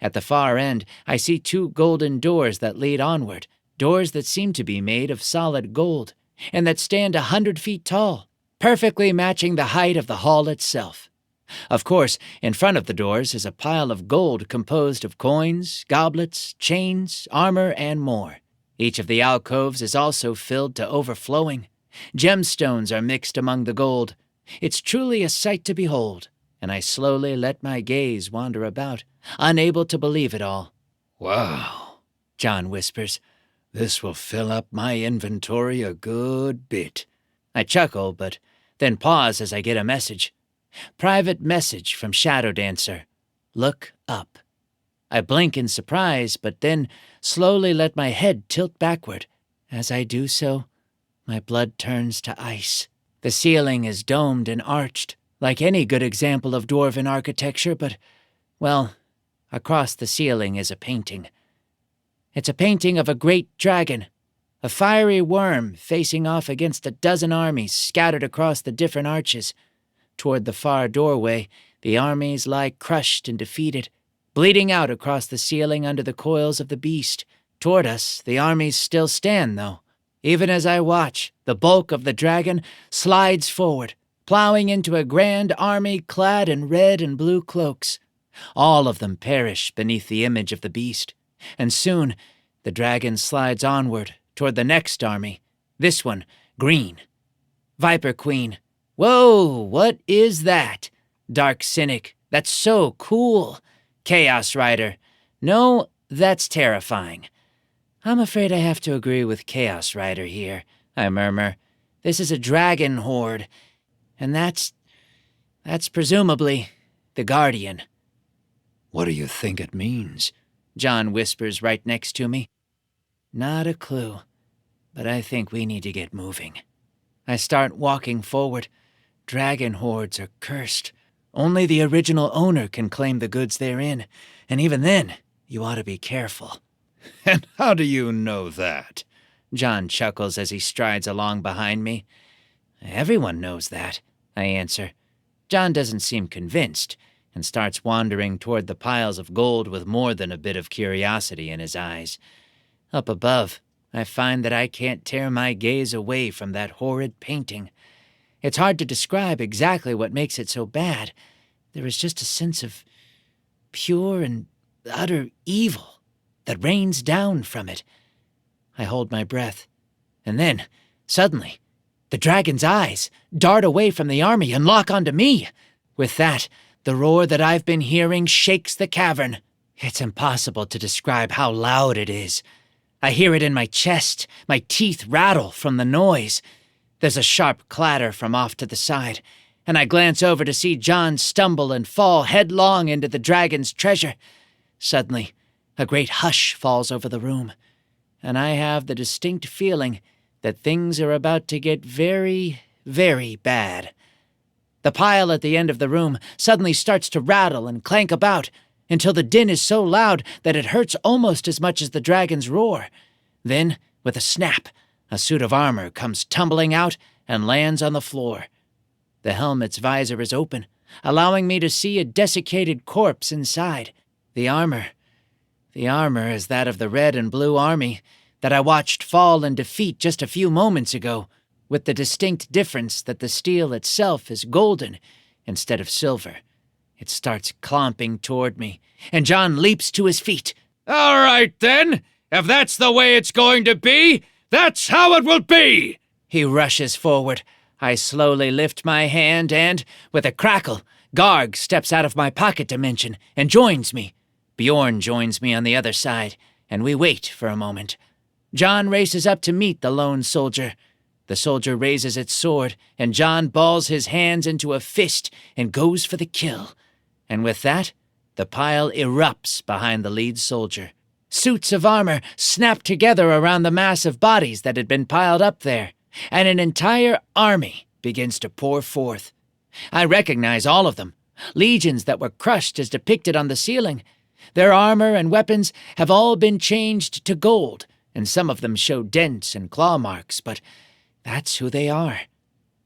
At the far end, I see 2 golden doors that lead onward, doors that seem to be made of solid gold, and that stand 100 feet tall, perfectly matching the height of the hall itself. Of course, in front of the doors is a pile of gold composed of coins, goblets, chains, armor, and more. Each of the alcoves is also filled to overflowing. Gemstones are mixed among the gold. It's truly a sight to behold, and I slowly let my gaze wander about, unable to believe it all. Wow, John whispers. This will fill up my inventory a good bit. I chuckle, but then pause as I get a message. Private message from Shadow Dancer. Look up. I blink in surprise, but then slowly let my head tilt backward. As I do so, my blood turns to ice. The ceiling is domed and arched, like any good example of dwarven architecture, but, well, across the ceiling is a painting. It's a painting of a great dragon, a fiery worm facing off against a dozen armies scattered across the different arches. Toward the far doorway, The armies lie crushed and defeated, bleeding out across the ceiling under the coils of the beast. Toward us, the armies still stand, though. Even as I watch, the bulk of the dragon slides forward, plowing into a grand army clad in red and blue cloaks. All of them perish beneath the image of the beast, and soon the dragon slides onward toward the next army, this one green. Viper Queen. Whoa, what is that? Dark Cynic. That's so cool. Chaos Rider. No, that's terrifying. I'm afraid I have to agree with Chaos Rider here, I murmur. This is a dragon horde, and that's presumably the Guardian. What do you think it means? John whispers right next to me. Not a clue, but I think we need to get moving. I start walking forward. Dragon hordes are cursed. Only the original owner can claim the goods they're in, and even then, you ought to be careful. And how do you know that? John chuckles as he strides along behind me. Everyone knows that, I answer. John doesn't seem convinced, and starts wandering toward the piles of gold with more than a bit of curiosity in his eyes. Up above, I find that I can't tear my gaze away from that horrid painting. It's hard to describe exactly what makes it so bad. There is just a sense of pure and utter evil that rains down from it. I hold my breath, and then, suddenly, the dragon's eyes dart away from the army and lock onto me. With that, the roar that I've been hearing shakes the cavern. It's impossible to describe how loud it is. I hear it in my chest, my teeth rattle from the noise. There's a sharp clatter from off to the side, and I glance over to see John stumble and fall headlong into the dragon's treasure. Suddenly, a great hush falls over the room, and I have the distinct feeling that things are about to get very, very bad. The pile at the end of the room suddenly starts to rattle and clank about, until the din is so loud that it hurts almost as much as the dragon's roar. Then, with a snap, a suit of armor comes tumbling out and lands on the floor. The helmet's visor is open, allowing me to see a desiccated corpse inside. The armor is that of the red and blue army that I watched fall in defeat just a few moments ago, with the distinct difference that the steel itself is golden instead of silver. It starts clomping toward me, and John leaps to his feet. All right, then. If that's the way it's going to be, that's how it will be! He rushes forward. I slowly lift my hand and, with a crackle, Garg steps out of my pocket dimension and joins me. Bjorn joins me on the other side, and we wait for a moment. John races up to meet the lone soldier. The soldier raises its sword, and John balls his hands into a fist and goes for the kill. And with that, the pile erupts behind the lead soldier. Suits of armor snap together around the mass of bodies that had been piled up there, and an entire army begins to pour forth. I recognize all of them, legions that were crushed as depicted on the ceiling. Their armor and weapons have all been changed to gold, and some of them show dents and claw marks, but that's who they are.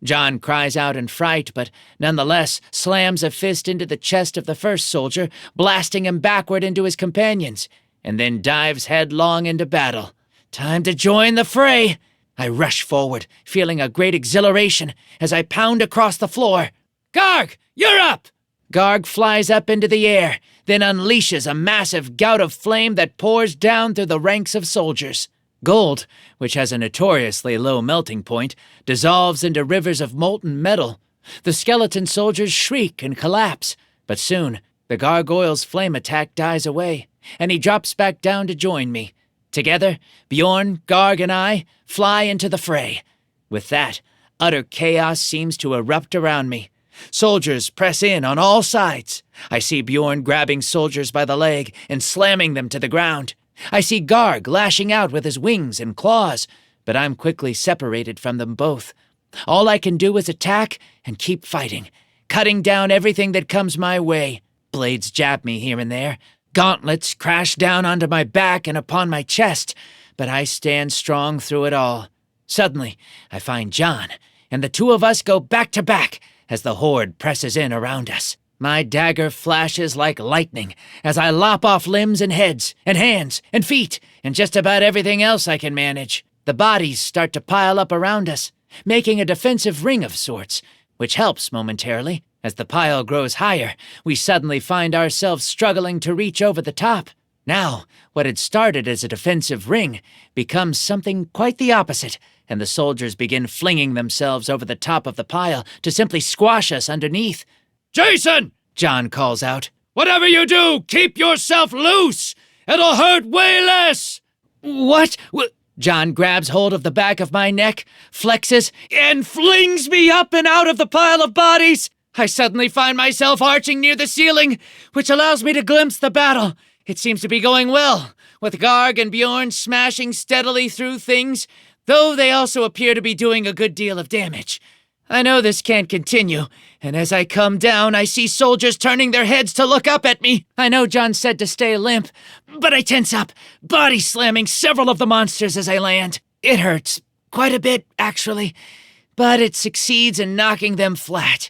John cries out in fright, but nonetheless slams a fist into the chest of the first soldier, blasting him backward into his companions, and then dives headlong into battle. Time to join the fray! I rush forward, feeling a great exhilaration as I pound across the floor. Garg, you're up! Garg flies up into the air, then unleashes a massive gout of flame that pours down through the ranks of soldiers. Gold, which has a notoriously low melting point, dissolves into rivers of molten metal. The skeleton soldiers shriek and collapse, but soon the gargoyle's flame attack dies away, and he drops back down to join me. Together, Bjorn, Garg, and I fly into the fray. With that, utter chaos seems to erupt around me. Soldiers press in on all sides. I see Bjorn grabbing soldiers by the leg and slamming them to the ground. I see Garg lashing out with his wings and claws, but I'm quickly separated from them both. All I can do is attack and keep fighting, cutting down everything that comes my way. Blades jab me here and there. Gauntlets crash down onto my back and upon my chest, but I stand strong through it all. Suddenly, I find John, and the two of us go back to back as the horde presses in around us. My dagger flashes like lightning as I lop off limbs and heads and hands and feet and just about everything else I can manage. The bodies start to pile up around us, making a defensive ring of sorts, which helps momentarily. As the pile grows higher, we suddenly find ourselves struggling to reach over the top. Now, what had started as a defensive ring becomes something quite the opposite, and the soldiers begin flinging themselves over the top of the pile to simply squash us underneath. Jason! John calls out. Whatever you do, keep yourself loose! It'll hurt way less! What? John grabs hold of the back of my neck, flexes, and flings me up and out of the pile of bodies. I suddenly find myself arching near the ceiling, which allows me to glimpse the battle. It seems to be going well, with Garg and Bjorn smashing steadily through things, though they also appear to be doing a good deal of damage. I know this can't continue, and as I come down, I see soldiers turning their heads to look up at me. I know John said to stay limp, but I tense up, body slamming several of the monsters as I land. It hurts, quite a bit, actually, but it succeeds in knocking them flat.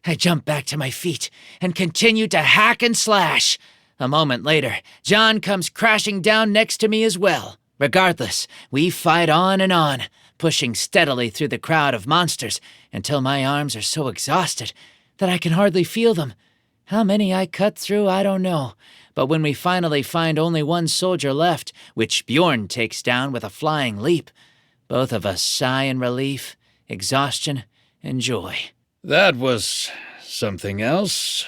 I jump back to my feet and continue to hack and slash. A moment later, John comes crashing down next to me as well. Regardless, we fight on and on, pushing steadily through the crowd of monsters until my arms are so exhausted that I can hardly feel them. How many I cut through, I don't know, but when we finally find only one soldier left, which Bjorn takes down with a flying leap, both of us sigh in relief, exhaustion, and joy. That was something else.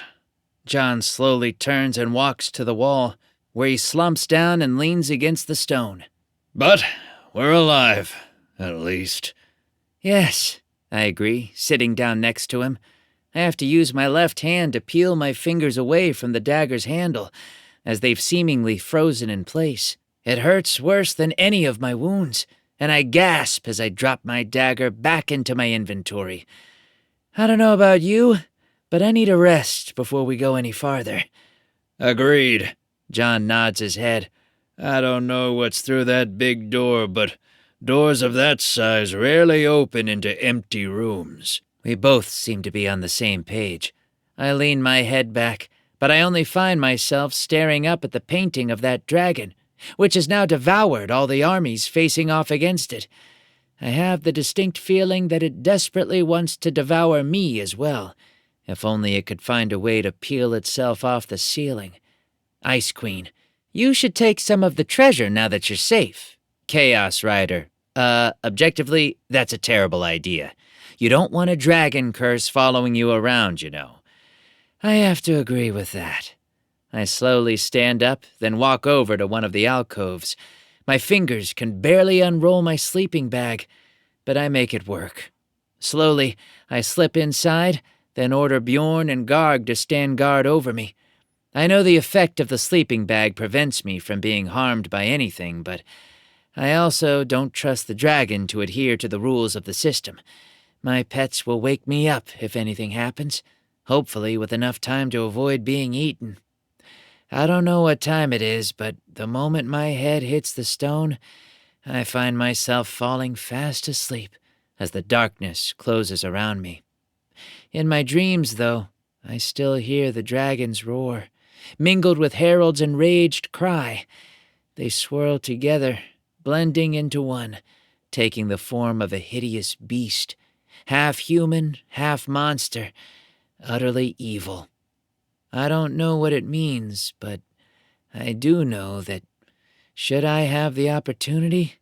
John slowly turns and walks to the wall, where he slumps down and leans against the stone. But we're alive, at least. Yes, I agree, sitting down next to him. I have to use my left hand to peel my fingers away from the dagger's handle, as they've seemingly frozen in place. It hurts worse than any of my wounds, and I gasp as I drop my dagger back into my inventory. I don't know about you, but I need a rest before we go any farther. Agreed. John nods his head. I don't know what's through that big door, but doors of that size rarely open into empty rooms. We both seem to be on the same page. I lean my head back, but I only find myself staring up at the painting of that dragon, which has now devoured all the armies facing off against it. I have the distinct feeling that it desperately wants to devour me as well, if only it could find a way to peel itself off the ceiling. Ice Queen, you should take some of the treasure now that you're safe. Chaos Rider, objectively, that's a terrible idea. You don't want a dragon curse following you around, you know. I have to agree with that. I slowly stand up, then walk over to one of the alcoves. My fingers can barely unroll my sleeping bag, but I make it work. Slowly, I slip inside, then order Bjorn and Garg to stand guard over me. I know the effect of the sleeping bag prevents me from being harmed by anything, but I also don't trust the dragon to adhere to the rules of the system. My pets will wake me up if anything happens, hopefully with enough time to avoid being eaten. I don't know what time it is, but the moment my head hits the stone, I find myself falling fast asleep as the darkness closes around me. In my dreams, though, I still hear the dragon's roar, mingled with Harold's enraged cry. They swirl together, blending into one, taking the form of a hideous beast, half human, half monster, utterly evil. I don't know what it means, but I do know that, should I have the opportunity,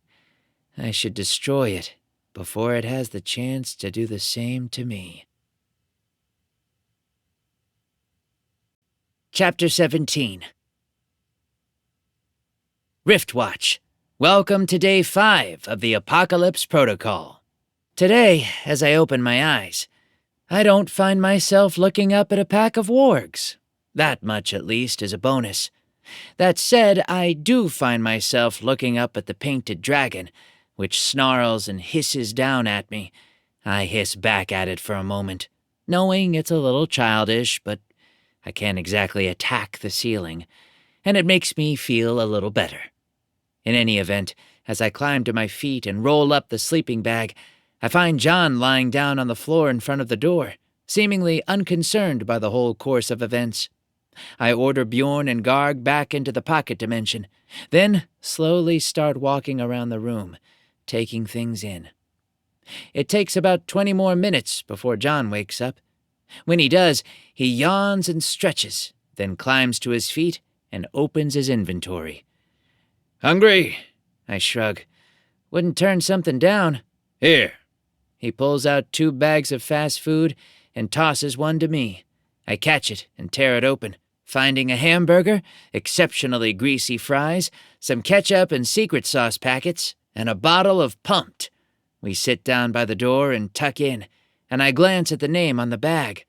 I should destroy it before it has the chance to do the same to me. Chapter 17. Riftwatch. Welcome to Day 5 of the Apocalypse Protocol. Today, as I open my eyes, I don't find myself looking up at a pack of wargs. That much, at least, is a bonus. That said, I do find myself looking up at the painted dragon, which snarls and hisses down at me. I hiss back at it for a moment, knowing it's a little childish, but I can't exactly attack the ceiling, and it makes me feel a little better. In any event, as I climb to my feet and roll up the sleeping bag, I find John lying down on the floor in front of the door, seemingly unconcerned by the whole course of events. I order Bjorn and Garg back into the pocket dimension, then slowly start walking around the room, taking things in. It takes about 20 more minutes before John wakes up. When he does, he yawns and stretches, then climbs to his feet and opens his inventory. Hungry? I shrug. Wouldn't turn something down. Here. He pulls out 2 bags of fast food and tosses one to me. I catch it and tear it open, finding a hamburger, exceptionally greasy fries, some ketchup and secret sauce packets, and a bottle of Pumped. We sit down by the door and tuck in, and I glance at the name on the bag.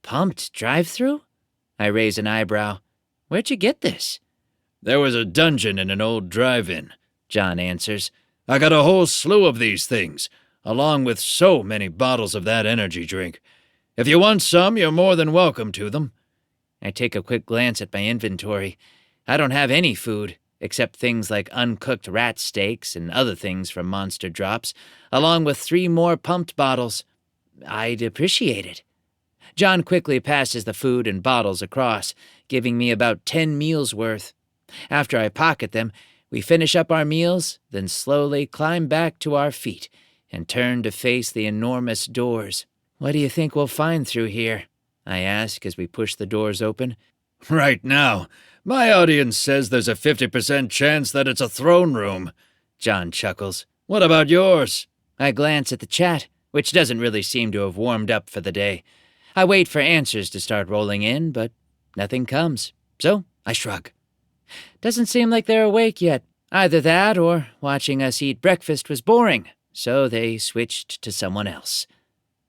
Pumped drive-thru? I raise an eyebrow. Where'd you get this? There was a dungeon in an old drive-in, John answers. I got a whole slew of these things, along with so many bottles of that energy drink. If you want some, you're more than welcome to them. I take a quick glance at my inventory. I don't have any food, except things like uncooked rat steaks and other things from monster drops, along with 3 more Pumped bottles. I'd appreciate it. John quickly passes the food and bottles across, giving me about 10 meals worth. After I pocket them, we finish up our meals, then slowly climb back to our feet and turn to face the enormous doors. What do you think we'll find through here? I ask as we push the doors open. Right now, my audience says there's a 50% chance that it's a throne room. John chuckles. What about yours? I glance at the chat, which doesn't really seem to have warmed up for the day. I wait for answers to start rolling in, but nothing comes. So I shrug. Doesn't seem like they're awake yet. Either that or watching us eat breakfast was boring, so they switched to someone else.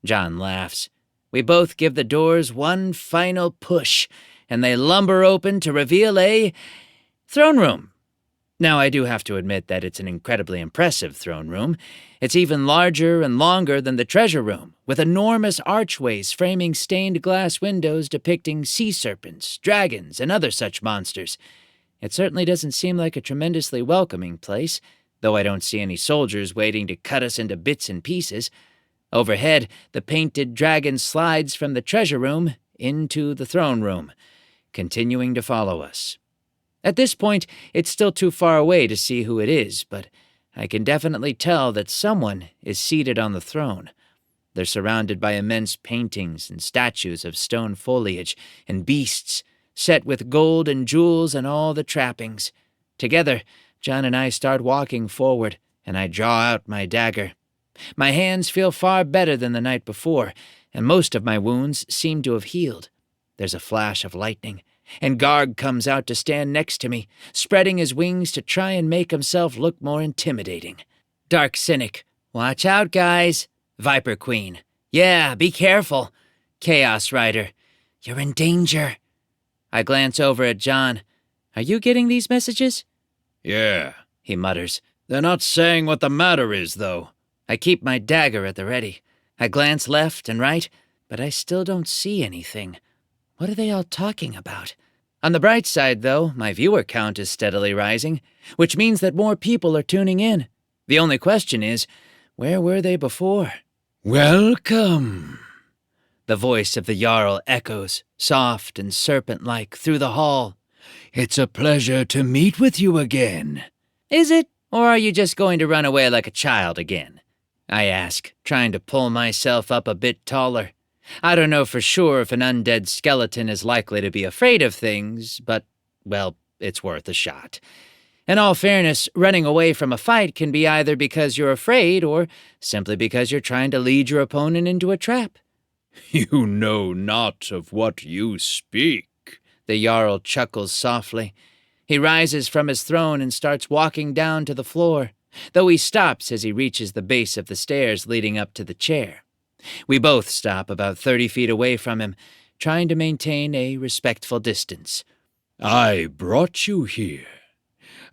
John laughs. We both give the doors one final push, and they lumber open to reveal a throne room. Now, I do have to admit that it's an incredibly impressive throne room. It's even larger and longer than the treasure room, with enormous archways framing stained glass windows depicting sea serpents, dragons, and other such monsters. It certainly doesn't seem like a tremendously welcoming place, though I don't see any soldiers waiting to cut us into bits and pieces. Overhead, the painted dragon slides from the treasure room into the throne room, continuing to follow us. At this point, it's still too far away to see who it is, but I can definitely tell that someone is seated on the throne. They're surrounded by immense paintings and statues of stone foliage and beasts, set with gold and jewels and all the trappings. Together, John and I start walking forward, and I draw out my dagger. My hands feel far better than the night before, and most of my wounds seem to have healed. There's a flash of lightning, and Garg comes out to stand next to me, spreading his wings to try and make himself look more intimidating. Dark Cynic, watch out, guys. Viper Queen, yeah, be careful. Chaos Rider, you're in danger. I glance over at John. Are you getting these messages? Yeah, he mutters. They're not saying what the matter is, though. I keep my dagger at the ready. I glance left and right, but I still don't see anything. What are they all talking about? On the bright side, though, my viewer count is steadily rising, which means that more people are tuning in. The only question is, where were they before? Welcome. The voice of the Jarl echoes, soft and serpent-like, through the hall. It's a pleasure to meet with you again. Is it? Or are you just going to run away like a child again? I ask, trying to pull myself up a bit taller. I don't know for sure if an undead skeleton is likely to be afraid of things, but, well, it's worth a shot. In all fairness, running away from a fight can be either because you're afraid or simply because you're trying to lead your opponent into a trap. You know not of what you speak. The Jarl chuckles softly. He rises from his throne and starts walking down to the floor, though he stops as he reaches the base of the stairs leading up to the chair. We both stop about 30 feet away from him, trying to maintain a respectful distance. I brought you here.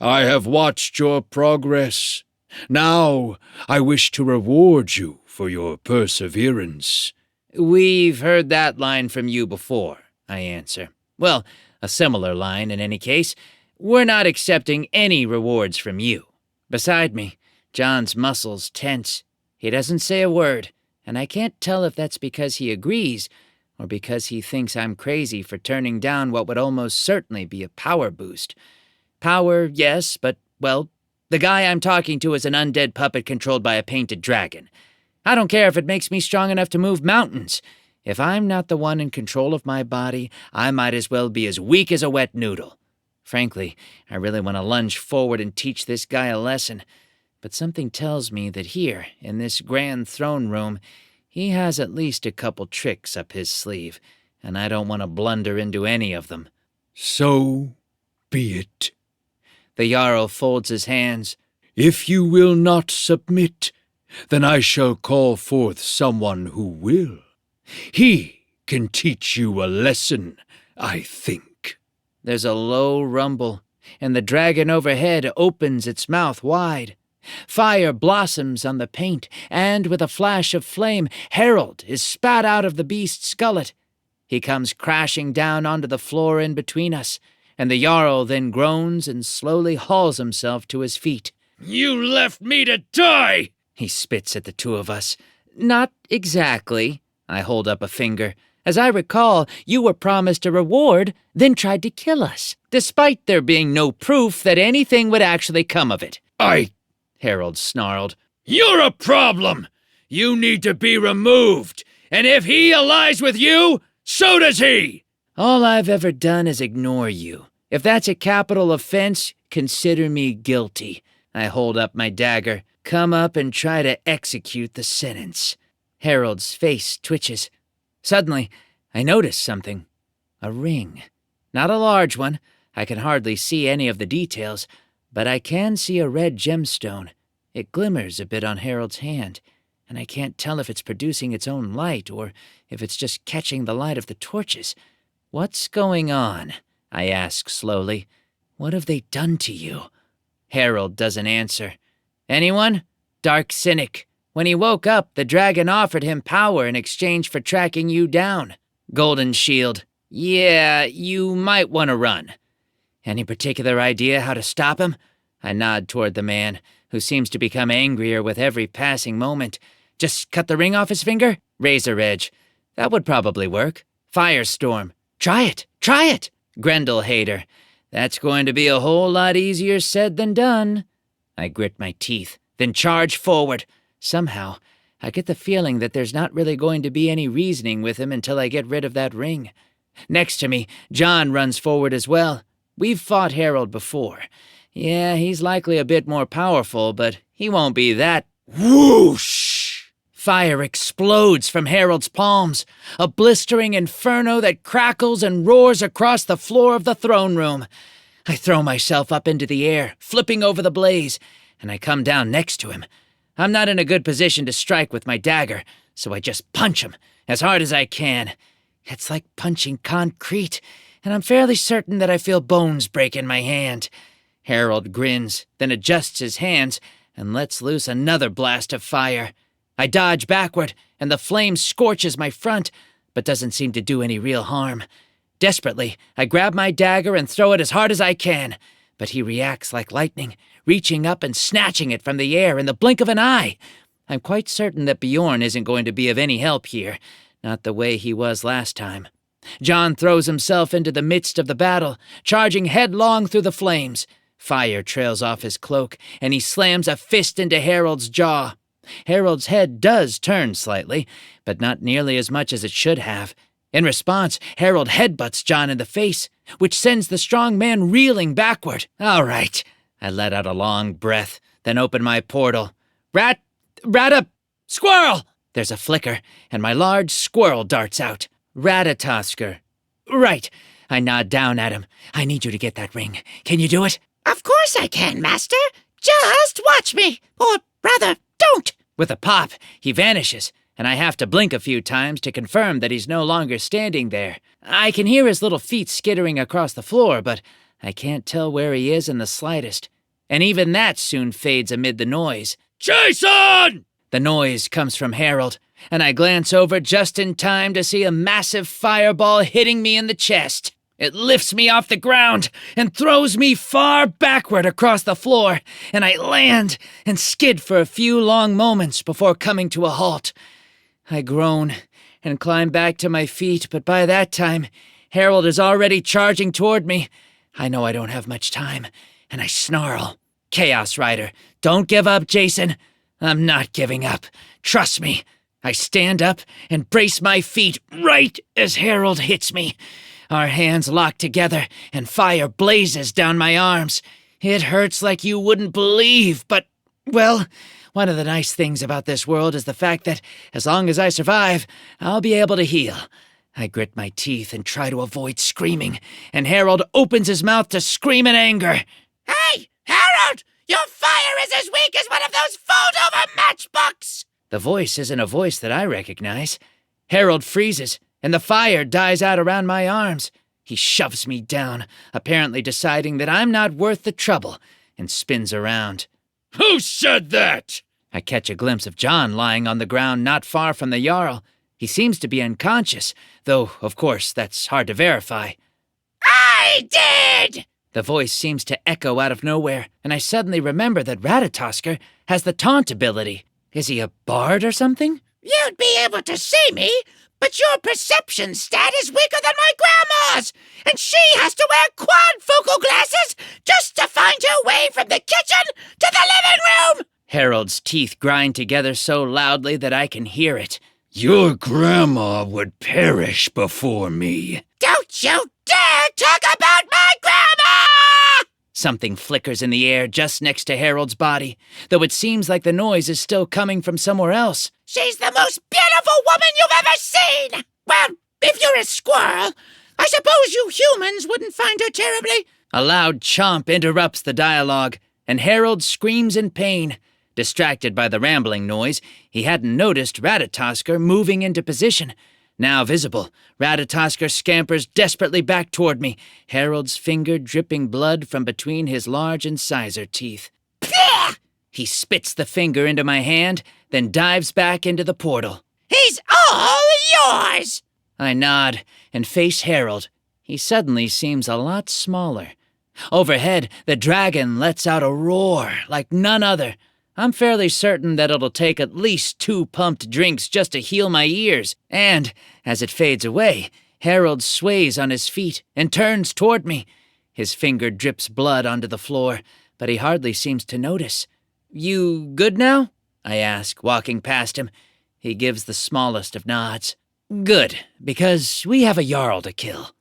I have watched your progress. Now I wish to reward you for your perseverance. We've heard that line from you before, I answer. Well, a similar line in any case. We're not accepting any rewards from you. Beside me, John's muscles tense. He doesn't say a word, and I can't tell if that's because he agrees or because he thinks I'm crazy for turning down what would almost certainly be a power boost. Power, yes, but, well, the guy I'm talking to is an undead puppet controlled by a painted dragon. I don't care if it makes me strong enough to move mountains. If I'm not the one in control of my body, I might as well be as weak as a wet noodle. Frankly, I really want to lunge forward and teach this guy a lesson, but something tells me that here, in this grand throne room, he has at least a couple tricks up his sleeve, and I don't want to blunder into any of them. So be it. The Jarl folds his hands. If you will not submit, then I shall call forth someone who will. He can teach you a lesson, I think. There's a low rumble, and the dragon overhead opens its mouth wide. Fire blossoms on the paint, and with a flash of flame, Harold is spat out of the beast's gullet. He comes crashing down onto the floor in between us, and the Jarl then groans and slowly hauls himself to his feet. You left me to die! He spits at the two of us. Not exactly. I hold up a finger. As I recall, you were promised a reward, then tried to kill us, despite there being no proof that anything would actually come of it. Harold snarled. You're a problem! You need to be removed, and if he allies with you, so does he! All I've ever done is ignore you. If that's a capital offense, consider me guilty. I hold up my dagger. Come up and try to execute the sentence. Harold's face twitches. Suddenly, I notice something. A ring. Not a large one. I can hardly see any of the details, but I can see a red gemstone. It glimmers a bit on Harold's hand, and I can't tell if it's producing its own light or if it's just catching the light of the torches. What's going on? I ask slowly. What have they done to you? Harold doesn't answer. Anyone? Dark Cynic. When he woke up, the dragon offered him power in exchange for tracking you down. Golden Shield. Yeah, you might want to run. Any particular idea how to stop him? I nod toward the man, who seems to become angrier with every passing moment. Just cut the ring off his finger? Razor Edge. That would probably work. Firestorm. Try it! Try it! Grendel Hater. That's going to be a whole lot easier said than done. I grit my teeth, then charge forward. Somehow, I get the feeling that there's not really going to be any reasoning with him until I get rid of that ring. Next to me, John runs forward as well. We've fought Harold before. Yeah, he's likely a bit more powerful, but he won't be that. Whoosh! Fire explodes from Harold's palms, a blistering inferno that crackles and roars across the floor of the throne room. I throw myself up into the air, flipping over the blaze, and I come down next to him. I'm not in a good position to strike with my dagger, so I just punch him as hard as I can. It's like punching concrete, and I'm fairly certain that I feel bones break in my hand. Harold grins, then adjusts his hands and lets loose another blast of fire. I dodge backward, and the flame scorches my front, but doesn't seem to do any real harm. Desperately, I grab my dagger and throw it as hard as I can, but he reacts like lightning, reaching up and snatching it from the air in the blink of an eye. I'm quite certain that Bjorn isn't going to be of any help here, not the way he was last time. John throws himself into the midst of the battle, charging headlong through the flames. Fire trails off his cloak, and he slams a fist into Harold's jaw. Harold's head does turn slightly, but not nearly as much as it should have. In response, Harold headbutts John in the face, which sends the strong man reeling backward. All right. I let out a long breath, then open my portal. Squirrel! There's a flicker, and my large squirrel darts out. Ratatosker. Right. I nod down at him. I need you to get that ring. Can you do it? Of course I can, Master. Just watch me. Or rather, don't. With a pop, he vanishes, and I have to blink a few times to confirm that he's no longer standing there. I can hear his little feet skittering across the floor, but I can't tell where he is in the slightest. And even that soon fades amid the noise. Jason! The noise comes from Harold, and I glance over just in time to see a massive fireball hitting me in the chest. It lifts me off the ground and throws me far backward across the floor, and I land and skid for a few long moments before coming to a halt. I groan and climb back to my feet, but by that time, Harold is already charging toward me. I know I don't have much time, and I snarl. Chaos Rider, don't give up, Jason. I'm not giving up. Trust me. I stand up and brace my feet right as Harold hits me. Our hands lock together, and fire blazes down my arms. It hurts like you wouldn't believe, but, well, one of the nice things about this world is the fact that as long as I survive, I'll be able to heal. I grit my teeth and try to avoid screaming, and Harold opens his mouth to scream in anger. Hey, Harold! Your fire is as weak as one of those fold-over matchbooks! The voice isn't a voice that I recognize. Harold freezes, and the fire dies out around my arms. He shoves me down, apparently deciding that I'm not worth the trouble, and spins around. Who said that? I catch a glimpse of John lying on the ground not far from the Jarl. He seems to be unconscious, though, of course, that's hard to verify. I did! The voice seems to echo out of nowhere, and I suddenly remember that Ratatosker has the taunt ability. Is he a bard or something? You'd be able to see me, but your perception stat is weaker than my grandma's, and she has to wear quadfocal glasses just to find her way from the kitchen to the living room! Harold's teeth grind together so loudly that I can hear it. Your grandma would perish before me. Don't you dare talk about my grandma! Something flickers in the air just next to Harold's body, though it seems like the noise is still coming from somewhere else. She's the most beautiful woman you've ever seen! Well, if you're a squirrel, I suppose you humans wouldn't find her terribly. A loud chomp interrupts the dialogue, and Harold screams in pain. Distracted by the rambling noise, he hadn't noticed Ratatosker moving into position. Now visible, Ratatosker scampers desperately back toward me, Harold's finger dripping blood from between his large incisor teeth. Pfft! He spits the finger into my hand, then dives back into the portal. He's all yours! I nod and face Harold. He suddenly seems a lot smaller. Overhead, the dragon lets out a roar like none other. I'm fairly certain that it'll take at least 2 pumped drinks just to heal my ears. And, as it fades away, Harold sways on his feet and turns toward me. His finger drips blood onto the floor, but he hardly seems to notice. You good now? I ask, walking past him. He gives the smallest of nods. Good, because we have a Jarl to kill.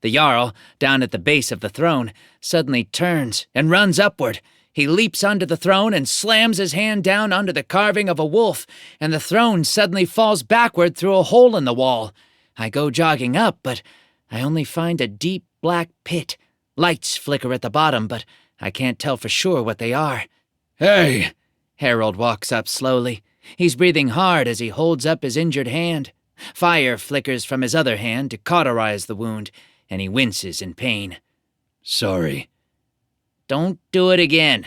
The Jarl, down at the base of the throne, suddenly turns and runs upward. He leaps onto the throne and slams his hand down onto the carving of a wolf, and the throne suddenly falls backward through a hole in the wall. I go jogging up, but I only find a deep black pit. Lights flicker at the bottom, but I can't tell for sure what they are. Hey! Harold walks up slowly. He's breathing hard as he holds up his injured hand. Fire flickers from his other hand to cauterize the wound, and he winces in pain. Sorry. Don't do it again.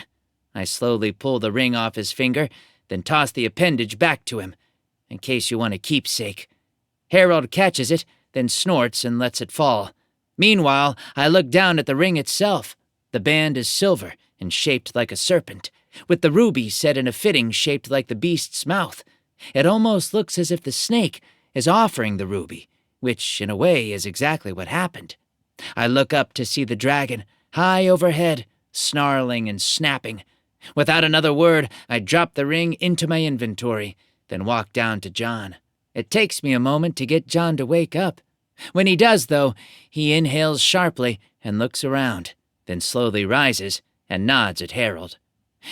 I slowly pull the ring off his finger, then toss the appendage back to him, in case you want a keepsake. Harold catches it, then snorts and lets it fall. Meanwhile, I look down at the ring itself. The band is silver and shaped like a serpent, with the ruby set in a fitting shaped like the beast's mouth. It almost looks as if the snake is offering the ruby, which, in a way, is exactly what happened. I look up to see the dragon, high overhead, snarling and snapping. Without another word, I drop the ring into my inventory, then walk down to John. It takes me a moment to get John to wake up. When he does, though, he inhales sharply and looks around, then slowly rises and nods at Harold.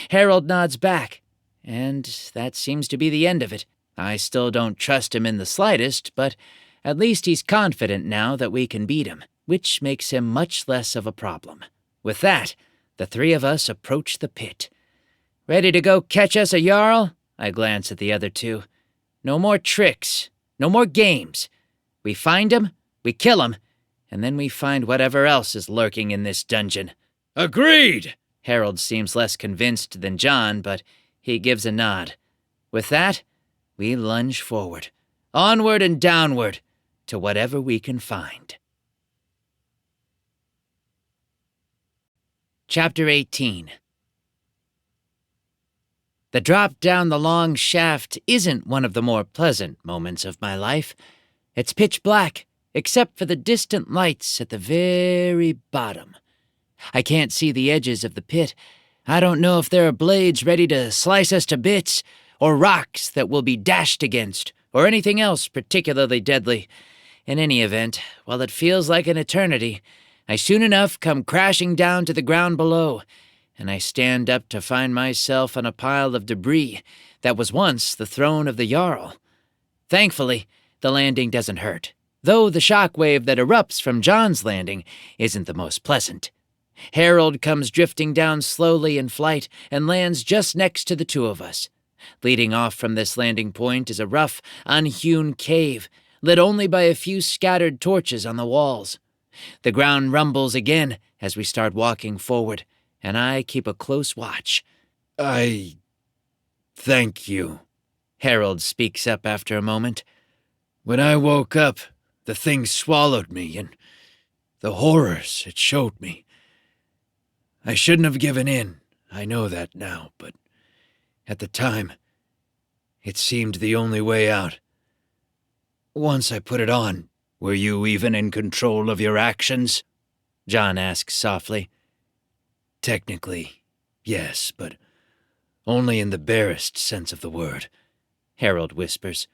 Harold nods back, and that seems to be the end of it. I still don't trust him in the slightest, but at least he's confident now that we can beat him, which makes him much less of a problem. With that, the 3 of us approach the pit. Ready to go catch us a Jarl? I glance at the other 2. No more tricks. No more games. We find him, we kill him, and then we find whatever else is lurking in this dungeon. Agreed! Harold seems less convinced than John, but he gives a nod. With that, we lunge forward, onward and downward, to whatever we can find. Chapter 18. The drop down the long shaft isn't one of the more pleasant moments of my life. It's pitch black, except for the distant lights at the very bottom. I can't see the edges of the pit. I don't know if there are blades ready to slice us to bits, or rocks that will be dashed against, or anything else particularly deadly. In any event, while it feels like an eternity, I soon enough come crashing down to the ground below, and I stand up to find myself on a pile of debris that was once the throne of the Jarl. Thankfully, the landing doesn't hurt, though the shockwave that erupts from John's landing isn't the most pleasant. Harold comes drifting down slowly in flight and lands just next to the two of us. Leading off from this landing point is a rough, unhewn cave, lit only by a few scattered torches on the walls. The ground rumbles again as we start walking forward, and I keep a close watch. Thank you. Harold speaks up after a moment. When I woke up, the thing swallowed me, and the horrors it showed me. I shouldn't have given in, I know that now, but at the time, it seemed the only way out. Once I put it on, Were you even in control of your actions? John asks softly. Technically, yes, but only in the barest sense of the word, Harold whispers.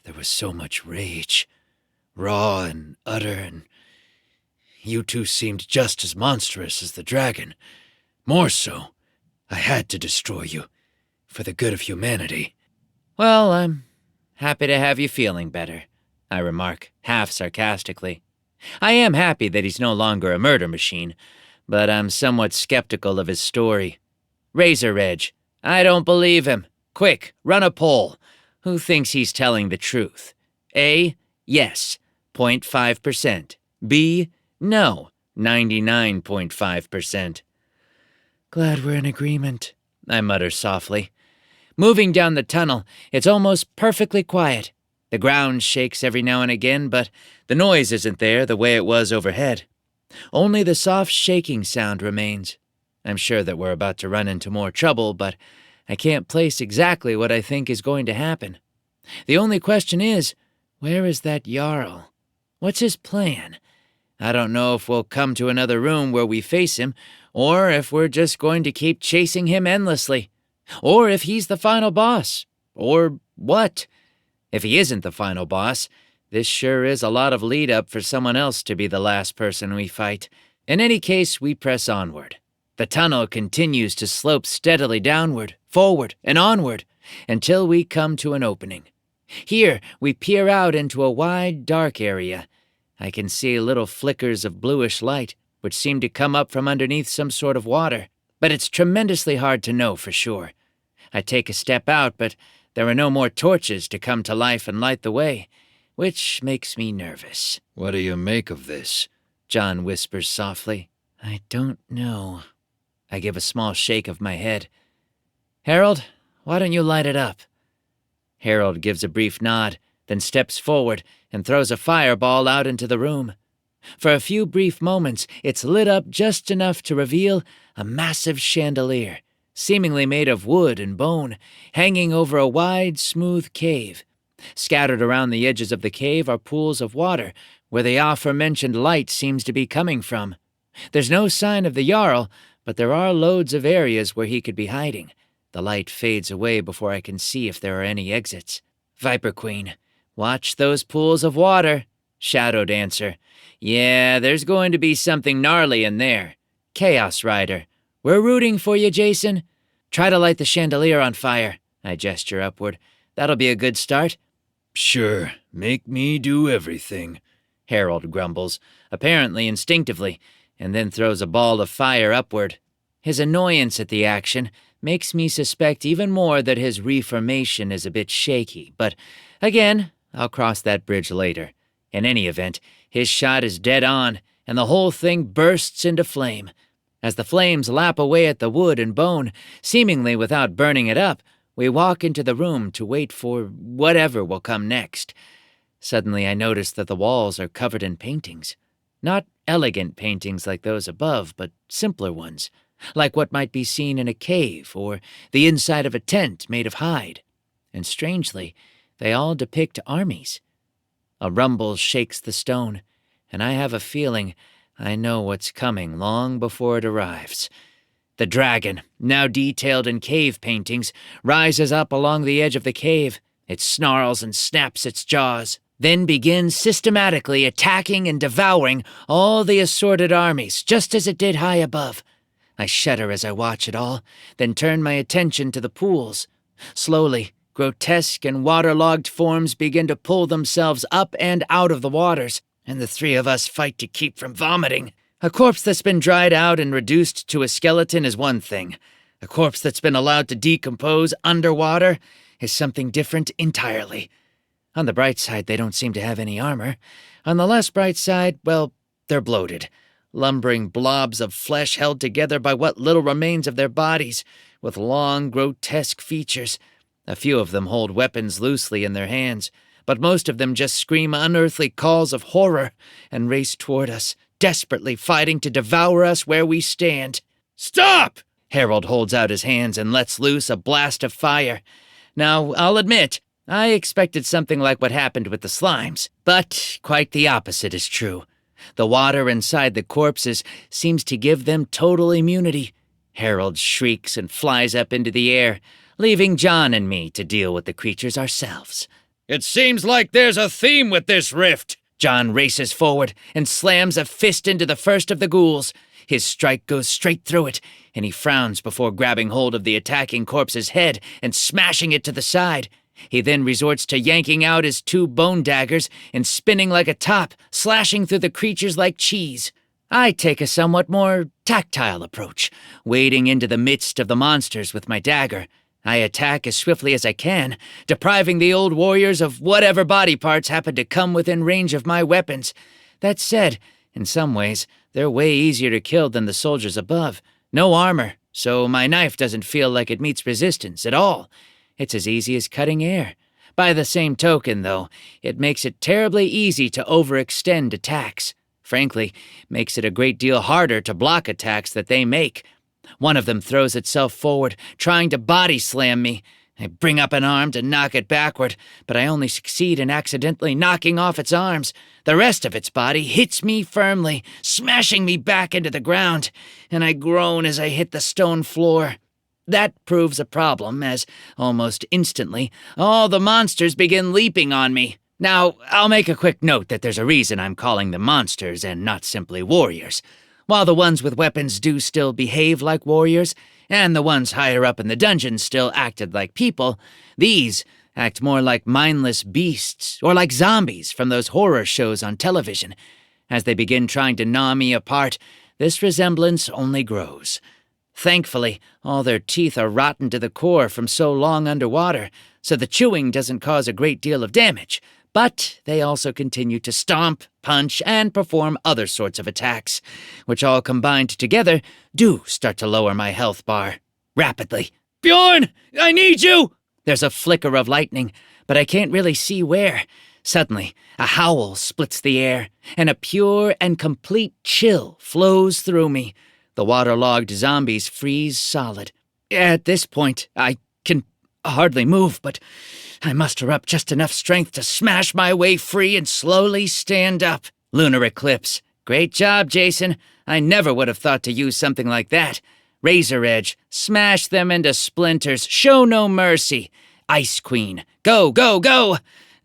There was so much rage, raw and utter, and you two seemed just as monstrous as the dragon. More so. I had to destroy you, for the good of humanity. Well, I'm happy to have you feeling better, I remark, half sarcastically. I am happy that he's no longer a murder machine, but I'm somewhat skeptical of his story. Razor Edge, I don't believe him. Quick, run a poll. Who thinks he's telling the truth? A, yes, 0.5%. B, no, 99.5%. Glad we're in agreement, I mutter softly. Moving down the tunnel, it's almost perfectly quiet. The ground shakes every now and again, but the noise isn't there the way it was overhead. Only the soft shaking sound remains. I'm sure that we're about to run into more trouble, but I can't place exactly what I think is going to happen. The only question is, where is that Jarl? What's his plan? I don't know if we'll come to another room where we face him, or if we're just going to keep chasing him endlessly, or if he's the final boss, or what. If he isn't the final boss, this sure is a lot of lead-up for someone else to be the last person we fight. In any case, we press onward. The tunnel continues to slope steadily downward, forward, and onward, until we come to an opening. Here, we peer out into a wide, dark area. I can see little flickers of bluish light, which seem to come up from underneath some sort of water, but it's tremendously hard to know for sure. I take a step out, but there are no more torches to come to life and light the way, which makes me nervous. What do you make of this? John whispers softly. I don't know. I give a small shake of my head. Harold, why don't you light it up? Harold gives a brief nod, then steps forward and throws a fireball out into the room. For a few brief moments, it's lit up just enough to reveal a massive chandelier, seemingly made of wood and bone, hanging over a wide, smooth cave. Scattered around the edges of the cave are pools of water, where the aforementioned light seems to be coming from. There's no sign of the Jarl, but there are loads of areas where he could be hiding. The light fades away before I can see if there are any exits. Viper Queen, watch those pools of water. Shadowed answer. Yeah, there's going to be something gnarly in there. Chaos Rider. We're rooting for you, Jason. Try to light the chandelier on fire. I gesture upward. That'll be a good start. Sure, make me do everything, Harold grumbles, apparently instinctively, and then throws a ball of fire upward. His annoyance at the action makes me suspect even more that his reformation is a bit shaky, but again, I'll cross that bridge later. In any event, his shot is dead on, and the whole thing bursts into flame. As the flames lap away at the wood and bone, seemingly without burning it up, we walk into the room to wait for whatever will come next. Suddenly I notice that the walls are covered in paintings. Not elegant paintings like those above, but simpler ones. like what might be seen in a cave or the inside of a tent made of hide. And strangely, they all depict armies. A rumble shakes the stone, and I have a feeling I know what's coming long before it arrives. The dragon, now detailed in cave paintings, rises up along the edge of the cave. It snarls and snaps its jaws, then begins systematically attacking and devouring all the assorted armies, just as it did high above. I shudder as I watch it all, then turn my attention to the pools. Slowly, grotesque and waterlogged forms begin to pull themselves up and out of the waters, and the three of us fight to keep from vomiting. A corpse that's been dried out and reduced to a skeleton is one thing. A corpse that's been allowed to decompose underwater is something different entirely. On the bright side, they don't seem to have any armor. On the less bright side, well, they're bloated. Lumbering blobs of flesh held together by what little remains of their bodies, with long, grotesque features. A few of them hold weapons loosely in their hands, but most of them just scream unearthly calls of horror and race toward us, desperately fighting to devour us where we stand. Stop! Harold holds out his hands and lets loose a blast of fire. Now, I'll admit, I expected something like what happened with the slimes, but quite the opposite is true. The water inside the corpses seems to give them total immunity. Harold shrieks and flies up into the air, leaving John and me to deal with the creatures ourselves. It seems like there's a theme with this rift. John races forward and slams a fist into the first of the ghouls. His strike goes straight through it, and he frowns before grabbing hold of the attacking corpse's head and smashing it to the side. He then resorts to yanking out his two bone daggers and spinning like a top, slashing through the creatures like cheese. I take a somewhat more tactile approach, wading into the midst of the monsters with my dagger. I attack as swiftly as I can, depriving the old warriors of whatever body parts happen to come within range of my weapons. That said, in some ways, they're way easier to kill than the soldiers above. No armor, so my knife doesn't feel like it meets resistance at all. It's as easy as cutting air. By the same token, though, it makes it terribly easy to overextend attacks. Frankly, makes it a great deal harder to block attacks that they make. One of them throws itself forward, trying to body slam me. I bring up an arm to knock it backward, but I only succeed in accidentally knocking off its arms. The rest of its body hits me firmly, smashing me back into the ground, and I groan as I hit the stone floor. That proves a problem, as almost instantly, all the monsters begin leaping on me. Now, I'll make a quick note that there's a reason I'm calling them monsters and not simply warriors. While the ones with weapons do still behave like warriors, and the ones higher up in the dungeon still acted like people, these act more like mindless beasts, or like zombies from those horror shows on television. As they begin trying to gnaw me apart, this resemblance only grows. Thankfully, all their teeth are rotten to the core from so long underwater, so the chewing doesn't cause a great deal of damage. But they also continue to stomp, punch, and perform other sorts of attacks, which all combined together do start to lower my health bar rapidly. Bjorn, I need you! There's a flicker of lightning, but I can't really see where. Suddenly, a howl splits the air, and a pure and complete chill flows through me. The waterlogged zombies freeze solid. At this point, I can hardly move, but I muster up just enough strength to smash my way free and slowly stand up. Lunar eclipse. Great job, Jason. I never would have thought to use something like that. Razor edge. Smash them into splinters. Show no mercy. Ice Queen. Go, go, go!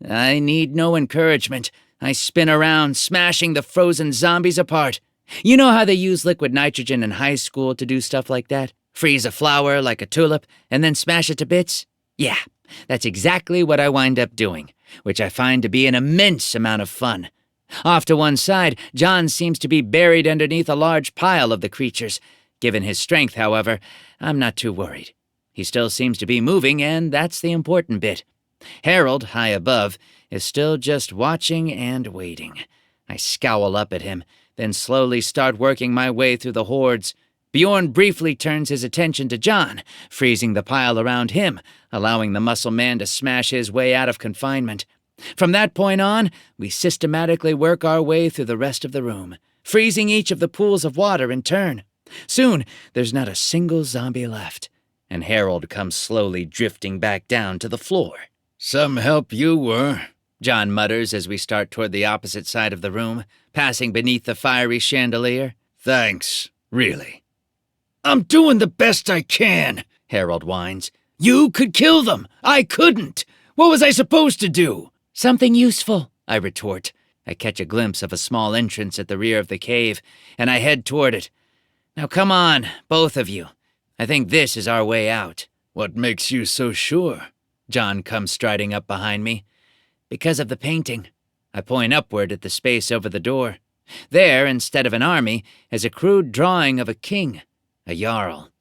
I need no encouragement. I spin around, smashing the frozen zombies apart. You know how they use liquid nitrogen in high school to do stuff like that? Freeze a flower like a tulip, and then smash it to bits? Yeah, that's exactly what I wind up doing, which I find to be an immense amount of fun. Off to one side, John seems to be buried underneath a large pile of the creatures. Given his strength, however, I'm not too worried. He still seems to be moving, and that's the important bit. Harold, high above, is still just watching and waiting. I scowl up at him, then slowly start working my way through the hordes. Bjorn briefly turns his attention to John, freezing the pile around him, allowing the muscle man to smash his way out of confinement. From that point on, we systematically work our way through the rest of the room, freezing each of the pools of water in turn. Soon, there's not a single zombie left, and Harold comes slowly drifting back down to the floor. Some help you were, John mutters as we start toward the opposite side of the room, passing beneath the fiery chandelier. Thanks, really. I'm doing the best I can, Harold whines. You could kill them. I couldn't. What was I supposed to do? Something useful, I retort. I catch a glimpse of a small entrance at the rear of the cave, and I head toward it. Now come on, both of you. I think this is our way out. What makes you so sure? John comes striding up behind me. Because of the painting. I point upward at the space over the door. There, instead of an army, is a crude drawing of a king, a jarl.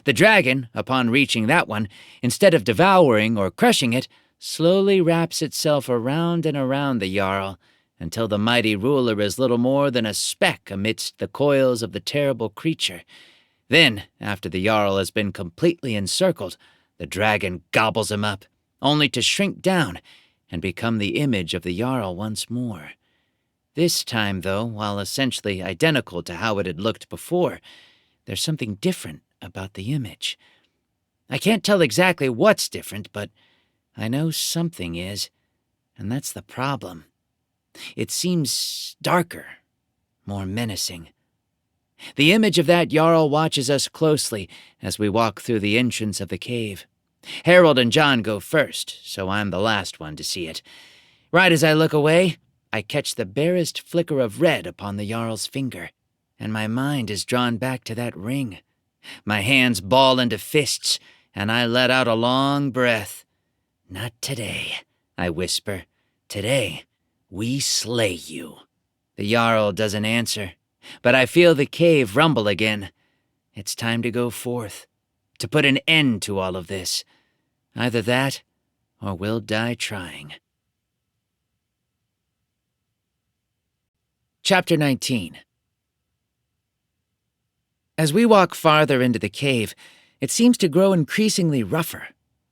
The dragon, upon reaching that one, instead of devouring or crushing it, slowly wraps itself around and around the jarl until the mighty ruler is little more than a speck amidst the coils of the terrible creature. Then, after the jarl has been completely encircled, the dragon gobbles him up, only to shrink down and become the image of the jarl once more. This time, though, while essentially identical to how it had looked before, there's something different about the image. I can't tell exactly what's different, but I know something is, and that's the problem. It seems darker, more menacing. The image of that jarl watches us closely as we walk through the entrance of the cave. Harold and John go first, so I'm the last one to see it. Right as I look away, I catch the barest flicker of red upon the jarl's finger, and my mind is drawn back to that ring. My hands ball into fists, and I let out a long breath. Not today, I whisper. Today, we slay you. The jarl doesn't answer, but I feel the cave rumble again. It's time to go forth, to put an end to all of this. Either that, or we'll die trying. Chapter 19. As we walk farther into the cave, it seems to grow increasingly rougher.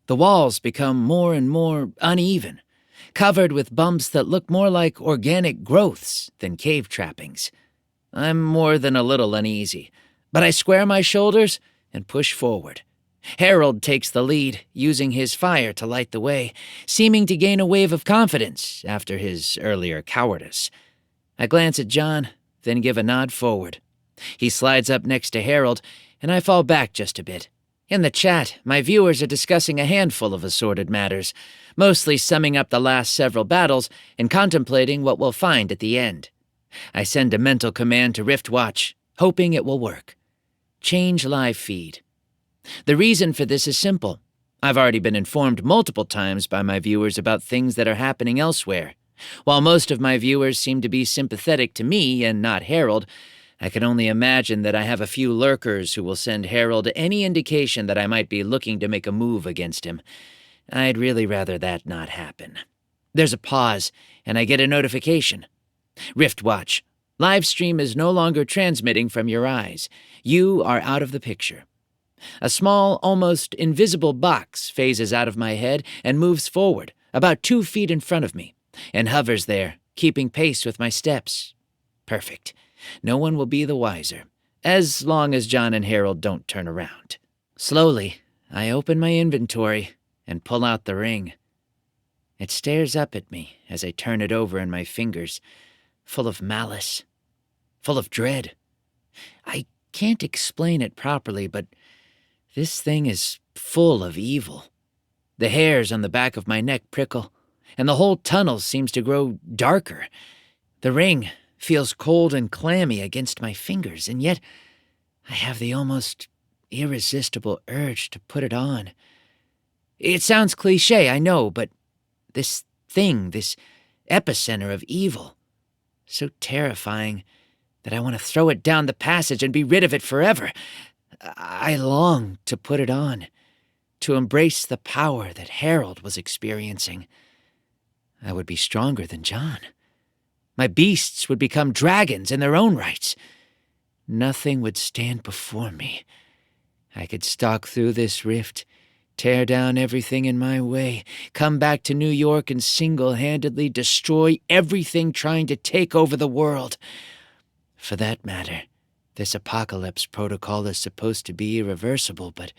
The walls become more and more uneven, covered with bumps that look more like organic growths than cave trappings. I'm more than a little uneasy, but I square my shoulders and push forward. Harold takes the lead, using his fire to light the way, seeming to gain a wave of confidence after his earlier cowardice. I glance at John, then give a nod forward. He slides up next to Harold, and I fall back just a bit. In the chat, my viewers are discussing a handful of assorted matters, mostly summing up the last several battles and contemplating what we'll find at the end. I send a mental command to Riftwatch, hoping it will work. Change live feed. The reason for this is simple. I've already been informed multiple times by my viewers about things that are happening elsewhere. While most of my viewers seem to be sympathetic to me and not Harold, I can only imagine that I have a few lurkers who will send Harold any indication that I might be looking to make a move against him. I'd really rather that not happen. There's a pause, and I get a notification. Riftwatch. Livestream is no longer transmitting from your eyes. You are out of the picture. A small, almost invisible box phases out of my head and moves forward, about 2 feet in front of me, and hovers there, keeping pace with my steps. Perfect. No one will be the wiser, as long as John and Harold don't turn around. Slowly, I open my inventory and pull out the ring. It stares up at me as I turn it over in my fingers, full of malice, full of dread. I can't explain it properly, but this thing is full of evil. The hairs on the back of my neck prickle, and the whole tunnel seems to grow darker. The ring feels cold and clammy against my fingers, and yet I have the almost irresistible urge to put it on. It sounds cliché, I know, but this thing, this epicenter of evil, so terrifying that I want to throw it down the passage and be rid of it forever. I long to put it on, to embrace the power that Harold was experiencing. I would be stronger than John. My beasts would become dragons in their own rights. Nothing would stand before me. I could stalk through this rift, tear down everything in my way, come back to New York and single-handedly destroy everything trying to take over the world. For that matter, This apocalypse protocol is supposed to be irreversible, but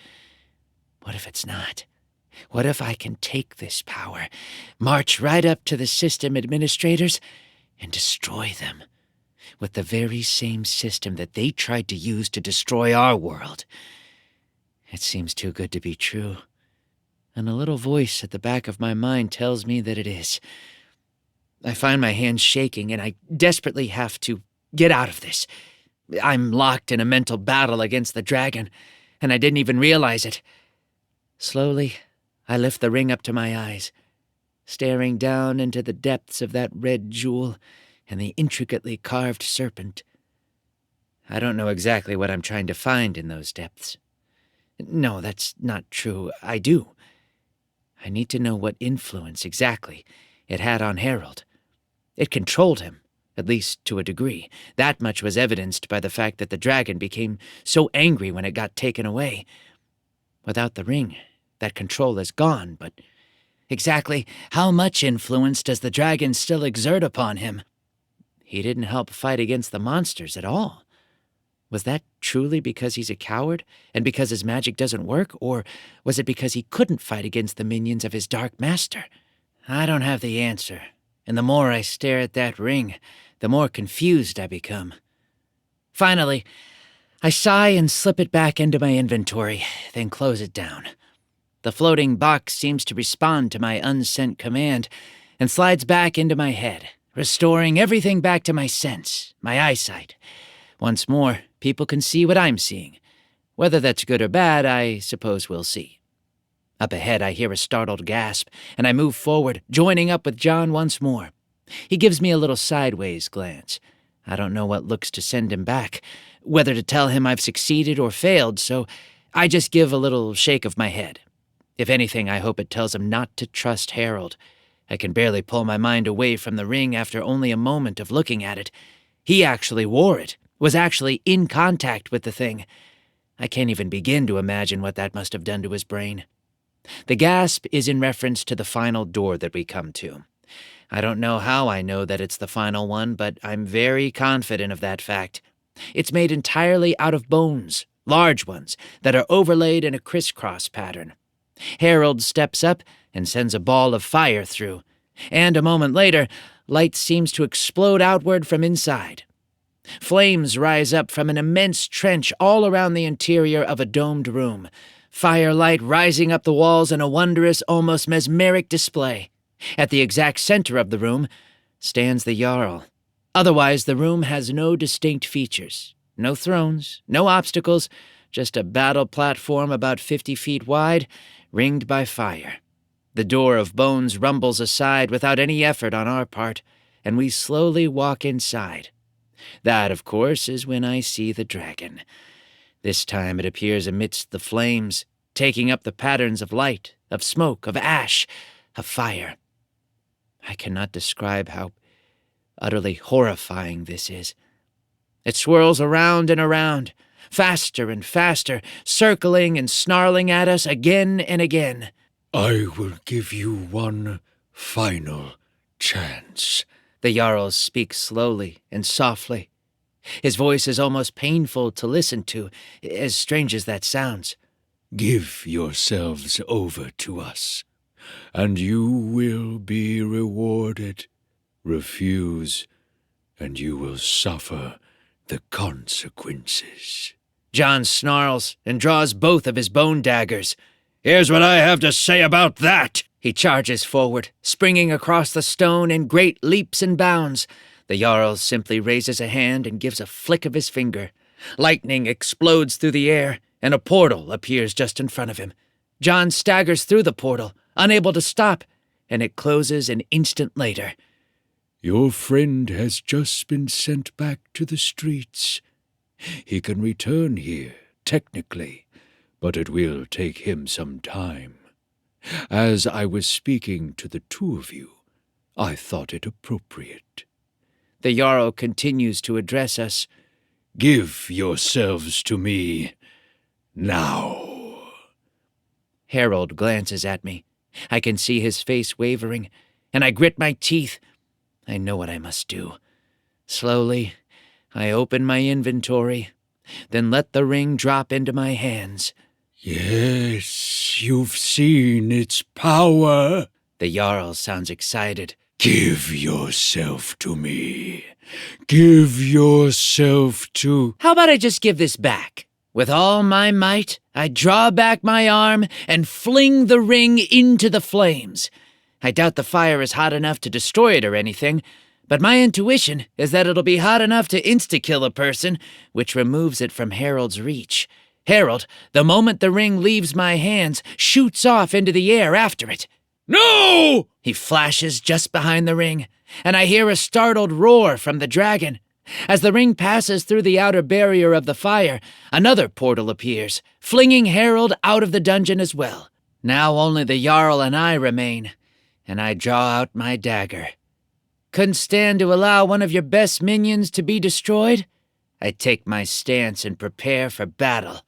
what if it's not? What if I can take this power, march right up to the system administrators, and destroy them with the very same system that they tried to use to destroy our world? It seems too good to be true, and a little voice at the back of my mind tells me that it is. I find my hands shaking, and I desperately have to get out of this. I'm locked in a mental battle against the dragon, and I didn't even realize it. Slowly, I lift the ring up to my eyes, staring down into the depths of that red jewel and the intricately carved serpent. I don't know exactly what I'm trying to find in those depths. No, that's not true. I do. I need to know what influence exactly it had on Harold. It controlled him, at least to a degree. That much was evidenced by the fact that the dragon became so angry when it got taken away. Without the ring, that control is gone, but exactly how much influence does the dragon still exert upon him? He didn't help fight against the monsters at all. Was that truly because he's a coward and because his magic doesn't work, or was it because he couldn't fight against the minions of his dark master? I don't have the answer, and the more I stare at that ring, the more confused I become. Finally, I sigh and slip it back into my inventory, then close it down. The floating box seems to respond to my unsent command and slides back into my head, restoring everything back to my sense, my eyesight. Once more, people can see what I'm seeing. Whether that's good or bad, I suppose we'll see. Up ahead, I hear a startled gasp, and I move forward, joining up with John once more. He gives me a little sideways glance. I don't know what looks to send him back, whether to tell him I've succeeded or failed, so I just give a little shake of my head. If anything, I hope it tells him not to trust Harold. I can barely pull my mind away from the ring after only a moment of looking at it. He actually wore it, was actually in contact with the thing. I can't even begin to imagine what that must have done to his brain. The gasp is in reference to the final door that we come to. I don't know how I know that it's the final one, but I'm very confident of that fact. It's made entirely out of bones, large ones, that are overlaid in a crisscross pattern. Harold steps up and sends a ball of fire through, and a moment later, light seems to explode outward from inside. Flames rise up from an immense trench all around the interior of a domed room, firelight rising up the walls in a wondrous, almost mesmeric display. At the exact center of the room stands the Jarl. Otherwise, the room has no distinct features. No thrones, no obstacles, just a battle platform about 50 feet wide, ringed by fire. The door of bones rumbles aside without any effort on our part, and we slowly walk inside. That, of course, is when I see the dragon. This time it appears amidst the flames, taking up the patterns of light, of smoke, of ash, of fire. I cannot describe how utterly horrifying this is. It swirls around and around, faster and faster, circling and snarling at us again and again. I will give you one final chance. The Jarl speaks slowly and softly. His voice is almost painful to listen to, as strange as that sounds. Give yourselves over to us, and you will be rewarded. Refuse, and you will suffer the consequences. John snarls and draws both of his bone daggers. Here's what I have to say about that. He charges forward, springing across the stone in great leaps and bounds. The Jarl simply raises a hand and gives a flick of his finger. Lightning explodes through the air, and a portal appears just in front of him. John staggers through the portal, unable to stop, and it closes an instant later. Your friend has just been sent back to the streets. He can return here, technically, but it will take him some time. As I was speaking to the two of you, I thought it appropriate. The Jarl continues to address us. Give yourselves to me, now. Harold glances at me. I can see his face wavering, and I grit my teeth. I know what I must do. Slowly, I open my inventory, then let the ring drop into my hands. Yes, you've seen its power. The Jarl sounds excited. Give yourself to me. Give yourself to... How about I just give this back? With all my might, I draw back my arm and fling the ring into the flames. I doubt the fire is hot enough to destroy it or anything, but my intuition is that it'll be hot enough to insta-kill a person, which removes it from Harold's reach. Harold, the moment the ring leaves my hands, shoots off into the air after it. No! He flashes just behind the ring, and I hear a startled roar from the dragon. As the ring passes through the outer barrier of the fire, another portal appears, flinging Harold out of the dungeon as well. Now only the Jarl and I remain, and I draw out my dagger. Couldn't stand to allow one of your best minions to be destroyed? I take my stance and prepare for battle.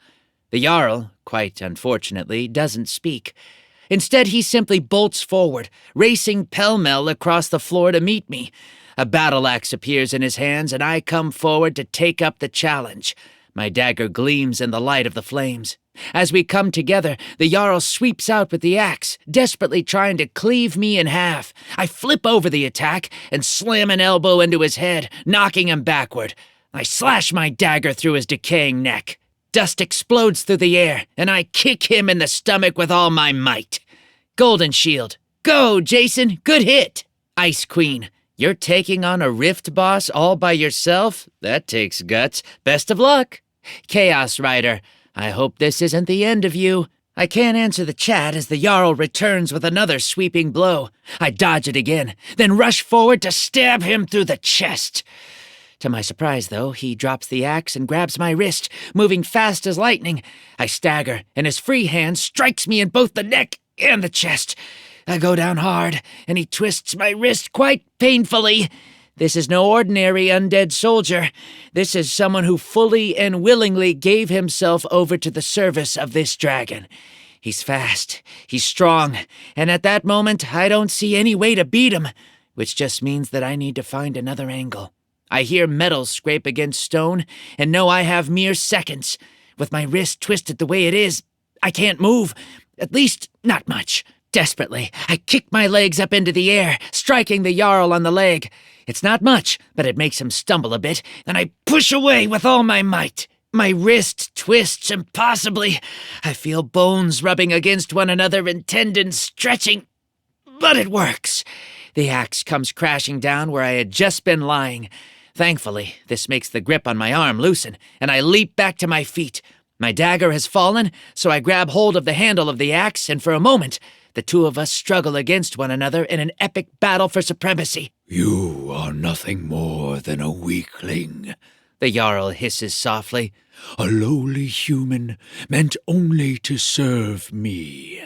The Jarl, quite unfortunately, doesn't speak. Instead, he simply bolts forward, racing pell-mell across the floor to meet me. A battle axe appears in his hands, and I come forward to take up the challenge. My dagger gleams in the light of the flames. As we come together, the Jarl sweeps out with the axe, desperately trying to cleave me in half. I flip over the attack and slam an elbow into his head, knocking him backward. I slash my dagger through his decaying neck. Dust explodes through the air, and I kick him in the stomach with all my might. Golden Shield. Go, Jason. Good hit. Ice Queen. You're taking on a Rift boss all by yourself? That takes guts. Best of luck. Chaos Rider. I hope this isn't the end of you. I can't answer the chat as the Jarl returns with another sweeping blow. I dodge it again, then rush forward to stab him through the chest. To my surprise, though, he drops the axe and grabs my wrist, moving fast as lightning. I stagger, and his free hand strikes me in both the neck and the chest. I go down hard, and he twists my wrist quite painfully. This is no ordinary undead soldier. This is someone who fully and willingly gave himself over to the service of this dragon. He's fast, he's strong, and at that moment I don't see any way to beat him, which just means that I need to find another angle. I hear metal scrape against stone, and know I have mere seconds. With my wrist twisted the way it is, I can't move. At least, not much. Desperately, I kick my legs up into the air, striking the Jarl on the leg. It's not much, but it makes him stumble a bit, and I push away with all my might. My wrist twists impossibly. I feel bones rubbing against one another and tendons stretching. But it works. The axe comes crashing down where I had just been lying. Thankfully, this makes the grip on my arm loosen, and I leap back to my feet. My dagger has fallen, so I grab hold of the handle of the axe, and for a moment, the two of us struggle against one another in an epic battle for supremacy. You are nothing more than a weakling, the Jarl hisses softly. A lowly human meant only to serve me.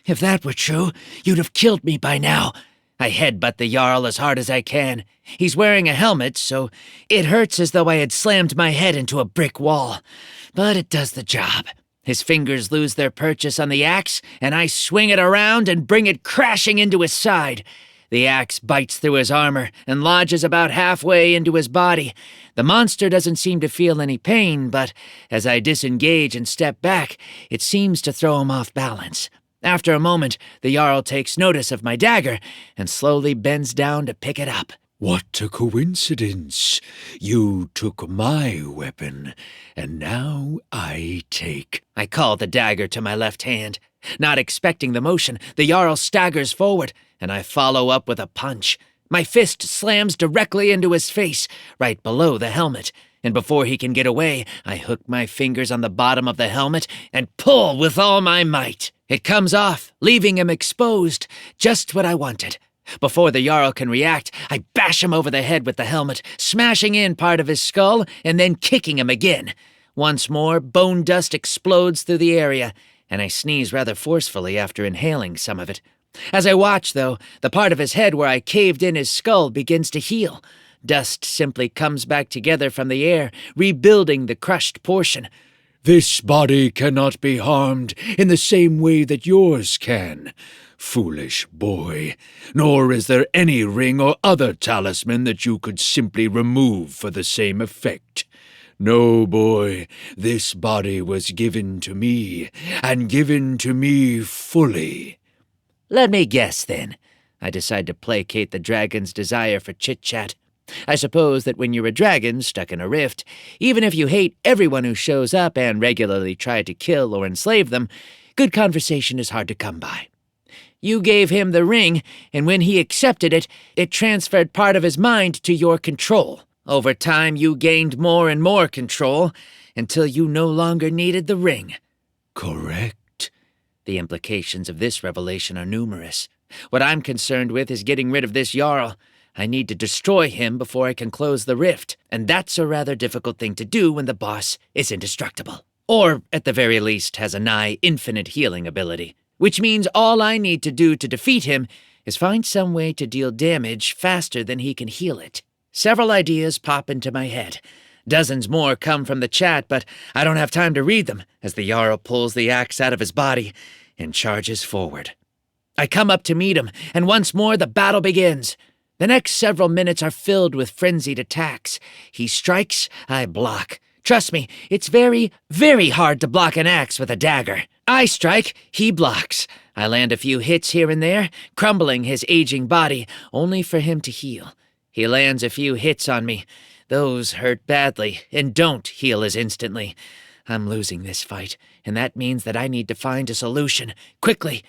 If that were true, you'd have killed me by now. I headbutt the Jarl as hard as I can. He's wearing a helmet, so it hurts as though I had slammed my head into a brick wall. But it does the job. His fingers lose their purchase on the axe, and I swing it around and bring it crashing into his side. The axe bites through his armor and lodges about halfway into his body. The monster doesn't seem to feel any pain, but as I disengage and step back, it seems to throw him off balance. After a moment, the Jarl takes notice of my dagger and slowly bends down to pick it up. What a coincidence. You took my weapon, and now I take... I call the dagger to my left hand. Not expecting the motion, the Jarl staggers forward, and I follow up with a punch. My fist slams directly into his face, right below the helmet, and before he can get away, I hook my fingers on the bottom of the helmet and pull with all my might. It comes off, leaving him exposed, just what I wanted. Before the Jarl can react, I bash him over the head with the helmet, smashing in part of his skull and then kicking him again. Once more, bone dust explodes through the area, and I sneeze rather forcefully after inhaling some of it. As I watch, though, the part of his head where I caved in his skull begins to heal. Dust simply comes back together from the air, rebuilding the crushed portion. This body cannot be harmed in the same way that yours can. Foolish boy, nor is there any ring or other talisman that you could simply remove for the same effect. No, boy, this body was given to me, and given to me fully. Let me guess, then. I decide to placate the dragon's desire for chit-chat. I suppose that when you're a dragon stuck in a rift, even if you hate everyone who shows up and regularly try to kill or enslave them, good conversation is hard to come by. You gave him the ring, and when he accepted it, it transferred part of his mind to your control. Over time, you gained more and more control, until you no longer needed the ring. Correct. The implications of this revelation are numerous. What I'm concerned with is getting rid of this Jarl. I need to destroy him before I can close the rift, and that's a rather difficult thing to do when the boss is indestructible. Or, at the very least, has a nigh infinite healing ability, which means all I need to do to defeat him is find some way to deal damage faster than he can heal it. Several ideas pop into my head. Dozens more come from the chat, but I don't have time to read them as the Jarl pulls the axe out of his body and charges forward. I come up to meet him, and once more the battle begins. The next several minutes are filled with frenzied attacks. He strikes, I block. Trust me, it's very, very hard to block an axe with a dagger. I strike, he blocks. I land a few hits here and there, crumbling his aging body, only for him to heal. He lands a few hits on me. Those hurt badly, and don't heal as instantly. I'm losing this fight, and that means that I need to find a solution, quickly.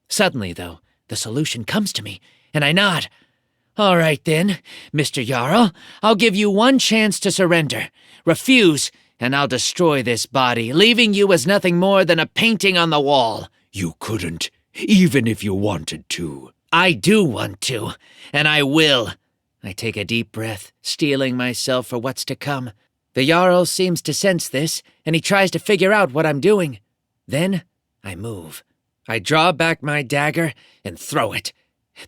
Suddenly, though, the solution comes to me, and I nod. All right, then, Mr. Jarl, I'll give you one chance to surrender. Refuse, and I'll destroy this body, leaving you as nothing more than a painting on the wall. You couldn't, even if you wanted to. I do want to, and I will. I take a deep breath, steeling myself for what's to come. The Jarl seems to sense this, and he tries to figure out what I'm doing. Then, I move. I draw back my dagger and throw it.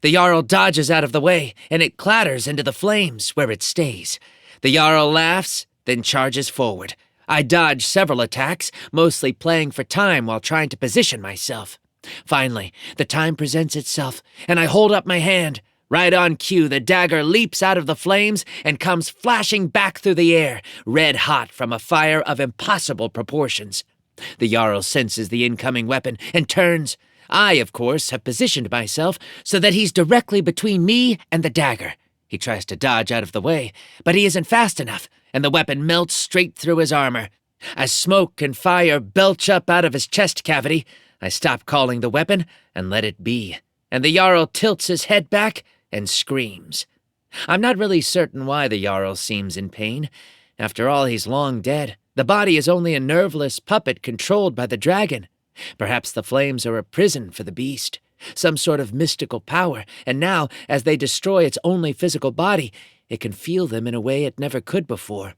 The Jarl dodges out of the way, and it clatters into the flames, where it stays. The Jarl laughs, then charges forward. I dodge several attacks, mostly playing for time while trying to position myself. Finally, the time presents itself, and I hold up my hand. Right on cue, the dagger leaps out of the flames and comes flashing back through the air, red hot from a fire of impossible proportions. The Jarl senses the incoming weapon and turns. I, of course, have positioned myself so that he's directly between me and the dagger. He tries to dodge out of the way, but he isn't fast enough, and the weapon melts straight through his armor. As smoke and fire belch up out of his chest cavity, I stop calling the weapon and let it be, and the Jarl tilts his head back and screams. I'm not really certain why the Jarl seems in pain. After all, he's long dead. The body is only a nerveless puppet controlled by the dragon. Perhaps the flames are a prison for the beast, some sort of mystical power, and now, as they destroy its only physical body, it can feel them in a way it never could before.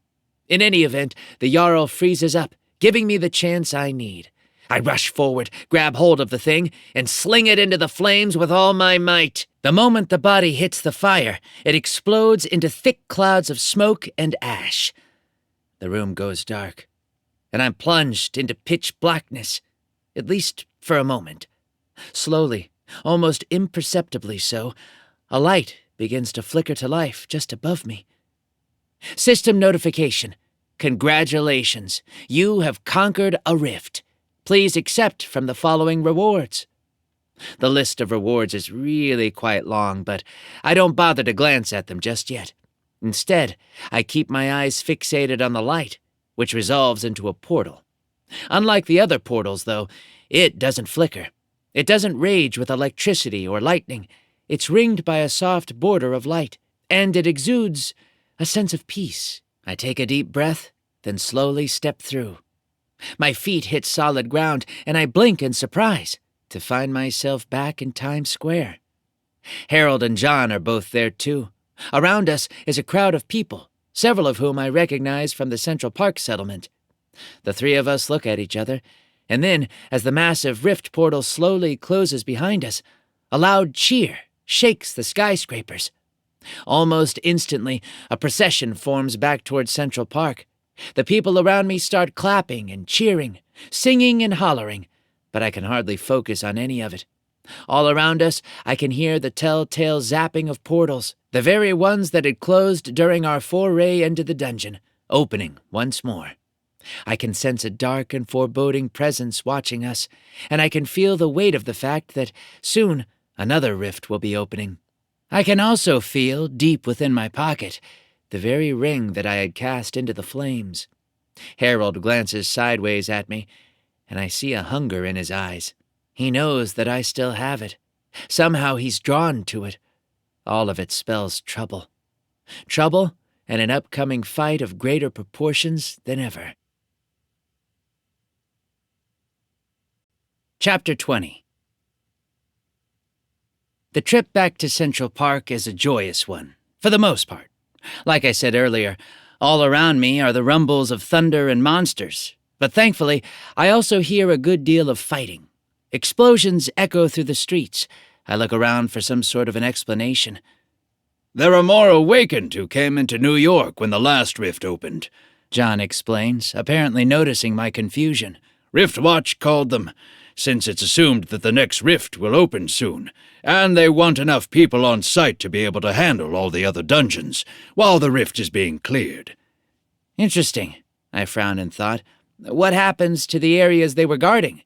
In any event, the Jarl freezes up, giving me the chance I need. I rush forward, grab hold of the thing, and sling it into the flames with all my might. The moment the body hits the fire, it explodes into thick clouds of smoke and ash. The room goes dark, and I'm plunged into pitch blackness, at least for a moment. Slowly, almost imperceptibly so, a light begins to flicker to life just above me. System notification. Congratulations, you have conquered a rift. Please accept from the following rewards. The list of rewards is really quite long, but I don't bother to glance at them just yet. Instead, I keep my eyes fixated on the light, which resolves into a portal. Unlike the other portals, though, it doesn't flicker. It doesn't rage with electricity or lightning. It's ringed by a soft border of light, and it exudes a sense of peace. I take a deep breath, then slowly step through. My feet hit solid ground, and I blink in surprise to find myself back in Times Square. Harold and John are both there, too. Around us is a crowd of people, several of whom I recognize from the Central Park settlement. The three of us look at each other, and then, as the massive rift portal slowly closes behind us, a loud cheer shakes the skyscrapers. Almost instantly, a procession forms back towards Central Park. The people around me start clapping and cheering, singing and hollering, but I can hardly focus on any of it. All around us, I can hear the telltale zapping of portals, the very ones that had closed during our foray into the dungeon. opening once more. I can sense a dark and foreboding presence watching us, and I can feel the weight of the fact that soon another rift will be opening. I can also feel, deep within my pocket, the very ring that I had cast into the flames. Harold glances sideways at me, and I see a hunger in his eyes. He knows that I still have it. Somehow he's drawn to it. All of it spells trouble. Trouble and an upcoming fight of greater proportions than ever. Chapter 20. The trip back to Central Park is a joyous one, for the most part. Like I said earlier, all around me are the rumbles of thunder and monsters, but thankfully, I also hear a good deal of fighting. Explosions echo through the streets. I look around for some sort of an explanation. There are more awakened who came into New York when the last rift opened, John explains, apparently noticing my confusion. Rift Watch called them, since it's assumed that the next rift will open soon, and they want enough people on site to be able to handle all the other dungeons, while the rift is being cleared. Interesting, I frowned in thought. What happens to the areas they were guarding?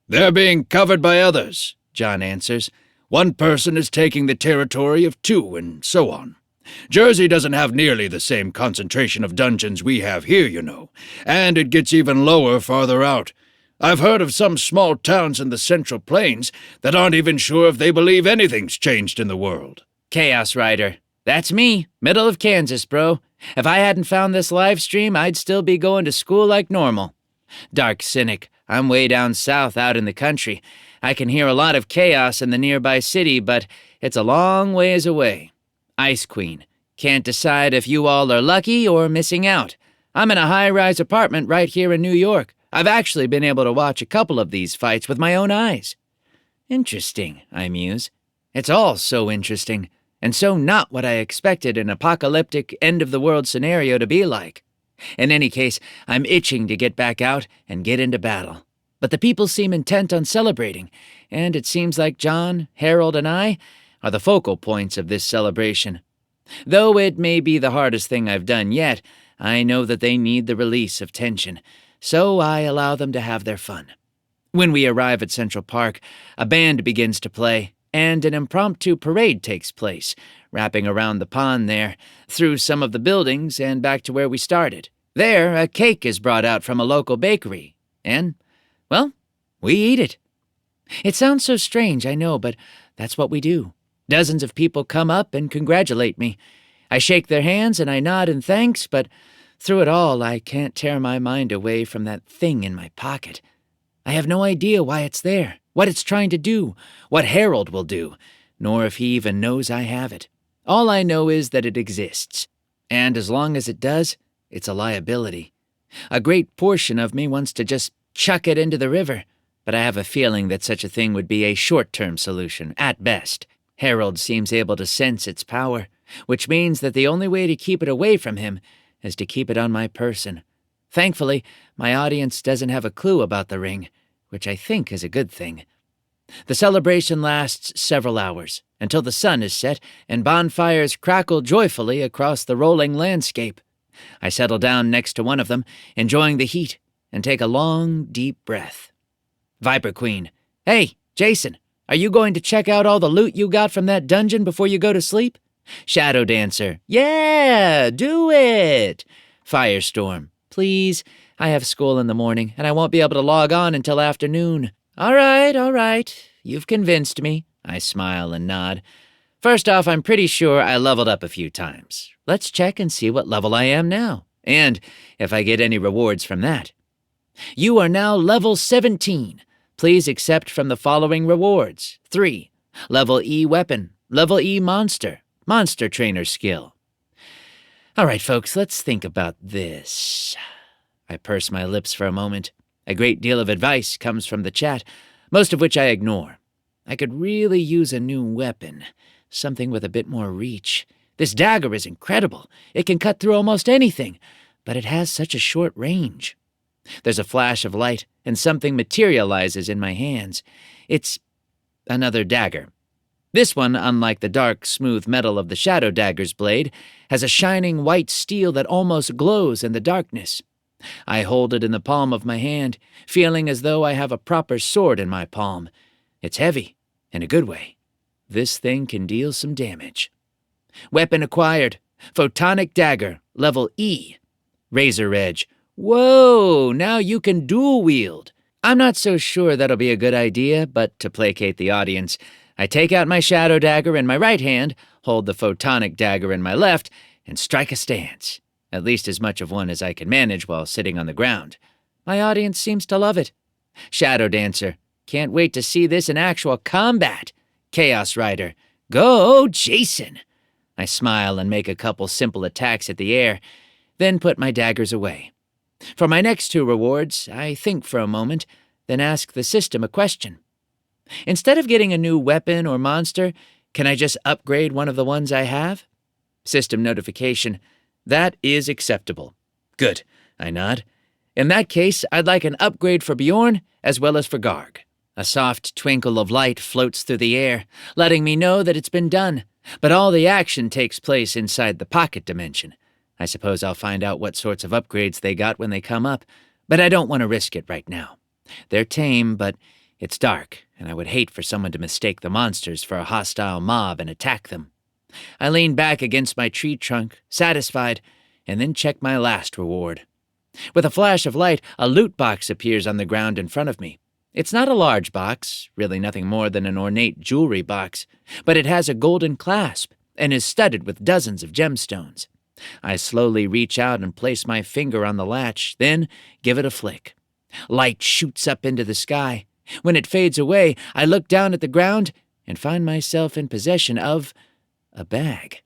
They're being covered by others, John answers. One person is taking the territory of two, and so on. Jersey doesn't have nearly the same concentration of dungeons we have here, you know, and it gets even lower farther out. I've heard of some small towns in the Central Plains that aren't even sure if they believe anything's changed in the world. Chaos Rider. That's me, middle of Kansas, bro. If I hadn't found this live stream, I'd still be going to school like normal. Dark Cynic. I'm way down south out in the country. I can hear a lot of chaos in the nearby city, but it's a long ways away. Ice Queen. Can't decide if you all are lucky or missing out. I'm in a high-rise apartment right here in New York. I've actually been able to watch a couple of these fights with my own eyes. Interesting, I muse. It's all so interesting, and so not what I expected an apocalyptic end-of-the-world scenario to be like. In any case, I'm itching to get back out and get into battle. But the people seem intent on celebrating, and it seems like John, Harold, and I are the focal points of this celebration. Though it may be the hardest thing I've done yet, I know that they need the release of tension, so I allow them to have their fun. When we arrive at Central Park, a band begins to play, and an impromptu parade takes place, wrapping around the pond there, through some of the buildings and back to where we started. There, a cake is brought out from a local bakery, and, well, we eat it. It sounds so strange, I know, but that's what we do. Dozens of people come up and congratulate me. I shake their hands and I nod in thanks, but through it all, I can't tear my mind away from that thing in my pocket. I have no idea why it's there, what it's trying to do, what Harold will do, nor if he even knows I have it. All I know is that it exists, and as long as it does, it's a liability. A great portion of me wants to just chuck it into the river, but I have a feeling that such a thing would be a short-term solution, at best. Harold seems able to sense its power, which means that the only way to keep it away from him is to keep it on my person. Thankfully, my audience doesn't have a clue about the ring, which I think is a good thing. The celebration lasts several hours, until the sun is set and bonfires crackle joyfully across the rolling landscape. I settle down next to one of them, enjoying the heat, and take a long, deep breath. Viper Queen. Hey, Jason, are you going to check out all the loot you got from that dungeon before you go to sleep? Shadow Dancer. Yeah, do it. Firestorm. Please, I have school in the morning, and I won't be able to log on until afternoon. All right. You've convinced me. I smile and nod. First off, I'm pretty sure I leveled up a few times. Let's check and see what level I am now, and if I get any rewards from that. You are now level 17. Please accept from the following rewards. 3. Level E weapon. Level E monster. Monster trainer skill. All right, folks, let's think about this. I purse my lips for a moment. A great deal of advice comes from the chat, most of which I ignore. I could really use a new weapon, something with a bit more reach. This dagger is incredible. It can cut through almost anything, but it has such a short range. There's a flash of light, and something materializes in my hands. It's another dagger. This one, unlike the dark, smooth metal of the Shadow Dagger's blade, has a shining white steel that almost glows in the darkness. I hold it in the palm of my hand, feeling as though I have a proper sword in my palm. It's heavy, in a good way. This thing can deal some damage. Weapon acquired. Photonic Dagger, level E. Razor Edge. Whoa, now you can dual wield. I'm not so sure that'll be a good idea, but to placate the audience, I take out my Shadow Dagger in my right hand, hold the Photonic Dagger in my left, and strike a stance. At least as much of one as I can manage while sitting on the ground. My audience seems to love it. Shadow Dancer. Can't wait to see this in actual combat. Chaos Rider. Go, Jason! I smile and make a couple simple attacks at the air, then put my daggers away. For my next two rewards, I think for a moment, then ask the system a question. Instead of getting a new weapon or monster, can I just upgrade one of the ones I have? System notification. That is acceptable. Good, I nod. In that case, I'd like an upgrade for Bjorn as well as for Garg. A soft twinkle of light floats through the air, letting me know that it's been done, but all the action takes place inside the pocket dimension. I suppose I'll find out what sorts of upgrades they got when they come up, but I don't want to risk it right now. They're tame, but it's dark, and I would hate for someone to mistake the monsters for a hostile mob and attack them. I lean back against my tree trunk, satisfied, and then check my last reward. With a flash of light, a loot box appears on the ground in front of me. It's not a large box, really nothing more than an ornate jewelry box, but it has a golden clasp and is studded with dozens of gemstones. I slowly reach out and place my finger on the latch, then give it a flick. Light shoots up into the sky. When it fades away, I look down at the ground and find myself in possession of a bag.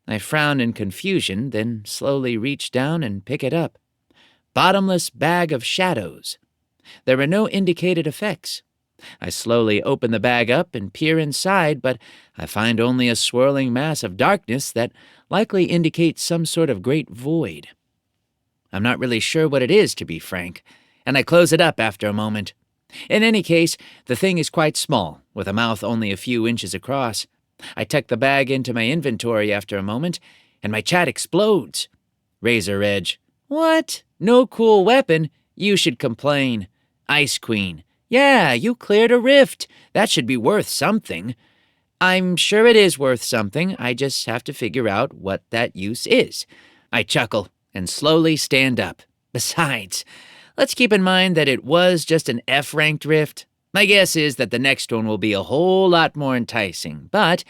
I frown in confusion, then slowly reach down and pick it up. Bottomless bag of shadows. There are no indicated effects. I slowly open the bag up and peer inside, but I find only a swirling mass of darkness that likely indicates some sort of great void. I'm not really sure what it is, to be frank, and I close it up after a moment. In any case, the thing is quite small, with a mouth only a few inches across. I tuck the bag into my inventory after a moment, and my chat explodes. Razor Edge. What? No cool weapon? You should complain. Ice Queen. Yeah, you cleared a rift. That should be worth something. I'm sure it is worth something. I just have to figure out what that use is. I chuckle and slowly stand up. Besides, let's keep in mind that it was just an F-ranked rift. My guess is that the next one will be a whole lot more enticing, but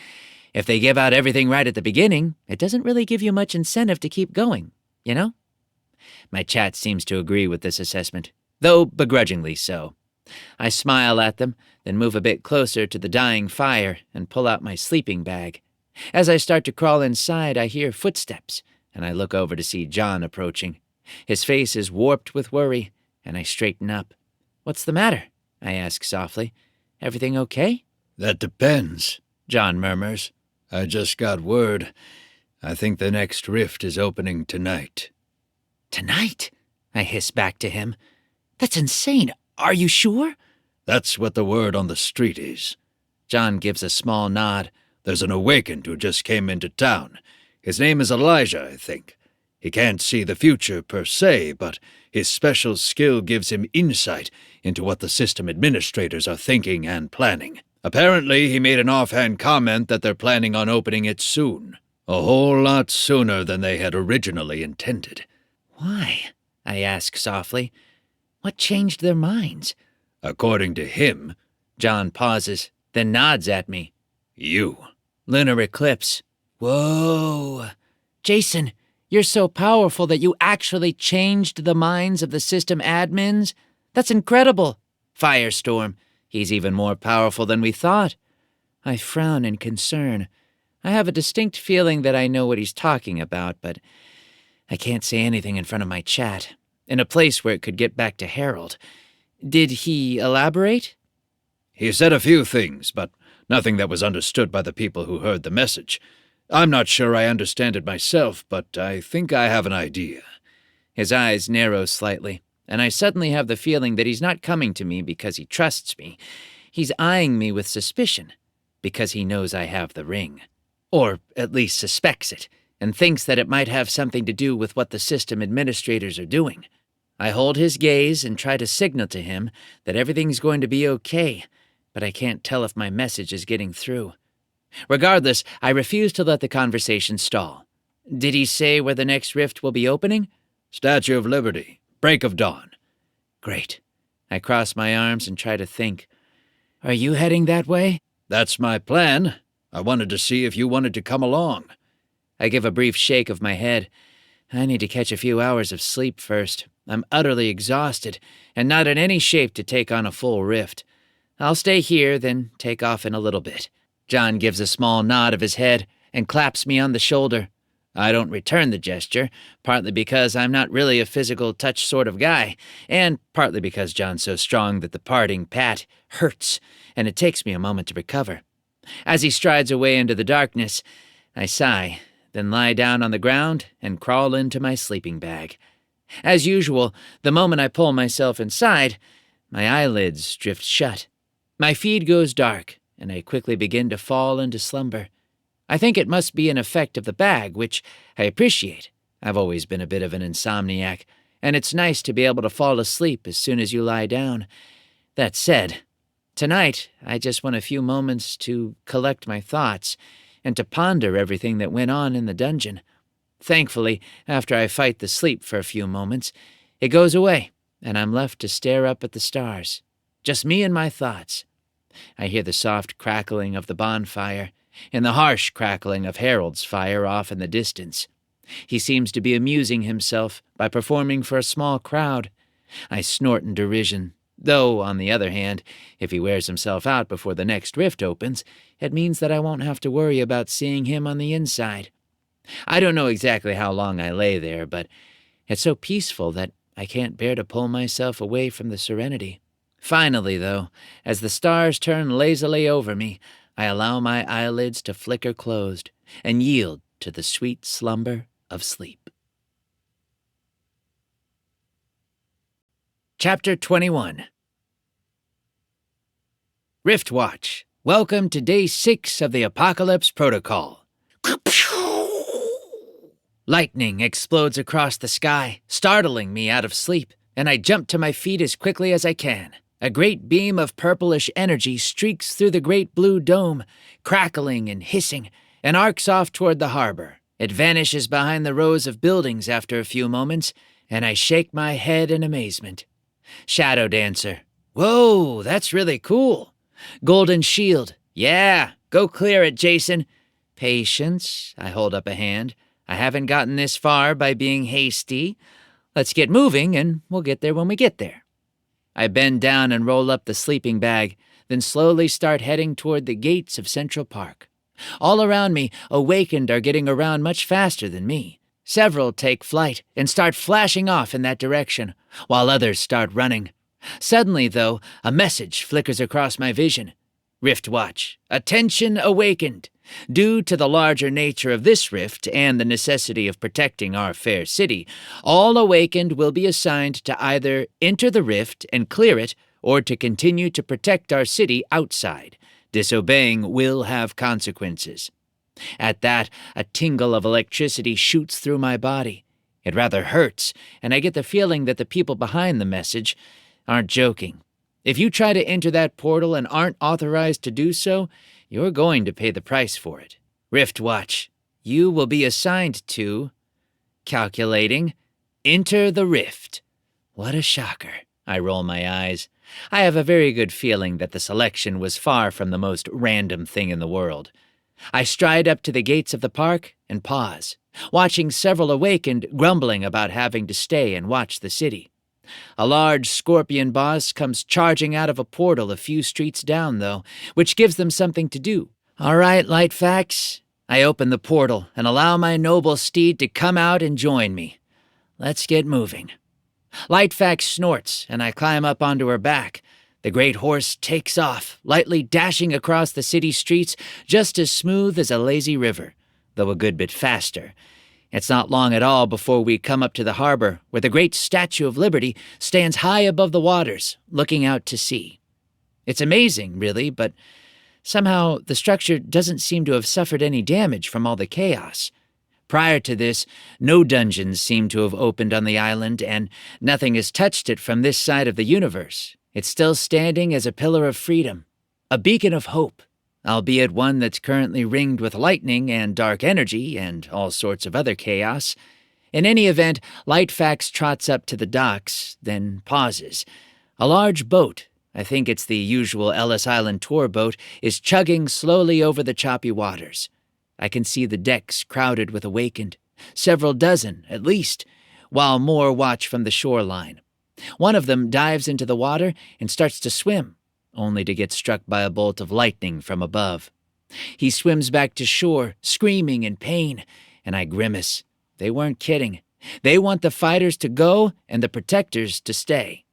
if they give out everything right at the beginning, it doesn't really give you much incentive to keep going, you know? My chat seems to agree with this assessment, though begrudgingly so. I smile at them, then move a bit closer to the dying fire and pull out my sleeping bag. As I start to crawl inside, I hear footsteps, and I look over to see John approaching. His face is warped with worry, and I straighten up. What's the matter? I ask softly. Everything okay? That depends, John murmurs. I just got word. I think the next rift is opening tonight. Tonight? I hiss back to him. That's insane. Are you sure? That's what the word on the street is. John gives a small nod. There's an awakened who just came into town. His name is Elijah, I think. He can't see the future per se, but his special skill gives him insight into what the system administrators are thinking and planning. Apparently, he made an offhand comment that they're planning on opening it soon. A whole lot sooner than they had originally intended. Why? I ask softly. What changed their minds? According to him, John pauses, then nods at me. You. Lunar eclipse. Whoa. Jason, you're so powerful that you actually changed the minds of the system admins? That's incredible. Firestorm. He's even more powerful than we thought. I frown in concern. I have a distinct feeling that I know what he's talking about, but I can't say anything in front of my chat, in a place where it could get back to Harold. Did he elaborate? He said a few things, but nothing that was understood by the people who heard the message. I'm not sure I understand it myself, but I think I have an idea. His eyes narrow slightly, and I suddenly have the feeling that he's not coming to me because he trusts me. He's eyeing me with suspicion. because he knows I have the ring. Or at least suspects it, and thinks that it might have something to do with what the system administrators are doing. I hold his gaze and try to signal to him that everything's going to be okay, but I can't tell if my message is getting through. Regardless, I refuse to let the conversation stall. Did he say where the next rift will be opening? Statue of Liberty. Break of dawn. Great. I cross my arms and try to think. Are you heading that way? That's my plan. I wanted to see if you wanted to come along. I give a brief shake of my head. I need to catch a few hours of sleep first. I'm utterly exhausted, and not in any shape to take on a full rift. I'll stay here, then take off in a little bit. John gives a small nod of his head and claps me on the shoulder. I don't return the gesture, partly because I'm not really a physical touch sort of guy, and partly because John's so strong that the parting pat hurts, and it takes me a moment to recover. As he strides away into the darkness, I sigh, then lie down on the ground and crawl into my sleeping bag. As usual, the moment I pull myself inside, my eyelids drift shut. My feed goes dark, and I quickly begin to fall into slumber. I think it must be an effect of the bag, which I appreciate. I've always been a bit of an insomniac, and it's nice to be able to fall asleep as soon as you lie down. That said, tonight I just want a few moments to collect my thoughts and to ponder everything that went on in the dungeon. Thankfully, after I fight the sleep for a few moments, it goes away, and I'm left to stare up at the stars. Just me and my thoughts. I hear the soft crackling of the bonfire, and the harsh crackling of Harold's fire off in the distance. He seems to be amusing himself by performing for a small crowd. I snort in derision, though, on the other hand, if he wears himself out before the next rift opens, it means that I won't have to worry about seeing him on the inside. I don't know exactly how long I lay there, but it's so peaceful that I can't bear to pull myself away from the serenity. Finally, though, as the stars turn lazily over me, I allow my eyelids to flicker closed and yield to the sweet slumber of sleep. Chapter 21. Rift Watch. Welcome to Day 6 of the Apocalypse Protocol. Lightning explodes across the sky, startling me out of sleep, and I jump to my feet as quickly as I can. A great beam of purplish energy streaks through the great blue dome, crackling and hissing, and arcs off toward the harbor. It vanishes behind the rows of buildings after a few moments, and I shake my head in amazement. Shadow Dancer. Whoa, that's really cool. Golden Shield. Yeah, go clear it, Jason. Patience. I hold up a hand. I haven't gotten this far by being hasty. Let's get moving, and we'll get there when we get there. I bend down and roll up the sleeping bag, then slowly start heading toward the gates of Central Park. All around me, awakened are getting around much faster than me. Several take flight and start flashing off in that direction, while others start running. Suddenly, though, a message flickers across my vision. Rift Watch. Attention awakened. Due to the larger nature of this rift and the necessity of protecting our fair city, all awakened will be assigned to either enter the rift and clear it, or to continue to protect our city outside. Disobeying will have consequences. At that, a tingle of electricity shoots through my body. It rather hurts, and I get the feeling that the people behind the message aren't joking. If you try to enter that portal and aren't authorized to do so, you're going to pay the price for it. Rift Watch. You will be assigned to... Calculating. Enter the rift. What a shocker. I roll my eyes. I have a very good feeling that the selection was far from the most random thing in the world. I stride up to the gates of the park and pause, watching several awakened grumbling about having to stay and watch the city. A large scorpion boss comes charging out of a portal a few streets down, though, which gives them something to do. All right, Lightfax. I open the portal and allow my noble steed to come out and join me. Let's get moving. Lightfax snorts, and I climb up onto her back. The great horse takes off, lightly dashing across the city streets just as smooth as a lazy river, though a good bit faster. It's not long at all before we come up to the harbor, where the great Statue of Liberty stands high above the waters, looking out to sea. It's amazing, really, but Somehow, the structure doesn't seem to have suffered any damage from all the chaos. Prior to this, no dungeons seem to have opened on the island, and nothing has touched it from this side of the universe. It's still standing as a pillar of freedom, a beacon of hope, albeit one that's currently ringed with lightning and dark energy and all sorts of other chaos. In any event, Lightfax trots up to the docks, then pauses. A large boat, I think it's the usual Ellis Island tour boat, is chugging slowly over the choppy waters. I can see the decks crowded with awakened, several dozen at least, while more watch from the shoreline. One of them dives into the water and starts to swim, only to get struck by a bolt of lightning from above. He swims back to shore, screaming in pain, and I grimace. They weren't kidding. They want the fighters to go and the protectors to stay.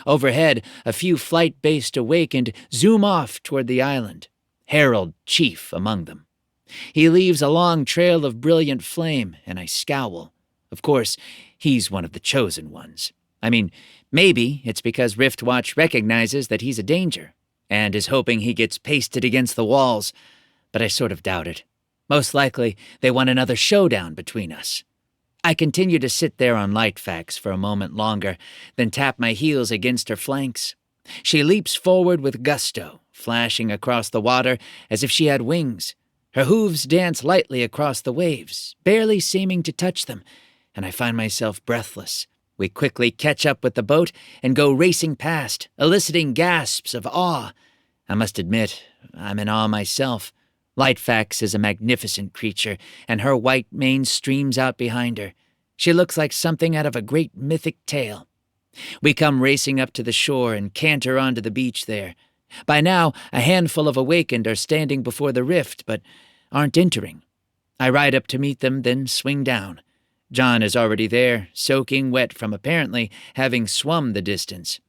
Overhead, a few flight-based awakened zoom off toward the island, Harold chief among them. He leaves a long trail of brilliant flame, and I scowl. Of course, he's one of the chosen ones. I mean, maybe it's because Riftwatch recognizes that he's a danger, and is hoping he gets pasted against the walls, but I sort of doubt it. Most likely, they want another showdown between us. I continue to sit there on Lightfax for a moment longer, then tap my heels against her flanks. She leaps forward with gusto, flashing across the water as if she had wings. Her hooves dance lightly across the waves, barely seeming to touch them, and I find myself breathless. We quickly catch up with the boat and go racing past, eliciting gasps of awe. I must admit, I'm in awe myself. Lightfax is a magnificent creature, and her white mane streams out behind her. She looks like something out of a great mythic tale. We come racing up to the shore and canter onto the beach there. By now, a handful of awakened are standing before the rift, but aren't entering. I ride up to meet them, then swing down. John is already there, soaking wet from apparently having swum the distance.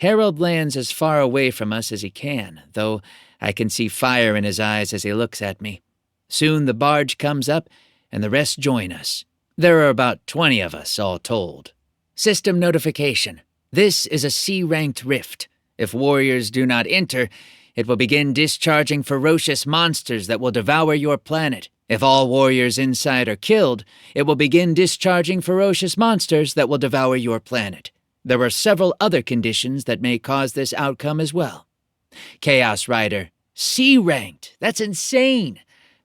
Harold lands as far away from us as he can, though I can see fire in his eyes as he looks at me. Soon the barge comes up, and the rest join us. There are about 20 of us, all told. System notification. This is a C-ranked rift. If warriors do not enter, it will begin discharging ferocious monsters that will devour your planet. If all warriors inside are killed, it will begin discharging ferocious monsters that will devour your planet. There are several other conditions that may cause this outcome as well. Chaos Rider, C-ranked. That's insane.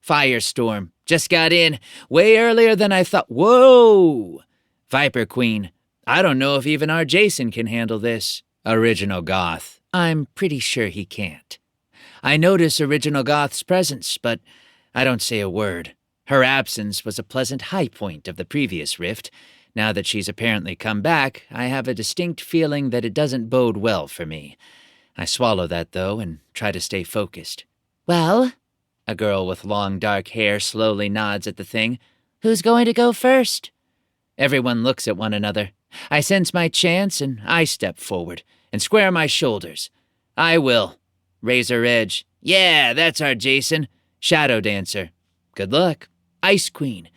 Firestorm, just got in, way earlier than I thought. Whoa! Viper Queen, I don't know if even our Jason can handle this. Original Goth, I'm pretty sure he can't. I notice Original Goth's presence, but I don't say a word. Her absence was a pleasant high point of the previous rift. Now that she's apparently come back, I have a distinct feeling that it doesn't bode well for me. I swallow that, though, and try to stay focused. Well, a girl with long dark hair slowly nods at the thing. Who's going to go first? Everyone looks at one another. I sense my chance, and I step forward and square my shoulders. I will. Razor Edge. Yeah, that's our Jason. Shadow Dancer. Good luck. Ice Queen.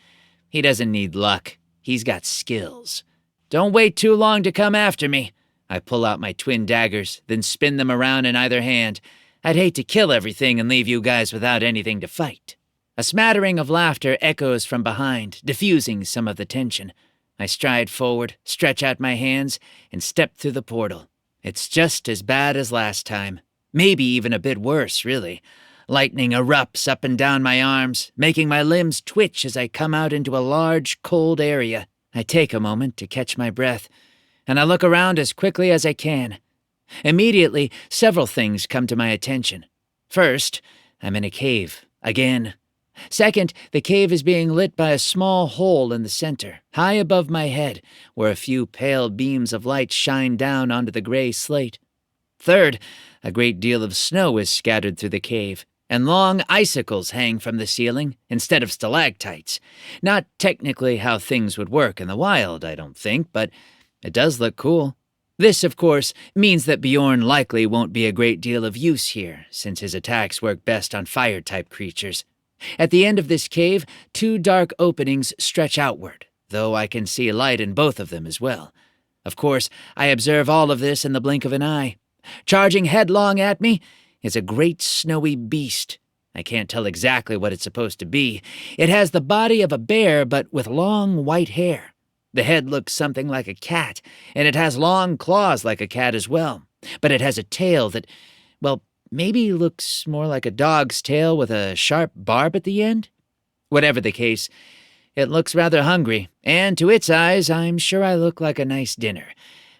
He doesn't need luck. He's got skills. Don't wait too long to come after me. I pull out my twin daggers, then spin them around in either hand. I'd hate to kill everything and leave you guys without anything to fight. A smattering of laughter echoes from behind, diffusing some of the tension. I stride forward, stretch out my hands, and step through the portal. It's just as bad as last time. Maybe even a bit worse, really. Lightning erupts up and down my arms, making my limbs twitch as I come out into a large, cold area. I take a moment to catch my breath, and I look around as quickly as I can. Immediately, several things come to my attention. First, I'm in a cave, again. Second, the cave is being lit by a small hole in the center, high above my head, where a few pale beams of light shine down onto the gray slate. Third, a great deal of snow is scattered through the cave, and long icicles hang from the ceiling instead of stalactites. Not technically how things would work in the wild, I don't think, but it does look cool. This, of course, means that Bjorn likely won't be a great deal of use here, since his attacks work best on fire-type creatures. At the end of this cave, 2 dark openings stretch outward, though I can see light in both of them as well. Of course, I observe all of this in the blink of an eye. Charging headlong at me is a great snowy beast. I can't tell exactly what it's supposed to be. It has the body of a bear, but with long white hair. The head looks something like a cat, and it has long claws like a cat as well. But it has a tail that, well, maybe looks more like a dog's tail with a sharp barb at the end? Whatever the case, it looks rather hungry, and to its eyes, I'm sure I look like a nice dinner.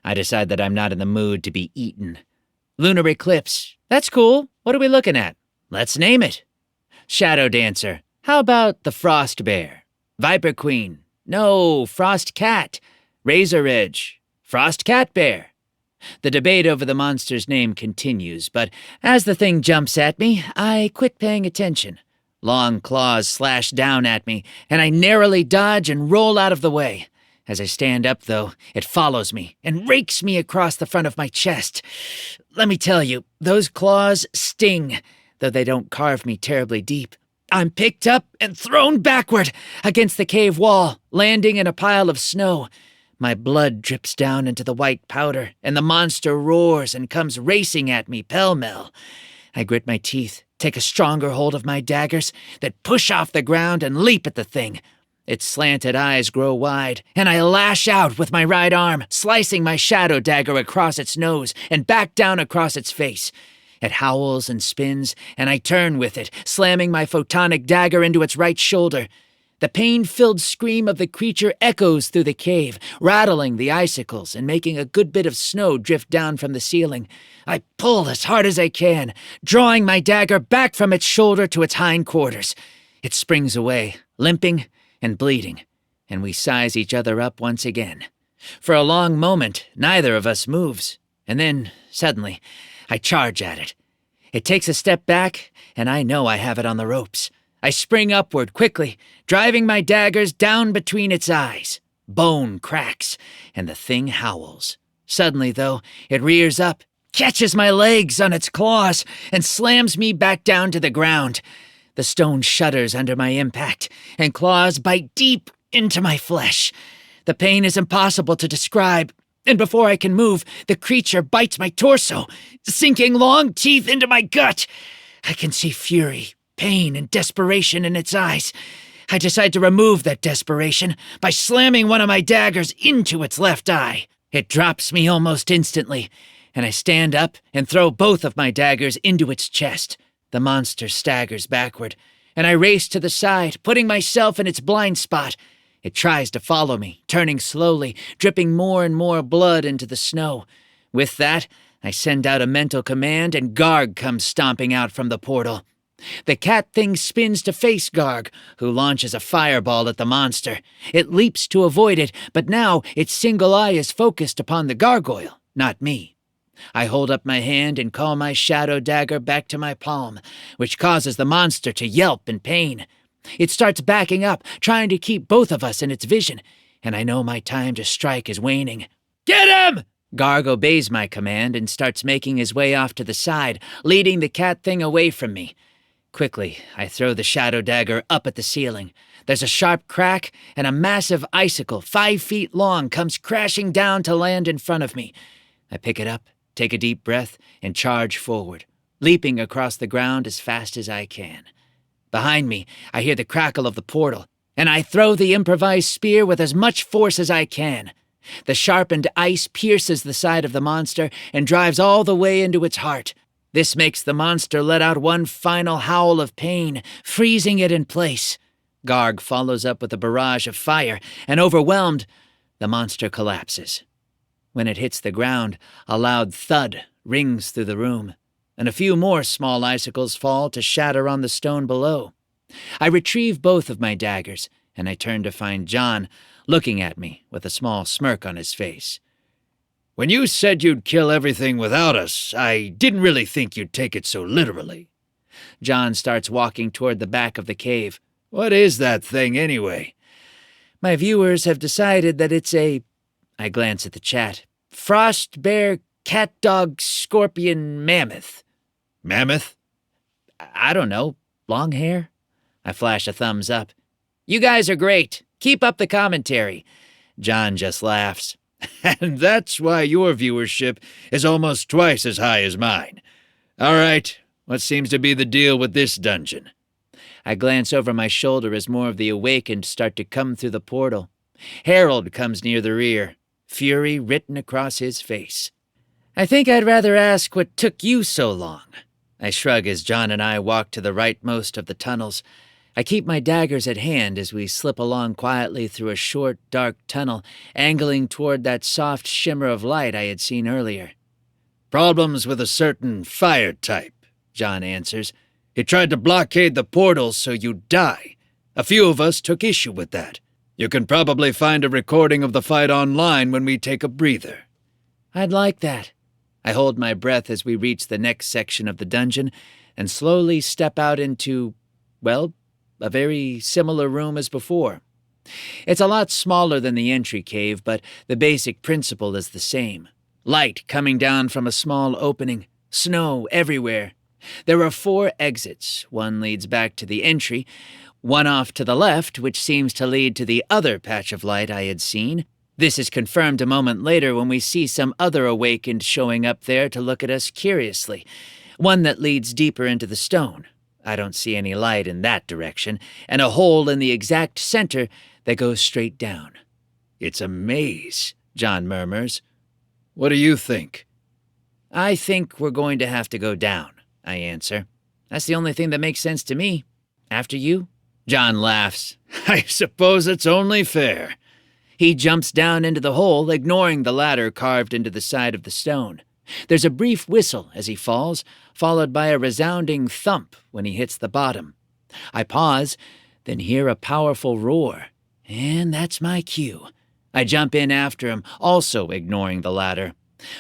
I decide that I'm not in the mood to be eaten. Lunar eclipse. That's cool. What are we looking at? Let's name it. Shadow Dancer. How about the Frost Bear? Viper Queen. No, Frost Cat. Razor Edge. Frost Cat Bear. The debate over the monster's name continues, but as the thing jumps at me, I quit paying attention. Long claws slash down at me, and I narrowly dodge and roll out of the way. As I stand up, though, it follows me and rakes me across the front of my chest. Let me tell you, those claws sting, though they don't carve me terribly deep. I'm picked up and thrown backward against the cave wall, landing in a pile of snow. My blood drips down into the white powder, and the monster roars and comes racing at me pell-mell. I grit my teeth, take a stronger hold of my daggers, that push off the ground and leap at the thing. Its slanted eyes grow wide, and I lash out with my right arm, slicing my shadow dagger across its nose and back down across its face. It howls and spins, and I turn with it, slamming my photonic dagger into its right shoulder. The pain-filled scream of the creature echoes through the cave, rattling the icicles and making a good bit of snow drift down from the ceiling. I pull as hard as I can, drawing my dagger back from its shoulder to its hindquarters. It springs away, limping and bleeding, and we size each other up once again. For a long moment, neither of us moves, and then, suddenly, I charge at it. It takes a step back, and I know I have it on the ropes. I spring upward quickly, driving my daggers down between its eyes. Bone cracks, and the thing howls. Suddenly, though, it rears up, catches my legs on its claws, and slams me back down to the ground. The stone shudders under my impact, and claws bite deep into my flesh. The pain is impossible to describe, and before I can move, the creature bites my torso, sinking long teeth into my gut. I can see fury, pain, and desperation in its eyes. I decide to remove that desperation by slamming one of my daggers into its left eye. It drops me almost instantly, and I stand up and throw both of my daggers into its chest. The monster staggers backward, and I race to the side, putting myself in its blind spot. It tries to follow me, turning slowly, dripping more and more blood into the snow. With that, I send out a mental command, and Garg comes stomping out from the portal. The cat thing spins to face Garg, who launches a fireball at the monster. It leaps to avoid it, but now its single eye is focused upon the gargoyle, not me. I hold up my hand and call my shadow dagger back to my palm, which causes the monster to yelp in pain. It starts backing up, trying to keep both of us in its vision, and I know my time to strike is waning. Get him! Garg obeys my command and starts making his way off to the side, leading the cat thing away from me. Quickly, I throw the shadow dagger up at the ceiling. There's a sharp crack, and a massive icicle 5 feet long comes crashing down to land in front of me. I pick it up, take a deep breath, and charge forward, leaping across the ground as fast as I can. Behind me, I hear the crackle of the portal, and I throw the improvised spear with as much force as I can. The sharpened ice pierces the side of the monster and drives all the way into its heart. This makes the monster let out one final howl of pain, freezing it in place. Garg follows up with a barrage of fire, and overwhelmed, the monster collapses. When it hits the ground, a loud thud rings through the room, and a few more small icicles fall to shatter on the stone below. I retrieve both of my daggers, and I turn to find John looking at me with a small smirk on his face. When you said you'd kill everything without us, I didn't really think you'd take it so literally. John starts walking toward the back of the cave. What is that thing, anyway? My viewers have decided that it's a... I glance at the chat. Frost, bear, cat, dog, scorpion, mammoth. Mammoth? I don't know. Long hair? I flash a thumbs up. You guys are great. Keep up the commentary. John just laughs. And that's why your viewership is almost twice as high as mine. All right, What seems to be the deal with this dungeon? I glance over my shoulder as more of the awakened start to come through the portal. Harold comes near the rear, fury written across his face. I think I'd rather ask what took you so long. I shrug as John and I walk to the rightmost of the tunnels. I keep my daggers at hand as we slip along quietly through a short, dark tunnel, angling toward that soft shimmer of light I had seen earlier. Problems with a certain fire type, John answers. He tried to blockade the portals so you'd die. A few of us took issue with that. You can probably find a recording of the fight online when we take a breather. I'd like that. I hold my breath as we reach the next section of the dungeon and slowly step out into, well, a very similar room as before. It's a lot smaller than the entry cave, but the basic principle is the same. Light coming down from a small opening, snow everywhere. There are 4 exits. One leads back to the entry, one off to the left, which seems to lead to the other patch of light I had seen. This is confirmed a moment later when we see some other awakened showing up there to look at us curiously, one that leads deeper into the stone. I don't see any light in that direction, and a hole in the exact center that goes straight down. It's a maze, John murmurs. What do you think? I think we're going to have to go down, I answer. That's the only thing that makes sense to me. After you? John laughs. I suppose it's only fair. He jumps down into the hole, ignoring the ladder carved into the side of the stone. There's a brief whistle as he falls, followed by a resounding thump when he hits the bottom. I pause, then hear a powerful roar, and that's my cue. I jump in after him, also ignoring the ladder.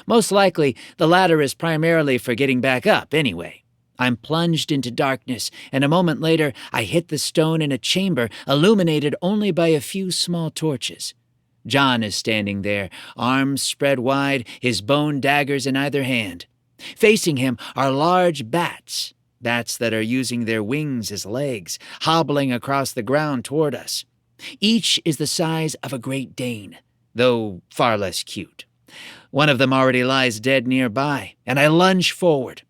Most likely, the ladder is primarily for getting back up anyway. I'm plunged into darkness, and a moment later, I hit the stone in a chamber illuminated only by a few small torches. John is standing there, arms spread wide, his bone daggers in either hand. Facing him are large bats that are using their wings as legs, hobbling across the ground toward us. Each is the size of a Great Dane, though far less cute. One of them already lies dead nearby, and I lunge forward.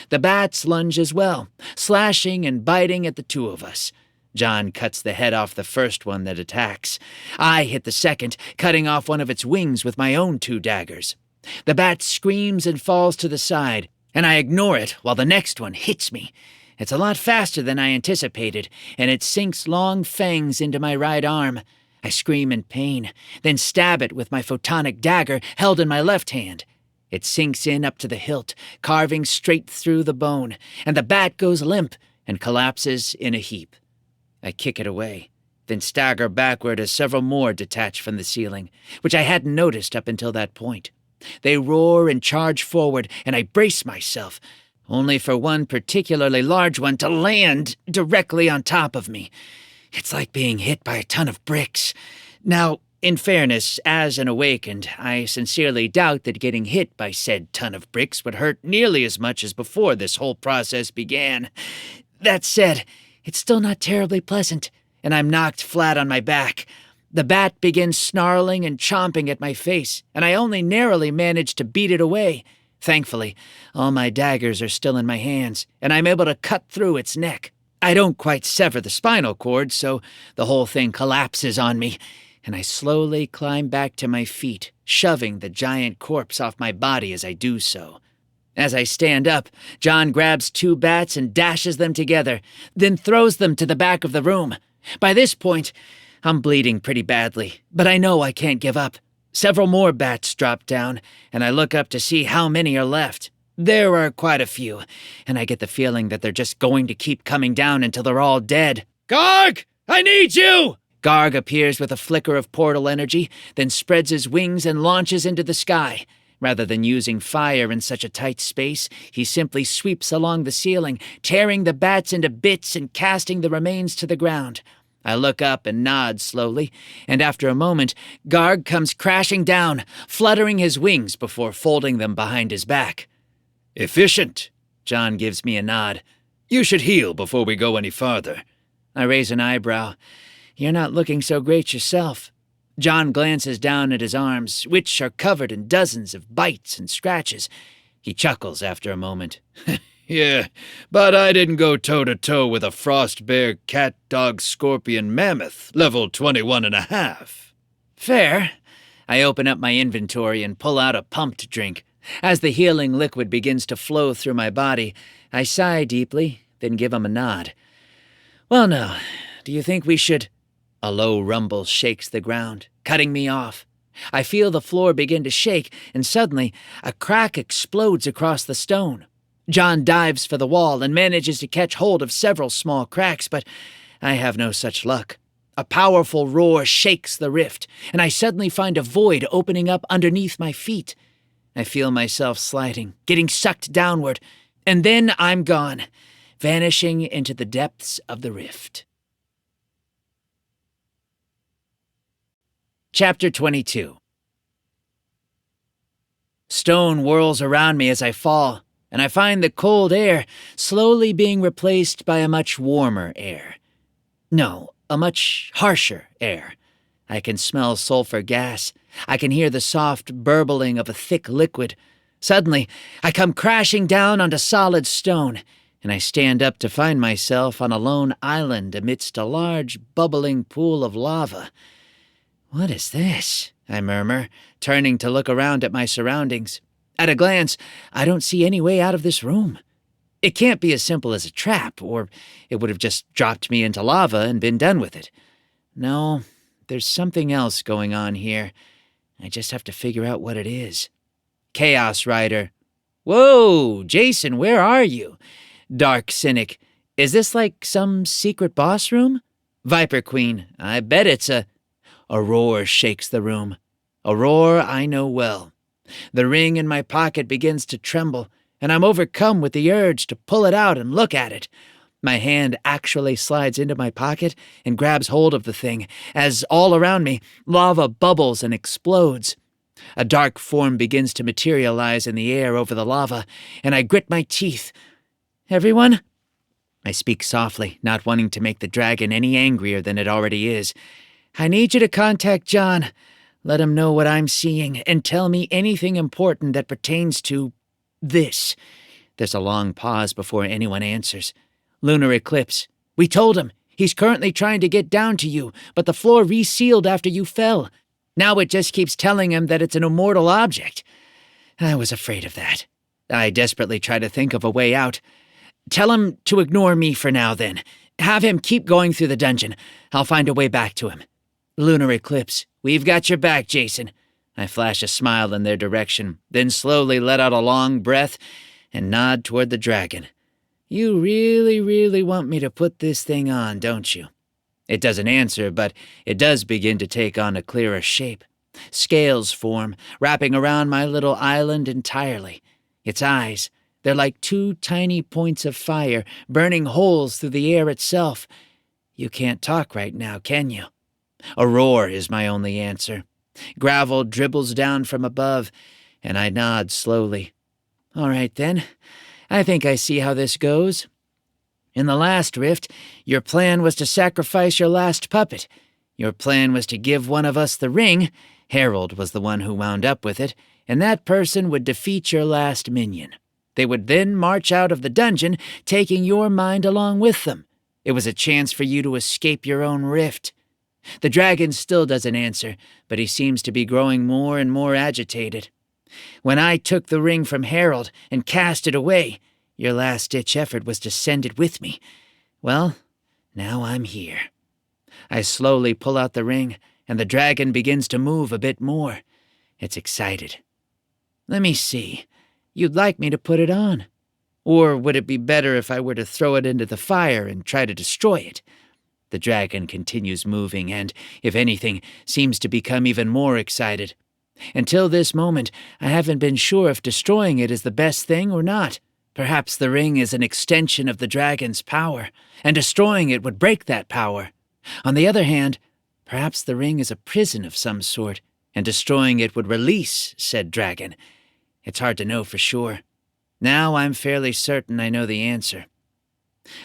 The bats lunge as well, slashing and biting at the 2 of us. John cuts the head off the first one that attacks. I hit the second, cutting off one of its wings with my own 2 daggers. The bat screams and falls to the side, and I ignore it while the next one hits me. It's a lot faster than I anticipated, and it sinks long fangs into my right arm. I scream in pain, then stab it with my photonic dagger held in my left hand. It sinks in up to the hilt, carving straight through the bone, and the bat goes limp and collapses in a heap. I kick it away, then stagger backward as several more detach from the ceiling, which I hadn't noticed up until that point. They roar and charge forward, and I brace myself, only for one particularly large one to land directly on top of me. It's like being hit by a ton of bricks. Now, in fairness, as an awakened, I sincerely doubt that getting hit by said ton of bricks would hurt nearly as much as before this whole process began. That said, it's still not terribly pleasant, and I'm knocked flat on my back. The bat begins snarling and chomping at my face, and I only narrowly manage to beat it away. Thankfully, all my daggers are still in my hands, and I'm able to cut through its neck. I don't quite sever the spinal cord, so the whole thing collapses on me, and I slowly climb back to my feet, shoving the giant corpse off my body as I do so. As I stand up, John grabs 2 bats and dashes them together, then throws them to the back of the room. By this point, I'm bleeding pretty badly, but I know I can't give up. Several more bats drop down, and I look up to see how many are left. There are quite a few, and I get the feeling that they're just going to keep coming down until they're all dead. Garg! I need you! Garg appears with a flicker of portal energy, then spreads his wings and launches into the sky. Rather than using fire in such a tight space, he simply sweeps along the ceiling, tearing the bats into bits and casting the remains to the ground. I look up and nod slowly, and after a moment, Garg comes crashing down, fluttering his wings before folding them behind his back. Efficient, John gives me a nod. You should heal before we go any farther. I raise an eyebrow. You're not looking so great yourself. John glances down at his arms, which are covered in dozens of bites and scratches. He chuckles after a moment. Yeah, but I didn't go toe-to-toe with a frost bear, cat, dog, scorpion, mammoth, level 21.5. Fair. I open up my inventory and pull out a pumped drink. As the healing liquid begins to flow through my body, I sigh deeply, then give him a nod. Well, now, do you think we should... A low rumble shakes the ground, cutting me off. I feel the floor begin to shake, and suddenly a crack explodes across the stone. John dives for the wall and manages to catch hold of several small cracks, but I have no such luck. A powerful roar shakes the rift, and I suddenly find a void opening up underneath my feet. I feel myself sliding, getting sucked downward, and then I'm gone, vanishing into the depths of the rift. Chapter 22. Stone whirls around me as I fall, and I find the cold air slowly being replaced by a much warmer air. No, a much harsher air. I can smell sulfur gas. I can hear the soft burbling of a thick liquid. Suddenly, I come crashing down onto solid stone, and I stand up to find myself on a lone island amidst a large, bubbling pool of lava. What is this? I murmur, turning to look around at my surroundings. At a glance, I don't see any way out of this room. It can't be as simple as a trap, or it would have just dropped me into lava and been done with it. No, there's something else going on here. I just have to figure out what it is. Chaos Rider. Whoa, Jason, where are you? Dark Cynic. Is this like some secret boss room? Viper Queen. I bet it's a roar shakes the room. A roar I know well. The ring in my pocket begins to tremble, and I'm overcome with the urge to pull it out and look at it. My hand actually slides into my pocket and grabs hold of the thing, as all around me, lava bubbles and explodes. A dark form begins to materialize in the air over the lava, and I grit my teeth. Everyone? I speak softly, not wanting to make the dragon any angrier than it already is. I need you to contact John. Let him know what I'm seeing, and tell me anything important that pertains to this. There's a long pause before anyone answers. Lunar eclipse. We told him. He's currently trying to get down to you, but the floor resealed after you fell. Now it just keeps telling him that it's an immortal object. I was afraid of that. I desperately try to think of a way out. Tell him to ignore me for now, then. Have him keep going through the dungeon. I'll find a way back to him. Lunar eclipse. We've got your back, Jason. I flash a smile in their direction, then slowly let out a long breath and nod toward the dragon. You really, really want me to put this thing on, don't you? It doesn't answer, but it does begin to take on a clearer shape. Scales form, wrapping around my little island entirely. Its eyes, they're like two tiny points of fire, burning holes through the air itself. You can't talk right now, can you? A roar is my only answer. Gravel dribbles down from above, and I nod slowly. All right, then. I think I see how this goes. In the last rift, your plan was to sacrifice your last puppet. Your plan was to give one of us the ring. Harold was the one who wound up with it, and that person would defeat your last minion. They would then march out of the dungeon, taking your mind along with them. It was a chance for you to escape your own rift. The dragon still doesn't answer, but he seems to be growing more and more agitated. When I took the ring from Harold and cast it away, your last-ditch effort was to send it with me. Well, now I'm here. I slowly pull out the ring, and the dragon begins to move a bit more. It's excited. Let me see. You'd like me to put it on? Or would it be better if I were to throw it into the fire and try to destroy it? The dragon continues moving and, if anything, seems to become even more excited. Until this moment, I haven't been sure if destroying it is the best thing or not. Perhaps the ring is an extension of the dragon's power, and destroying it would break that power. On the other hand, perhaps the ring is a prison of some sort, and destroying it would release said dragon. It's hard to know for sure. Now I'm fairly certain I know the answer.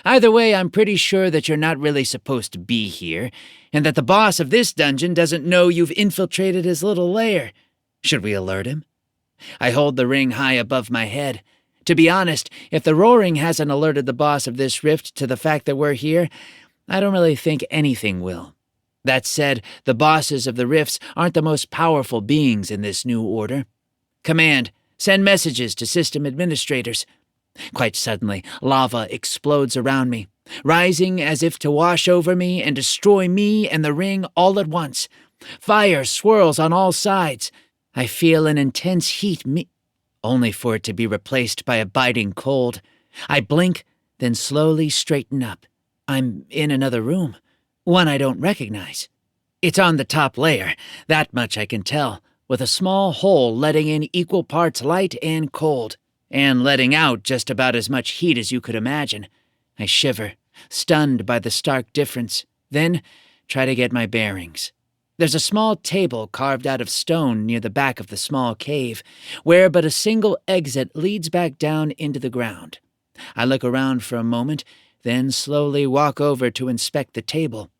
Either way, I'm pretty sure that you're not really supposed to be here, and that the boss of this dungeon doesn't know you've infiltrated his little lair. Should we alert him? I hold the ring high above my head. To be honest, if the roaring hasn't alerted the boss of this rift to the fact that we're here, I don't really think anything will. That said, the bosses of the rifts aren't the most powerful beings in this new order. Command, send messages to system administrators. Quite suddenly, lava explodes around me, rising as if to wash over me and destroy me and the ring all at once. Fire swirls on all sides. I feel an intense heat only for it to be replaced by a biting cold. I blink, then slowly straighten up. I'm in another room, one I don't recognize. It's on the top layer, that much I can tell, with a small hole letting in equal parts light and cold, and letting out just about as much heat as you could imagine. I shiver, stunned by the stark difference, then try to get my bearings. There's a small table carved out of stone near the back of the small cave, where but a single exit leads back down into the ground. I look around for a moment, then slowly walk over to inspect the table.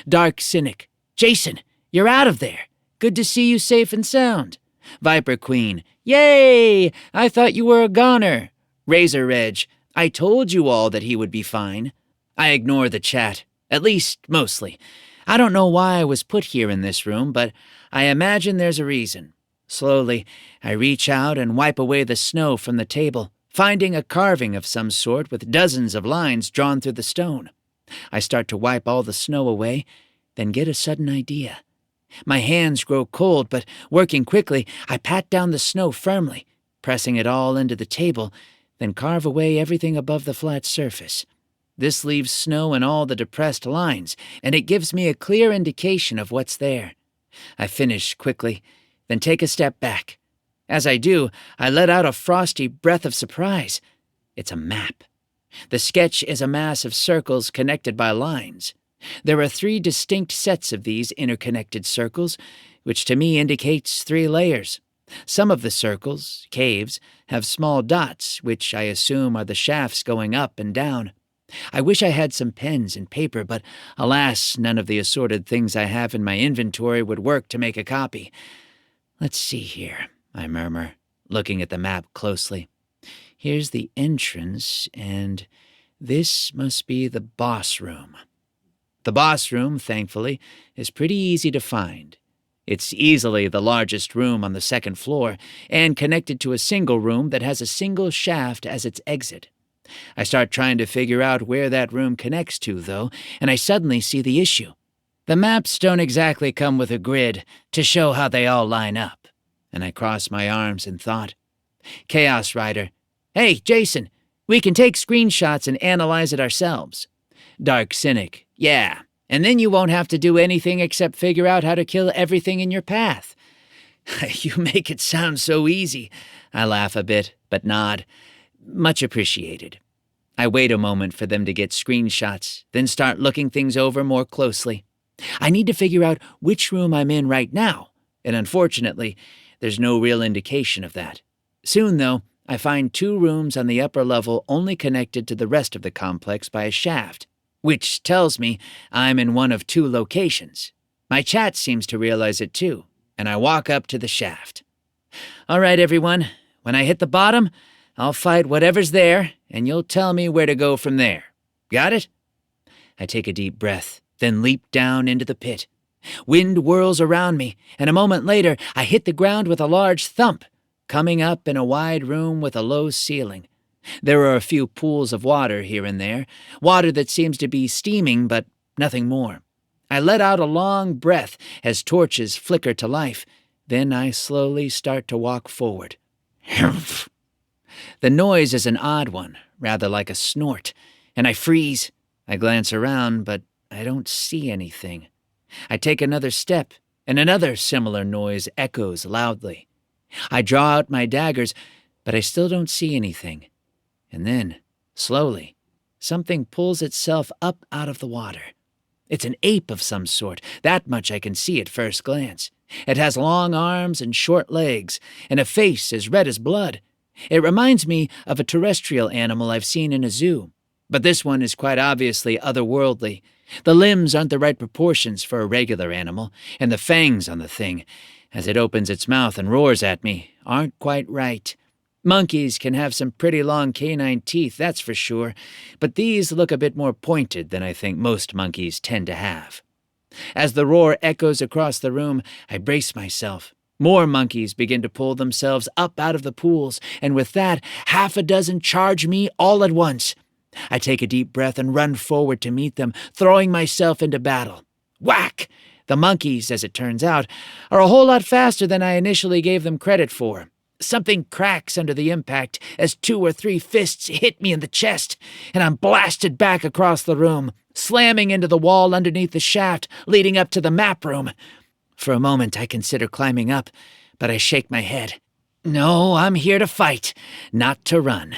Dark Cynic, Jason, you're out of there. Good to see you safe and sound. Viper Queen, yay! I thought you were a goner. Razor Edge, I told you all that he would be fine. I ignore the chat, at least mostly. I don't know why I was put here in this room, but I imagine there's a reason. Slowly, I reach out and wipe away the snow from the table, finding a carving of some sort with dozens of lines drawn through the stone. I start to wipe all the snow away, then get a sudden idea. My hands grow cold, but working quickly, I pat down the snow firmly, pressing it all into the table, then carve away everything above the flat surface. This leaves snow in all the depressed lines, and it gives me a clear indication of what's there. I finish quickly, then take a step back. As I do, I let out a frosty breath of surprise. It's a map. The sketch is a mass of circles connected by lines. There are 3 distinct sets of these interconnected circles, which to me indicates 3 layers. Some of the circles, caves, have small dots, which I assume are the shafts going up and down. I wish I had some pens and paper, but alas, none of the assorted things I have in my inventory would work to make a copy. Let's see here, I murmur, looking at the map closely. Here's the entrance, and this must be the boss room. The boss room, thankfully, is pretty easy to find. It's easily the largest room on the 2nd floor, and connected to a single room that has a single shaft as its exit. I start trying to figure out where that room connects to, though, and I suddenly see the issue. The maps don't exactly come with a grid to show how they all line up, and I cross my arms in thought. Chaos Rider, hey, Jason, we can take screenshots and analyze it ourselves. Dark Cynic, yeah, and then you won't have to do anything except figure out how to kill everything in your path. You make it sound so easy. I laugh a bit, but nod. Much appreciated. I wait a moment for them to get screenshots, then start looking things over more closely. I need to figure out which room I'm in right now, and unfortunately, there's no real indication of that. Soon, though, I find 2 rooms on the upper level only connected to the rest of the complex by a shaft, which tells me I'm in one of 2 locations. My chat seems to realize it too, and I walk up to the shaft. All right, everyone, when I hit the bottom, I'll fight whatever's there, and you'll tell me where to go from there. Got it? I take a deep breath, then leap down into the pit. Wind whirls around me, and a moment later, I hit the ground with a large thump, coming up in a wide room with a low ceiling. There are a few pools of water here and there, water that seems to be steaming, but nothing more. I let out a long breath as torches flicker to life. Then I slowly start to walk forward. The noise is an odd one, rather like a snort, and I freeze. I glance around, but I don't see anything. I take another step, and another similar noise echoes loudly. I draw out my daggers, but I still don't see anything. And then, slowly, something pulls itself up out of the water. It's an ape of some sort, that much I can see at first glance. It has long arms and short legs, and a face as red as blood. It reminds me of a terrestrial animal I've seen in a zoo, but this one is quite obviously otherworldly. The limbs aren't the right proportions for a regular animal, and the fangs on the thing, as it opens its mouth and roars at me, aren't quite right. Monkeys can have some pretty long canine teeth, that's for sure, but these look a bit more pointed than I think most monkeys tend to have. As the roar echoes across the room, I brace myself. More monkeys begin to pull themselves up out of the pools, and with that, half a dozen charge me all at once. I take a deep breath and run forward to meet them, throwing myself into battle. Whack! The monkeys, as it turns out, are a whole lot faster than I initially gave them credit for. Something cracks under the impact as 2 or 3 fists hit me in the chest, and I'm blasted back across the room, slamming into the wall underneath the shaft leading up to the map room. For a moment I consider climbing up, but I shake my head. No, I'm here to fight, not to run.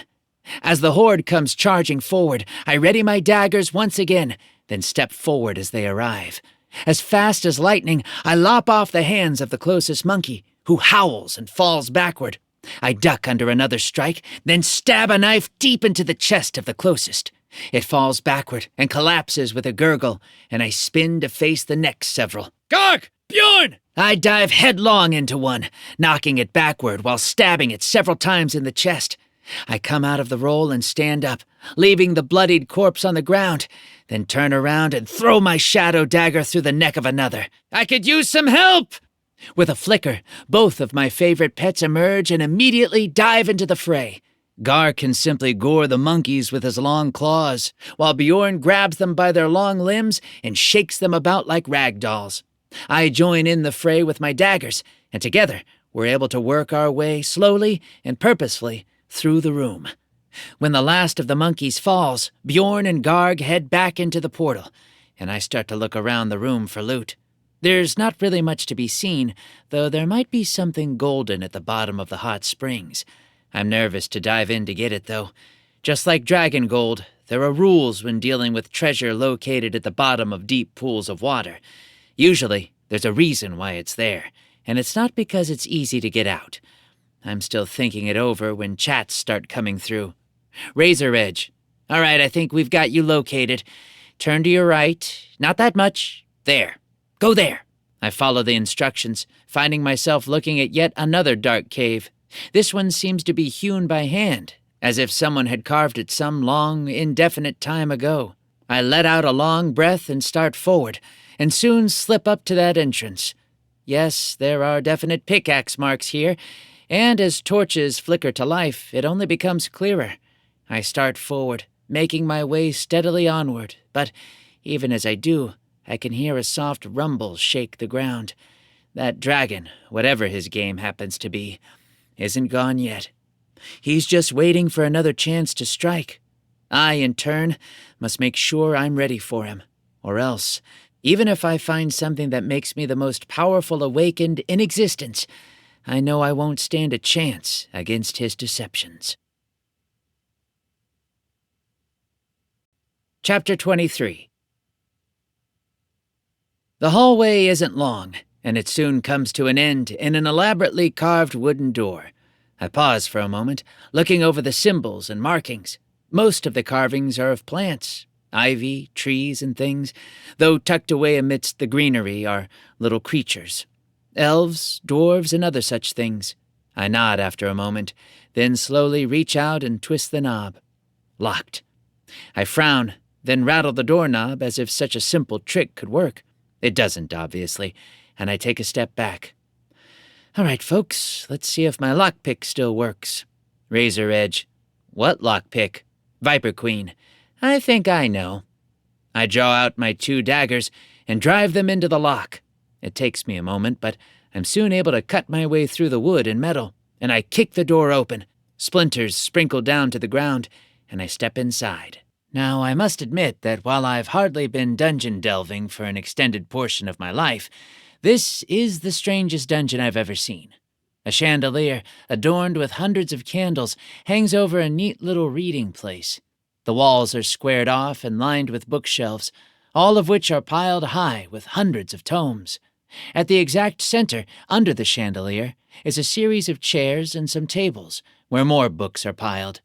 As the horde comes charging forward, I ready my daggers once again, then step forward as they arrive. As fast as lightning, I lop off the hands of the closest monkey, who howls and falls backward. I duck under another strike, then stab a knife deep into the chest of the closest. It falls backward and collapses with a gurgle, and I spin to face the next several. Garg! Bjorn! I dive headlong into one, knocking it backward while stabbing it several times in the chest. I come out of the roll and stand up, leaving the bloodied corpse on the ground, then turn around and throw my shadow dagger through the neck of another. I could use some help! With a flicker, both of my favorite pets emerge and immediately dive into the fray. Gar can simply gore the monkeys with his long claws, while Bjorn grabs them by their long limbs and shakes them about like rag dolls. I join in the fray with my daggers, and together we're able to work our way slowly and purposefully through the room. When the last of the monkeys falls, Bjorn and Garg head back into the portal, and I start to look around the room for loot. There's not really much to be seen, though there might be something golden at the bottom of the hot springs. I'm nervous to dive in to get it, though. Just like dragon gold, there are rules when dealing with treasure located at the bottom of deep pools of water. Usually, there's a reason why it's there, and it's not because it's easy to get out. I'm still thinking it over when chats start coming through. Razor Edge. All right, I think we've got you located. Turn to your right. Not that much. There. Go there. I follow the instructions, finding myself looking at yet another dark cave. This one seems to be hewn by hand, as if someone had carved it some long, indefinite time ago. I let out a long breath and start forward, and soon slip up to that entrance. Yes, there are definite pickaxe marks here, and as torches flicker to life, it only becomes clearer. I start forward, making my way steadily onward, but even as I do, I can hear a soft rumble shake the ground. That dragon, whatever his game happens to be, isn't gone yet. He's just waiting for another chance to strike. I, in turn, must make sure I'm ready for him, or else, even if I find something that makes me the most powerful awakened in existence, I know I won't stand a chance against his deceptions. Chapter 23. The hallway isn't long, and it soon comes to an end in an elaborately carved wooden door. I pause for a moment, looking over the symbols and markings. Most of the carvings are of plants, ivy, trees, and things, though tucked away amidst the greenery are little creatures. Elves, dwarves, and other such things. I nod after a moment, then slowly reach out and twist the knob. Locked. I frown, then rattle the doorknob as if such a simple trick could work. It doesn't, obviously, and I take a step back. All right, folks, let's see if my lockpick still works. Razor Edge. What lockpick? Viper Queen. I think I know. I draw out my 2 daggers and drive them into the lock. It takes me a moment, but I'm soon able to cut my way through the wood and metal, and I kick the door open. Splinters sprinkle down to the ground, and I step inside. Now, I must admit that while I've hardly been dungeon delving for an extended portion of my life, this is the strangest dungeon I've ever seen. A chandelier, adorned with hundreds of candles, hangs over a neat little reading place. The walls are squared off and lined with bookshelves, all of which are piled high with hundreds of tomes. At the exact center, under the chandelier, is a series of chairs and some tables, where more books are piled.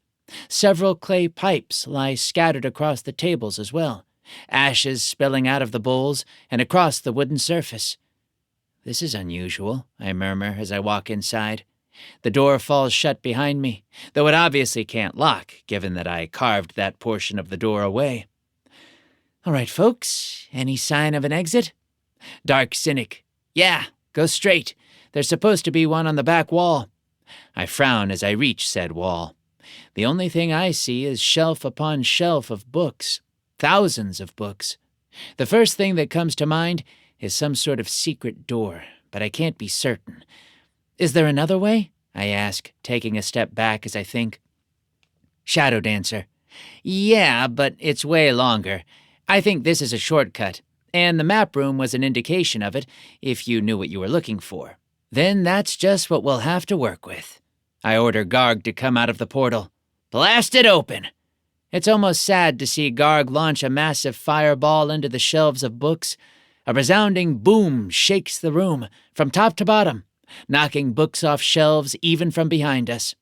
Several clay pipes lie scattered across the tables as well, ashes spilling out of the bowls and across the wooden surface. This is unusual, I murmur as I walk inside. The door falls shut behind me, though it obviously can't lock, given that I carved that portion of the door away. All right, folks, any sign of an exit? Dark Cynic. Yeah, go straight. There's supposed to be one on the back wall. I frown as I reach said wall. The only thing I see is shelf upon shelf of books. Thousands of books. The first thing that comes to mind is some sort of secret door, but I can't be certain. Is there another way? I ask, taking a step back as I think. Shadow Dancer. Yeah, but it's way longer. I think this is a shortcut, and the map room was an indication of it if you knew what you were looking for. Then that's just what we'll have to work with. I order Garg to come out of the portal. Blast it open! It's almost sad to see Garg launch a massive fireball into the shelves of books. A resounding boom shakes the room, from top to bottom, knocking books off shelves even from behind us.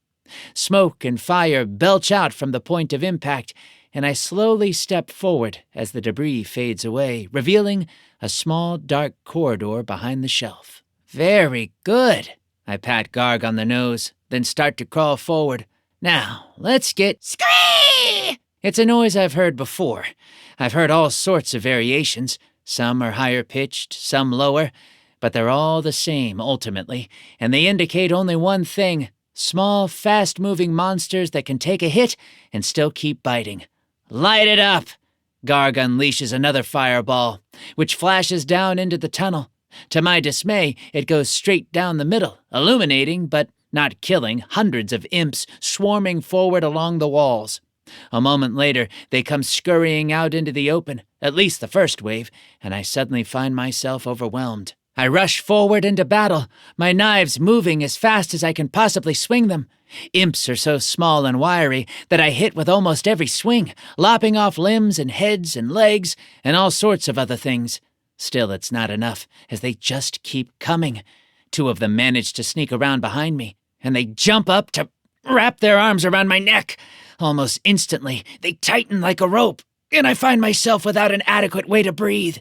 Smoke and fire belch out from the point of impact, and I slowly step forward as the debris fades away, revealing a small, dark corridor behind the shelf. Very good. I pat Garg on the nose, then start to crawl forward. Now, let's get... Scree! It's a noise I've heard before. I've heard all sorts of variations. Some are higher pitched, some lower, but they're all the same ultimately, and they indicate only one thing: small, fast-moving monsters that can take a hit and still keep biting. Light it up! Garg unleashes another fireball, which flashes down into the tunnel. To my dismay, it goes straight down the middle, illuminating, but not killing, hundreds of imps swarming forward along the walls. A moment later, they come scurrying out into the open, at least the first wave, and I suddenly find myself overwhelmed. I rush forward into battle, my knives moving as fast as I can possibly swing them. Imps are so small and wiry that I hit with almost every swing, lopping off limbs and heads and legs and all sorts of other things. Still, it's not enough, as they just keep coming. 2 of them manage to sneak around behind me, and they jump up to wrap their arms around my neck. Almost instantly, they tighten like a rope, and I find myself without an adequate way to breathe.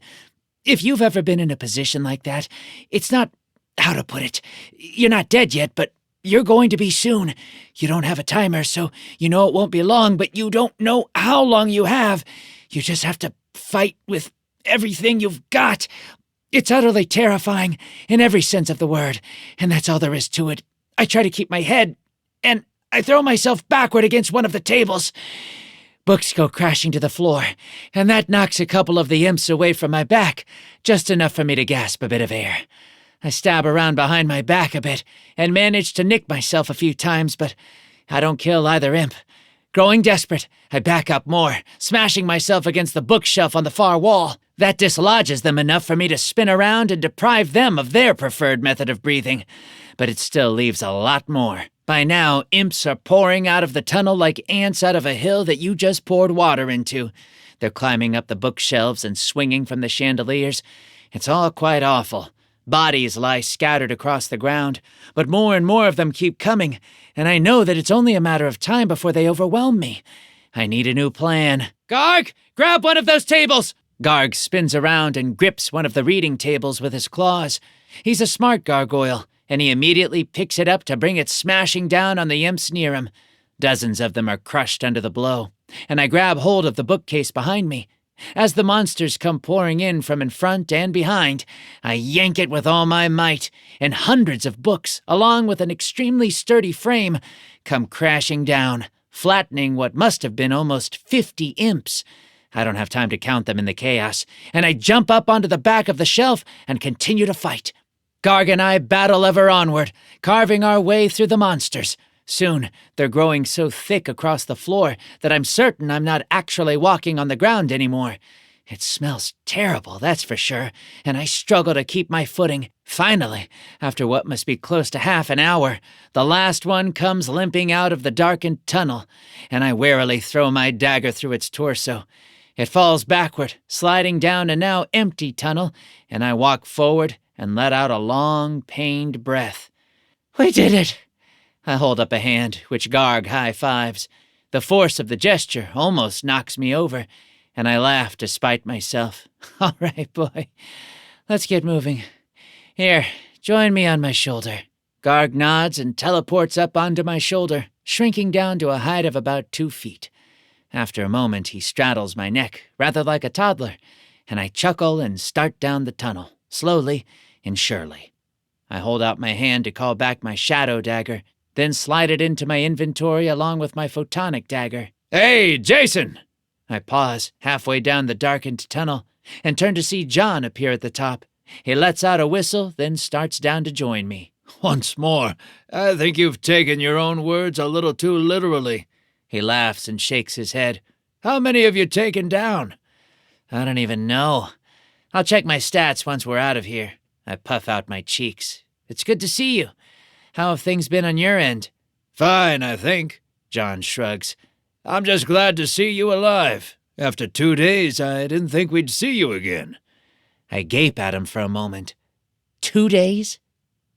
If you've ever been in a position like that, it's not... how to put it? You're not dead yet, but you're going to be soon. You don't have a timer, so you know it won't be long, but you don't know how long you have. You just have to fight with everything you've got. It's utterly terrifying in every sense of the word, and that's all there is to it. I try to keep my head, and I throw myself backward against one of the tables. Books go crashing to the floor, and that knocks a couple of the imps away from my back, just enough for me to gasp a bit of air. I stab around behind my back a bit, and manage to nick myself a few times, but I don't kill either imp. Growing desperate, I back up more, smashing myself against the bookshelf on the far wall. That dislodges them enough for me to spin around and deprive them of their preferred method of breathing. But it still leaves a lot more. By now, imps are pouring out of the tunnel like ants out of a hill that you just poured water into. They're climbing up the bookshelves and swinging from the chandeliers. It's all quite awful. Bodies lie scattered across the ground, but more and more of them keep coming, and I know that it's only a matter of time before they overwhelm me. I need a new plan. Garg, grab one of those tables! Garg spins around and grips one of the reading tables with his claws. He's a smart gargoyle, and he immediately picks it up to bring it smashing down on the imps near him. Dozens of them are crushed under the blow, and I grab hold of the bookcase behind me. As the monsters come pouring in from in front and behind, I yank it with all my might, and hundreds of books, along with an extremely sturdy frame, come crashing down, flattening what must have been almost 50 imps. I don't have time to count them in the chaos, and I jump up onto the back of the shelf and continue to fight. Garg and I battle ever onward, carving our way through the monsters. Soon, they're growing so thick across the floor that I'm certain I'm not actually walking on the ground anymore. It smells terrible, that's for sure, and I struggle to keep my footing. Finally, after what must be close to half an hour, the last one comes limping out of the darkened tunnel, and I warily throw my dagger through its torso. It falls backward, sliding down a now empty tunnel, and I walk forward and let out a long, pained breath. We did it! I hold up a hand, which Garg high-fives. The force of the gesture almost knocks me over, and I laugh despite myself. All right, boy, let's get moving. Here, join me on my shoulder. Garg nods and teleports up onto my shoulder, shrinking down to a height of about 2 feet. After a moment, he straddles my neck, rather like a toddler, and I chuckle and start down the tunnel, slowly and surely. I hold out my hand to call back my shadow dagger, then slide it into my inventory along with my photonic dagger. Hey, Jason! I pause halfway down the darkened tunnel and turn to see John appear at the top. He lets out a whistle, then starts down to join me. Once more, I think you've taken your own words a little too literally. He laughs and shakes his head. How many have you taken down? I don't even know. I'll check my stats once we're out of here. I puff out my cheeks. It's good to see you. How have things been on your end? Fine, I think. John shrugs. I'm just glad to see you alive. After 2 days, I didn't think we'd see you again. I gape at him for a moment. 2 days?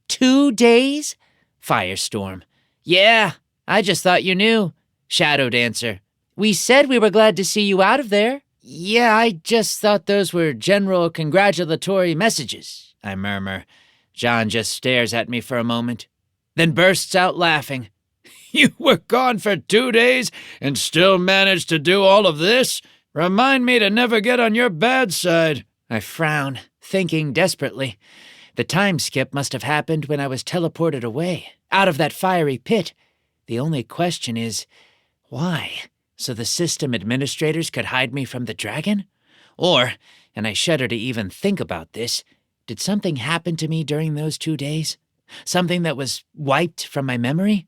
2 days? Firestorm. Yeah, I just thought you knew. Shadow Dancer. We said we were glad to see you out of there. Yeah, I just thought those were general congratulatory messages, I murmur. John just stares at me for a moment, then bursts out laughing. You were gone for 2 days and still managed to do all of this? Remind me to never get on your bad side. I frown, thinking desperately. The time skip must have happened when I was teleported away, out of that fiery pit. The only question is, why? So the system administrators could hide me from the dragon? Or, and I shudder to even think about this, did something happen to me during those 2 days? Something that was wiped from my memory?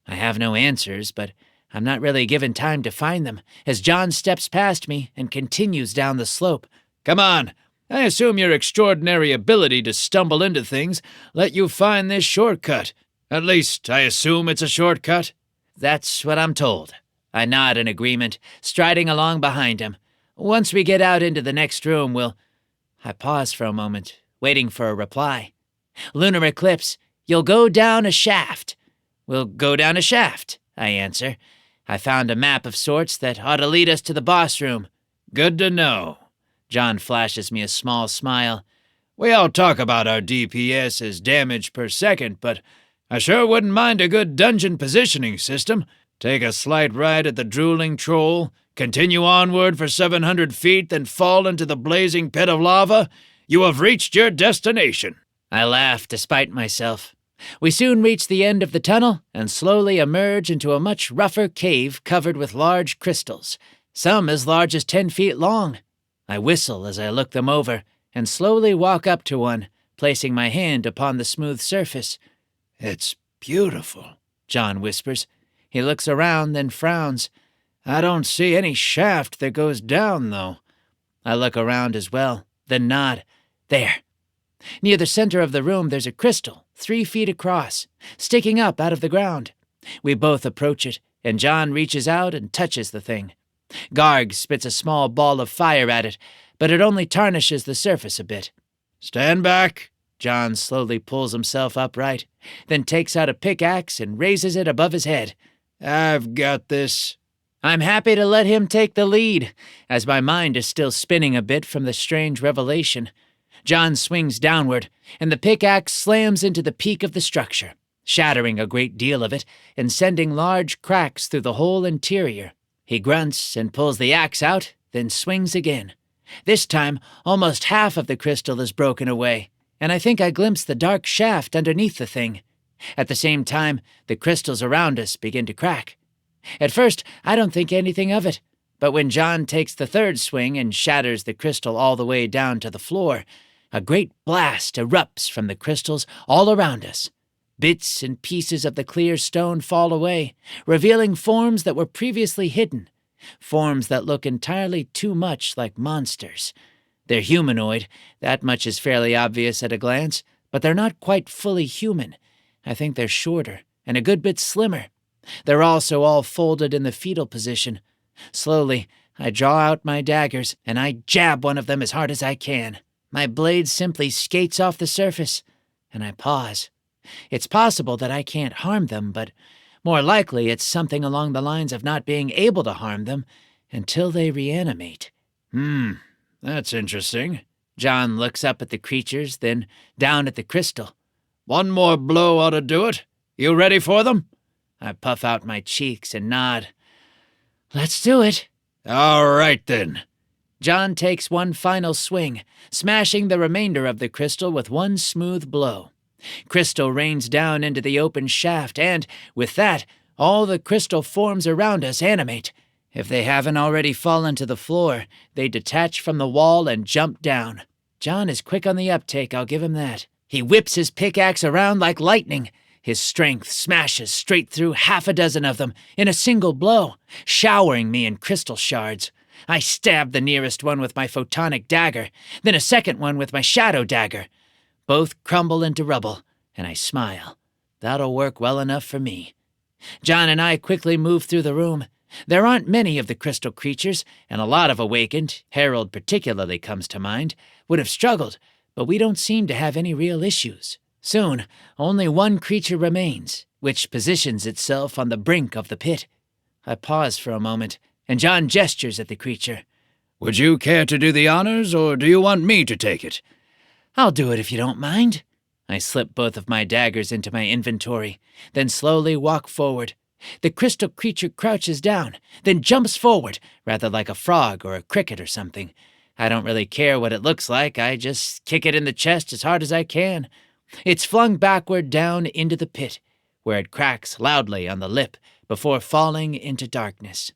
I have no answers, but I'm not really given time to find them, as John steps past me and continues down the slope. Come on, I assume your extraordinary ability to stumble into things let you find this shortcut. At least, I assume it's a shortcut. That's what I'm told. I nod in agreement, striding along behind him. Once we get out into the next room, I pause for a moment, waiting for a reply. Lunar eclipse, you'll go down a shaft. We'll go down a shaft, I answer. I found a map of sorts that ought to lead us to the boss room. Good to know. John flashes me a small smile. We all talk about our DPS as damage per second, but I sure wouldn't mind a good dungeon positioning system. Take a slight right at the drooling troll, continue onward for 700 feet, then fall into the blazing pit of lava. You have reached your destination. I laugh despite myself. We soon reach the end of the tunnel and slowly emerge into a much rougher cave covered with large crystals, some as large as 10 feet long. I whistle as I look them over and slowly walk up to one, placing my hand upon the smooth surface. It's beautiful, John whispers. He looks around, then frowns. I don't see any shaft that goes down, though. I look around as well, then nod. There. Near the center of the room, there's a crystal, 3 feet across, sticking up out of the ground. We both approach it, and John reaches out and touches the thing. Garg spits a small ball of fire at it, but it only tarnishes the surface a bit. Stand back. John slowly pulls himself upright, then takes out a pickaxe and raises it above his head. I've got this. I'm happy to let him take the lead, as my mind is still spinning a bit from the strange revelation. John swings downward, and the pickaxe slams into the peak of the structure, shattering a great deal of it and sending large cracks through the whole interior. He grunts and pulls the axe out, then swings again. This time, almost half of the crystal is broken away, and I think I glimpse the dark shaft underneath the thing. At the same time, the crystals around us begin to crack. At first, I don't think anything of it, but when John takes the third swing and shatters the crystal all the way down to the floor, a great blast erupts from the crystals all around us. Bits and pieces of the clear stone fall away, revealing forms that were previously hidden, forms that look entirely too much like monsters. They're humanoid, that much is fairly obvious at a glance, but they're not quite fully human. I think they're shorter and a good bit slimmer. They're also all folded in the fetal position. Slowly, I draw out my daggers, and I jab one of them as hard as I can. My blade simply skates off the surface, and I pause. It's possible that I can't harm them, but more likely it's something along the lines of not being able to harm them until they reanimate. That's interesting. John looks up at the creatures, then down at the crystal. One more blow ought to do it. You ready for them? I puff out my cheeks and nod. Let's do it. All right, then. John takes one final swing, smashing the remainder of the crystal with one smooth blow. Crystal rains down into the open shaft, and, with that, all the crystal forms around us animate. If they haven't already fallen to the floor, they detach from the wall and jump down. John is quick on the uptake, I'll give him that. He whips his pickaxe around like lightning. His strength smashes straight through half a dozen of them in a single blow, showering me in crystal shards. I stab the nearest one with my photonic dagger, then a second one with my shadow dagger. Both crumble into rubble, and I smile. That'll work well enough for me. John and I quickly move through the room. There aren't many of the crystal creatures, and a lot of awakened, Harold particularly comes to mind, would have struggled, but we don't seem to have any real issues. Soon, only one creature remains, which positions itself on the brink of the pit. I pause for a moment, and John gestures at the creature. Would you care to do the honors, or do you want me to take it? I'll do it if you don't mind. I slip both of my daggers into my inventory, then slowly walk forward. The crystal creature crouches down, then jumps forward, rather like a frog or a cricket or something. I don't really care what it looks like, I just kick it in the chest as hard as I can. It's flung backward down into the pit, where it cracks loudly on the lip before falling into darkness.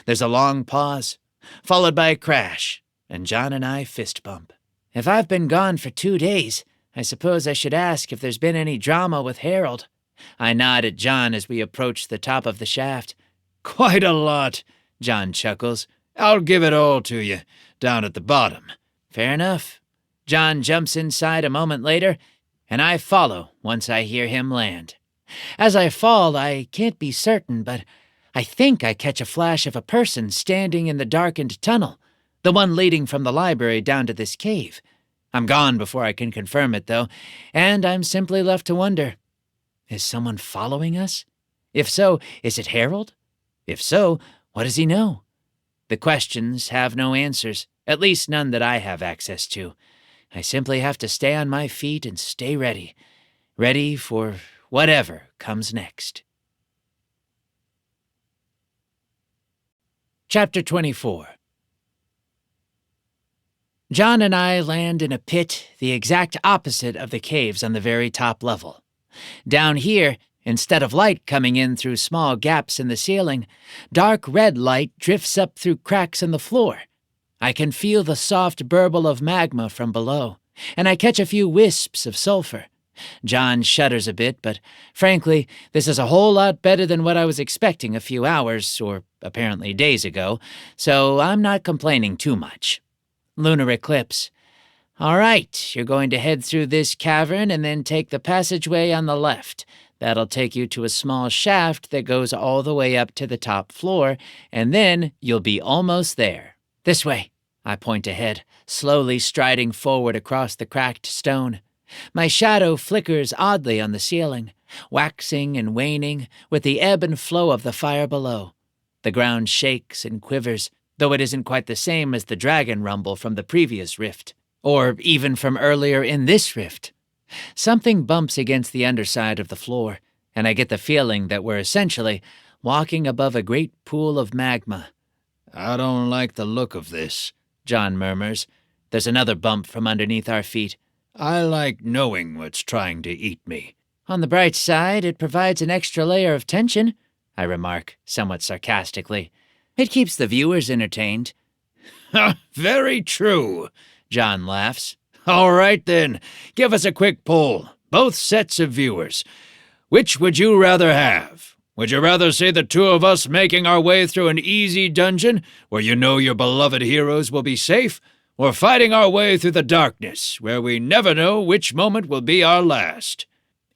There's a long pause, followed by a crash, and John and I fist bump. If I've been gone for 2 days, I suppose I should ask if there's been any drama with Harold. I nod at John as we approach the top of the shaft. Quite a lot, John chuckles. I'll give it all to you, down at the bottom. Fair enough. John jumps inside a moment later, and I follow once I hear him land. As I fall, I can't be certain, but I think I catch a flash of a person standing in the darkened tunnel, the one leading from the library down to this cave. I'm gone before I can confirm it, though, and I'm simply left to wonder, is someone following us? If so, is it Harold? If so, what does he know? The questions have no answers, at least none that I have access to. I simply have to stay on my feet and stay ready. Ready for whatever comes next. Chapter 24. John and I land in a pit the exact opposite of the caves on the very top level. Down here, instead of light coming in through small gaps in the ceiling, dark red light drifts up through cracks in the floor. I can feel the soft burble of magma from below, and I catch a few wisps of sulfur. John shudders a bit, but frankly, this is a whole lot better than what I was expecting a few hours, or apparently days ago, so I'm not complaining too much. Lunar eclipse. All right, you're going to head through this cavern and then take the passageway on the left. That'll take you to a small shaft that goes all the way up to the top floor, and then you'll be almost there. This way, I point ahead, slowly striding forward across the cracked stone. My shadow flickers oddly on the ceiling, waxing and waning with the ebb and flow of the fire below. The ground shakes and quivers, though it isn't quite the same as the dragon rumble from the previous rift, or even from earlier in this rift. Something bumps against the underside of the floor, and I get the feeling that we're essentially walking above a great pool of magma. I don't like the look of this, John murmurs. There's another bump from underneath our feet. I like knowing what's trying to eat me. On the bright side, it provides an extra layer of tension, I remark, somewhat sarcastically. It keeps the viewers entertained. Very true, John laughs. All right, then. Give us a quick poll. Both sets of viewers. Which would you rather have? Would you rather see the two of us making our way through an easy dungeon where you know your beloved heroes will be safe, or fighting our way through the darkness where we never know which moment will be our last?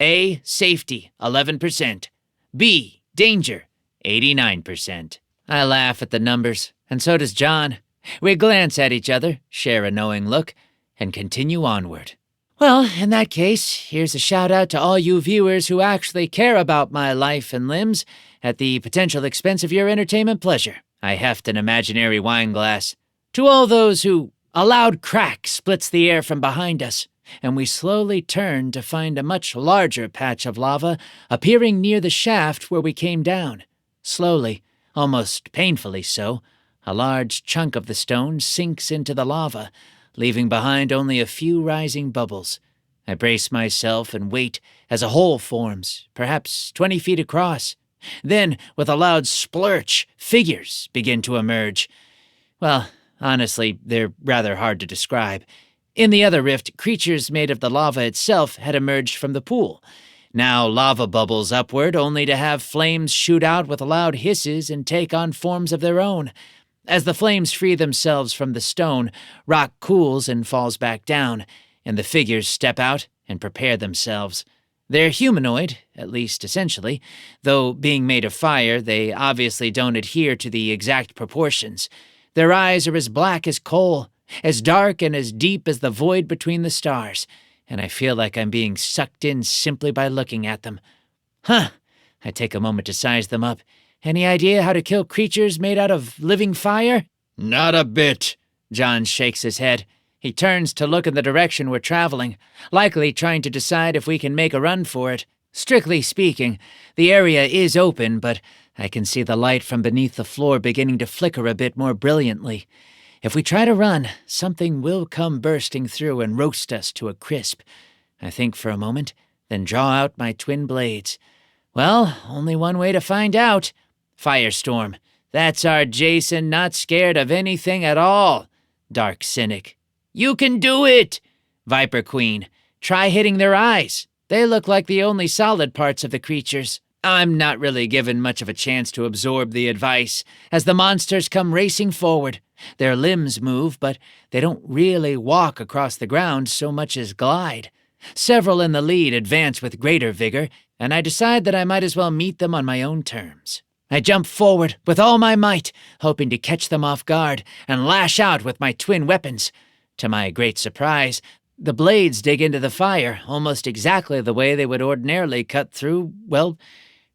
A, safety, 11%. B, danger, 89%. I laugh at the numbers, and so does John. We glance at each other, share a knowing look, and continue onward. Well, in that case, here's a shout-out to all you viewers who actually care about my life and limbs at the potential expense of your entertainment pleasure. I heft an imaginary wine glass. To all those who... A loud crack splits the air from behind us. and we slowly turned to find a much larger patch of lava appearing near the shaft where we came down. Slowly, almost painfully so, a large chunk of the stone sinks into the lava, leaving behind only a few rising bubbles. I brace myself and wait as a hole forms, perhaps 20 feet across. Then, with a loud splurch, figures begin to emerge. Well, honestly, they're rather hard to describe. In the other rift, creatures made of the lava itself had emerged from the pool. Now lava bubbles upward, only to have flames shoot out with loud hisses and take on forms of their own. As the flames free themselves from the stone, rock cools and falls back down, and the figures step out and prepare themselves. They're humanoid, at least essentially, though being made of fire, they obviously don't adhere to the exact proportions. Their eyes are as black as coal, as dark and as deep as the void between the stars, and I feel like I'm being sucked in simply by looking at them. I take a moment to size them up. Any idea how to kill creatures made out of living fire? Not a bit. John shakes his head. He turns to look in the direction we're traveling, likely trying to decide if we can make a run for it. Strictly speaking, the area is open, but I can see the light from beneath the floor beginning to flicker a bit more brilliantly. If we try to run, something will come bursting through and roast us to a crisp. I think for a moment, then draw out my twin blades. Well, only one way to find out. Firestorm. That's our Jason, not scared of anything at all. Dark Cynic. You can do it! Viper Queen. Try hitting their eyes. They look like the only solid parts of the creatures. I'm not really given much of a chance to absorb the advice, as the monsters come racing forward. Their limbs move, but they don't really walk across the ground so much as glide. Several in the lead advance with greater vigor, and I decide that I might as well meet them on my own terms. I jump forward with all my might, hoping to catch them off guard and lash out with my twin weapons. To my great surprise, the blades dig into the fire almost exactly the way they would ordinarily cut through, well,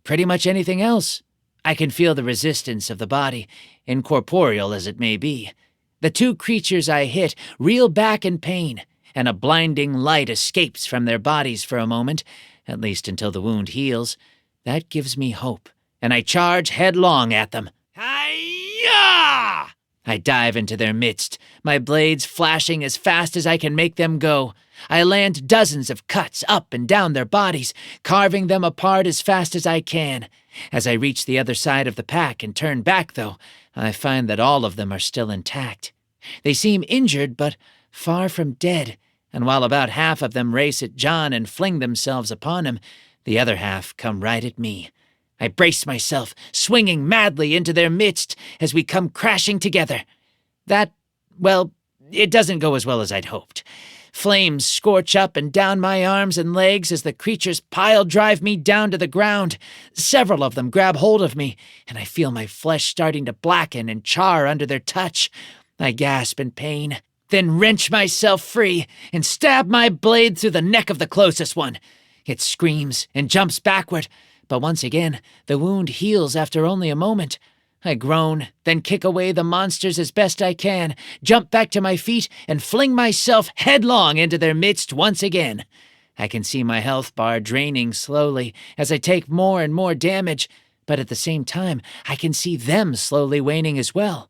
pretty much anything else. I can feel the resistance of the body, incorporeal as it may be. The two creatures I hit reel back in pain, and a blinding light escapes from their bodies for a moment, at least until the wound heals. That gives me hope, and I charge headlong at them. Hi-ya! I dive into their midst, my blades flashing as fast as I can make them go. I land dozens of cuts up and down their bodies, carving them apart as fast as I can. As I reach the other side of the pack and turn back, though, I find that all of them are still intact. They seem injured, but far from dead, and while about half of them race at John and fling themselves upon him, the other half come right at me. I brace myself, swinging madly into their midst as we come crashing together. That, well, it doesn't go as well as I'd hoped. Flames scorch up and down my arms and legs as the creatures pile drive me down to the ground. Several of them grab hold of me, and I feel my flesh starting to blacken and char under their touch. I gasp in pain, then wrench myself free and stab my blade through the neck of the closest one. It screams and jumps backward, but once again, the wound heals after only a moment. I groan, then kick away the monsters as best I can, jump back to my feet, and fling myself headlong into their midst once again. I can see my health bar draining slowly as I take more and more damage, but at the same time, I can see them slowly waning as well.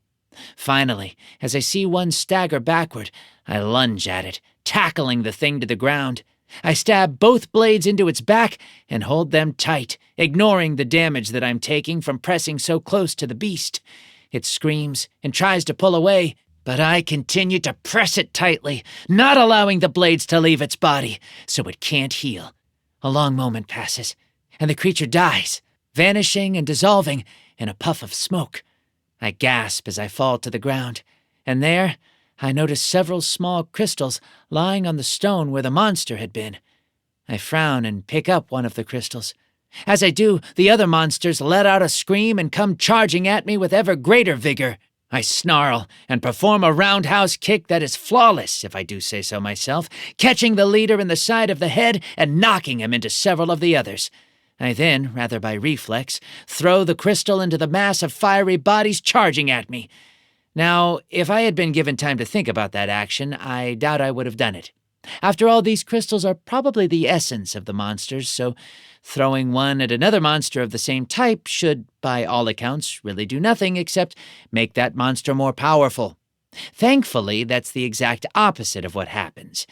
Finally, as I see one stagger backward, I lunge at it, tackling the thing to the ground. I stab both blades into its back and hold them tight, ignoring the damage that I'm taking from pressing so close to the beast. It screams and tries to pull away, but I continue to press it tightly, not allowing the blades to leave its body, so it can't heal. A long moment passes, and the creature dies, vanishing and dissolving in a puff of smoke. I gasp as I fall to the ground, and there I notice several small crystals lying on the stone where the monster had been. I frown and pick up one of the crystals. As I do, the other monsters let out a scream and come charging at me with ever greater vigor. I snarl and perform a roundhouse kick that is flawless, if I do say so myself, catching the leader in the side of the head and knocking him into several of the others. I then, rather by reflex, throw the crystal into the mass of fiery bodies charging at me. Now, if I had been given time to think about that action, I doubt I would have done it. After all, these crystals are probably the essence of the monsters, so throwing one at another monster of the same type should, by all accounts, really do nothing except make that monster more powerful. Thankfully, that's the exact opposite of what happens.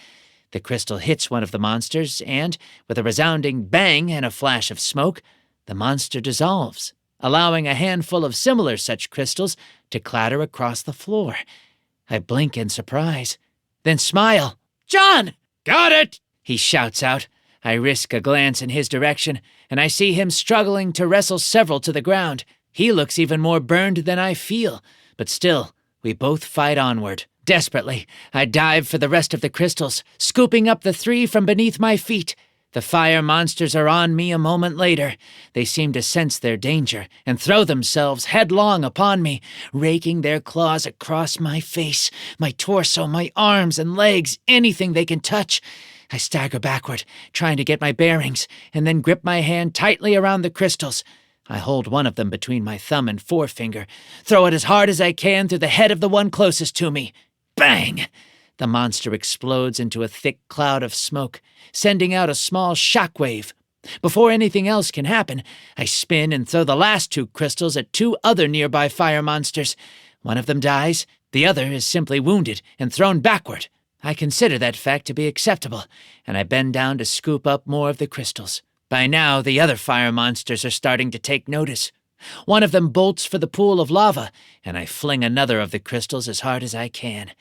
The crystal hits one of the monsters, and, with a resounding bang and a flash of smoke, the monster dissolves, allowing a handful of similar such crystals to clatter across the floor. I blink in surprise, then smile. "John!" Got it! he shouts out. I risk a glance in his direction, and I see him struggling to wrestle several to the ground. He looks even more burned than I feel, but still, we both fight onward. Desperately, I dive for the rest of the crystals, scooping up the 3 from beneath my feet. The fire monsters are on me a moment later. They seem to sense their danger and throw themselves headlong upon me, raking their claws across my face, my torso, my arms and legs, anything they can touch. I stagger backward, trying to get my bearings, and then grip my hand tightly around the crystals. I hold one of them between my thumb and forefinger, throw it as hard as I can through the head of the one closest to me. Bang! The monster explodes into a thick cloud of smoke, sending out a small shockwave. Before anything else can happen, I spin and throw the last 2 crystals at 2 other nearby fire monsters. One of them dies, the other is simply wounded and thrown backward. I consider that fact to be acceptable, and I bend down to scoop up more of the crystals. By now, the other fire monsters are starting to take notice. One of them bolts for the pool of lava, and I fling another of the crystals as hard as I can.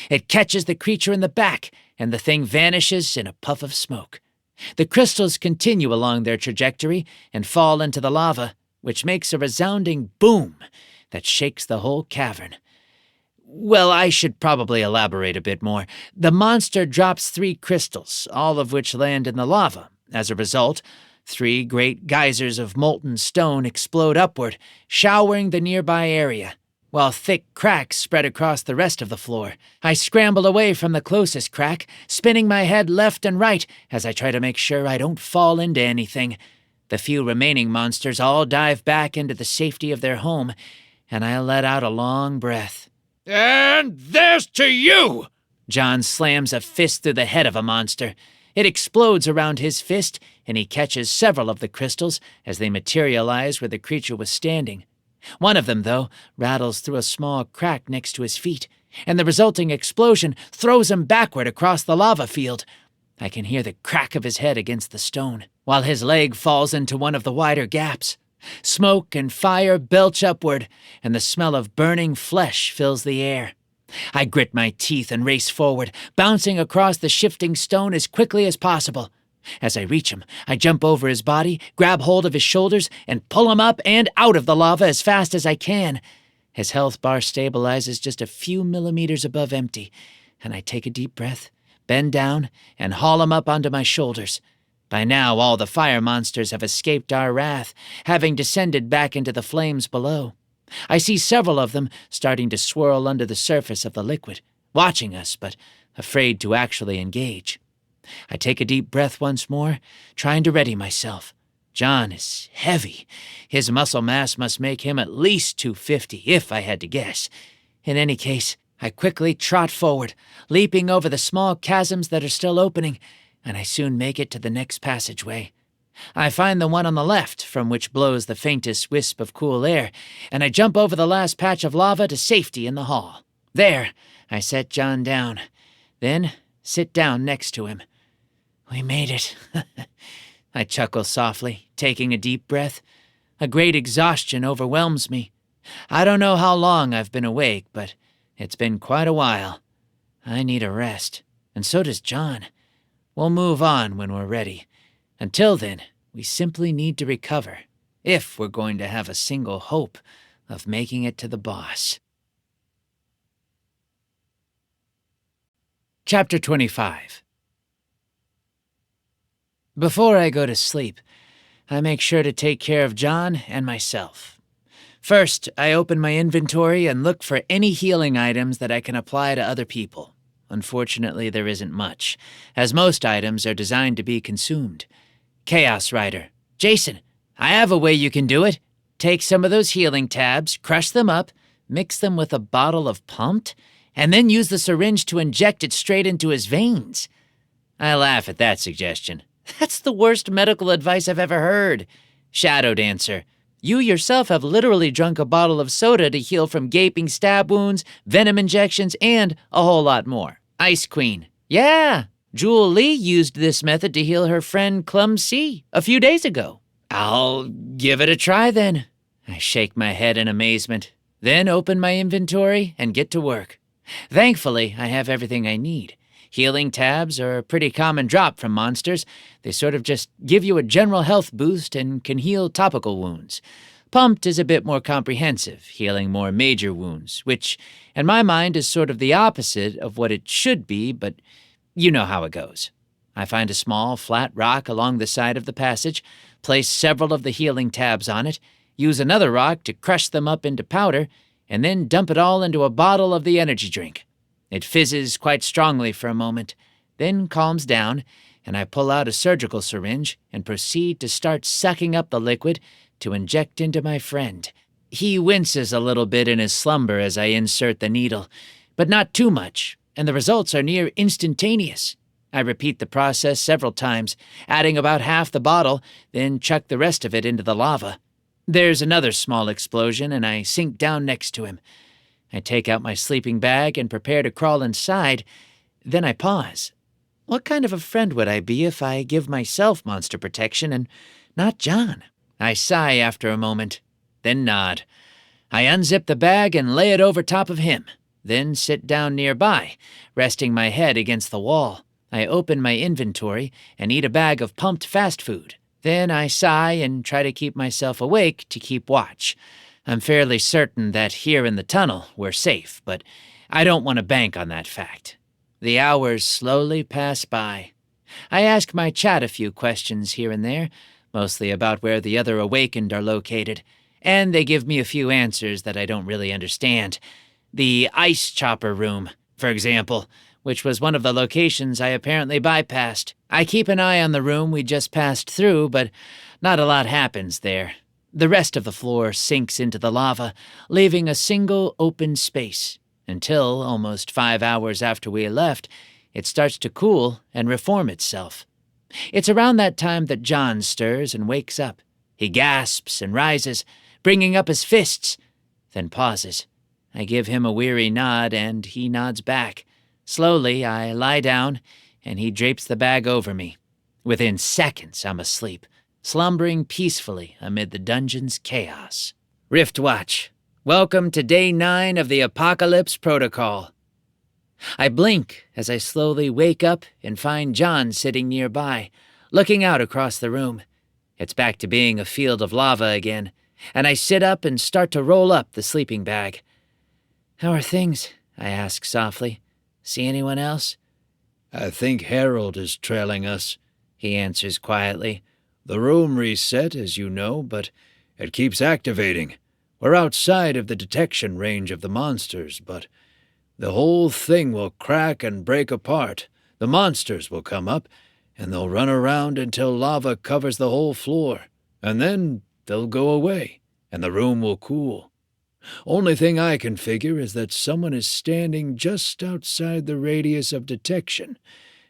It catches the creature in the back, and the thing vanishes in a puff of smoke. The crystals continue along their trajectory and fall into the lava, which makes a resounding boom that shakes the whole cavern. Well, I should probably elaborate a bit more. The monster drops 3 crystals, all of which land in the lava. As a result, 3 great geysers of molten stone explode upward, showering the nearby area, while thick cracks spread across the rest of the floor. I scramble away from the closest crack, spinning my head left and right as I try to make sure I don't fall into anything. The few remaining monsters all dive back into the safety of their home, and I let out a long breath. And there's to you! John slams a fist through the head of a monster. It explodes around his fist, and he catches several of the crystals as they materialize where the creature was standing. One of them, though, rattles through a small crack next to his feet, and the resulting explosion throws him backward across the lava field. I can hear the crack of his head against the stone, while his leg falls into one of the wider gaps. Smoke and fire belch upward, and the smell of burning flesh fills the air. I grit my teeth and race forward, bouncing across the shifting stone as quickly as possible. As I reach him, I jump over his body, grab hold of his shoulders, and pull him up and out of the lava as fast as I can. His health bar stabilizes just a few millimeters above empty, and I take a deep breath, bend down, and haul him up onto my shoulders. By now, all the fire monsters have escaped our wrath, having descended back into the flames below. I see several of them starting to swirl under the surface of the liquid, watching us, but afraid to actually engage. I take a deep breath once more, trying to ready myself. John is heavy. His muscle mass must make him at least 250, if I had to guess. In any case, I quickly trot forward, leaping over the small chasms that are still opening, and I soon make it to the next passageway. I find the one on the left, from which blows the faintest wisp of cool air, and I jump over the last patch of lava to safety in the hall. There, I set John down, then sit down next to him. We made it. I chuckle softly, taking a deep breath. A great exhaustion overwhelms me. I don't know how long I've been awake, but it's been quite a while. I need a rest, and so does John. We'll move on when we're ready. Until then, we simply need to recover, if we're going to have a single hope of making it to the boss. Chapter 25. Before I go to sleep, I make sure to take care of John and myself. First, I open my inventory and look for any healing items that I can apply to other people. Unfortunately, there isn't much, as most items are designed to be consumed. Chaos Rider. Jason, I have a way you can do it. Take some of those healing tabs, crush them up, mix them with a bottle of pumped, and then use the syringe to inject it straight into his veins. I laugh at that suggestion. That's the worst medical advice I've ever heard. Shadow Dancer. You yourself have literally drunk a bottle of soda to heal from gaping stab wounds, venom injections, and a whole lot more. Ice Queen. Yeah, Jewel Lee used this method to heal her friend Clum C a few days ago. I'll give it a try then. I shake my head in amazement, then open my inventory and get to work. Thankfully, I have everything I need. Healing tabs are a pretty common drop from monsters. They sort of just give you a general health boost and can heal topical wounds. Pumped is a bit more comprehensive, healing more major wounds, which, in my mind, is sort of the opposite of what it should be, but you know how it goes. I find a small, flat rock along the side of the passage, place several of the healing tabs on it, use another rock to crush them up into powder, and then dump it all into a bottle of the energy drink. It fizzes quite strongly for a moment, then calms down, and I pull out a surgical syringe and proceed to start sucking up the liquid to inject into my friend. He winces a little bit in his slumber as I insert the needle, but not too much, and the results are near instantaneous. I repeat the process several times, adding about half the bottle, then chuck the rest of it into the lava. There's another small explosion, and I sink down next to him. I take out my sleeping bag and prepare to crawl inside. Then I pause. What kind of a friend would I be if I give myself monster protection and not John? I sigh after a moment, then nod. I unzip the bag and lay it over top of him, then sit down nearby, resting my head against the wall. I open my inventory and eat a bag of pumped fast food. Then I sigh and try to keep myself awake to keep watch. I'm fairly certain that here in the tunnel we're safe, but I don't want to bank on that fact. The hours slowly pass by. I ask my chat a few questions here and there, mostly about where the other awakened are located, and they give me a few answers that I don't really understand. The ice chopper room, for example, which was one of the locations I apparently bypassed. I keep an eye on the room we just passed through, but not a lot happens there. The rest of the floor sinks into the lava, leaving a single open space, until, almost 5 hours after we left, it starts to cool and reform itself. It's around that time that John stirs and wakes up. He gasps and rises, bringing up his fists, then pauses. I give him a weary nod, and he nods back. Slowly, I lie down, and he drapes the bag over me. Within seconds, I'm asleep, slumbering peacefully amid the dungeon's chaos. Riftwatch. Welcome to Day 9 of the Apocalypse Protocol. I blink as I slowly wake up and find John sitting nearby, looking out across the room. It's back to being a field of lava again, and I sit up and start to roll up the sleeping bag. "How are things?" I ask softly. "See anyone else?" "I think Harold is trailing us," he answers quietly. "The room reset, as you know, but it keeps activating. We're outside of the detection range of the monsters, but the whole thing will crack and break apart. The monsters will come up, and they'll run around until lava covers the whole floor, and then they'll go away, and the room will cool. Only thing I can figure is that someone is standing just outside the radius of detection,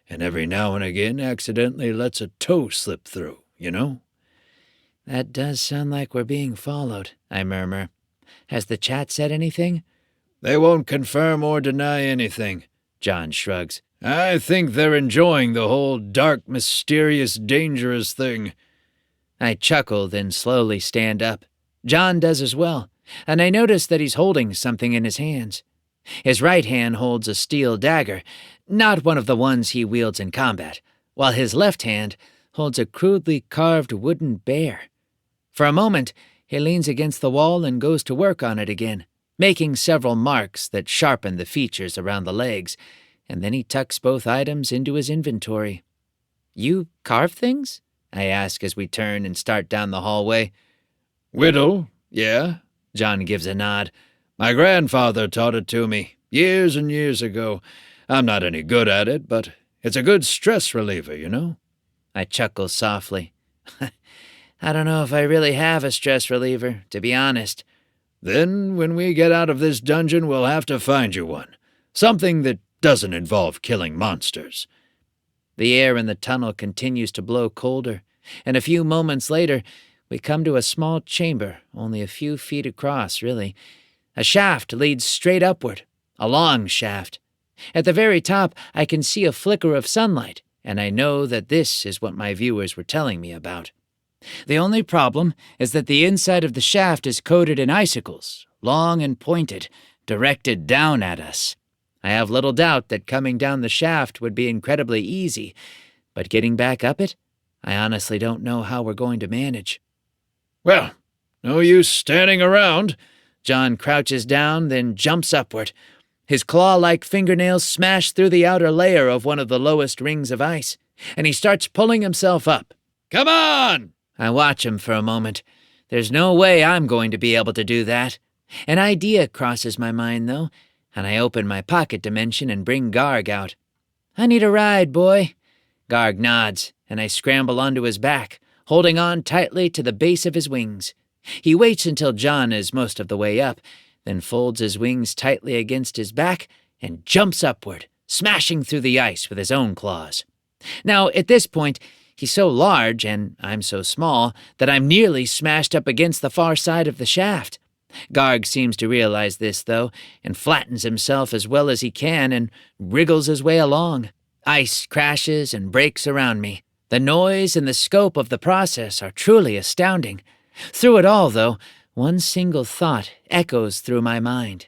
and every now and again accidentally lets a toe slip through, you know?" "That does sound like we're being followed," I murmur. "Has the chat said anything?" "They won't confirm or deny anything," John shrugs. "I think they're enjoying the whole dark, mysterious, dangerous thing." I chuckle, then slowly stand up. John does as well, and I notice that he's holding something in his hands. His right hand holds a steel dagger, not one of the ones he wields in combat, while his left hand holds a crudely carved wooden bear. For a moment, he leans against the wall and goes to work on it again, making several marks that sharpen the features around the legs, and then he tucks both items into his inventory. "You carve things?" I ask as we turn and start down the hallway. "Whittle, yeah," John gives a nod. "My grandfather taught it to me, years and years ago. I'm not any good at it, but it's a good stress reliever, you know?" I chuckle softly. "I don't know if I really have a stress reliever, to be honest." "Then when we get out of this dungeon, we'll have to find you one. Something that doesn't involve killing monsters." The air in the tunnel continues to blow colder, and a few moments later, we come to a small chamber, only a few feet across, really. A shaft leads straight upward, a long shaft. At the very top, I can see a flicker of sunlight, and I know that this is what my viewers were telling me about. The only problem is that the inside of the shaft is coated in icicles, long and pointed, directed down at us. I have little doubt that coming down the shaft would be incredibly easy, but getting back up it, I honestly don't know how we're going to manage. Well, no use standing around. John crouches down, then jumps upward. His claw-like fingernails smash through the outer layer of one of the lowest rings of ice, and he starts pulling himself up. Come on! I watch him for a moment. There's no way I'm going to be able to do that. An idea crosses my mind, though, and I open my pocket dimension and bring Garg out. I need a ride, boy. Garg nods, and I scramble onto his back, holding on tightly to the base of his wings. He waits until John is most of the way up, then folds his wings tightly against his back and jumps upward, smashing through the ice with his own claws. Now, at this point, he's so large, and I'm so small, that I'm nearly smashed up against the far side of the shaft. Garg seems to realize this, though, and flattens himself as well as he can and wriggles his way along. Ice crashes and breaks around me. The noise and the scope of the process are truly astounding. Through it all, though, one single thought echoes through my mind.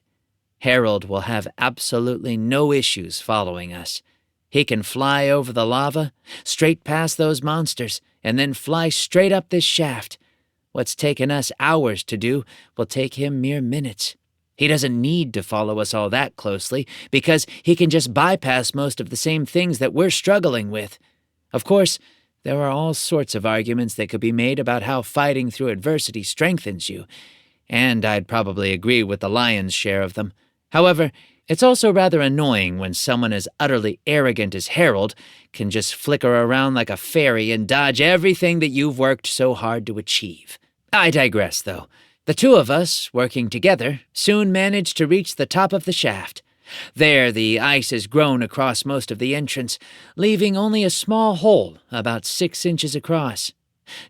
Harold will have absolutely no issues following us. He can fly over the lava, straight past those monsters, and then fly straight up this shaft. What's taken us hours to do will take him mere minutes. He doesn't need to follow us all that closely, because he can just bypass most of the same things that we're struggling with. Of course, there are all sorts of arguments that could be made about how fighting through adversity strengthens you, and I'd probably agree with the lion's share of them. However, it's also rather annoying when someone as utterly arrogant as Harold can just flicker around like a fairy and dodge everything that you've worked so hard to achieve. I digress, though. The two of us, working together, soon managed to reach the top of the shaft. There, the ice has grown across most of the entrance, leaving only a small hole about 6 inches across.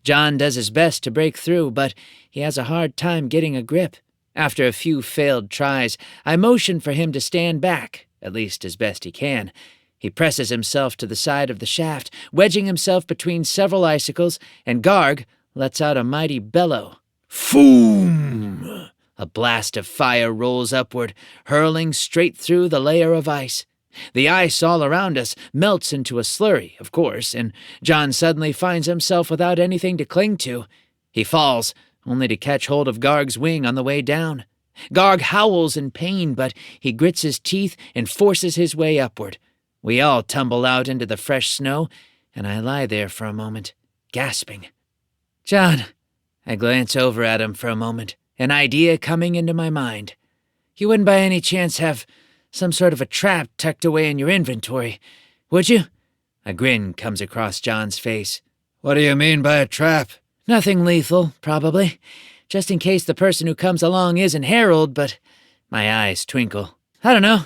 John does his best to break through, but he has a hard time getting a grip. After a few failed tries, I motion for him to stand back, at least as best he can. He presses himself to the side of the shaft, wedging himself between several icicles, and Garg lets out a mighty bellow. Foom! A blast of fire rolls upward, hurling straight through the layer of ice. The ice all around us melts into a slurry, of course, and John suddenly finds himself without anything to cling to. He falls, only to catch hold of Garg's wing on the way down. Garg howls in pain, but he grits his teeth and forces his way upward. We all tumble out into the fresh snow, and I lie there for a moment, gasping. John, I glance over at him for a moment, an idea coming into my mind. You wouldn't by any chance have some sort of a trap tucked away in your inventory, would you? A grin comes across John's face. What do you mean by a trap? Nothing lethal, probably. Just in case the person who comes along isn't Harold, but my eyes twinkle. I don't know.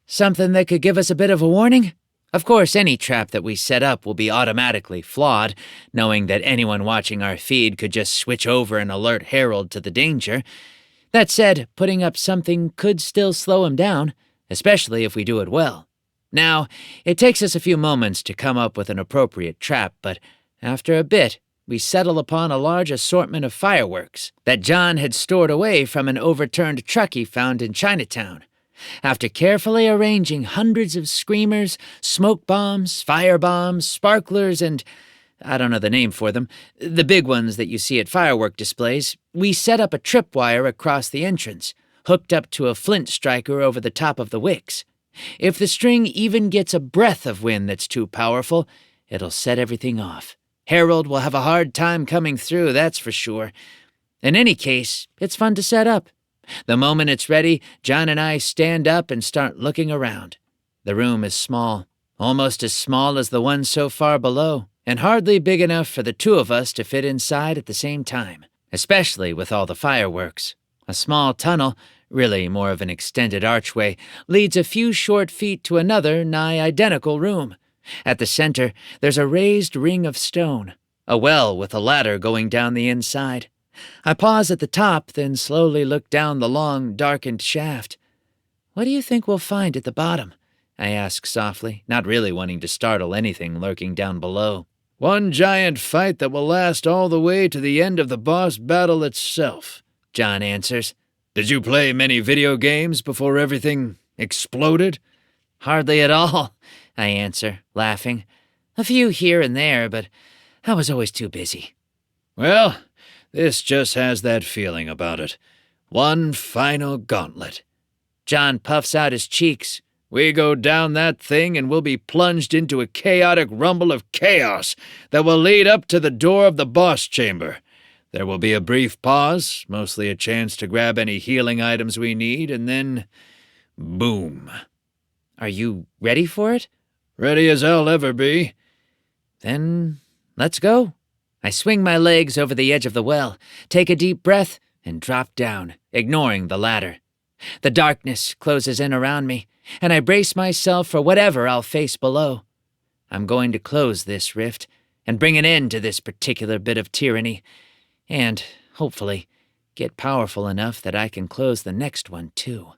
Something that could give us a bit of a warning? Of course, any trap that we set up will be automatically flawed, knowing that anyone watching our feed could just switch over and alert Harold to the danger. That said, putting up something could still slow him down, especially if we do it well. Now, it takes us a few moments to come up with an appropriate trap, but after a bit, we settle upon a large assortment of fireworks that John had stored away from an overturned truck he found in Chinatown. After carefully arranging hundreds of screamers, smoke bombs, fire bombs, sparklers, and I don't know the name for them, the big ones that you see at firework displays, we set up a tripwire across the entrance, hooked up to a flint striker over the top of the wicks. If the string even gets a breath of wind that's too powerful, it'll set everything off. Harold will have a hard time coming through, that's for sure. In any case, it's fun to set up. The moment it's ready, John and I stand up and start looking around. The room is small, almost as small as the one so far below, and hardly big enough for the two of us to fit inside at the same time, especially with all the fireworks. A small tunnel, really more of an extended archway, leads a few short feet to another nigh identical room. At the center, there's a raised ring of stone, a well with a ladder going down the inside. I pause at the top, then slowly look down the long, darkened shaft. What do you think we'll find at the bottom? I ask softly, not really wanting to startle anything lurking down below. One giant fight that will last all the way to the end of the boss battle itself, John answers. Did you play many video games before everything exploded? Hardly at all, I answer, laughing. A few here and there, but I was always too busy. Well, this just has that feeling about it. One final gauntlet. John puffs out his cheeks. We go down that thing and we'll be plunged into a chaotic rumble of chaos that will lead up to the door of the boss chamber. There will be a brief pause, mostly a chance to grab any healing items we need, and then, boom. Are you ready for it? Ready as I'll ever be. Then, let's go. I swing my legs over the edge of the well, take a deep breath, and drop down, ignoring the ladder. The darkness closes in around me, and I brace myself for whatever I'll face below. I'm going to close this rift and bring an end to this particular bit of tyranny, and, hopefully, get powerful enough that I can close the next one, too.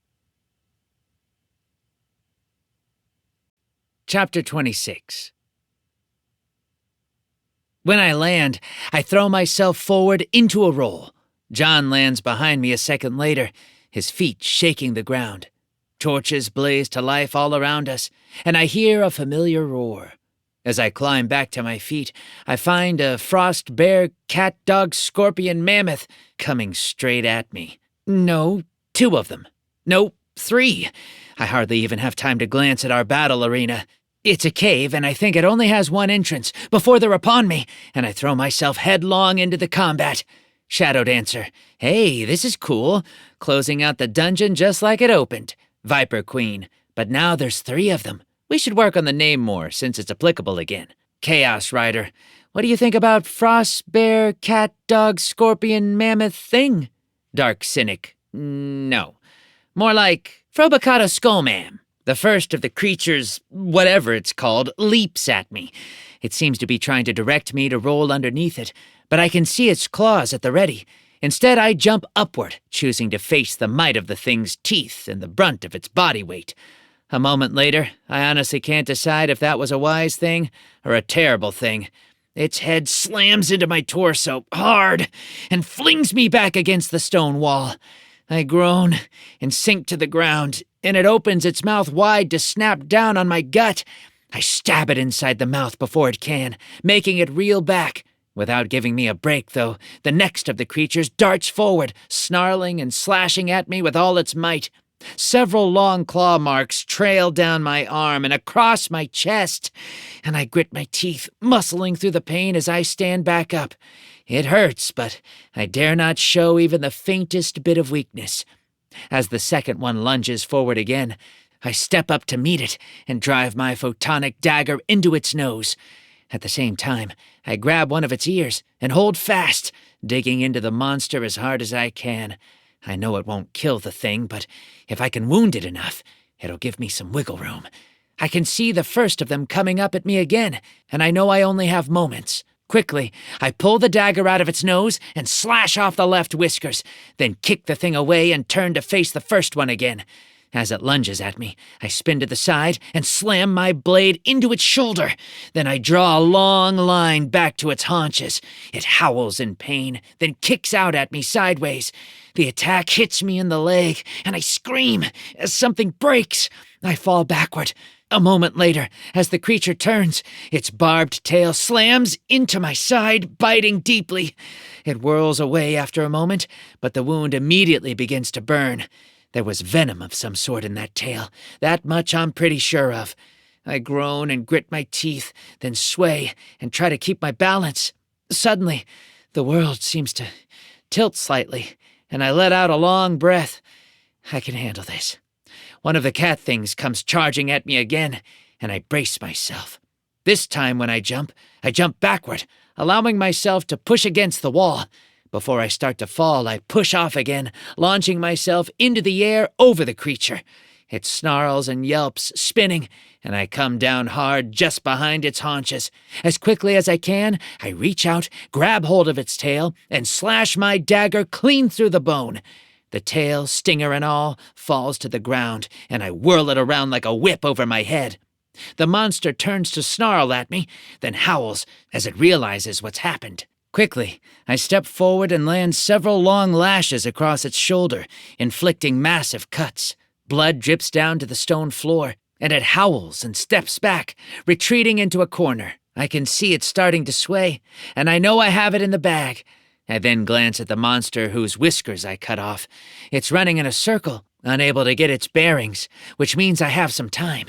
Chapter 26. When I land, I throw myself forward into a roll. John lands behind me a second later, his feet shaking the ground. Torches blaze to life all around us, and I hear a familiar roar. As I climb back to my feet, I find a frost bear, cat, dog, scorpion, mammoth coming straight at me. No, 2 of them. No, 3. I hardly even have time to glance at our battle arena. It's a cave, and I think it only has one entrance before they're upon me, and I throw myself headlong into the combat. Shadow Dancer. Hey, this is cool. Closing out the dungeon just like it opened. Viper Queen. But now there's 3 of them. We should work on the name more, since it's applicable again. Chaos Rider. What do you think about Frost, Bear, Cat, Dog, Scorpion, Mammoth thing? Dark Cynic. No. More like Frobacata Skullman. The first of the creatures, whatever it's called, leaps at me. It seems to be trying to direct me to roll underneath it, but I can see its claws at the ready. Instead, I jump upward, choosing to face the might of the thing's teeth and the brunt of its body weight. A moment later, I honestly can't decide if that was a wise thing or a terrible thing. Its head slams into my torso hard and flings me back against the stone wall. I groan and sink to the ground, and it opens its mouth wide to snap down on my gut. I stab it inside the mouth before it can, making it reel back. Without giving me a break, though, the next of the creatures darts forward, snarling and slashing at me with all its might. Several long claw marks trail down my arm and across my chest, and I grit my teeth, muscling through the pain as I stand back up. It hurts, but I dare not show even the faintest bit of weakness. As the second one lunges forward again, I step up to meet it and drive my photonic dagger into its nose. At the same time, I grab one of its ears and hold fast, digging into the monster as hard as I can. I know it won't kill the thing, but if I can wound it enough, it'll give me some wiggle room. I can see the first of them coming up at me again, and I know I only have moments. Quickly, I pull the dagger out of its nose and slash off the left whiskers, then kick the thing away and turn to face the first one again. As it lunges at me, I spin to the side and slam my blade into its shoulder. Then I draw a long line back to its haunches. It howls in pain, then kicks out at me sideways. The attack hits me in the leg, and I scream as something breaks. I fall backward. A moment later, as the creature turns, its barbed tail slams into my side, biting deeply. It whirls away after a moment, but the wound immediately begins to burn. There was venom of some sort in that tail. That much I'm pretty sure of. I groan and grit my teeth, then sway and try to keep my balance. Suddenly, the world seems to tilt slightly, and I let out a long breath. I can handle this. One of the cat things comes charging at me again, and I brace myself. This time when I jump backward, allowing myself to push against the wall. Before I start to fall, I push off again, launching myself into the air over the creature. It snarls and yelps, spinning, and I come down hard just behind its haunches. As quickly as I can, I reach out, grab hold of its tail, and slash my dagger clean through the bone. The tail, stinger and all, falls to the ground, and I whirl it around like a whip over my head. The monster turns to snarl at me, then howls as it realizes what's happened. Quickly, I step forward and land several long lashes across its shoulder, inflicting massive cuts. Blood drips down to the stone floor, and it howls and steps back, retreating into a corner. I can see it starting to sway, and I know I have it in the bag. I then glance at the monster whose whiskers I cut off. It's running in a circle, unable to get its bearings, which means I have some time.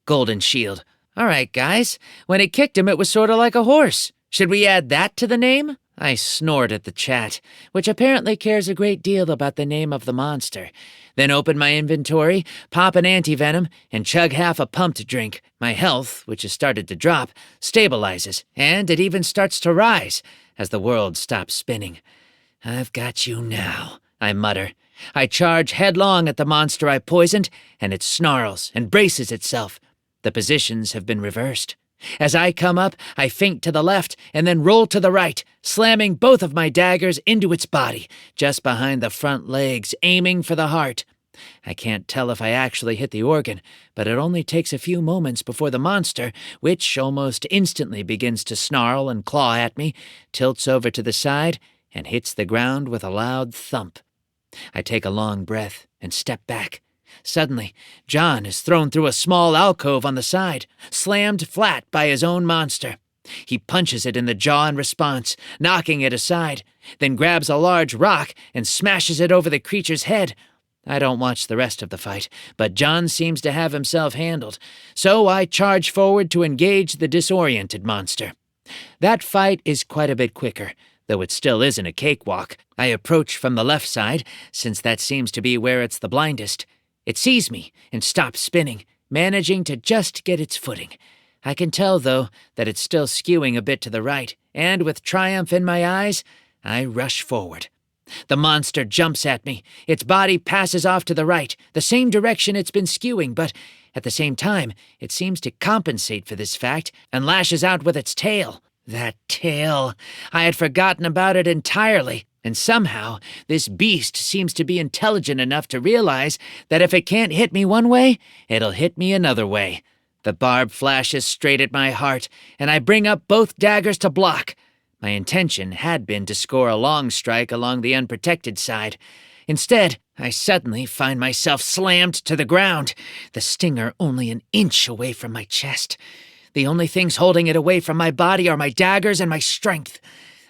Golden Shield. All right, guys. When it kicked him, it was sort of like a horse. Should we add that to the name? I snort at the chat, which apparently cares a great deal about the name of the monster. Then open my inventory, pop an anti-venom, and chug half a pumped drink. My health, which has started to drop, stabilizes, and it even starts to rise as the world stops spinning. I've got you now, I mutter. I charge headlong at the monster I poisoned, and it snarls and braces itself. The positions have been reversed. As I come up, I feint to the left and then roll to the right, slamming both of my daggers into its body, just behind the front legs, aiming for the heart. I can't tell if I actually hit the organ, but it only takes a few moments before the monster, which almost instantly begins to snarl and claw at me, tilts over to the side and hits the ground with a loud thump. I take a long breath and step back. Suddenly, John is thrown through a small alcove on the side, slammed flat by his own monster. He punches it in the jaw in response, knocking it aside, then grabs a large rock and smashes it over the creature's head. I don't watch the rest of the fight, but John seems to have himself handled, so I charge forward to engage the disoriented monster. That fight is quite a bit quicker, though it still isn't a cakewalk. I approach from the left side, since that seems to be where it's the blindest. It sees me and stops spinning, managing to just get its footing. I can tell, though, that it's still skewing a bit to the right, and with triumph in my eyes, I rush forward. The monster jumps at me. Its body passes off to the right, the same direction it's been skewing, but at the same time, it seems to compensate for this fact and lashes out with its tail. That tail! I had forgotten about it entirely. And somehow, this beast seems to be intelligent enough to realize that if it can't hit me one way, it'll hit me another way. The barb flashes straight at my heart, and I bring up both daggers to block. My intention had been to score a long strike along the unprotected side. Instead, I suddenly find myself slammed to the ground, the stinger only an inch away from my chest. The only things holding it away from my body are my daggers and my strength.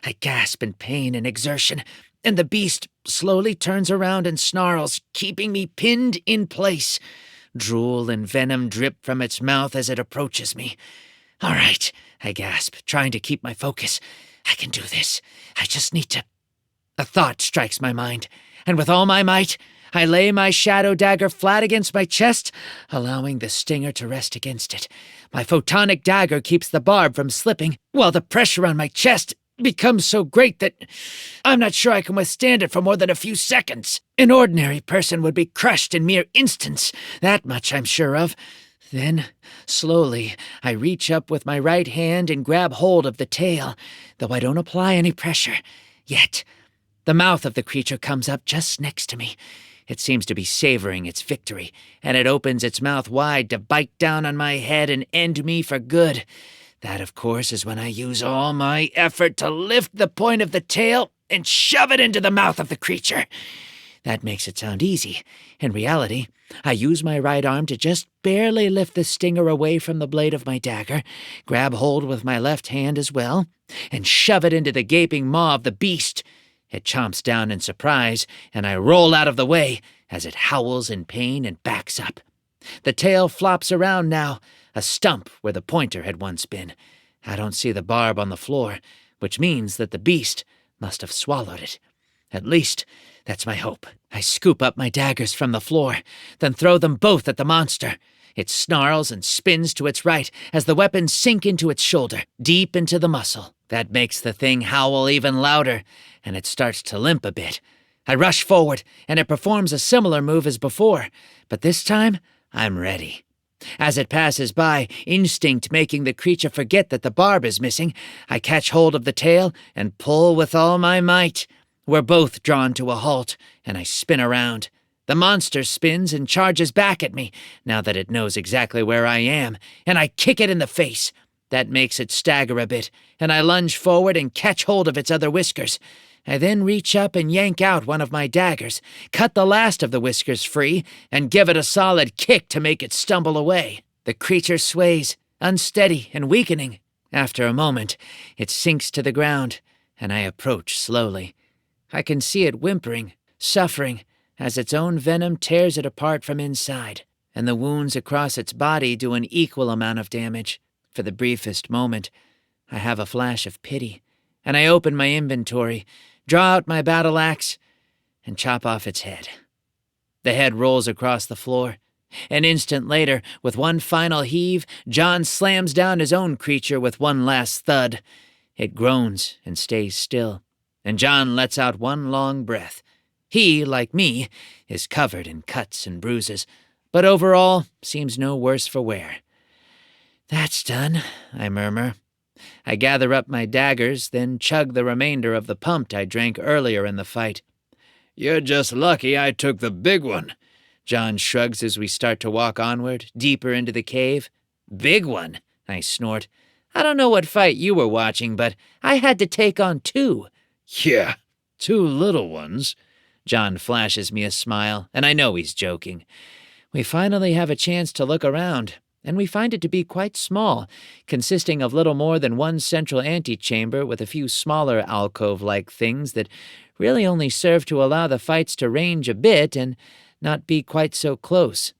I gasp in pain and exertion, and the beast slowly turns around and snarls, keeping me pinned in place. Drool and venom drip from its mouth as it approaches me. All right, I gasp, trying to keep my focus. I can do this. I just need to... A thought strikes my mind, and with all my might, I lay my shadow dagger flat against my chest, allowing the stinger to rest against it. My photonic dagger keeps the barb from slipping, while the pressure on my chest becomes so great that I'm not sure I can withstand it for more than a few seconds. An ordinary person would be crushed in mere instants, that much I'm sure of. Then, slowly, I reach up with my right hand and grab hold of the tail, though I don't apply any pressure. Yet, the mouth of the creature comes up just next to me. It seems to be savoring its victory, and it opens its mouth wide to bite down on my head and end me for good. That, of course, is when I use all my effort to lift the point of the tail and shove it into the mouth of the creature. That makes it sound easy. In reality, I use my right arm to just barely lift the stinger away from the blade of my dagger, grab hold with my left hand as well, and shove it into the gaping maw of the beast. It chomps down in surprise, and I roll out of the way as it howls in pain and backs up. The tail flops around now, a stump where the pointer had once been. I don't see the barb on the floor, which means that the beast must have swallowed it. At least, that's my hope. I scoop up my daggers from the floor, then throw them both at the monster. It snarls and spins to its right as the weapons sink into its shoulder, deep into the muscle. That makes the thing howl even louder, and it starts to limp a bit. I rush forward, and it performs a similar move as before, but this time, I'm ready. As it passes by, instinct making the creature forget that the barb is missing, I catch hold of the tail and pull with all my might. We're both drawn to a halt, and I spin around. The monster spins and charges back at me, now that it knows exactly where I am, and I kick it in the face. That makes it stagger a bit, and I lunge forward and catch hold of its other whiskers. I then reach up and yank out one of my daggers, cut the last of the whiskers free, and give it a solid kick to make it stumble away. The creature sways, unsteady and weakening. After a moment, it sinks to the ground, and I approach slowly. I can see it whimpering, suffering, as its own venom tears it apart from inside, and the wounds across its body do an equal amount of damage. For the briefest moment, I have a flash of pity, and I open my inventory, draw out my battle axe, and chop off its head. The head rolls across the floor. An instant later, with one final heave, John slams down his own creature with one last thud. It groans and stays still, and John lets out one long breath. He, like me, is covered in cuts and bruises, but overall seems no worse for wear. "That's done," I murmur. I gather up my daggers, then chug the remainder of the pump I drank earlier in the fight. "You're just lucky I took the big one." John shrugs as we start to walk onward, deeper into the cave. "Big one," I snort. "I don't know what fight you were watching, but I had to take on 2. "Yeah, 2 little ones." John flashes me a smile, and I know he's joking. We finally have a chance to look around, and we find it to be quite small, consisting of little more than one central antechamber with a few smaller alcove-like things that really only serve to allow the fights to range a bit and not be quite so close.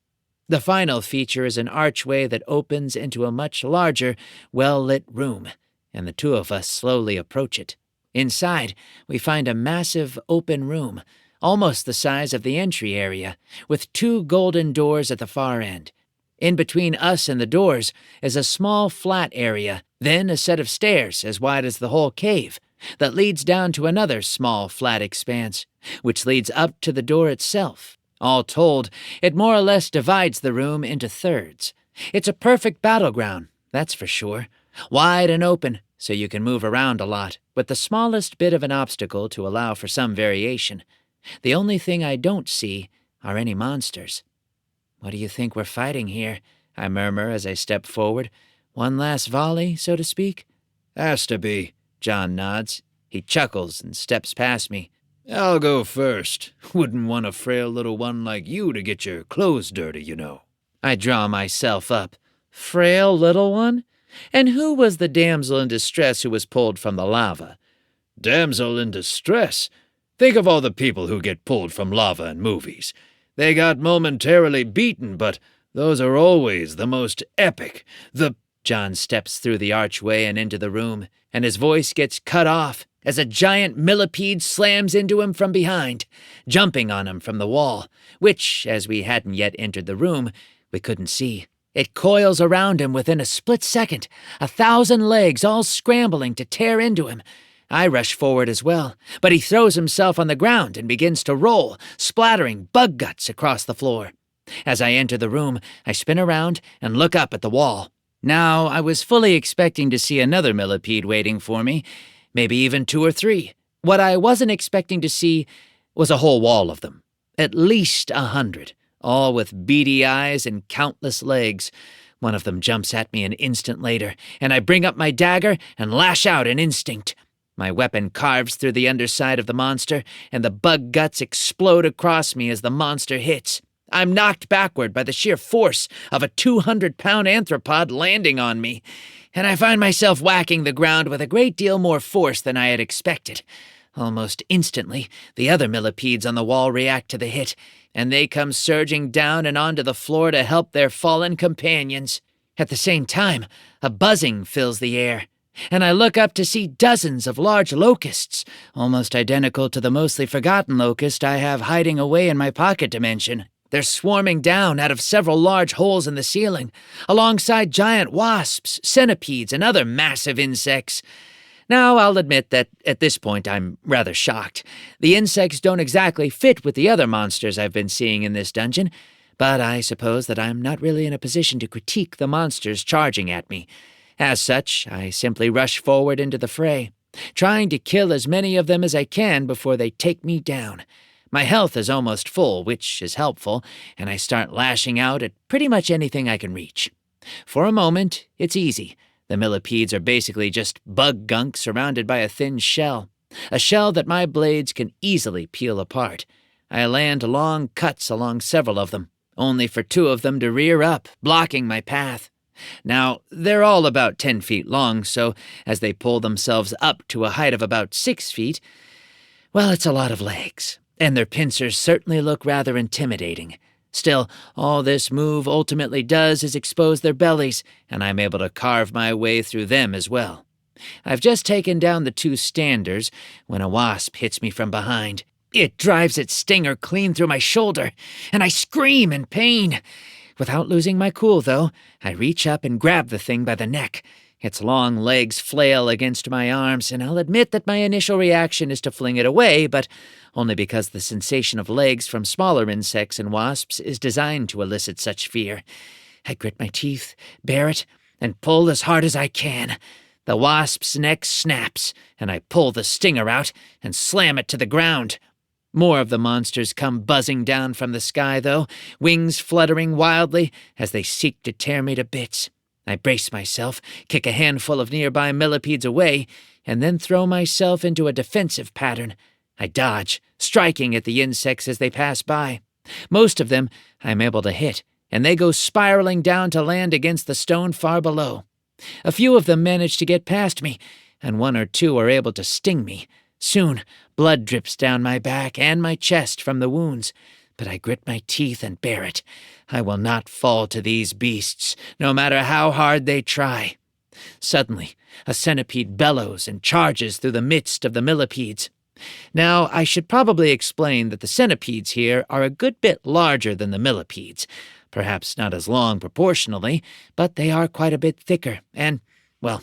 The final feature is an archway that opens into a much larger, well-lit room, and the two of us slowly approach it. Inside, we find a massive open room, almost the size of the entry area, with 2 golden doors at the far end. In between us and the doors is a small flat area, then a set of stairs as wide as the whole cave, that leads down to another small flat expanse, which leads up to the door itself. All told, it more or less divides the room into thirds. It's a perfect battleground, that's for sure. Wide and open, so you can move around a lot, with the smallest bit of an obstacle to allow for some variation. The only thing I don't see are any monsters. "What do you think we're fighting here?" I murmur as I step forward. "One last volley, so to speak?" "Has to be," John nods. He chuckles and steps past me. "I'll go first. Wouldn't want a frail little one like you to get your clothes dirty, you know." I draw myself up. Frail little one? And who was the damsel in distress who was pulled from the lava? "Damsel in distress? Think of all the people who get pulled from lava in movies. They got momentarily beaten, but those are always the most epic. John steps through the archway and into the room, and his voice gets cut off as a giant millipede slams into him from behind, jumping on him from the wall, which, as we hadn't yet entered the room, we couldn't see. It coils around him within a split second, 1,000 legs all scrambling to tear into him. I rush forward as well, but he throws himself on the ground and begins to roll, splattering bug guts across the floor. As I enter the room, I spin around and look up at the wall. Now, I was fully expecting to see another millipede waiting for me, maybe even 2 or 3. What I wasn't expecting to see was a whole wall of them, at least 100, all with beady eyes and countless legs. One of them jumps at me an instant later, and I bring up my dagger and lash out in instinct. My weapon carves through the underside of the monster, and the bug guts explode across me as the monster hits. I'm knocked backward by the sheer force of a 200-pound anthropod landing on me, and I find myself whacking the ground with a great deal more force than I had expected. Almost instantly, the other millipedes on the wall react to the hit, and they come surging down and onto the floor to help their fallen companions. At the same time, a buzzing fills the air, and I look up to see dozens of large locusts, almost identical to the mostly forgotten locust I have hiding away in my pocket dimension. They're swarming down out of several large holes in the ceiling, alongside giant wasps, centipedes, and other massive insects. Now, I'll admit that at this point I'm rather shocked. The insects don't exactly fit with the other monsters I've been seeing in this dungeon, But I suppose that I'm not really in a position to critique the monsters charging at me. As such, I simply rush forward into the fray, trying to kill as many of them as I can before they take me down. My health is almost full, which is helpful, and I start lashing out at pretty much anything I can reach. For a moment, it's easy. The millipedes are basically just bug gunk surrounded by a thin shell, a shell that my blades can easily peel apart. I land long cuts along several of them, only for 2 of them to rear up, blocking my path. Now, they're all about 10 feet long, so as they pull themselves up to a height of about 6 feet, well, it's a lot of legs, and their pincers certainly look rather intimidating. Still, all this move ultimately does is expose their bellies, and I'm able to carve my way through them as well. I've just taken down the 2 standers when a wasp hits me from behind. It drives its stinger clean through my shoulder, and I scream in pain. Without losing my cool, though, I reach up and grab the thing by the neck. Its long legs flail against my arms, and I'll admit that my initial reaction is to fling it away, but only because the sensation of legs from smaller insects and wasps is designed to elicit such fear. I grit my teeth, bear it, and pull as hard as I can. The wasp's neck snaps, and I pull the stinger out and slam it to the ground. More of the monsters come buzzing down from the sky, though, wings fluttering wildly as they seek to tear me to bits. I brace myself, kick a handful of nearby millipedes away, and then throw myself into a defensive pattern. I dodge, striking at the insects as they pass by. Most of them I'm able to hit, and they go spiraling down to land against the stone far below. A few of them manage to get past me, and 1 or 2 are able to sting me. Soon, blood drips down my back and my chest from the wounds, but I grit my teeth and bear it. I will not fall to these beasts, no matter how hard they try. Suddenly, a centipede bellows and charges through the midst of the millipedes. Now, I should probably explain that the centipedes here are a good bit larger than the millipedes. Perhaps not as long proportionally, but they are quite a bit thicker, and, well,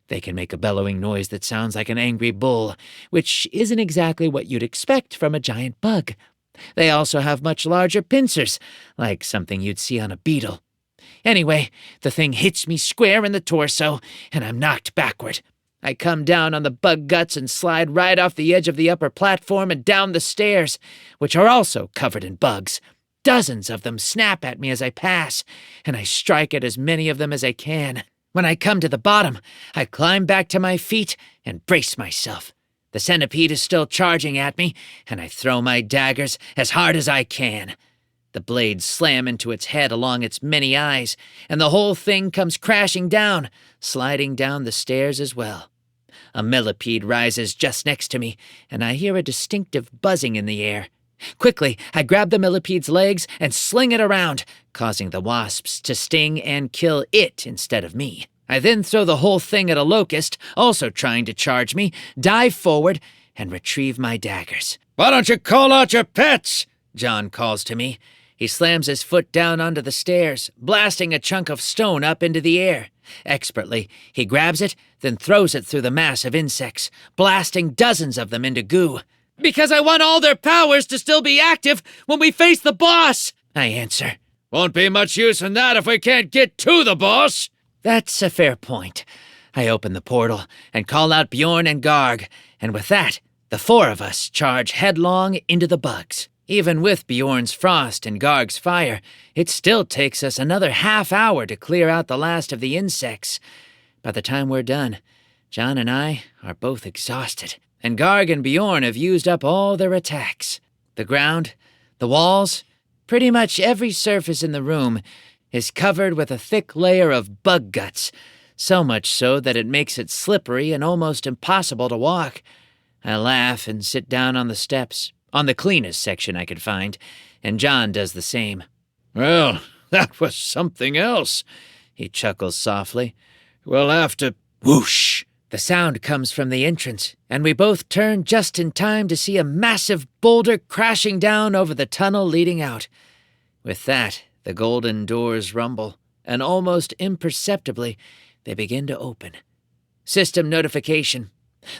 they can make a bellowing noise that sounds like an angry bull, which isn't exactly what you'd expect from a giant bug. They also have much larger pincers, like something you'd see on a beetle. Anyway, the thing hits me square in the torso, and I'm knocked backward. I come down on the bug guts and slide right off the edge of the upper platform and down the stairs, which are also covered in bugs. Dozens of them snap at me as I pass, and I strike at as many of them as I can. When I come to the bottom, I climb back to my feet and brace myself. The centipede is still charging at me, and I throw my daggers as hard as I can. The blades slam into its head along its many eyes, and the whole thing comes crashing down, sliding down the stairs as well. A millipede rises just next to me, and I hear a distinctive buzzing in the air. Quickly, I grab the millipede's legs and sling it around, causing the wasps to sting and kill it instead of me. I then throw the whole thing at a locust, also trying to charge me, dive forward, and retrieve my daggers. Why don't you call out your pets? John calls to me. He slams his foot down onto the stairs, blasting a chunk of stone up into the air. Expertly, he grabs it, then throws it through the mass of insects, blasting dozens of them into goo. "Because I want all their powers to still be active when we face the boss," I answer. Won't be much use in that if we can't get to the boss. That's a fair point. I open the portal and call out Bjorn and Garg, and with that, the 4 of us charge headlong into the bugs. Even with Bjorn's frost and Garg's fire, it still takes us another half hour to clear out the last of the insects. By the time we're done, John and I are both exhausted, and Garg and Bjorn have used up all their attacks. The ground, the walls, pretty much every surface in the room is covered with a thick layer of bug guts, so much so that it makes it slippery and almost impossible to walk. I laugh and sit down on the steps, on the cleanest section I could find, and John does the same. Well, that was something else, he chuckles softly. We'll have to... Whoosh! The sound comes from the entrance, and we both turn just in time to see a massive boulder crashing down over the tunnel leading out. With that, the golden doors rumble, and almost imperceptibly, they begin to open. System notification.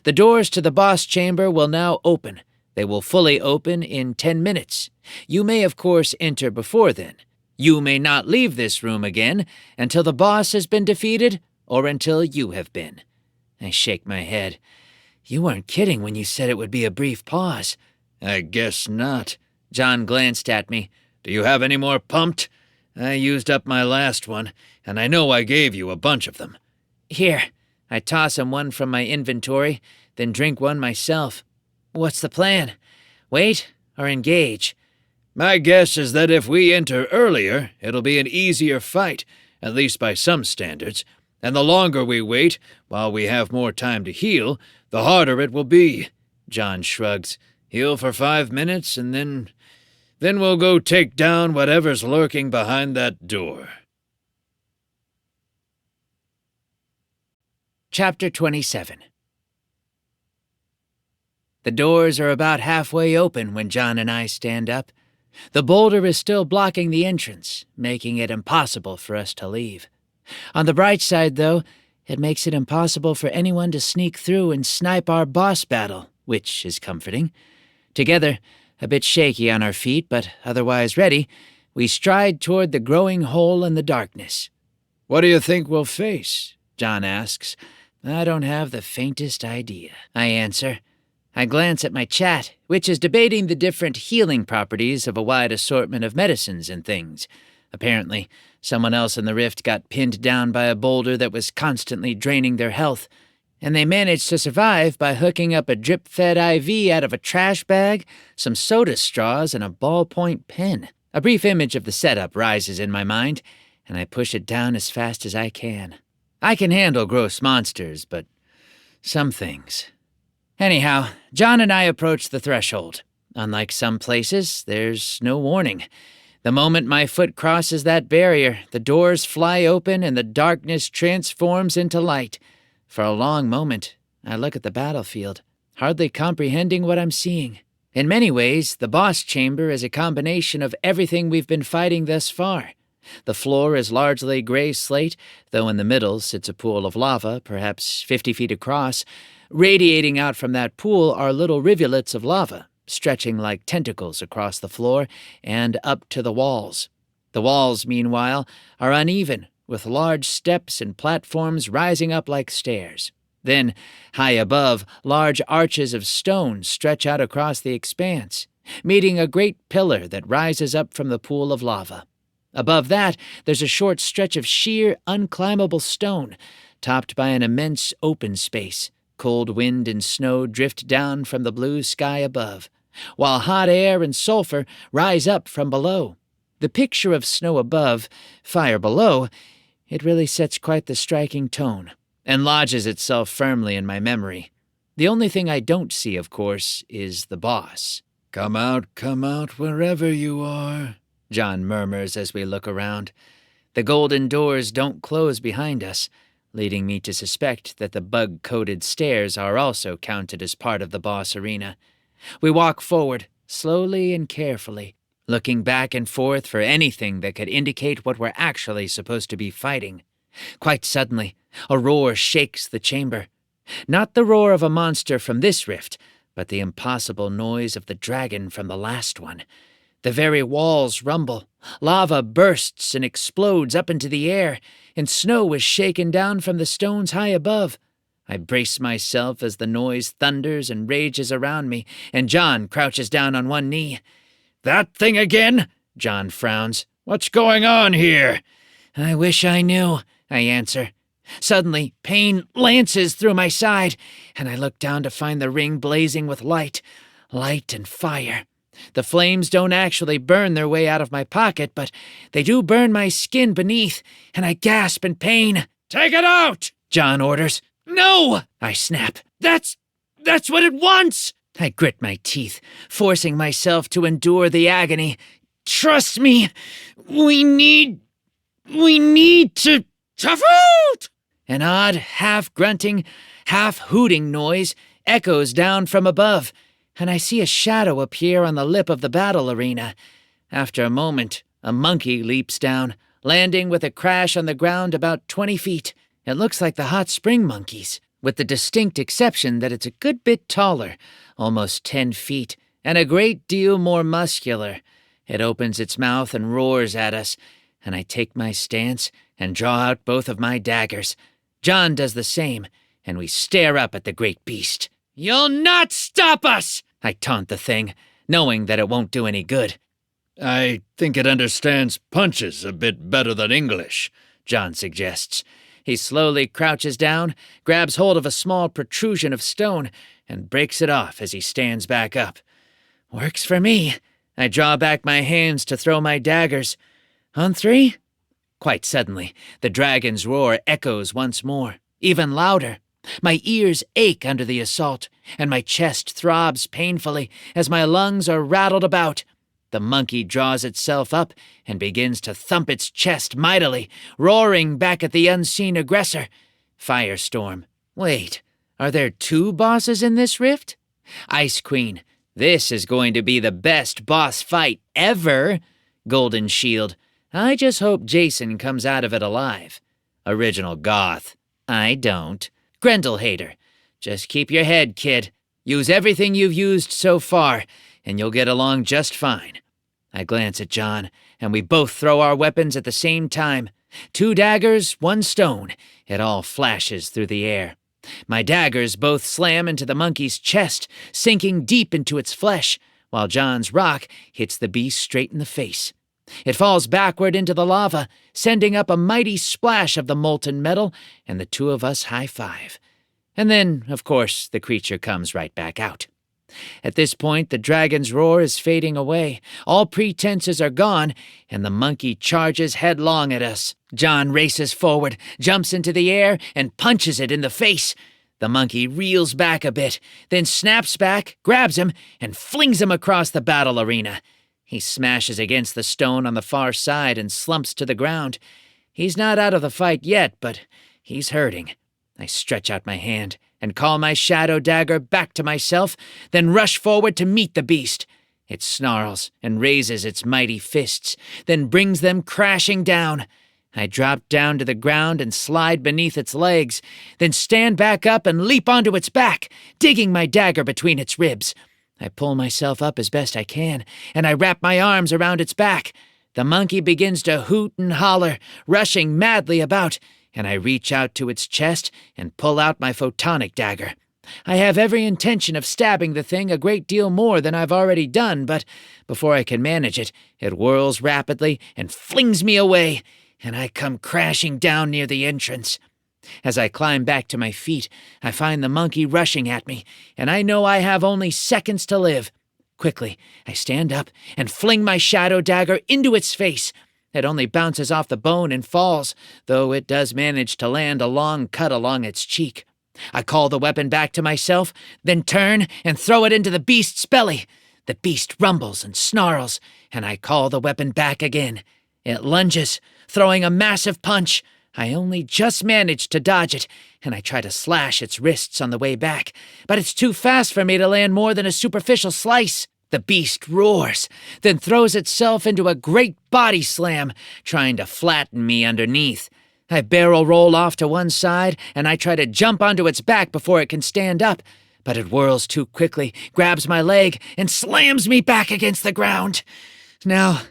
The doors to the boss chamber will now open. They will fully open in 10 minutes. You may, of course, enter before then. You may not leave this room again until the boss has been defeated or until you have been. I shake my head. You weren't kidding when you said it would be a brief pause. I guess not. John glanced at me. Do you have any more pumped? I used up my last one, and I know I gave you a bunch of them. Here. I toss him one from my inventory, then drink one myself. What's the plan? Wait or engage? My guess is that if we enter earlier, it'll be an easier fight, at least by some standards, and the longer we wait, while we have more time to heal, the harder it will be. John shrugs. Heal for 5 minutes, and then we'll go take down whatever's lurking behind that door. Chapter 27. The doors are about halfway open when John and I stand up. The boulder is still blocking the entrance, making it impossible for us to leave. On the bright side, though, it makes it impossible for anyone to sneak through and snipe our boss battle, which is comforting. Together, a bit shaky on our feet, but otherwise ready, we stride toward the growing hole in the darkness. What do you think we'll face? John asks. I don't have the faintest idea, I answer. I glance at my chat, which is debating the different healing properties of a wide assortment of medicines and things. Apparently, someone else in the rift got pinned down by a boulder that was constantly draining their health, and they managed to survive by hooking up a drip-fed IV out of a trash bag, some soda straws, and a ballpoint pen. A brief image of the setup rises in my mind, and I push it down as fast as I can. I can handle gross monsters, but some things. Anyhow, John and I approach the threshold. Unlike some places, there's no warning. The moment my foot crosses that barrier, the doors fly open and the darkness transforms into light. For a long moment, I look at the battlefield, hardly comprehending what I'm seeing. In many ways, the boss chamber is a combination of everything we've been fighting thus far. The floor is largely gray slate, though in the middle sits a pool of lava, perhaps 50 feet across. Radiating out from that pool are little rivulets of lava, stretching like tentacles across the floor and up to the walls. The walls, meanwhile, are uneven, with large steps and platforms rising up like stairs. Then, high above, large arches of stone stretch out across the expanse, meeting a great pillar that rises up from the pool of lava. Above that, there's a short stretch of sheer, unclimbable stone, topped by an immense open space. Cold wind and snow drift down from the blue sky above, while hot air and sulfur rise up from below. The picture of snow above, fire below, it really sets quite the striking tone, and lodges itself firmly in my memory. The only thing I don't see, of course, is the boss. Come out, wherever you are," John murmurs as we look around. The golden doors don't close behind us, leading me to suspect that the bug-coated stairs are also counted as part of the boss arena. We walk forward, slowly and carefully, looking back and forth for anything that could indicate what we're actually supposed to be fighting. Quite suddenly, a roar shakes the chamber. Not the roar of a monster from this rift, but the impossible noise of the dragon from the last one. The very walls rumble, lava bursts and explodes up into the air, and snow is shaken down from the stones high above. I brace myself as the noise thunders and rages around me, and John crouches down on one knee. "That thing again?" John frowns. "What's going on here?" "I wish I knew," I answer. Suddenly, pain lances through my side, and I look down to find the ring blazing with light and fire. The flames don't actually burn their way out of my pocket, but they do burn my skin beneath, and I gasp in pain. "Take it out!" John orders. "No!" I snap. That's what it wants!" I grit my teeth, forcing myself to endure the agony. "Trust me, we need to..." "Tough out!" An odd, half-grunting, half-hooting noise echoes down from above, and I see a shadow appear on the lip of the battle arena. After a moment, a monkey leaps down, landing with a crash on the ground about 20 feet. It looks like the hot spring monkeys, with the distinct exception that it's a good bit taller, almost 10 feet, and a great deal more muscular. It opens its mouth and roars at us, and I take my stance and draw out both of my daggers. John does the same, and we stare up at the great beast. "You'll not stop us!" I taunt the thing, knowing that it won't do any good. I think it understands punches a bit better than English, John suggests. He slowly crouches down, grabs hold of a small protrusion of stone, and breaks it off as he stands back up. Works for me. I draw back my hands to throw my daggers. On three? Quite suddenly, the dragon's roar echoes once more, even louder. My ears ache under the assault, and my chest throbs painfully as my lungs are rattled about. The monkey draws itself up and begins to thump its chest mightily, roaring back at the unseen aggressor. Firestorm. Wait, are there two bosses in this rift? Ice Queen. This is going to be the best boss fight ever. Golden Shield. I just hope Jason comes out of it alive. Original Goth. I don't. Grendel Hater. Just keep your head, kid. Use everything you've used so far, and you'll get along just fine. I glance at John, and we both throw our weapons at the same time. 2 daggers, 1 stone. It all flashes through the air. My daggers both slam into the monkey's chest, sinking deep into its flesh, while John's rock hits the beast straight in the face. It falls backward into the lava, sending up a mighty splash of the molten metal, and the two of us high-five. And then, of course, the creature comes right back out. At this point, the dragon's roar is fading away. All pretenses are gone, and the monkey charges headlong at us. John races forward, jumps into the air, and punches it in the face. The monkey reels back a bit, then snaps back, grabs him, and flings him across the battle arena. He smashes against the stone on the far side and slumps to the ground. He's not out of the fight yet, but he's hurting. I stretch out my hand and call my shadow dagger back to myself, then rush forward to meet the beast. It snarls and raises its mighty fists, then brings them crashing down. I drop down to the ground and slide beneath its legs, then stand back up and leap onto its back, digging my dagger between its ribs. I pull myself up as best I can, and I wrap my arms around its back. The monkey begins to hoot and holler, rushing madly about, and I reach out to its chest and pull out my photonic dagger. I have every intention of stabbing the thing a great deal more than I've already done, but before I can manage it, it whirls rapidly and flings me away, and I come crashing down near the entrance. As I climb back to my feet, I find the monkey rushing at me, and I know I have only seconds to live. Quickly, I stand up and fling my shadow dagger into its face. It only bounces off the bone and falls, though it does manage to land a long cut along its cheek. I call the weapon back to myself, then turn and throw it into the beast's belly. The beast rumbles and snarls, and I call the weapon back again. It lunges, throwing a massive punch. I only just manage to dodge it, and I try to slash its wrists on the way back, but it's too fast for me to land more than a superficial slice. The beast roars, then throws itself into a great body slam, trying to flatten me underneath. I barrel roll off to one side, and I try to jump onto its back before it can stand up, but it whirls too quickly, grabs my leg, and slams me back against the ground. Now,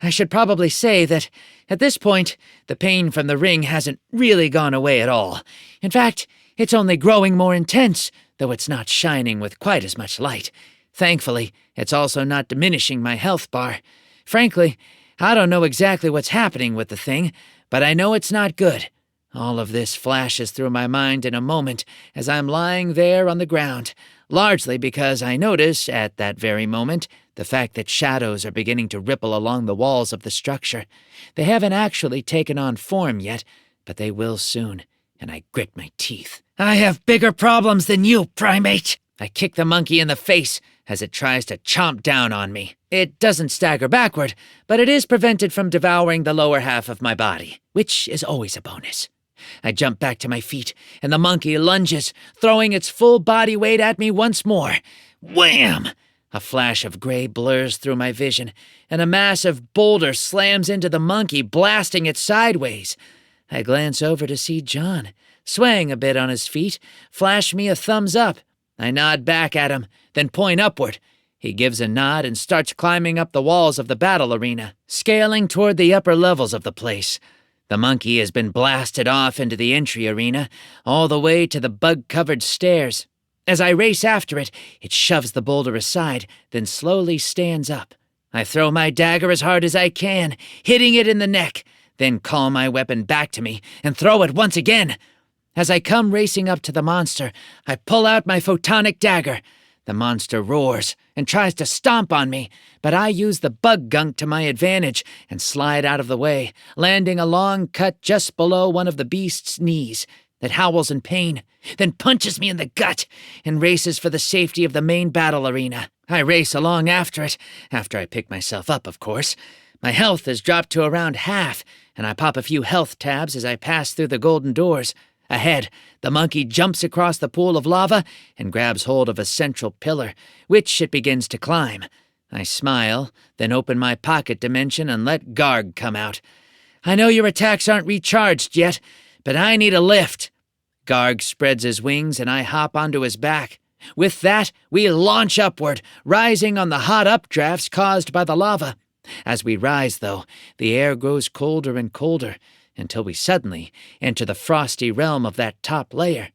I should probably say that, at this point, the pain from the ring hasn't really gone away at all. In fact, it's only growing more intense, though it's not shining with quite as much light. Thankfully, it's also not diminishing my health bar. Frankly, I don't know exactly what's happening with the thing, but I know it's not good. All of this flashes through my mind in a moment as I'm lying there on the ground, largely because I notice, at that very moment, the fact that shadows are beginning to ripple along the walls of the structure. They haven't actually taken on form yet, but they will soon, and I grit my teeth. I have bigger problems than you, primate! I kick the monkey in the face as it tries to chomp down on me. It doesn't stagger backward, but it is prevented from devouring the lower half of my body, which is always a bonus. I jump back to my feet, and the monkey lunges, throwing its full body weight at me once more. Wham! A flash of gray blurs through my vision, and a massive boulder slams into the monkey, blasting it sideways. I glance over to see John, swaying a bit on his feet, flash me a thumbs up. I nod back at him, then point upward. He gives a nod and starts climbing up the walls of the battle arena, scaling toward the upper levels of the place. The monkey has been blasted off into the entry arena, all the way to the bug-covered stairs. As I race after it, it shoves the boulder aside, then slowly stands up. I throw my dagger as hard as I can, hitting it in the neck, then call my weapon back to me and throw it once again. As I come racing up to the monster, I pull out my photonic dagger. The monster roars and tries to stomp on me, but I use the bug gunk to my advantage and slide out of the way, landing a long cut just below one of the beast's knees. That howls in pain, then punches me in the gut and races for the safety of the main battle arena. I race along after it, after I pick myself up, of course. My health has dropped to around half, and I pop a few health tabs as I pass through the golden doors. Ahead, the monkey jumps across the pool of lava and grabs hold of a central pillar, which it begins to climb. I smile, then open my pocket dimension and let Garg come out. I know your attacks aren't recharged yet, but I need a lift. Garg spreads his wings and I hop onto his back. With that, we launch upward, rising on the hot updrafts caused by the lava. As we rise, though, the air grows colder and colder, until we suddenly enter the frosty realm of that top layer.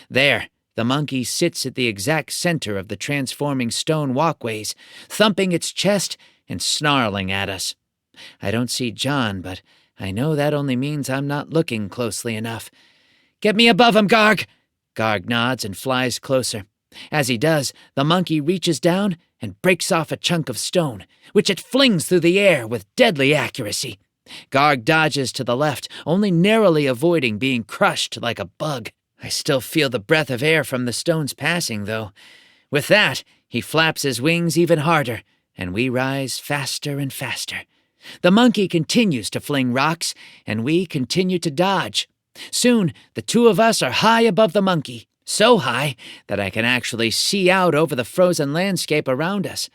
There, the monkey sits at the exact center of the transforming stone walkways, thumping its chest and snarling at us. I don't see John, but I know that only means I'm not looking closely enough. "Get me above him, Garg!" Garg nods and flies closer. As he does, the monkey reaches down and breaks off a chunk of stone, which it flings through the air with deadly accuracy. Garg dodges to the left, only narrowly avoiding being crushed like a bug. I still feel the breath of air from the stones passing, though. With that, he flaps his wings even harder, and we rise faster and faster. The monkey continues to fling rocks, and we continue to dodge. Soon, the two of us are high above the monkey, so high that I can actually see out over the frozen landscape around us.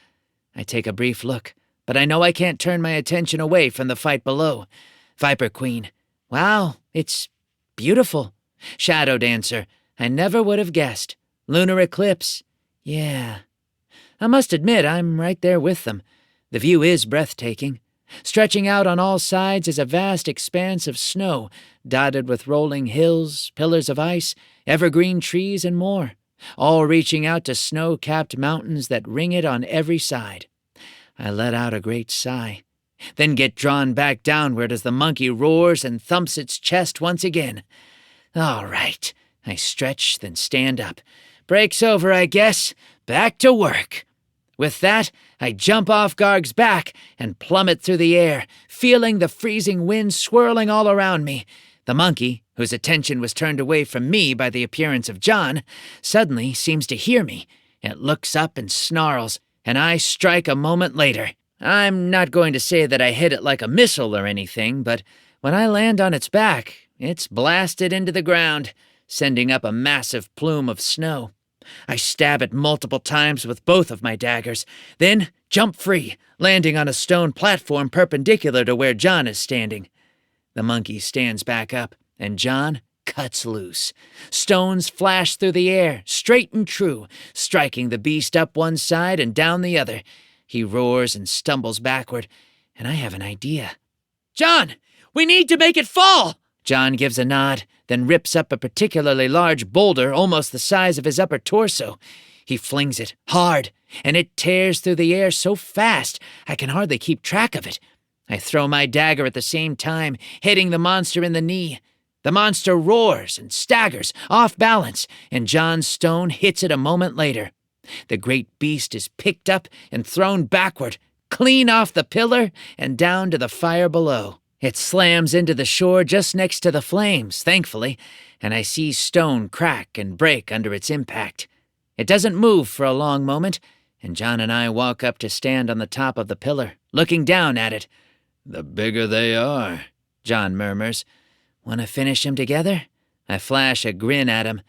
I take a brief look, but I know I can't turn my attention away from the fight below. Viper Queen. Wow, it's beautiful. Shadow Dancer. I never would have guessed. Lunar Eclipse. Yeah. I must admit, I'm right there with them. The view is breathtaking. Stretching out on all sides is a vast expanse of snow, dotted with rolling hills, pillars of ice, evergreen trees, and more, all reaching out to snow-capped mountains that ring it on every side. I let out a great sigh, then get drawn back downward as the monkey roars and thumps its chest once again. All right, I stretch, then stand up. Break's over, I guess. Back to work. With that, I jump off Garg's back and plummet through the air, feeling the freezing wind swirling all around me. The monkey, whose attention was turned away from me by the appearance of John, suddenly seems to hear me. It looks up and snarls, and I strike a moment later. I'm not going to say that I hit it like a missile or anything, but when I land on its back, it's blasted into the ground, sending up a massive plume of snow. I stab it multiple times with both of my daggers, then jump free, landing on a stone platform perpendicular to where John is standing. The monkey stands back up, and John cuts loose. Stones flash through the air, straight and true, striking the beast up one side and down the other. He roars and stumbles backward, and I have an idea. "John, we need to make it fall!" John gives a nod, then rips up a particularly large boulder almost the size of his upper torso. He flings it hard, and it tears through the air so fast I can hardly keep track of it. I throw my dagger at the same time, hitting the monster in the knee. The monster roars and staggers, off balance, and John's stone hits it a moment later. The great beast is picked up and thrown backward, clean off the pillar and down to the fire below. It slams into the shore just next to the flames, thankfully, and I see stone crack and break under its impact. It doesn't move for a long moment, and John and I walk up to stand on the top of the pillar, looking down at it. "The bigger they are," John murmurs. "Want to finish him together?" I flash a grin at him.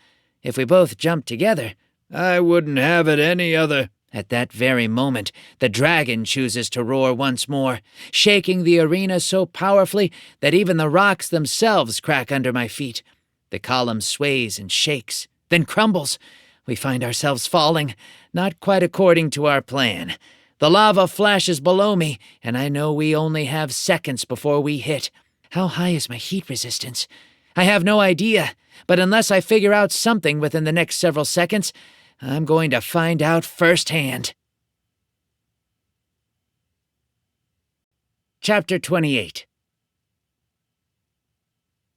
If we both jump together... "I wouldn't have it any other." At that very moment, the dragon chooses to roar once more, shaking the arena so powerfully that even the rocks themselves crack under my feet. The column sways and shakes, then crumbles. We find ourselves falling, not quite according to our plan. The lava flashes below me, and I know we only have seconds before we hit. How high is my heat resistance? I have no idea, but unless I figure out something within the next several seconds, I'm going to find out firsthand. Chapter 28.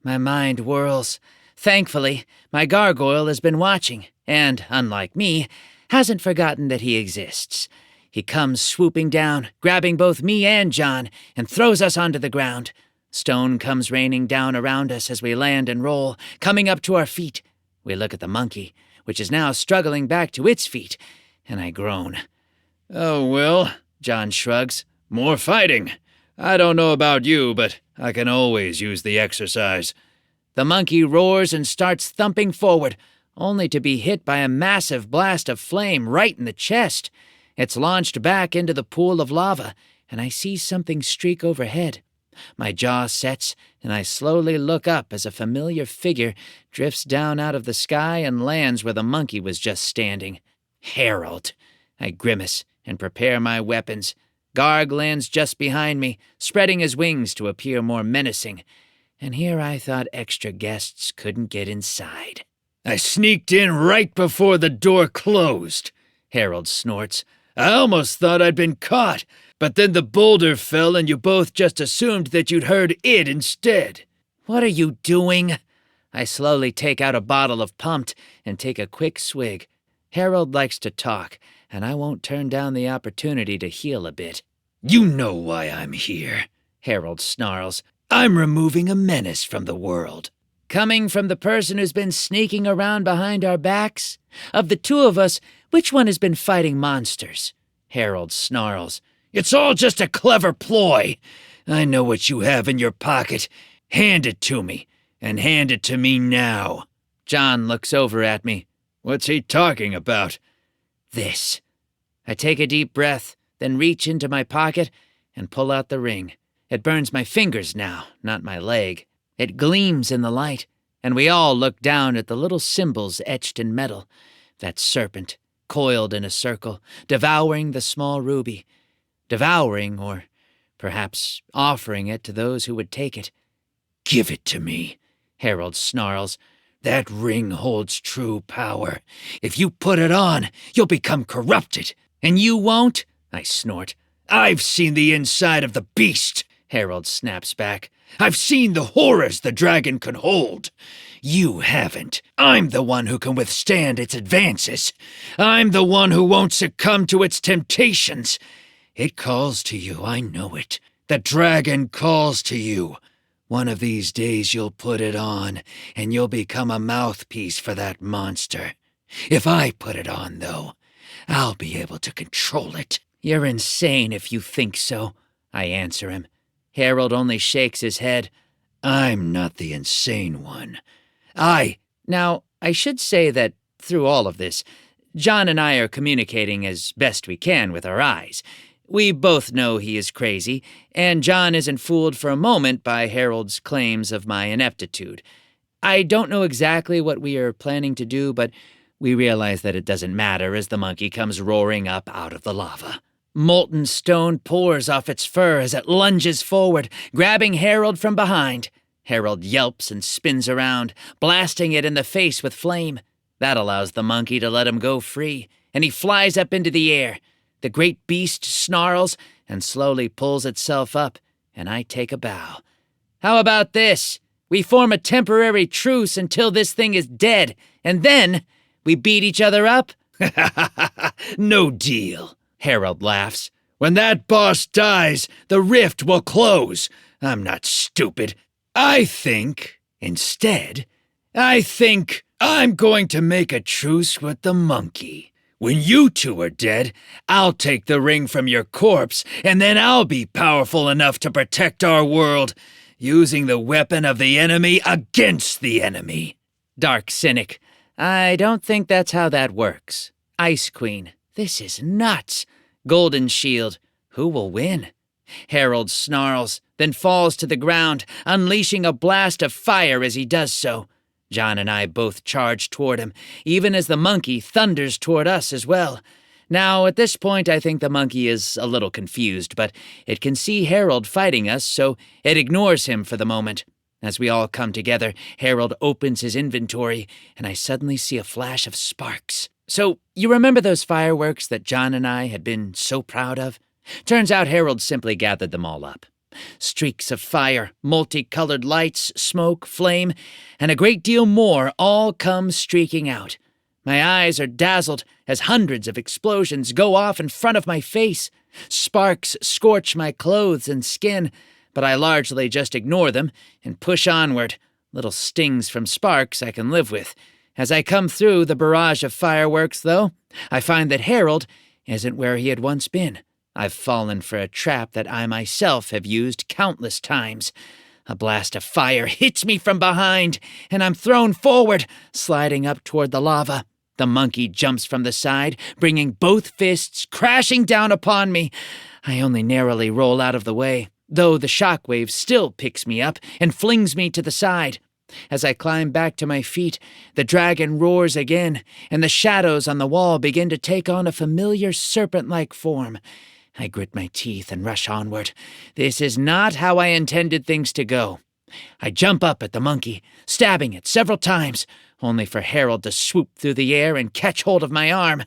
My mind whirls. Thankfully, my gargoyle has been watching, and, unlike me, hasn't forgotten that he exists. He comes swooping down, grabbing both me and John, and throws us onto the ground. Stone comes raining down around us as we land and roll, coming up to our feet. We look at the monkey, which is now struggling back to its feet, and I groan. Oh, well, John shrugs. more fighting. I don't know about you, but I can always use the exercise. The monkey roars and starts thumping forward, only to be hit by a massive blast of flame right in the chest. It's launched back into the pool of lava, and I see something streak overhead. My jaw sets, and I slowly look up as a familiar figure drifts down out of the sky and lands where the monkey was just standing. Harold. I grimace and prepare my weapons. Garg lands just behind me, spreading his wings to appear more menacing. And here I thought extra guests couldn't get inside. I sneaked in right before the door closed, Harold snorts. I almost thought I'd been caught, but then the boulder fell and you both just assumed that you'd heard it instead. What are you doing? I slowly take out a bottle of pumped and take a quick swig. Harold likes to talk, and I won't turn down the opportunity to heal a bit. You know why I'm here, Harold snarls. I'm removing a menace from the world. Coming from the person who's been sneaking around behind our backs? Of the two of us, which one has been fighting monsters? Harold snarls. It's all just a clever ploy. I know what you have in your pocket. Hand it to me, and hand it to me now. John looks over at me. What's he talking about? This. I take a deep breath, then reach into my pocket and pull out the ring. It burns my fingers now, not my leg. It gleams in the light, and we all look down at the little symbols etched in metal. That serpent, coiled in a circle, devouring the small ruby. Devouring, or perhaps offering it to those who would take it. Give it to me, Harold snarls. That ring holds true power. If you put it on, you'll become corrupted. And you won't? I snort. I've seen the inside of the beast, Harold snaps back. I've seen the horrors the dragon can hold. You haven't. I'm the one who can withstand its advances. I'm the one who won't succumb to its temptations. It calls to you, I know it. The dragon calls to you. One of these days you'll put it on, and you'll become a mouthpiece for that monster. If I put it on, though, I'll be able to control it. You're insane if you think so, I answer him. Harold only shakes his head. I'm not the insane one. Now, I should say that through all of this, John and I are communicating as best we can with our eyes. We both know he is crazy, and John isn't fooled for a moment by Harold's claims of my ineptitude. I don't know exactly what we are planning to do, but we realize that it doesn't matter as the monkey comes roaring up out of the lava. Molten stone pours off its fur as it lunges forward, grabbing Harold from behind. Harold yelps and spins around, blasting it in the face with flame. That allows the monkey to let him go free, and he flies up into the air. The great beast snarls and slowly pulls itself up, and I take a bow. How about this? We form a temporary truce until this thing is dead, and then we beat each other up? No deal. Harold laughs. When that boss dies, the rift will close. I'm not stupid. I think I'm going to make a truce with the monkey. When you two are dead, I'll take the ring from your corpse, and then I'll be powerful enough to protect our world, using the weapon of the enemy against the enemy. Dark cynic. I don't think that's how that works. Ice Queen. This is nuts. Golden Shield. Who will win? Harold snarls, then falls to the ground, unleashing a blast of fire as he does so. John and I both charge toward him, even as the monkey thunders toward us as well. Now, at this point, I think the monkey is a little confused, but it can see Harold fighting us, so it ignores him for the moment. As we all come together, Harold opens his inventory, and I suddenly see a flash of sparks. So, you remember those fireworks that John and I had been so proud of? Turns out Harold simply gathered them all up. Streaks of fire, multicolored lights, smoke, flame, and a great deal more all come streaking out. My eyes are dazzled as hundreds of explosions go off in front of my face. Sparks scorch my clothes and skin, but I largely just ignore them and push onward. Little stings from sparks I can live with. As I come through the barrage of fireworks, though, I find that Harold isn't where he had once been. I've fallen for a trap that I myself have used countless times. A blast of fire hits me from behind, and I'm thrown forward, sliding up toward the lava. The monkey jumps from the side, bringing both fists crashing down upon me. I only narrowly roll out of the way, though the shockwave still picks me up and flings me to the side. As I climb back to my feet, the dragon roars again, and the shadows on the wall begin to take on a familiar serpent-like form. I grit my teeth and rush onward. This is not how I intended things to go. I jump up at the monkey, stabbing it several times, only for Harold to swoop through the air and catch hold of my arm.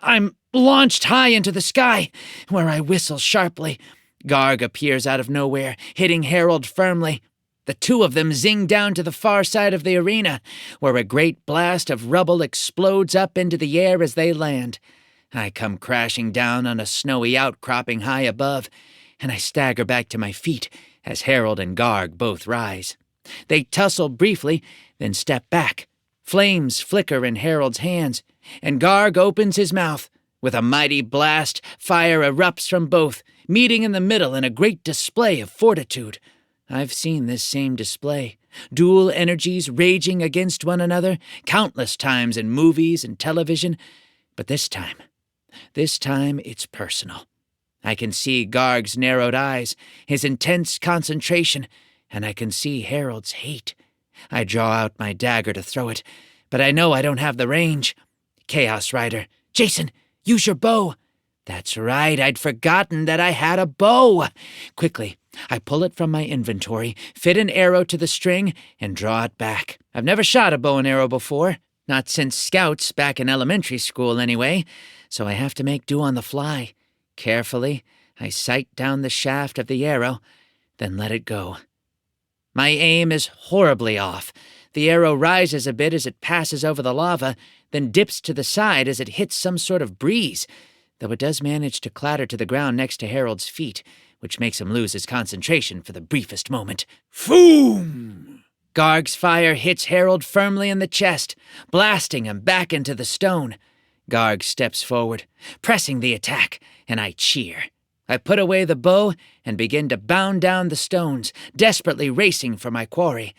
I'm launched high into the sky, where I whistle sharply. Garg appears out of nowhere, hitting Harold firmly. The two of them zing down to the far side of the arena, where a great blast of rubble explodes up into the air as they land. I come crashing down on a snowy outcropping high above, and I stagger back to my feet as Harold and Garg both rise. They tussle briefly, then step back. Flames flicker in Harold's hands, and Garg opens his mouth. With a mighty blast, fire erupts from both, meeting in the middle in a great display of fortitude. I've seen this same display, dual energies raging against one another, countless times in movies and television, but this time it's personal. I can see Garg's narrowed eyes, his intense concentration, and I can see Harold's hate. I draw out my dagger to throw it, but I know I don't have the range. Chaos Rider, Jason, use your bow. That's right, I'd forgotten that I had a bow. Quickly, I pull it from my inventory, fit an arrow to the string, and draw it back. I've never shot a bow and arrow before, not since scouts back in elementary school anyway, so I have to make do on the fly. Carefully, I sight down the shaft of the arrow, then let it go. My aim is horribly off. The arrow rises a bit as it passes over the lava, then dips to the side as it hits some sort of breeze, though it does manage to clatter to the ground next to Harold's feet, which makes him lose his concentration for the briefest moment. Foom! Garg's fire hits Harold firmly in the chest, blasting him back into the stone. Garg steps forward, pressing the attack, and I cheer. I put away the bow and begin to bound down the stones, desperately racing for my quarry.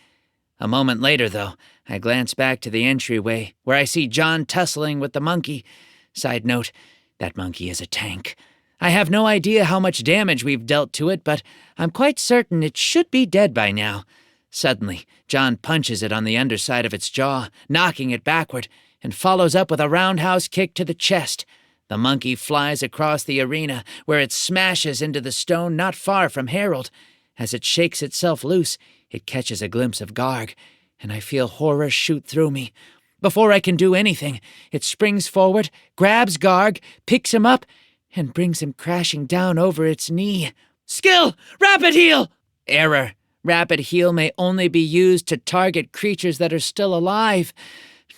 A moment later, though, I glance back to the entryway, where I see John tussling with the monkey. Side note, that monkey is a tank. I have no idea how much damage we've dealt to it, but I'm quite certain it should be dead by now. Suddenly, John punches it on the underside of its jaw, knocking it backward, and follows up with a roundhouse kick to the chest. The monkey flies across the arena, where it smashes into the stone not far from Harold. As it shakes itself loose, it catches a glimpse of Garg, and I feel horror shoot through me. Before I can do anything, it springs forward, grabs Garg, picks him up, and brings him crashing down over its knee. Skill! Rapid heal! Error. Rapid heal may only be used to target creatures that are still alive.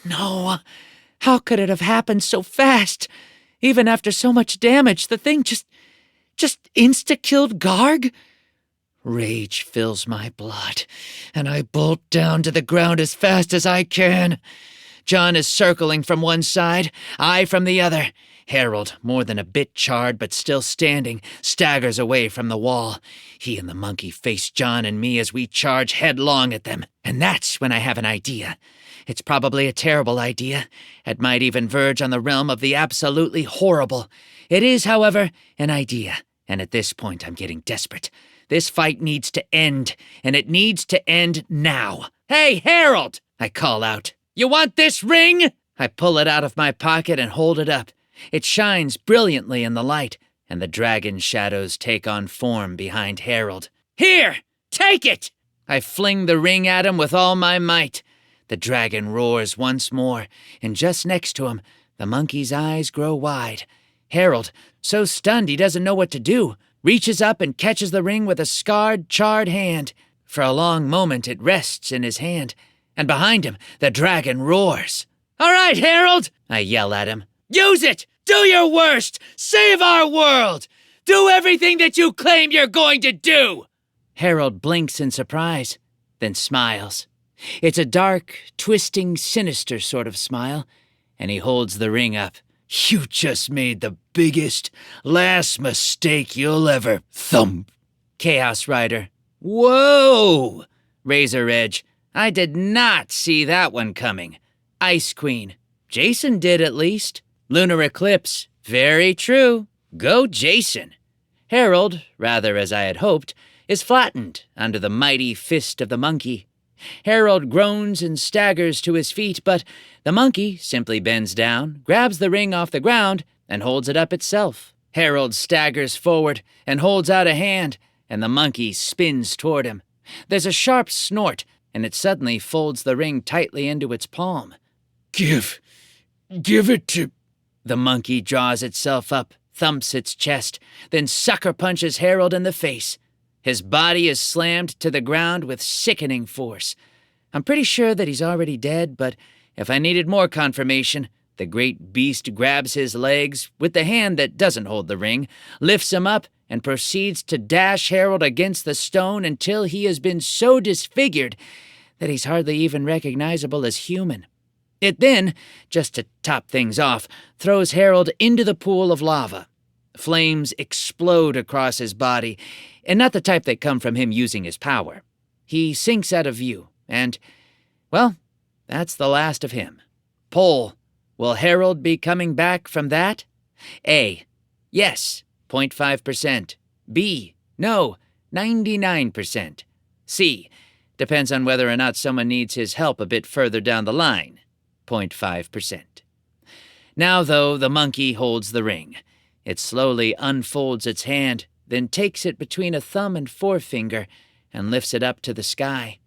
No. How could it have happened so fast? Even after so much damage, the thing just insta-killed Garg? Rage fills my blood, and I bolt down to the ground as fast as I can. John is circling from one side, I from the other. Harold, more than a bit charred but still standing, staggers away from the wall. He and the monkey face John and me as we charge headlong at them. And that's when I have an idea. It's probably a terrible idea. It might even verge on the realm of the absolutely horrible. It is, however, an idea, and at this point I'm getting desperate. This fight needs to end, and it needs to end now. Hey, Harold! I call out. You want this ring? I pull it out of my pocket and hold it up. It shines brilliantly in the light, and the dragon shadows take on form behind Harold. Here! Take it! I fling the ring at him with all my might. The dragon roars once more, and just next to him, the monkey's eyes grow wide. Harold, so stunned he doesn't know what to do, reaches up and catches the ring with a scarred, charred hand. For a long moment it rests in his hand, and behind him the dragon roars. All right, Harold, I yell at him. Use it! Do your worst! Save our world! Do everything that you claim you're going to do! Harold blinks in surprise, then smiles. It's a dark, twisting, sinister sort of smile, and he holds the ring up. You just made the biggest, last mistake you'll ever thump. Chaos Rider. Whoa! Razor Edge. I did not see that one coming. Ice Queen. Jason did at least. Lunar Eclipse. Very true. Go Jason. Harold, rather as I had hoped, is flattened under the mighty fist of the monkey. Harold groans and staggers to his feet, but the monkey simply bends down, grabs the ring off the ground, and holds it up itself. Harold staggers forward and holds out a hand, and the monkey spins toward him. There's a sharp snort, and it suddenly folds the ring tightly into its palm. Give it to... The monkey draws itself up, thumps its chest, then sucker punches Harold in the face. His body is slammed to the ground with sickening force. I'm pretty sure that he's already dead, but if I needed more confirmation, the great beast grabs his legs with the hand that doesn't hold the ring, lifts him up, and proceeds to dash Harold against the stone until he has been so disfigured that he's hardly even recognizable as human. It then, just to top things off, throws Harold into the pool of lava. Flames explode across his body, and not the type that come from him using his power. He sinks out of view, and, well, that's the last of him. Poll, will Harold be coming back from that? A, yes, 0.5%. B, no, 99%. C, depends on whether or not someone needs his help a bit further down the line, 0.5%. Now, though, the monkey holds the ring. It slowly unfolds its hand, then takes it between a thumb and forefinger and lifts it up to the sky.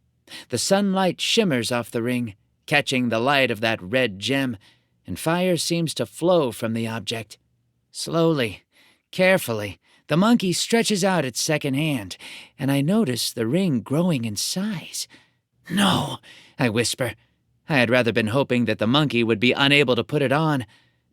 The sunlight shimmers off the ring, catching the light of that red gem, and fire seems to flow from the object. Slowly, carefully, the monkey stretches out its second hand, and I notice the ring growing in size. No, I whisper. I had rather been hoping that the monkey would be unable to put it on.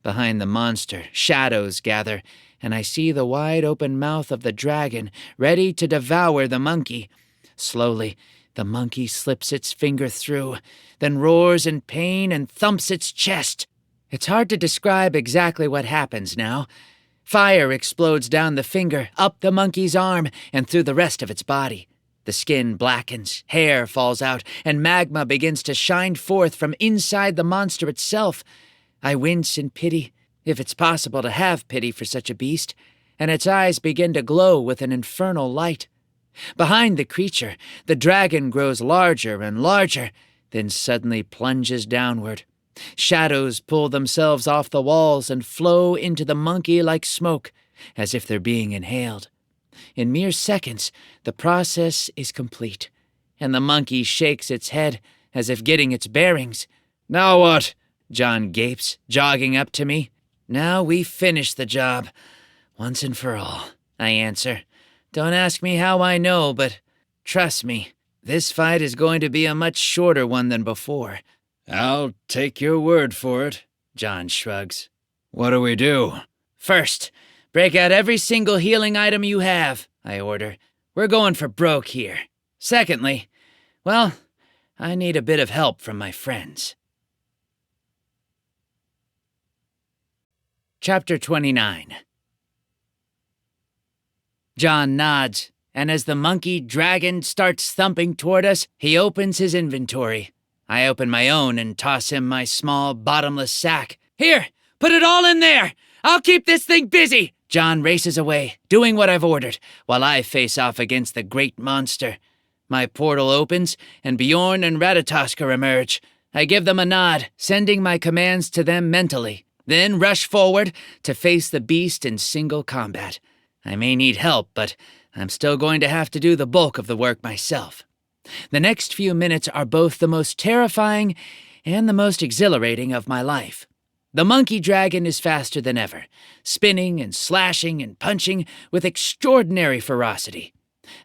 Behind the monster, shadows gather, and I see the wide-open mouth of the dragon, ready to devour the monkey. Slowly, the monkey slips its finger through, then roars in pain and thumps its chest. It's hard to describe exactly what happens now. Fire explodes down the finger, up the monkey's arm, and through the rest of its body. The skin blackens, hair falls out, and magma begins to shine forth from inside the monster itself. I wince in pity, if it's possible to have pity for such a beast, and its eyes begin to glow with an infernal light. Behind the creature, the dragon grows larger and larger, then suddenly plunges downward. Shadows pull themselves off the walls and flow into the monkey like smoke, as if they're being inhaled. In mere seconds, the process is complete, and the monkey shakes its head as if getting its bearings. Now what? John gapes, jogging up to me. Now we finish the job, once and for all, I answer. Don't ask me how I know, but trust me, this fight is going to be a much shorter one than before. I'll take your word for it, John shrugs. What do we do? First, break out every single healing item you have, I order. We're going for broke here. Secondly, well, I need a bit of help from my friends. Chapter 29. John nods, and as the monkey dragon starts thumping toward us, he opens his inventory. I open my own and toss him my small, bottomless sack. Here, put it all in there! I'll keep this thing busy! John races away, doing what I've ordered, while I face off against the great monster. My portal opens, and Bjorn and Ratatoskr emerge. I give them a nod, sending my commands to them mentally, then rush forward to face the beast in single combat. I may need help, but I'm still going to have to do the bulk of the work myself. The next few minutes are both the most terrifying and the most exhilarating of my life. The monkey dragon is faster than ever, spinning and slashing and punching with extraordinary ferocity.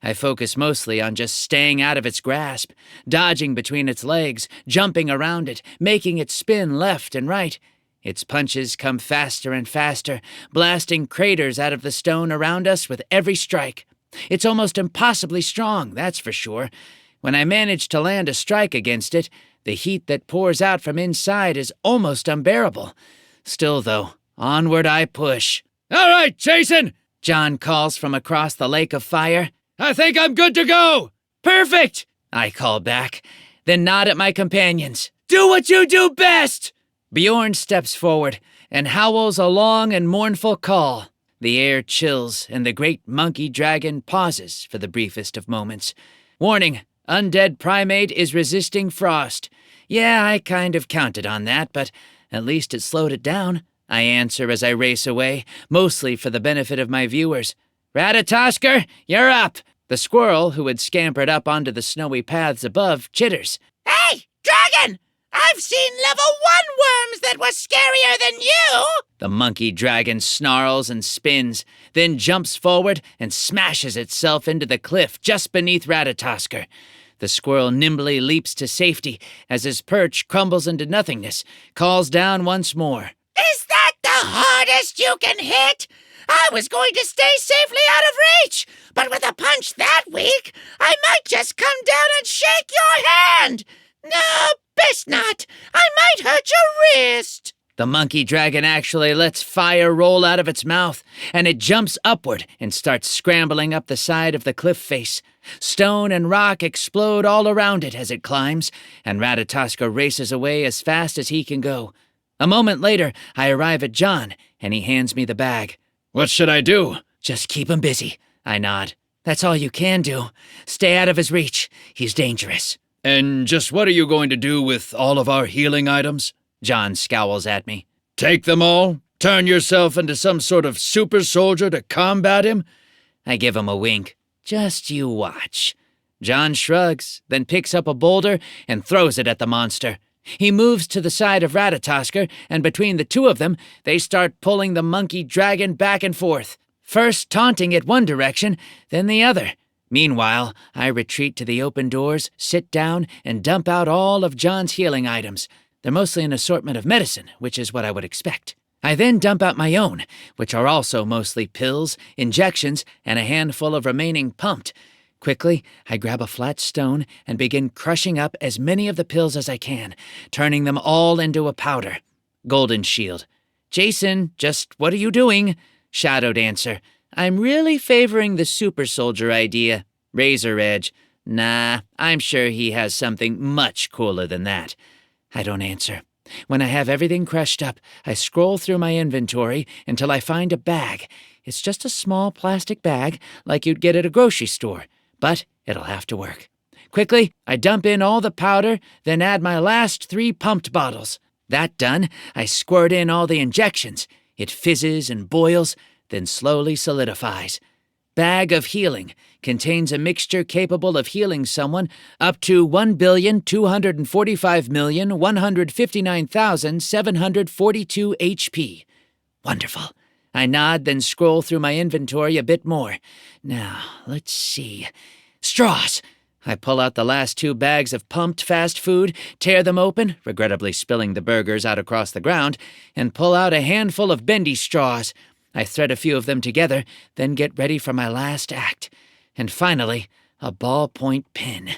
I focus mostly on just staying out of its grasp, dodging between its legs, jumping around it, making it spin left and right. Its punches come faster and faster, blasting craters out of the stone around us with every strike. It's almost impossibly strong, that's for sure. When I manage to land a strike against it, the heat that pours out from inside is almost unbearable. Still, though, onward I push. All right, Jason! John calls from across the lake of fire. I think I'm good to go! Perfect! I call back, then nod at my companions. Do what you do best! Bjorn steps forward and howls a long and mournful call. The air chills, and the great monkey dragon pauses for the briefest of moments. Warning, undead primate is resisting frost. Yeah, I kind of counted on that, but at least it slowed it down. I answer as I race away, mostly for the benefit of my viewers. Ratatoskr, you're up! The squirrel, who had scampered up onto the snowy paths above, chitters. Hey, dragon! I've seen level 1 worms that were scarier than you! The monkey dragon snarls and spins, then jumps forward and smashes itself into the cliff just beneath Ratatoskr. The squirrel nimbly leaps to safety as his perch crumbles into nothingness, calls down once more. Is that the hardest you can hit? I was going to stay safely out of reach, but with a punch that weak, I might just come down and shake your hand. No, best not. I might hurt your wrist. The monkey dragon actually lets fire roll out of its mouth, and it jumps upward and starts scrambling up the side of the cliff face. Stone and rock explode all around it as it climbs, and Ratatoskr races away as fast as he can go. A moment later, I arrive at John, and he hands me the bag. What should I do? Just keep him busy, I nod. That's all you can do. Stay out of his reach. He's dangerous. And just what are you going to do with all of our healing items? John scowls at me. Take them all? Turn yourself into some sort of super soldier to combat him? I give him a wink. Just you watch. John shrugs, then picks up a boulder and throws it at the monster. He moves to the side of Ratatoskr, and between the two of them, they start pulling the monkey dragon back and forth, first taunting it one direction, then the other. Meanwhile, I retreat to the open doors, sit down, and dump out all of John's healing items. They're mostly an assortment of medicine, which is what I would expect. I then dump out my own, which are also mostly pills, injections, and a handful of remaining pumped. Quickly, I grab a flat stone and begin crushing up as many of the pills as I can, turning them all into a powder. Golden Shield. Jason, just what are you doing? Shadowed answer. I'm really favoring the super soldier idea. Razor Edge. Nah, I'm sure he has something much cooler than that. I don't answer. When I have everything crushed up, I scroll through my inventory until I find a bag. It's just a small plastic bag like you'd get at a grocery store, but it'll have to work. Quickly, I dump in all the powder, then add my last 3 pumped bottles. That done, I squirt in all the injections. It fizzes and boils, then slowly solidifies. Bag of Healing contains a mixture capable of healing someone up to 1,245,159,742 HP. Wonderful. I nod, then scroll through my inventory a bit more. Now, let's see. Straws. I pull out the last 2 bags of pumped fast food, tear them open, regrettably spilling the burgers out across the ground, and pull out a handful of bendy straws. I thread a few of them together, then get ready for my last act. And finally, a ballpoint pen.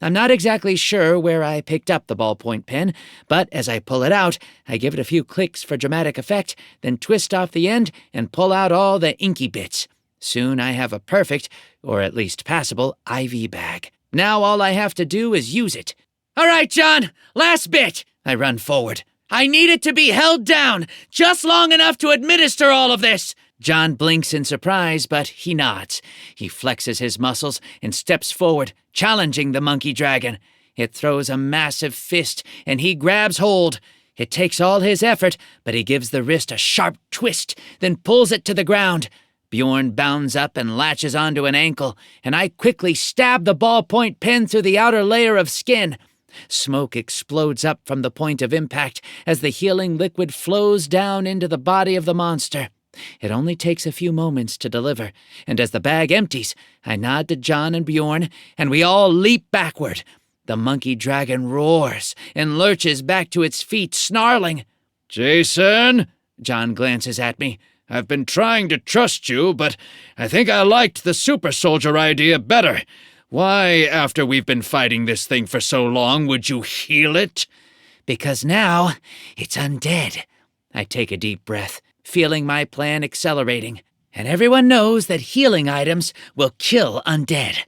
I'm not exactly sure where I picked up the ballpoint pen, but as I pull it out, I give it a few clicks for dramatic effect, then twist off the end and pull out all the inky bits. Soon I have a perfect, or at least passable, IV bag. Now all I have to do is use it. All right, John, last bit. I run forward. I need it to be held down, just long enough to administer all of this. John blinks in surprise, but he nods. He flexes his muscles and steps forward, challenging the monkey dragon. It throws a massive fist, and he grabs hold. It takes all his effort, but he gives the wrist a sharp twist, then pulls it to the ground. Bjorn bounds up and latches onto an ankle, and I quickly stab the ballpoint pen through the outer layer of skin. Smoke explodes up from the point of impact as the healing liquid flows down into the body of the monster. It only takes a few moments to deliver, and as the bag empties, I nod to John and Bjorn, and we all leap backward. The monkey dragon roars and lurches back to its feet, snarling. Jason, John glances at me. I've been trying to trust you, but I think I liked the super soldier idea better. Why, after we've been fighting this thing for so long, would you heal it? Because now it's undead. I take a deep breath, feeling my plan accelerating, and everyone knows that healing items will kill undead.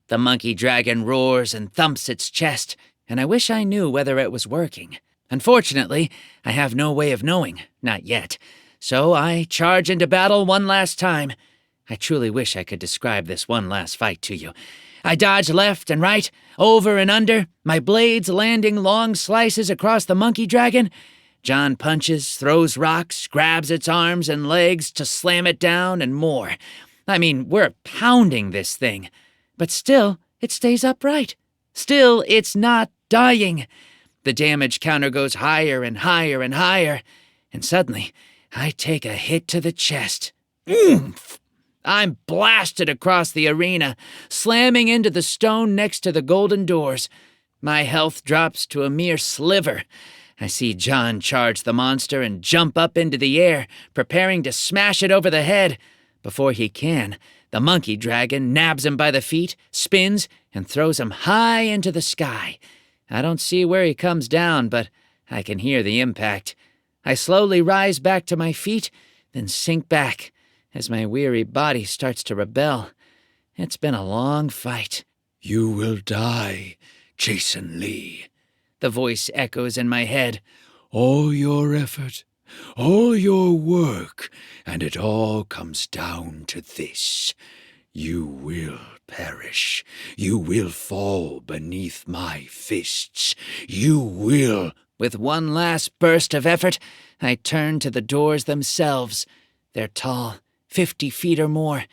The monkey dragon roars and thumps its chest, and I wish I knew whether it was working. Unfortunately, I have no way of knowing, not yet, so I charge into battle one last time. I truly wish I could describe this one last fight to you. I dodge left and right, over and under, my blades landing long slices across the monkey dragon. John punches, throws rocks, grabs its arms and legs to slam it down, and more. I mean, we're pounding this thing. But still, it stays upright. Still, it's not dying. The damage counter goes higher and higher and higher. And suddenly, I take a hit to the chest. Oomph! I'm blasted across the arena, slamming into the stone next to the golden doors. My health drops to a mere sliver. I see John charge the monster and jump up into the air, preparing to smash it over the head. Before he can, the monkey dragon nabs him by the feet, spins, and throws him high into the sky. I don't see where he comes down, but I can hear the impact. I slowly rise back to my feet, then sink back as my weary body starts to rebel. It's been a long fight. You will die, Jason Lee. The voice echoes in my head. All your effort, all your work, and it all comes down to this. You will perish. You will fall beneath my fists. You will. With one last burst of effort, I turn to the doors themselves. They're tall, 50 feet or more,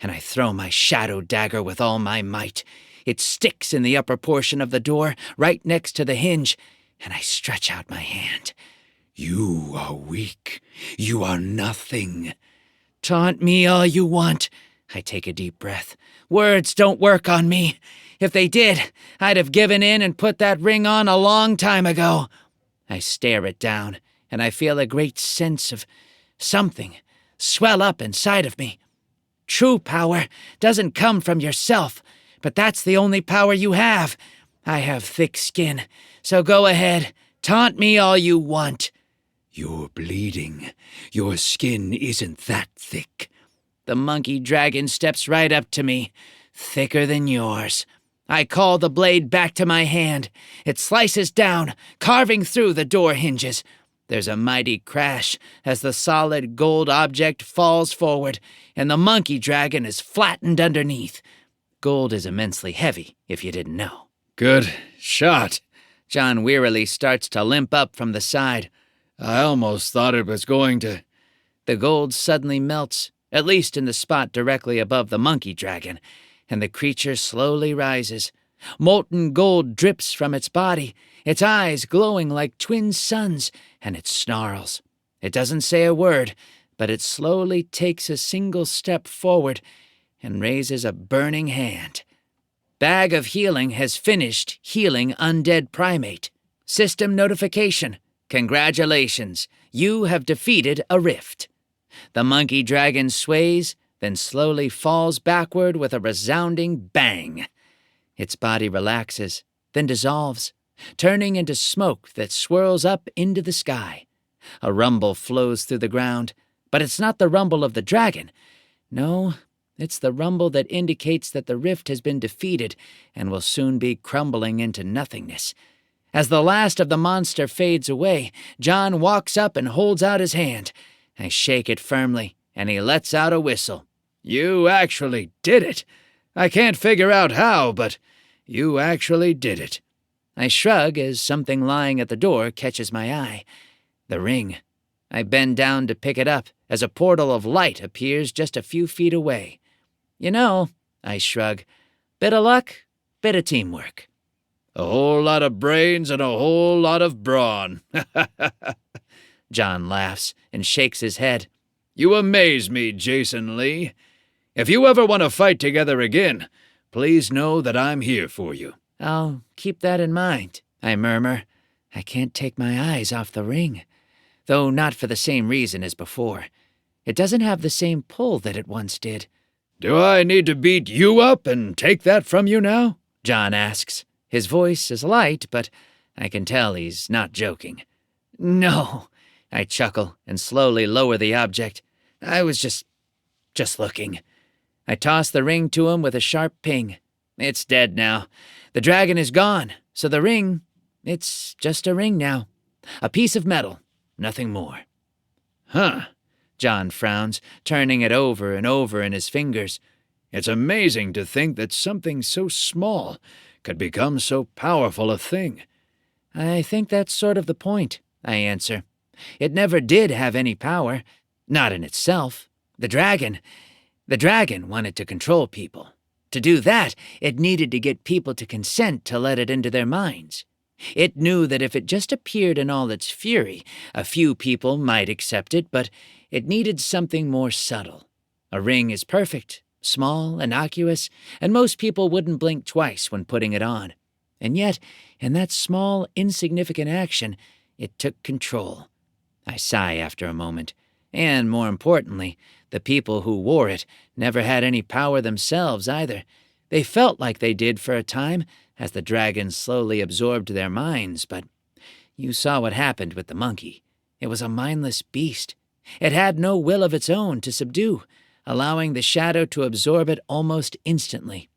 and I throw my shadow dagger with all my might. It sticks in the upper portion of the door, right next to the hinge, and I stretch out my hand. You are weak. You are nothing. Taunt me all you want. I take a deep breath. Words don't work on me. If they did, I'd have given in and put that ring on a long time ago. I stare it down, and I feel a great sense of something swell up inside of me. True power doesn't come from yourself, but that's the only power you have. I have thick skin, so go ahead, taunt me all you want. You're bleeding. Your skin isn't that thick. The monkey dragon steps right up to me, thicker than yours. I call the blade back to my hand. It slices down, carving through the door hinges. There's a mighty crash as the solid gold object falls forward, and the monkey dragon is flattened underneath. Gold is immensely heavy, if you didn't know. Good shot. John wearily starts to limp up from the side. I almost thought it was going to... The gold suddenly melts, at least in the spot directly above the monkey dragon, and the creature slowly rises. Molten gold drips from its body, its eyes glowing like twin suns, and it snarls. It doesn't say a word, but it slowly takes a single step forward and raises a burning hand. Bag of Healing has finished healing undead primate. System notification. Congratulations, you have defeated a rift. The monkey dragon sways, then slowly falls backward with a resounding bang. Its body relaxes, then dissolves, turning into smoke that swirls up into the sky. A rumble flows through the ground, but it's not the rumble of the dragon. No, it's the rumble that indicates that the rift has been defeated and will soon be crumbling into nothingness. As the last of the monster fades away, John walks up and holds out his hand. I shake it firmly, and he lets out a whistle. You actually did it. I can't figure out how, but you actually did it. I shrug as something lying at the door catches my eye. The ring. I bend down to pick it up as a portal of light appears just a few feet away. You know, I shrug, bit of luck, bit of teamwork. A whole lot of brains and a whole lot of brawn. John laughs and shakes his head. You amaze me, Jason Lee. If you ever want to fight together again, please know that I'm here for you. I'll keep that in mind, I murmur. I can't take my eyes off the ring, though not for the same reason as before. It doesn't have the same pull that it once did. Do I need to beat you up and take that from you now? John asks. His voice is light, but I can tell he's not joking. No, I chuckle and slowly lower the object. I was just looking. I toss the ring to him with a sharp ping. It's dead now. The dragon is gone, so the ring, it's just a ring now. A piece of metal, nothing more. Huh. John frowns, turning it over and over in his fingers. It's amazing to think that something so small could become so powerful a thing. I think that's sort of the point, I answer. It never did have any power, not in itself. The dragon wanted to control people. To do that, it needed to get people to consent to let it into their minds. It knew that if it just appeared in all its fury, a few people might accept it, but it needed something more subtle. A ring is perfect, small, innocuous, and most people wouldn't blink twice when putting it on. And yet, in that small, insignificant action, it took control. I sigh after a moment. And more importantly, the people who wore it never had any power themselves either. They felt like they did for a time, as the dragon slowly absorbed their minds, but you saw what happened with the monkey. It was a mindless beast. It had no will of its own to subdue, allowing the shadow to absorb it almost instantly.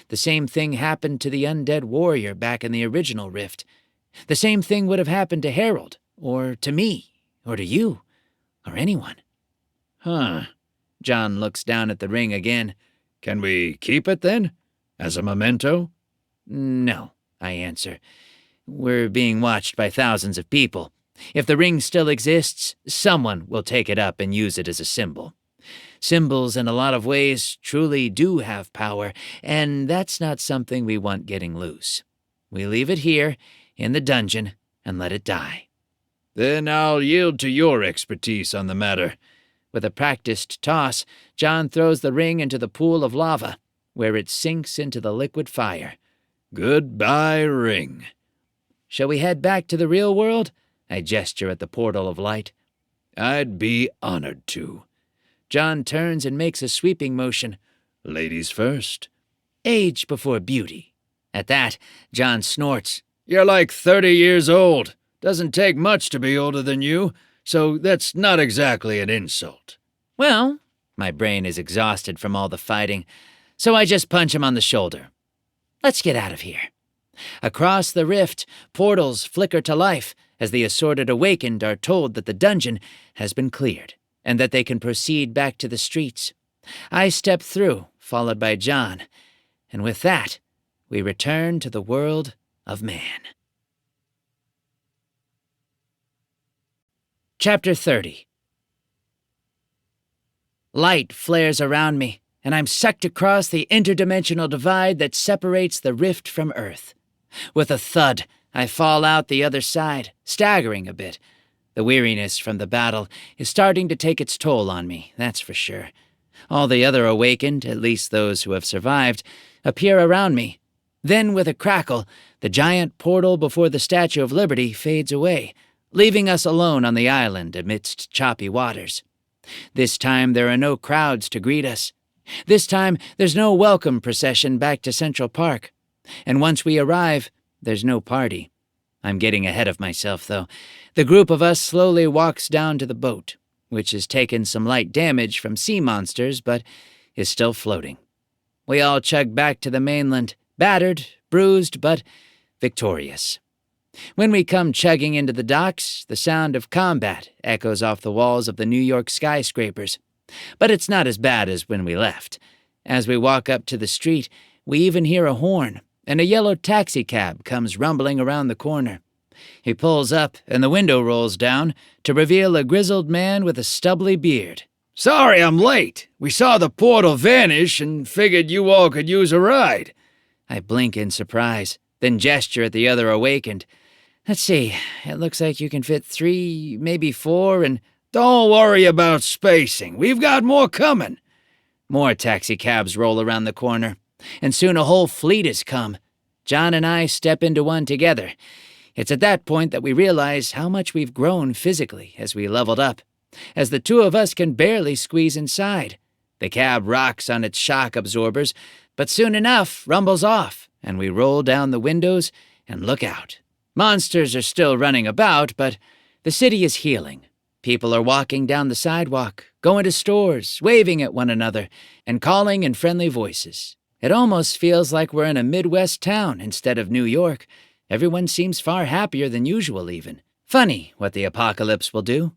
The same thing happened to the undead warrior back in the original rift. The same thing would have happened to Harold, or to me, or to you, or anyone. Huh. John looks down at the ring again. Can we keep it then? As a memento? No, I answer. We're being watched by thousands of people. If the ring still exists, someone will take it up and use it as a symbol. Symbols, in a lot of ways, truly do have power, and that's not something we want getting loose. We leave it here, in the dungeon, and let it die. Then I'll yield to your expertise on the matter. With a practiced toss, John throws the ring into the pool of lava, where it sinks into the liquid fire. Goodbye, ring. Shall we head back to the real world? I gesture at the portal of light. I'd be honored to. John turns and makes a sweeping motion. Ladies first. Age before beauty. At that, John snorts. You're like 30 years old. Doesn't take much to be older than you, so that's not exactly an insult. Well, my brain is exhausted from all the fighting, so I just punch him on the shoulder. Let's get out of here. Across the rift, portals flicker to life as the assorted awakened are told that the dungeon has been cleared and that they can proceed back to the streets. I step through, followed by John, and with that, we return to the world of man. Chapter 30. Light flares around me, and I'm sucked across the interdimensional divide that separates the rift from Earth. With a thud, I fall out the other side, staggering a bit. The weariness from the battle is starting to take its toll on me, that's for sure. All the other awakened, at least those who have survived, appear around me. Then, with a crackle, the giant portal before the Statue of Liberty fades away, leaving us alone on the island amidst choppy waters. This time there are no crowds to greet us. This time there's no welcome procession back to Central Park. And once we arrive, there's no party. I'm getting ahead of myself, though. The group of us slowly walks down to the boat, which has taken some light damage from sea monsters, but is still floating. We all chug back to the mainland, battered, bruised, but victorious. When we come chugging into the docks, the sound of combat echoes off the walls of the New York skyscrapers. But it's not as bad as when we left. As we walk up to the street, we even hear a horn, and a yellow taxicab comes rumbling around the corner. He pulls up, and the window rolls down to reveal a grizzled man with a stubbly beard. Sorry I'm late. We saw the portal vanish and figured you all could use a ride. I blink in surprise, then gesture at the other awakened. Let's see, it looks like you can fit 3, maybe 4, and... Don't worry about spacing. We've got more coming. More taxicabs roll around the corner, and soon a whole fleet has come. John and I step into one together. It's at that point that we realize how much we've grown physically as we leveled up, as the two of us can barely squeeze inside. The cab rocks on its shock absorbers, but soon enough rumbles off, and we roll down the windows and look out. Monsters are still running about, but the city is healing. People are walking down the sidewalk, going to stores, waving at one another, and calling in friendly voices. It almost feels like we're in a Midwest town instead of New York. Everyone seems far happier than usual even. Funny what the apocalypse will do.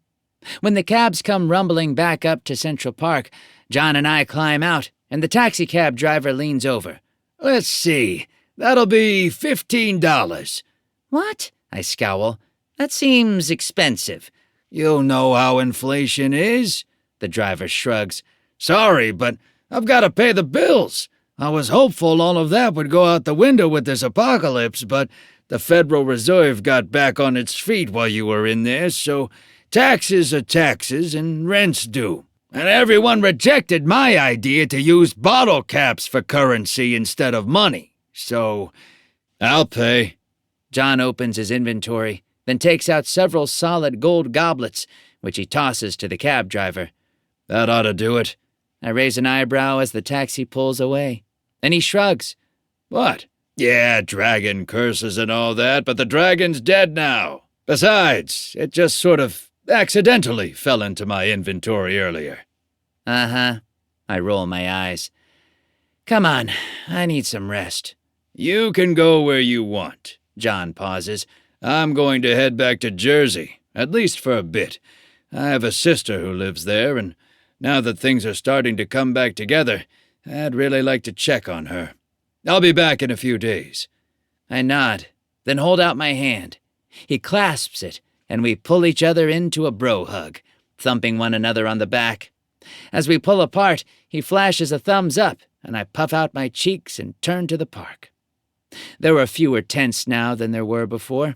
When the cabs come rumbling back up to Central Park, John and I climb out, and the taxicab driver leans over. Let's see. That'll be $15. What? I scowl. That seems expensive. You know how inflation is, the driver shrugs. Sorry, but I've got to pay the bills. I was hopeful all of that would go out the window with this apocalypse, but the Federal Reserve got back on its feet while you were in there, so taxes are taxes and rent's due. And everyone rejected my idea to use bottle caps for currency instead of money, so I'll pay. John opens his inventory, then takes out several solid gold goblets, which he tosses to the cab driver. That ought to do it. I raise an eyebrow as the taxi pulls away, and he shrugs. What? Yeah, dragon curses and all that, but the dragon's dead now. Besides, it just sort of accidentally fell into my inventory earlier. Uh-huh. I roll my eyes. Come on, I need some rest. You can go where you want. John pauses. I'm going to head back to Jersey, at least for a bit. I have a sister who lives there, and now that things are starting to come back together, I'd really like to check on her. I'll be back in a few days. I nod, then hold out my hand. He clasps it, and we pull each other into a bro hug, thumping one another on the back. As we pull apart, he flashes a thumbs up, and I puff out my cheeks and turn to the park. There were fewer tents now than there were before.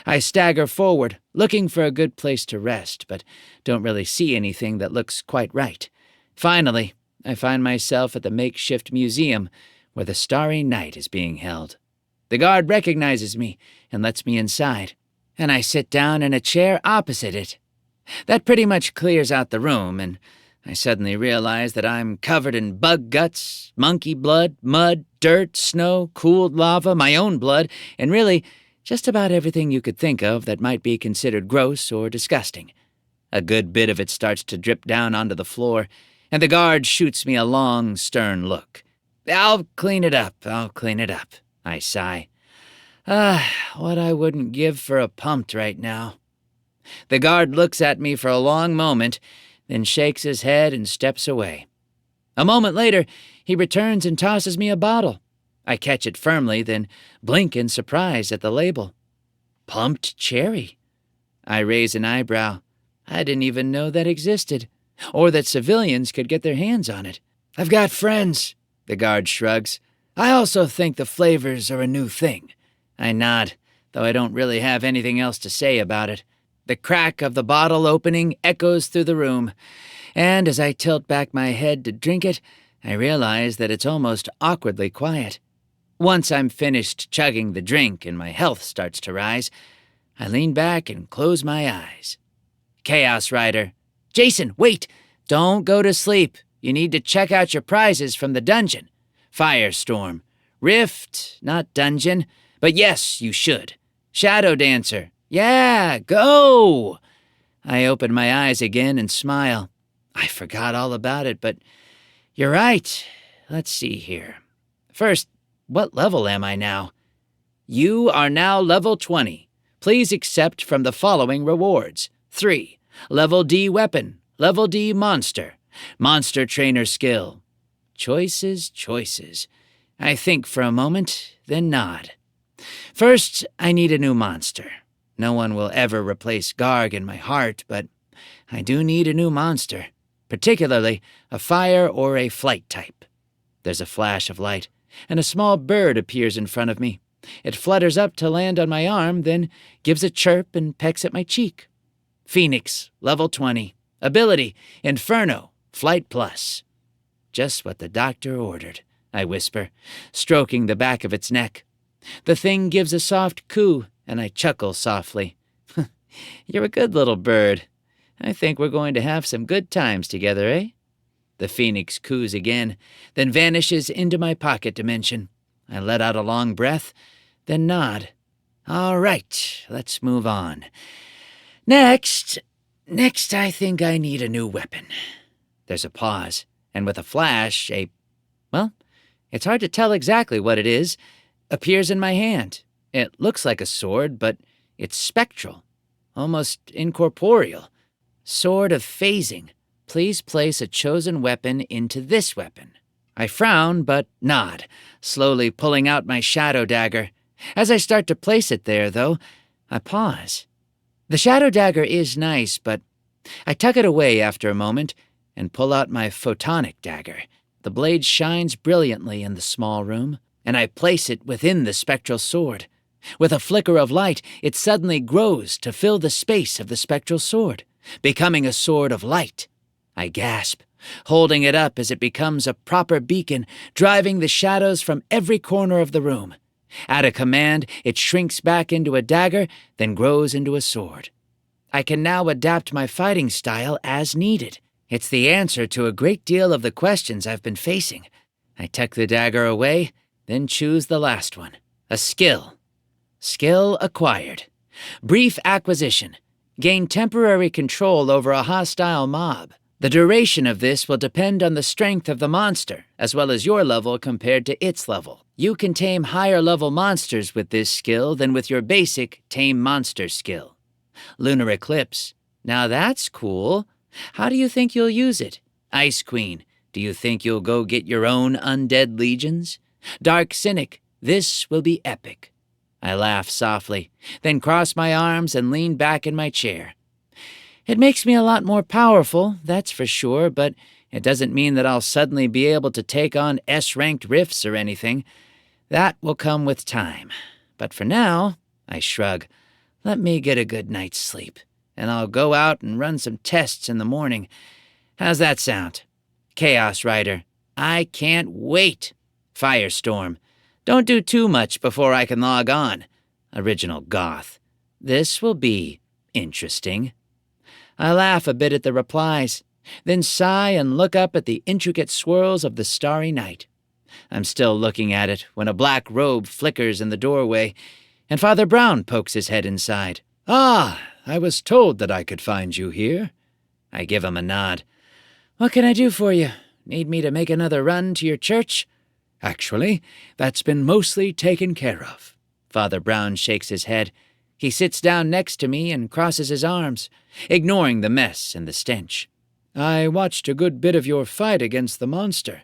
I stagger forward, looking for a good place to rest, but don't really see anything that looks quite right. Finally, I find myself at the makeshift museum where the Starry Night is being held. The guard recognizes me and lets me inside, and I sit down in a chair opposite it. That pretty much clears out the room, and I suddenly realize that I'm covered in bug guts, monkey blood, mud, dirt, snow, cooled lava, my own blood, and really just about everything you could think of that might be considered gross or disgusting. A good bit of it starts to drip down onto the floor, and the guard shoots me a long, stern look. I'll clean it up, I sigh. What I wouldn't give for a pumped right now. The guard looks at me for a long moment, then shakes his head and steps away. A moment later, he returns and tosses me a bottle. I catch it firmly, then blink in surprise at the label. Pumped cherry. I raise an eyebrow. I didn't even know that existed, or that civilians could get their hands on it. I've got friends, the guard shrugs. I also think the flavors are a new thing. I nod, though I don't really have anything else to say about it. The crack of the bottle opening echoes through the room, and as I tilt back my head to drink it, I realize that it's almost awkwardly quiet. Once I'm finished chugging the drink and my health starts to rise, I lean back and close my eyes. Chaos Rider. Jason, wait! Don't go to sleep. You need to check out your prizes from the dungeon. Firestorm. Rift, not dungeon, but yes, you should. Shadow Dancer. Yeah, go! I open my eyes again and smile. I forgot all about it, but you're right. Let's see here. First, what level am I now? You are now level 20. Please accept from the following rewards. 3. Level D weapon. Level D monster. Monster trainer skill. Choices, choices. I think for a moment, then nod. First, I need a new monster. No one will ever replace Garg in my heart, but I do need a new monster, particularly a fire or a flight type. There's a flash of light, and a small bird appears in front of me. It flutters up to land on my arm, then gives a chirp and pecks at my cheek. Phoenix, level 20. Ability, Inferno, Flight Plus. Just what the doctor ordered, I whisper, stroking the back of its neck. The thing gives a soft coo, and I chuckle softly. You're a good little bird. I think we're going to have some good times together, eh? The phoenix coos again, then vanishes into my pocket dimension. I let out a long breath, then nod. All right, let's move on. Next, I think I need a new weapon. There's a pause, and with a flash, it's hard to tell exactly what it is, appears in my hand. It looks like a sword, but it's spectral, almost incorporeal. Sword of phasing. Please place a chosen weapon into this weapon. I frown, but nod, slowly pulling out my shadow dagger. As I start to place it there, though, I pause. The shadow dagger is nice, but I tuck it away after a moment and pull out my photonic dagger. The blade shines brilliantly in the small room, and I place it within the spectral sword. With a flicker of light, it suddenly grows to fill the space of the spectral sword, becoming a sword of light. I gasp, holding it up as it becomes a proper beacon, driving the shadows from every corner of the room. At a command, it shrinks back into a dagger, then grows into a sword. I can now adapt my fighting style as needed. It's the answer to a great deal of the questions I've been facing. I tuck the dagger away, then choose the last one. A skill. Skill acquired. Brief acquisition. Gain temporary control over a hostile mob. The duration of this will depend on the strength of the monster, as well as your level compared to its level. You can tame higher-level monsters with this skill than with your basic Tame Monster skill. Lunar Eclipse. Now that's cool. How do you think you'll use it? Ice Queen. Do you think you'll go get your own undead legions? Dark Cynic. This will be epic. I laugh softly, then cross my arms and lean back in my chair. It makes me a lot more powerful, that's for sure, but it doesn't mean that I'll suddenly be able to take on S-ranked rifts or anything. That will come with time. But for now, I shrug, let me get a good night's sleep, and I'll go out and run some tests in the morning. How's that sound? Chaos Rider. I can't wait. Firestorm. Don't do too much before I can log on. Original Goth. This will be interesting. I laugh a bit at the replies, then sigh and look up at the intricate swirls of the starry night. I'm still looking at it when a black robe flickers in the doorway, and Father Brown pokes his head inside. Ah, I was told that I could find you here. I give him a nod. What can I do for you? Need me to make another run to your church? Actually, that's been mostly taken care of. Father Brown shakes his head. He sits down next to me and crosses his arms, ignoring the mess and the stench. I watched a good bit of your fight against the monster.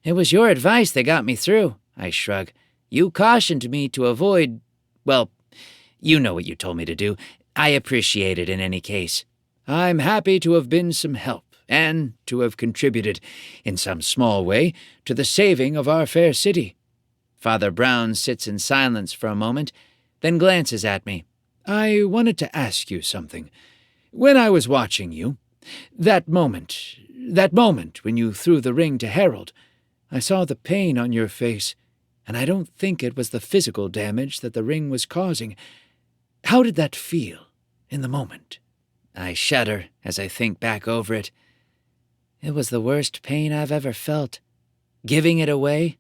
It was your advice that got me through, I shrug. You cautioned me to avoid, well, you know what you told me to do. I appreciate it in any case. I'm happy to have been some help, and to have contributed, in some small way, to the saving of our fair city. Father Brown sits in silence for a moment, then glances at me. I wanted to ask you something. When I was watching you, that moment when you threw the ring to Harold, I saw the pain on your face, and I don't think it was the physical damage that the ring was causing. How did that feel in the moment? I shudder as I think back over it. It was the worst pain I've ever felt. Giving it away?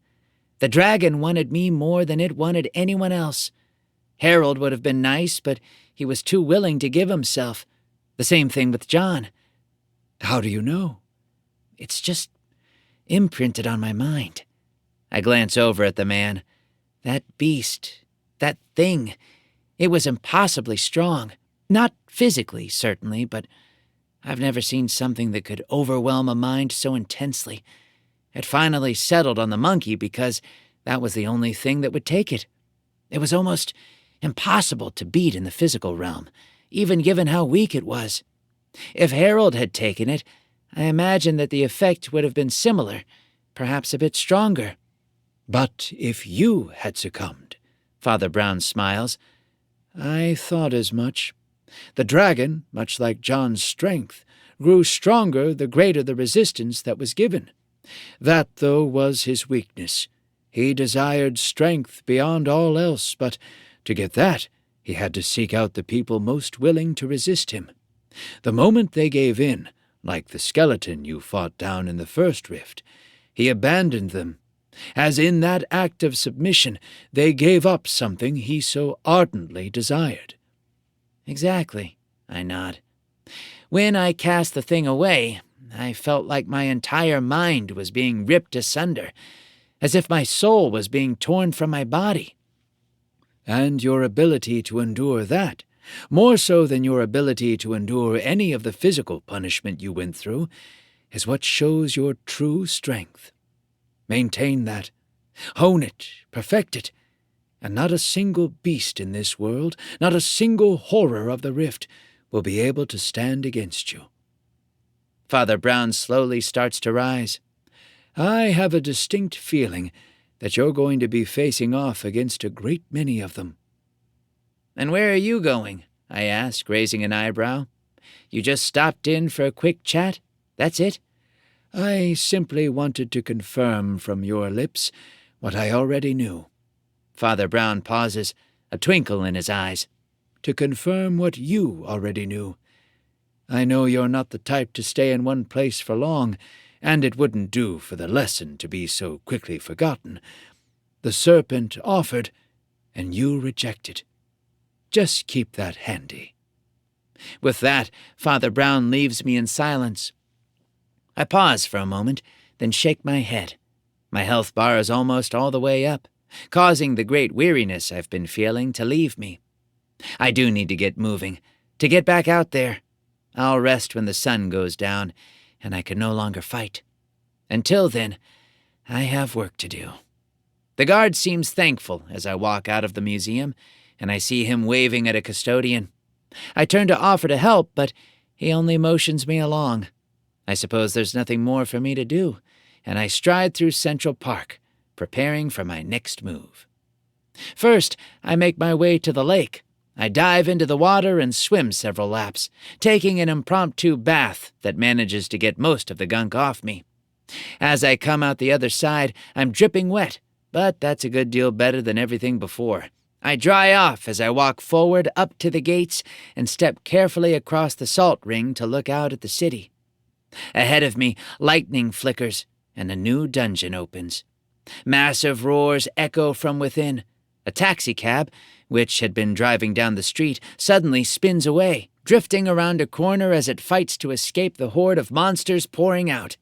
The dragon wanted me more than it wanted anyone else. Harold would have been nice, but he was too willing to give himself. The same thing with John. How do you know? It's just imprinted on my mind. I glance over at the man. That beast, that thing, it was impossibly strong. Not physically, certainly, but I've never seen something that could overwhelm a mind so intensely. It finally settled on the monkey because that was the only thing that would take it. It was almost impossible to beat in the physical realm, even given how weak it was. If Harold had taken it, I imagine that the effect would have been similar, perhaps a bit stronger. But if you had succumbed, Father Brown smiles, I thought as much. The dragon, much like John's strength, grew stronger the greater the resistance that was given. That, though, was his weakness. He desired strength beyond all else, but to get that, he had to seek out the people most willing to resist him. The moment they gave in, like the skeleton you fought down in the first rift, he abandoned them, as in that act of submission they gave up something he so ardently desired. Exactly, I nod. When I cast the thing away, I felt like my entire mind was being ripped asunder, as if my soul was being torn from my body. And your ability to endure that, more so than your ability to endure any of the physical punishment you went through, is what shows your true strength. Maintain that. Hone it, perfect it, and not a single beast in this world, not a single horror of the rift, will be able to stand against you. Father Brown slowly starts to rise. I have a distinct feeling that you're going to be facing off against a great many of them. And where are you going? I ask, raising an eyebrow. You just stopped in for a quick chat? That's it? I simply wanted to confirm from your lips what I already knew. Father Brown pauses, a twinkle in his eyes. To confirm what you already knew. I know you're not the type to stay in one place for long, and it wouldn't do for the lesson to be so quickly forgotten. The serpent offered, and you rejected. Just keep that handy. With that, Father Brown leaves me in silence. I pause for a moment, then shake my head. My health bar is almost all the way up, causing the great weariness I've been feeling to leave me. I do need to get moving, to get back out there. I'll rest when the sun goes down, and I can no longer fight. Until then, I have work to do. The guard seems thankful as I walk out of the museum, and I see him waving at a custodian. I turn to offer to help, but he only motions me along. I suppose there's nothing more for me to do, and I stride through Central Park, preparing for my next move. First, I make my way to the lake. I dive into the water and swim several laps, taking an impromptu bath that manages to get most of the gunk off me. As I come out the other side, I'm dripping wet, but that's a good deal better than everything before. I dry off as I walk forward up to the gates and step carefully across the salt ring to look out at the city. Ahead of me, lightning flickers, and a new dungeon opens. Massive roars echo from within. A taxicab, which had been driving down the street, suddenly spins away, drifting around a corner as it fights to escape the horde of monsters pouring out.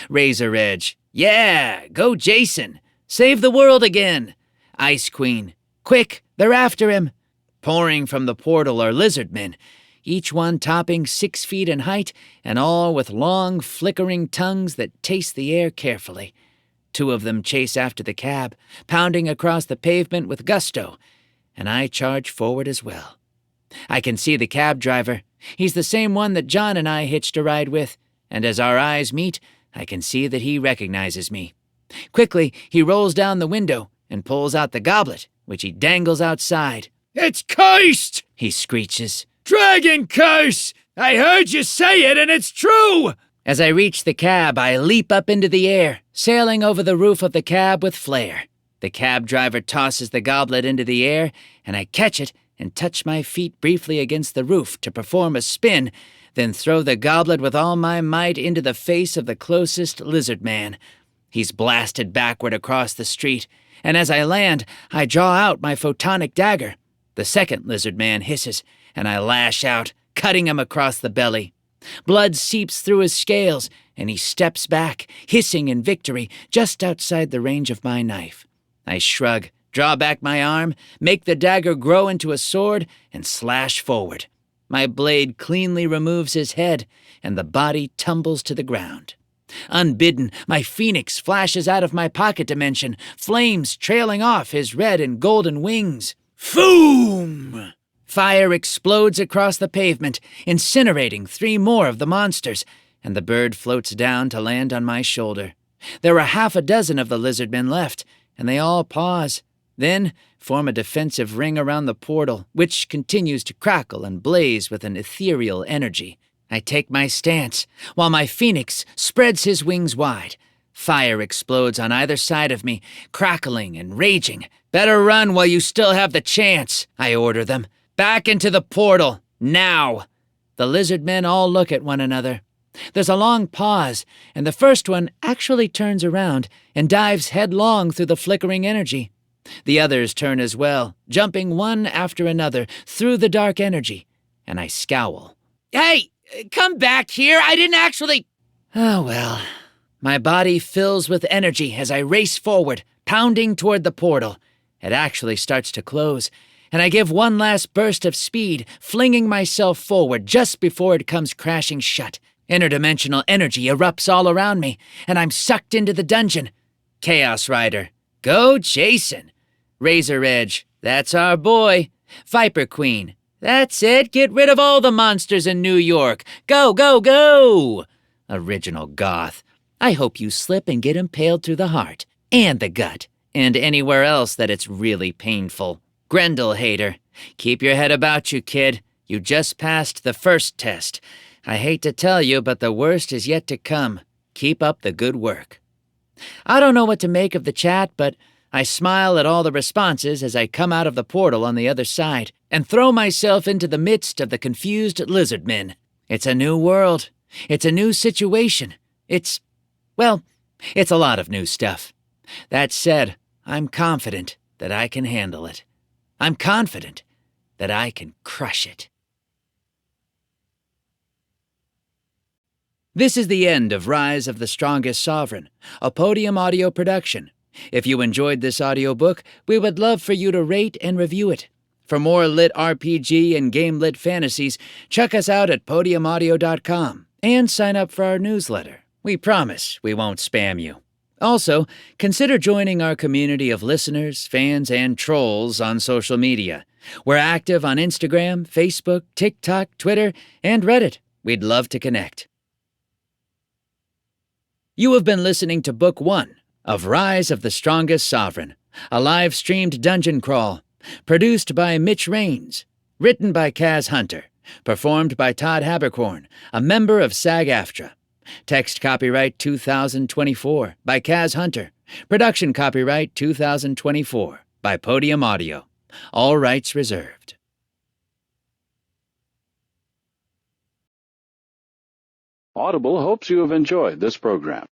Razor Edge. Yeah, go Jason. Save the world again. Ice Queen. Quick, they're after him. Pouring from the portal are lizardmen, each one topping 6 feet in height, and all with long, flickering tongues that taste the air carefully. 2 of them chase after the cab, pounding across the pavement with gusto, and I charge forward as well. I can see the cab driver. He's the same one that John and I hitched a ride with, and as our eyes meet, I can see that he recognizes me. Quickly, he rolls down the window and pulls out the goblet, which he dangles outside. It's cursed! He screeches. Dragon curse! I heard you say it, and it's true! As I reach the cab, I leap up into the air, sailing over the roof of the cab with flair. The cab driver tosses the goblet into the air, and I catch it and touch my feet briefly against the roof to perform a spin, then throw the goblet with all my might into the face of the closest lizard man. He's blasted backward across the street, and as I land, I draw out my photonic dagger. The second lizard man hisses, and I lash out, cutting him across the belly. Blood seeps through his scales, and he steps back, hissing in victory, just outside the range of my knife. I shrug, draw back my arm, make the dagger grow into a sword, and slash forward. My blade cleanly removes his head, and the body tumbles to the ground. Unbidden, my phoenix flashes out of my pocket dimension, flames trailing off his red and golden wings. Foom! Fire explodes across the pavement, incinerating 3 more of the monsters, and the bird floats down to land on my shoulder. There are half a dozen of the lizardmen left, and they all pause, then form a defensive ring around the portal, which continues to crackle and blaze with an ethereal energy. I take my stance, while my phoenix spreads his wings wide. Fire explodes on either side of me, crackling and raging. Better run while you still have the chance, I order them. Back into the portal, now! The lizardmen all look at one another. There's a long pause, and the first one actually turns around and dives headlong through the flickering energy. The others turn as well, jumping one after another through the dark energy, and I scowl. Hey, come back here, I didn't actually... Oh well. My body fills with energy as I race forward, pounding toward the portal. It actually starts to close, and I give one last burst of speed, flinging myself forward just before it comes crashing shut. Interdimensional energy erupts all around me, and I'm sucked into the dungeon. Chaos Rider, go Jason. Razor Edge, that's our boy. Viper Queen, that's it, get rid of all the monsters in New York. Go, go, go! Original Goth, I hope you slip and get impaled through the heart, and the gut, and anywhere else that it's really painful. Grendel Hater, keep your head about you, kid. You just passed the first test. I hate to tell you, but the worst is yet to come. Keep up the good work. I don't know what to make of the chat, but I smile at all the responses as I come out of the portal on the other side and throw myself into the midst of the confused lizardmen. It's a new world. It's a new situation. It's a lot of new stuff. That said, I'm confident that I can handle it. I'm confident that I can crush it. This is the end of Rise of the Strongest Sovereign, a Podium audio production. If you enjoyed this audiobook, we would love for you to rate and review it. For more LitRPG and game lit fantasies, check us out at podiumaudio.com and sign up for our newsletter. We promise we won't spam you. Also, consider joining our community of listeners, fans, and trolls on social media. We're active on Instagram, Facebook, TikTok, Twitter, and Reddit. We'd love to connect. You have been listening to Book 1 of Rise of the Strongest Sovereign, a live-streamed dungeon crawl, produced by Mitch Rains, written by Kaz Hunter, performed by Todd Habercorn, a member of SAG-AFTRA. Text copyright 2024 by Kaz Hunter. Production copyright 2024 by Podium Audio. All rights reserved. Audible hopes you have enjoyed this program.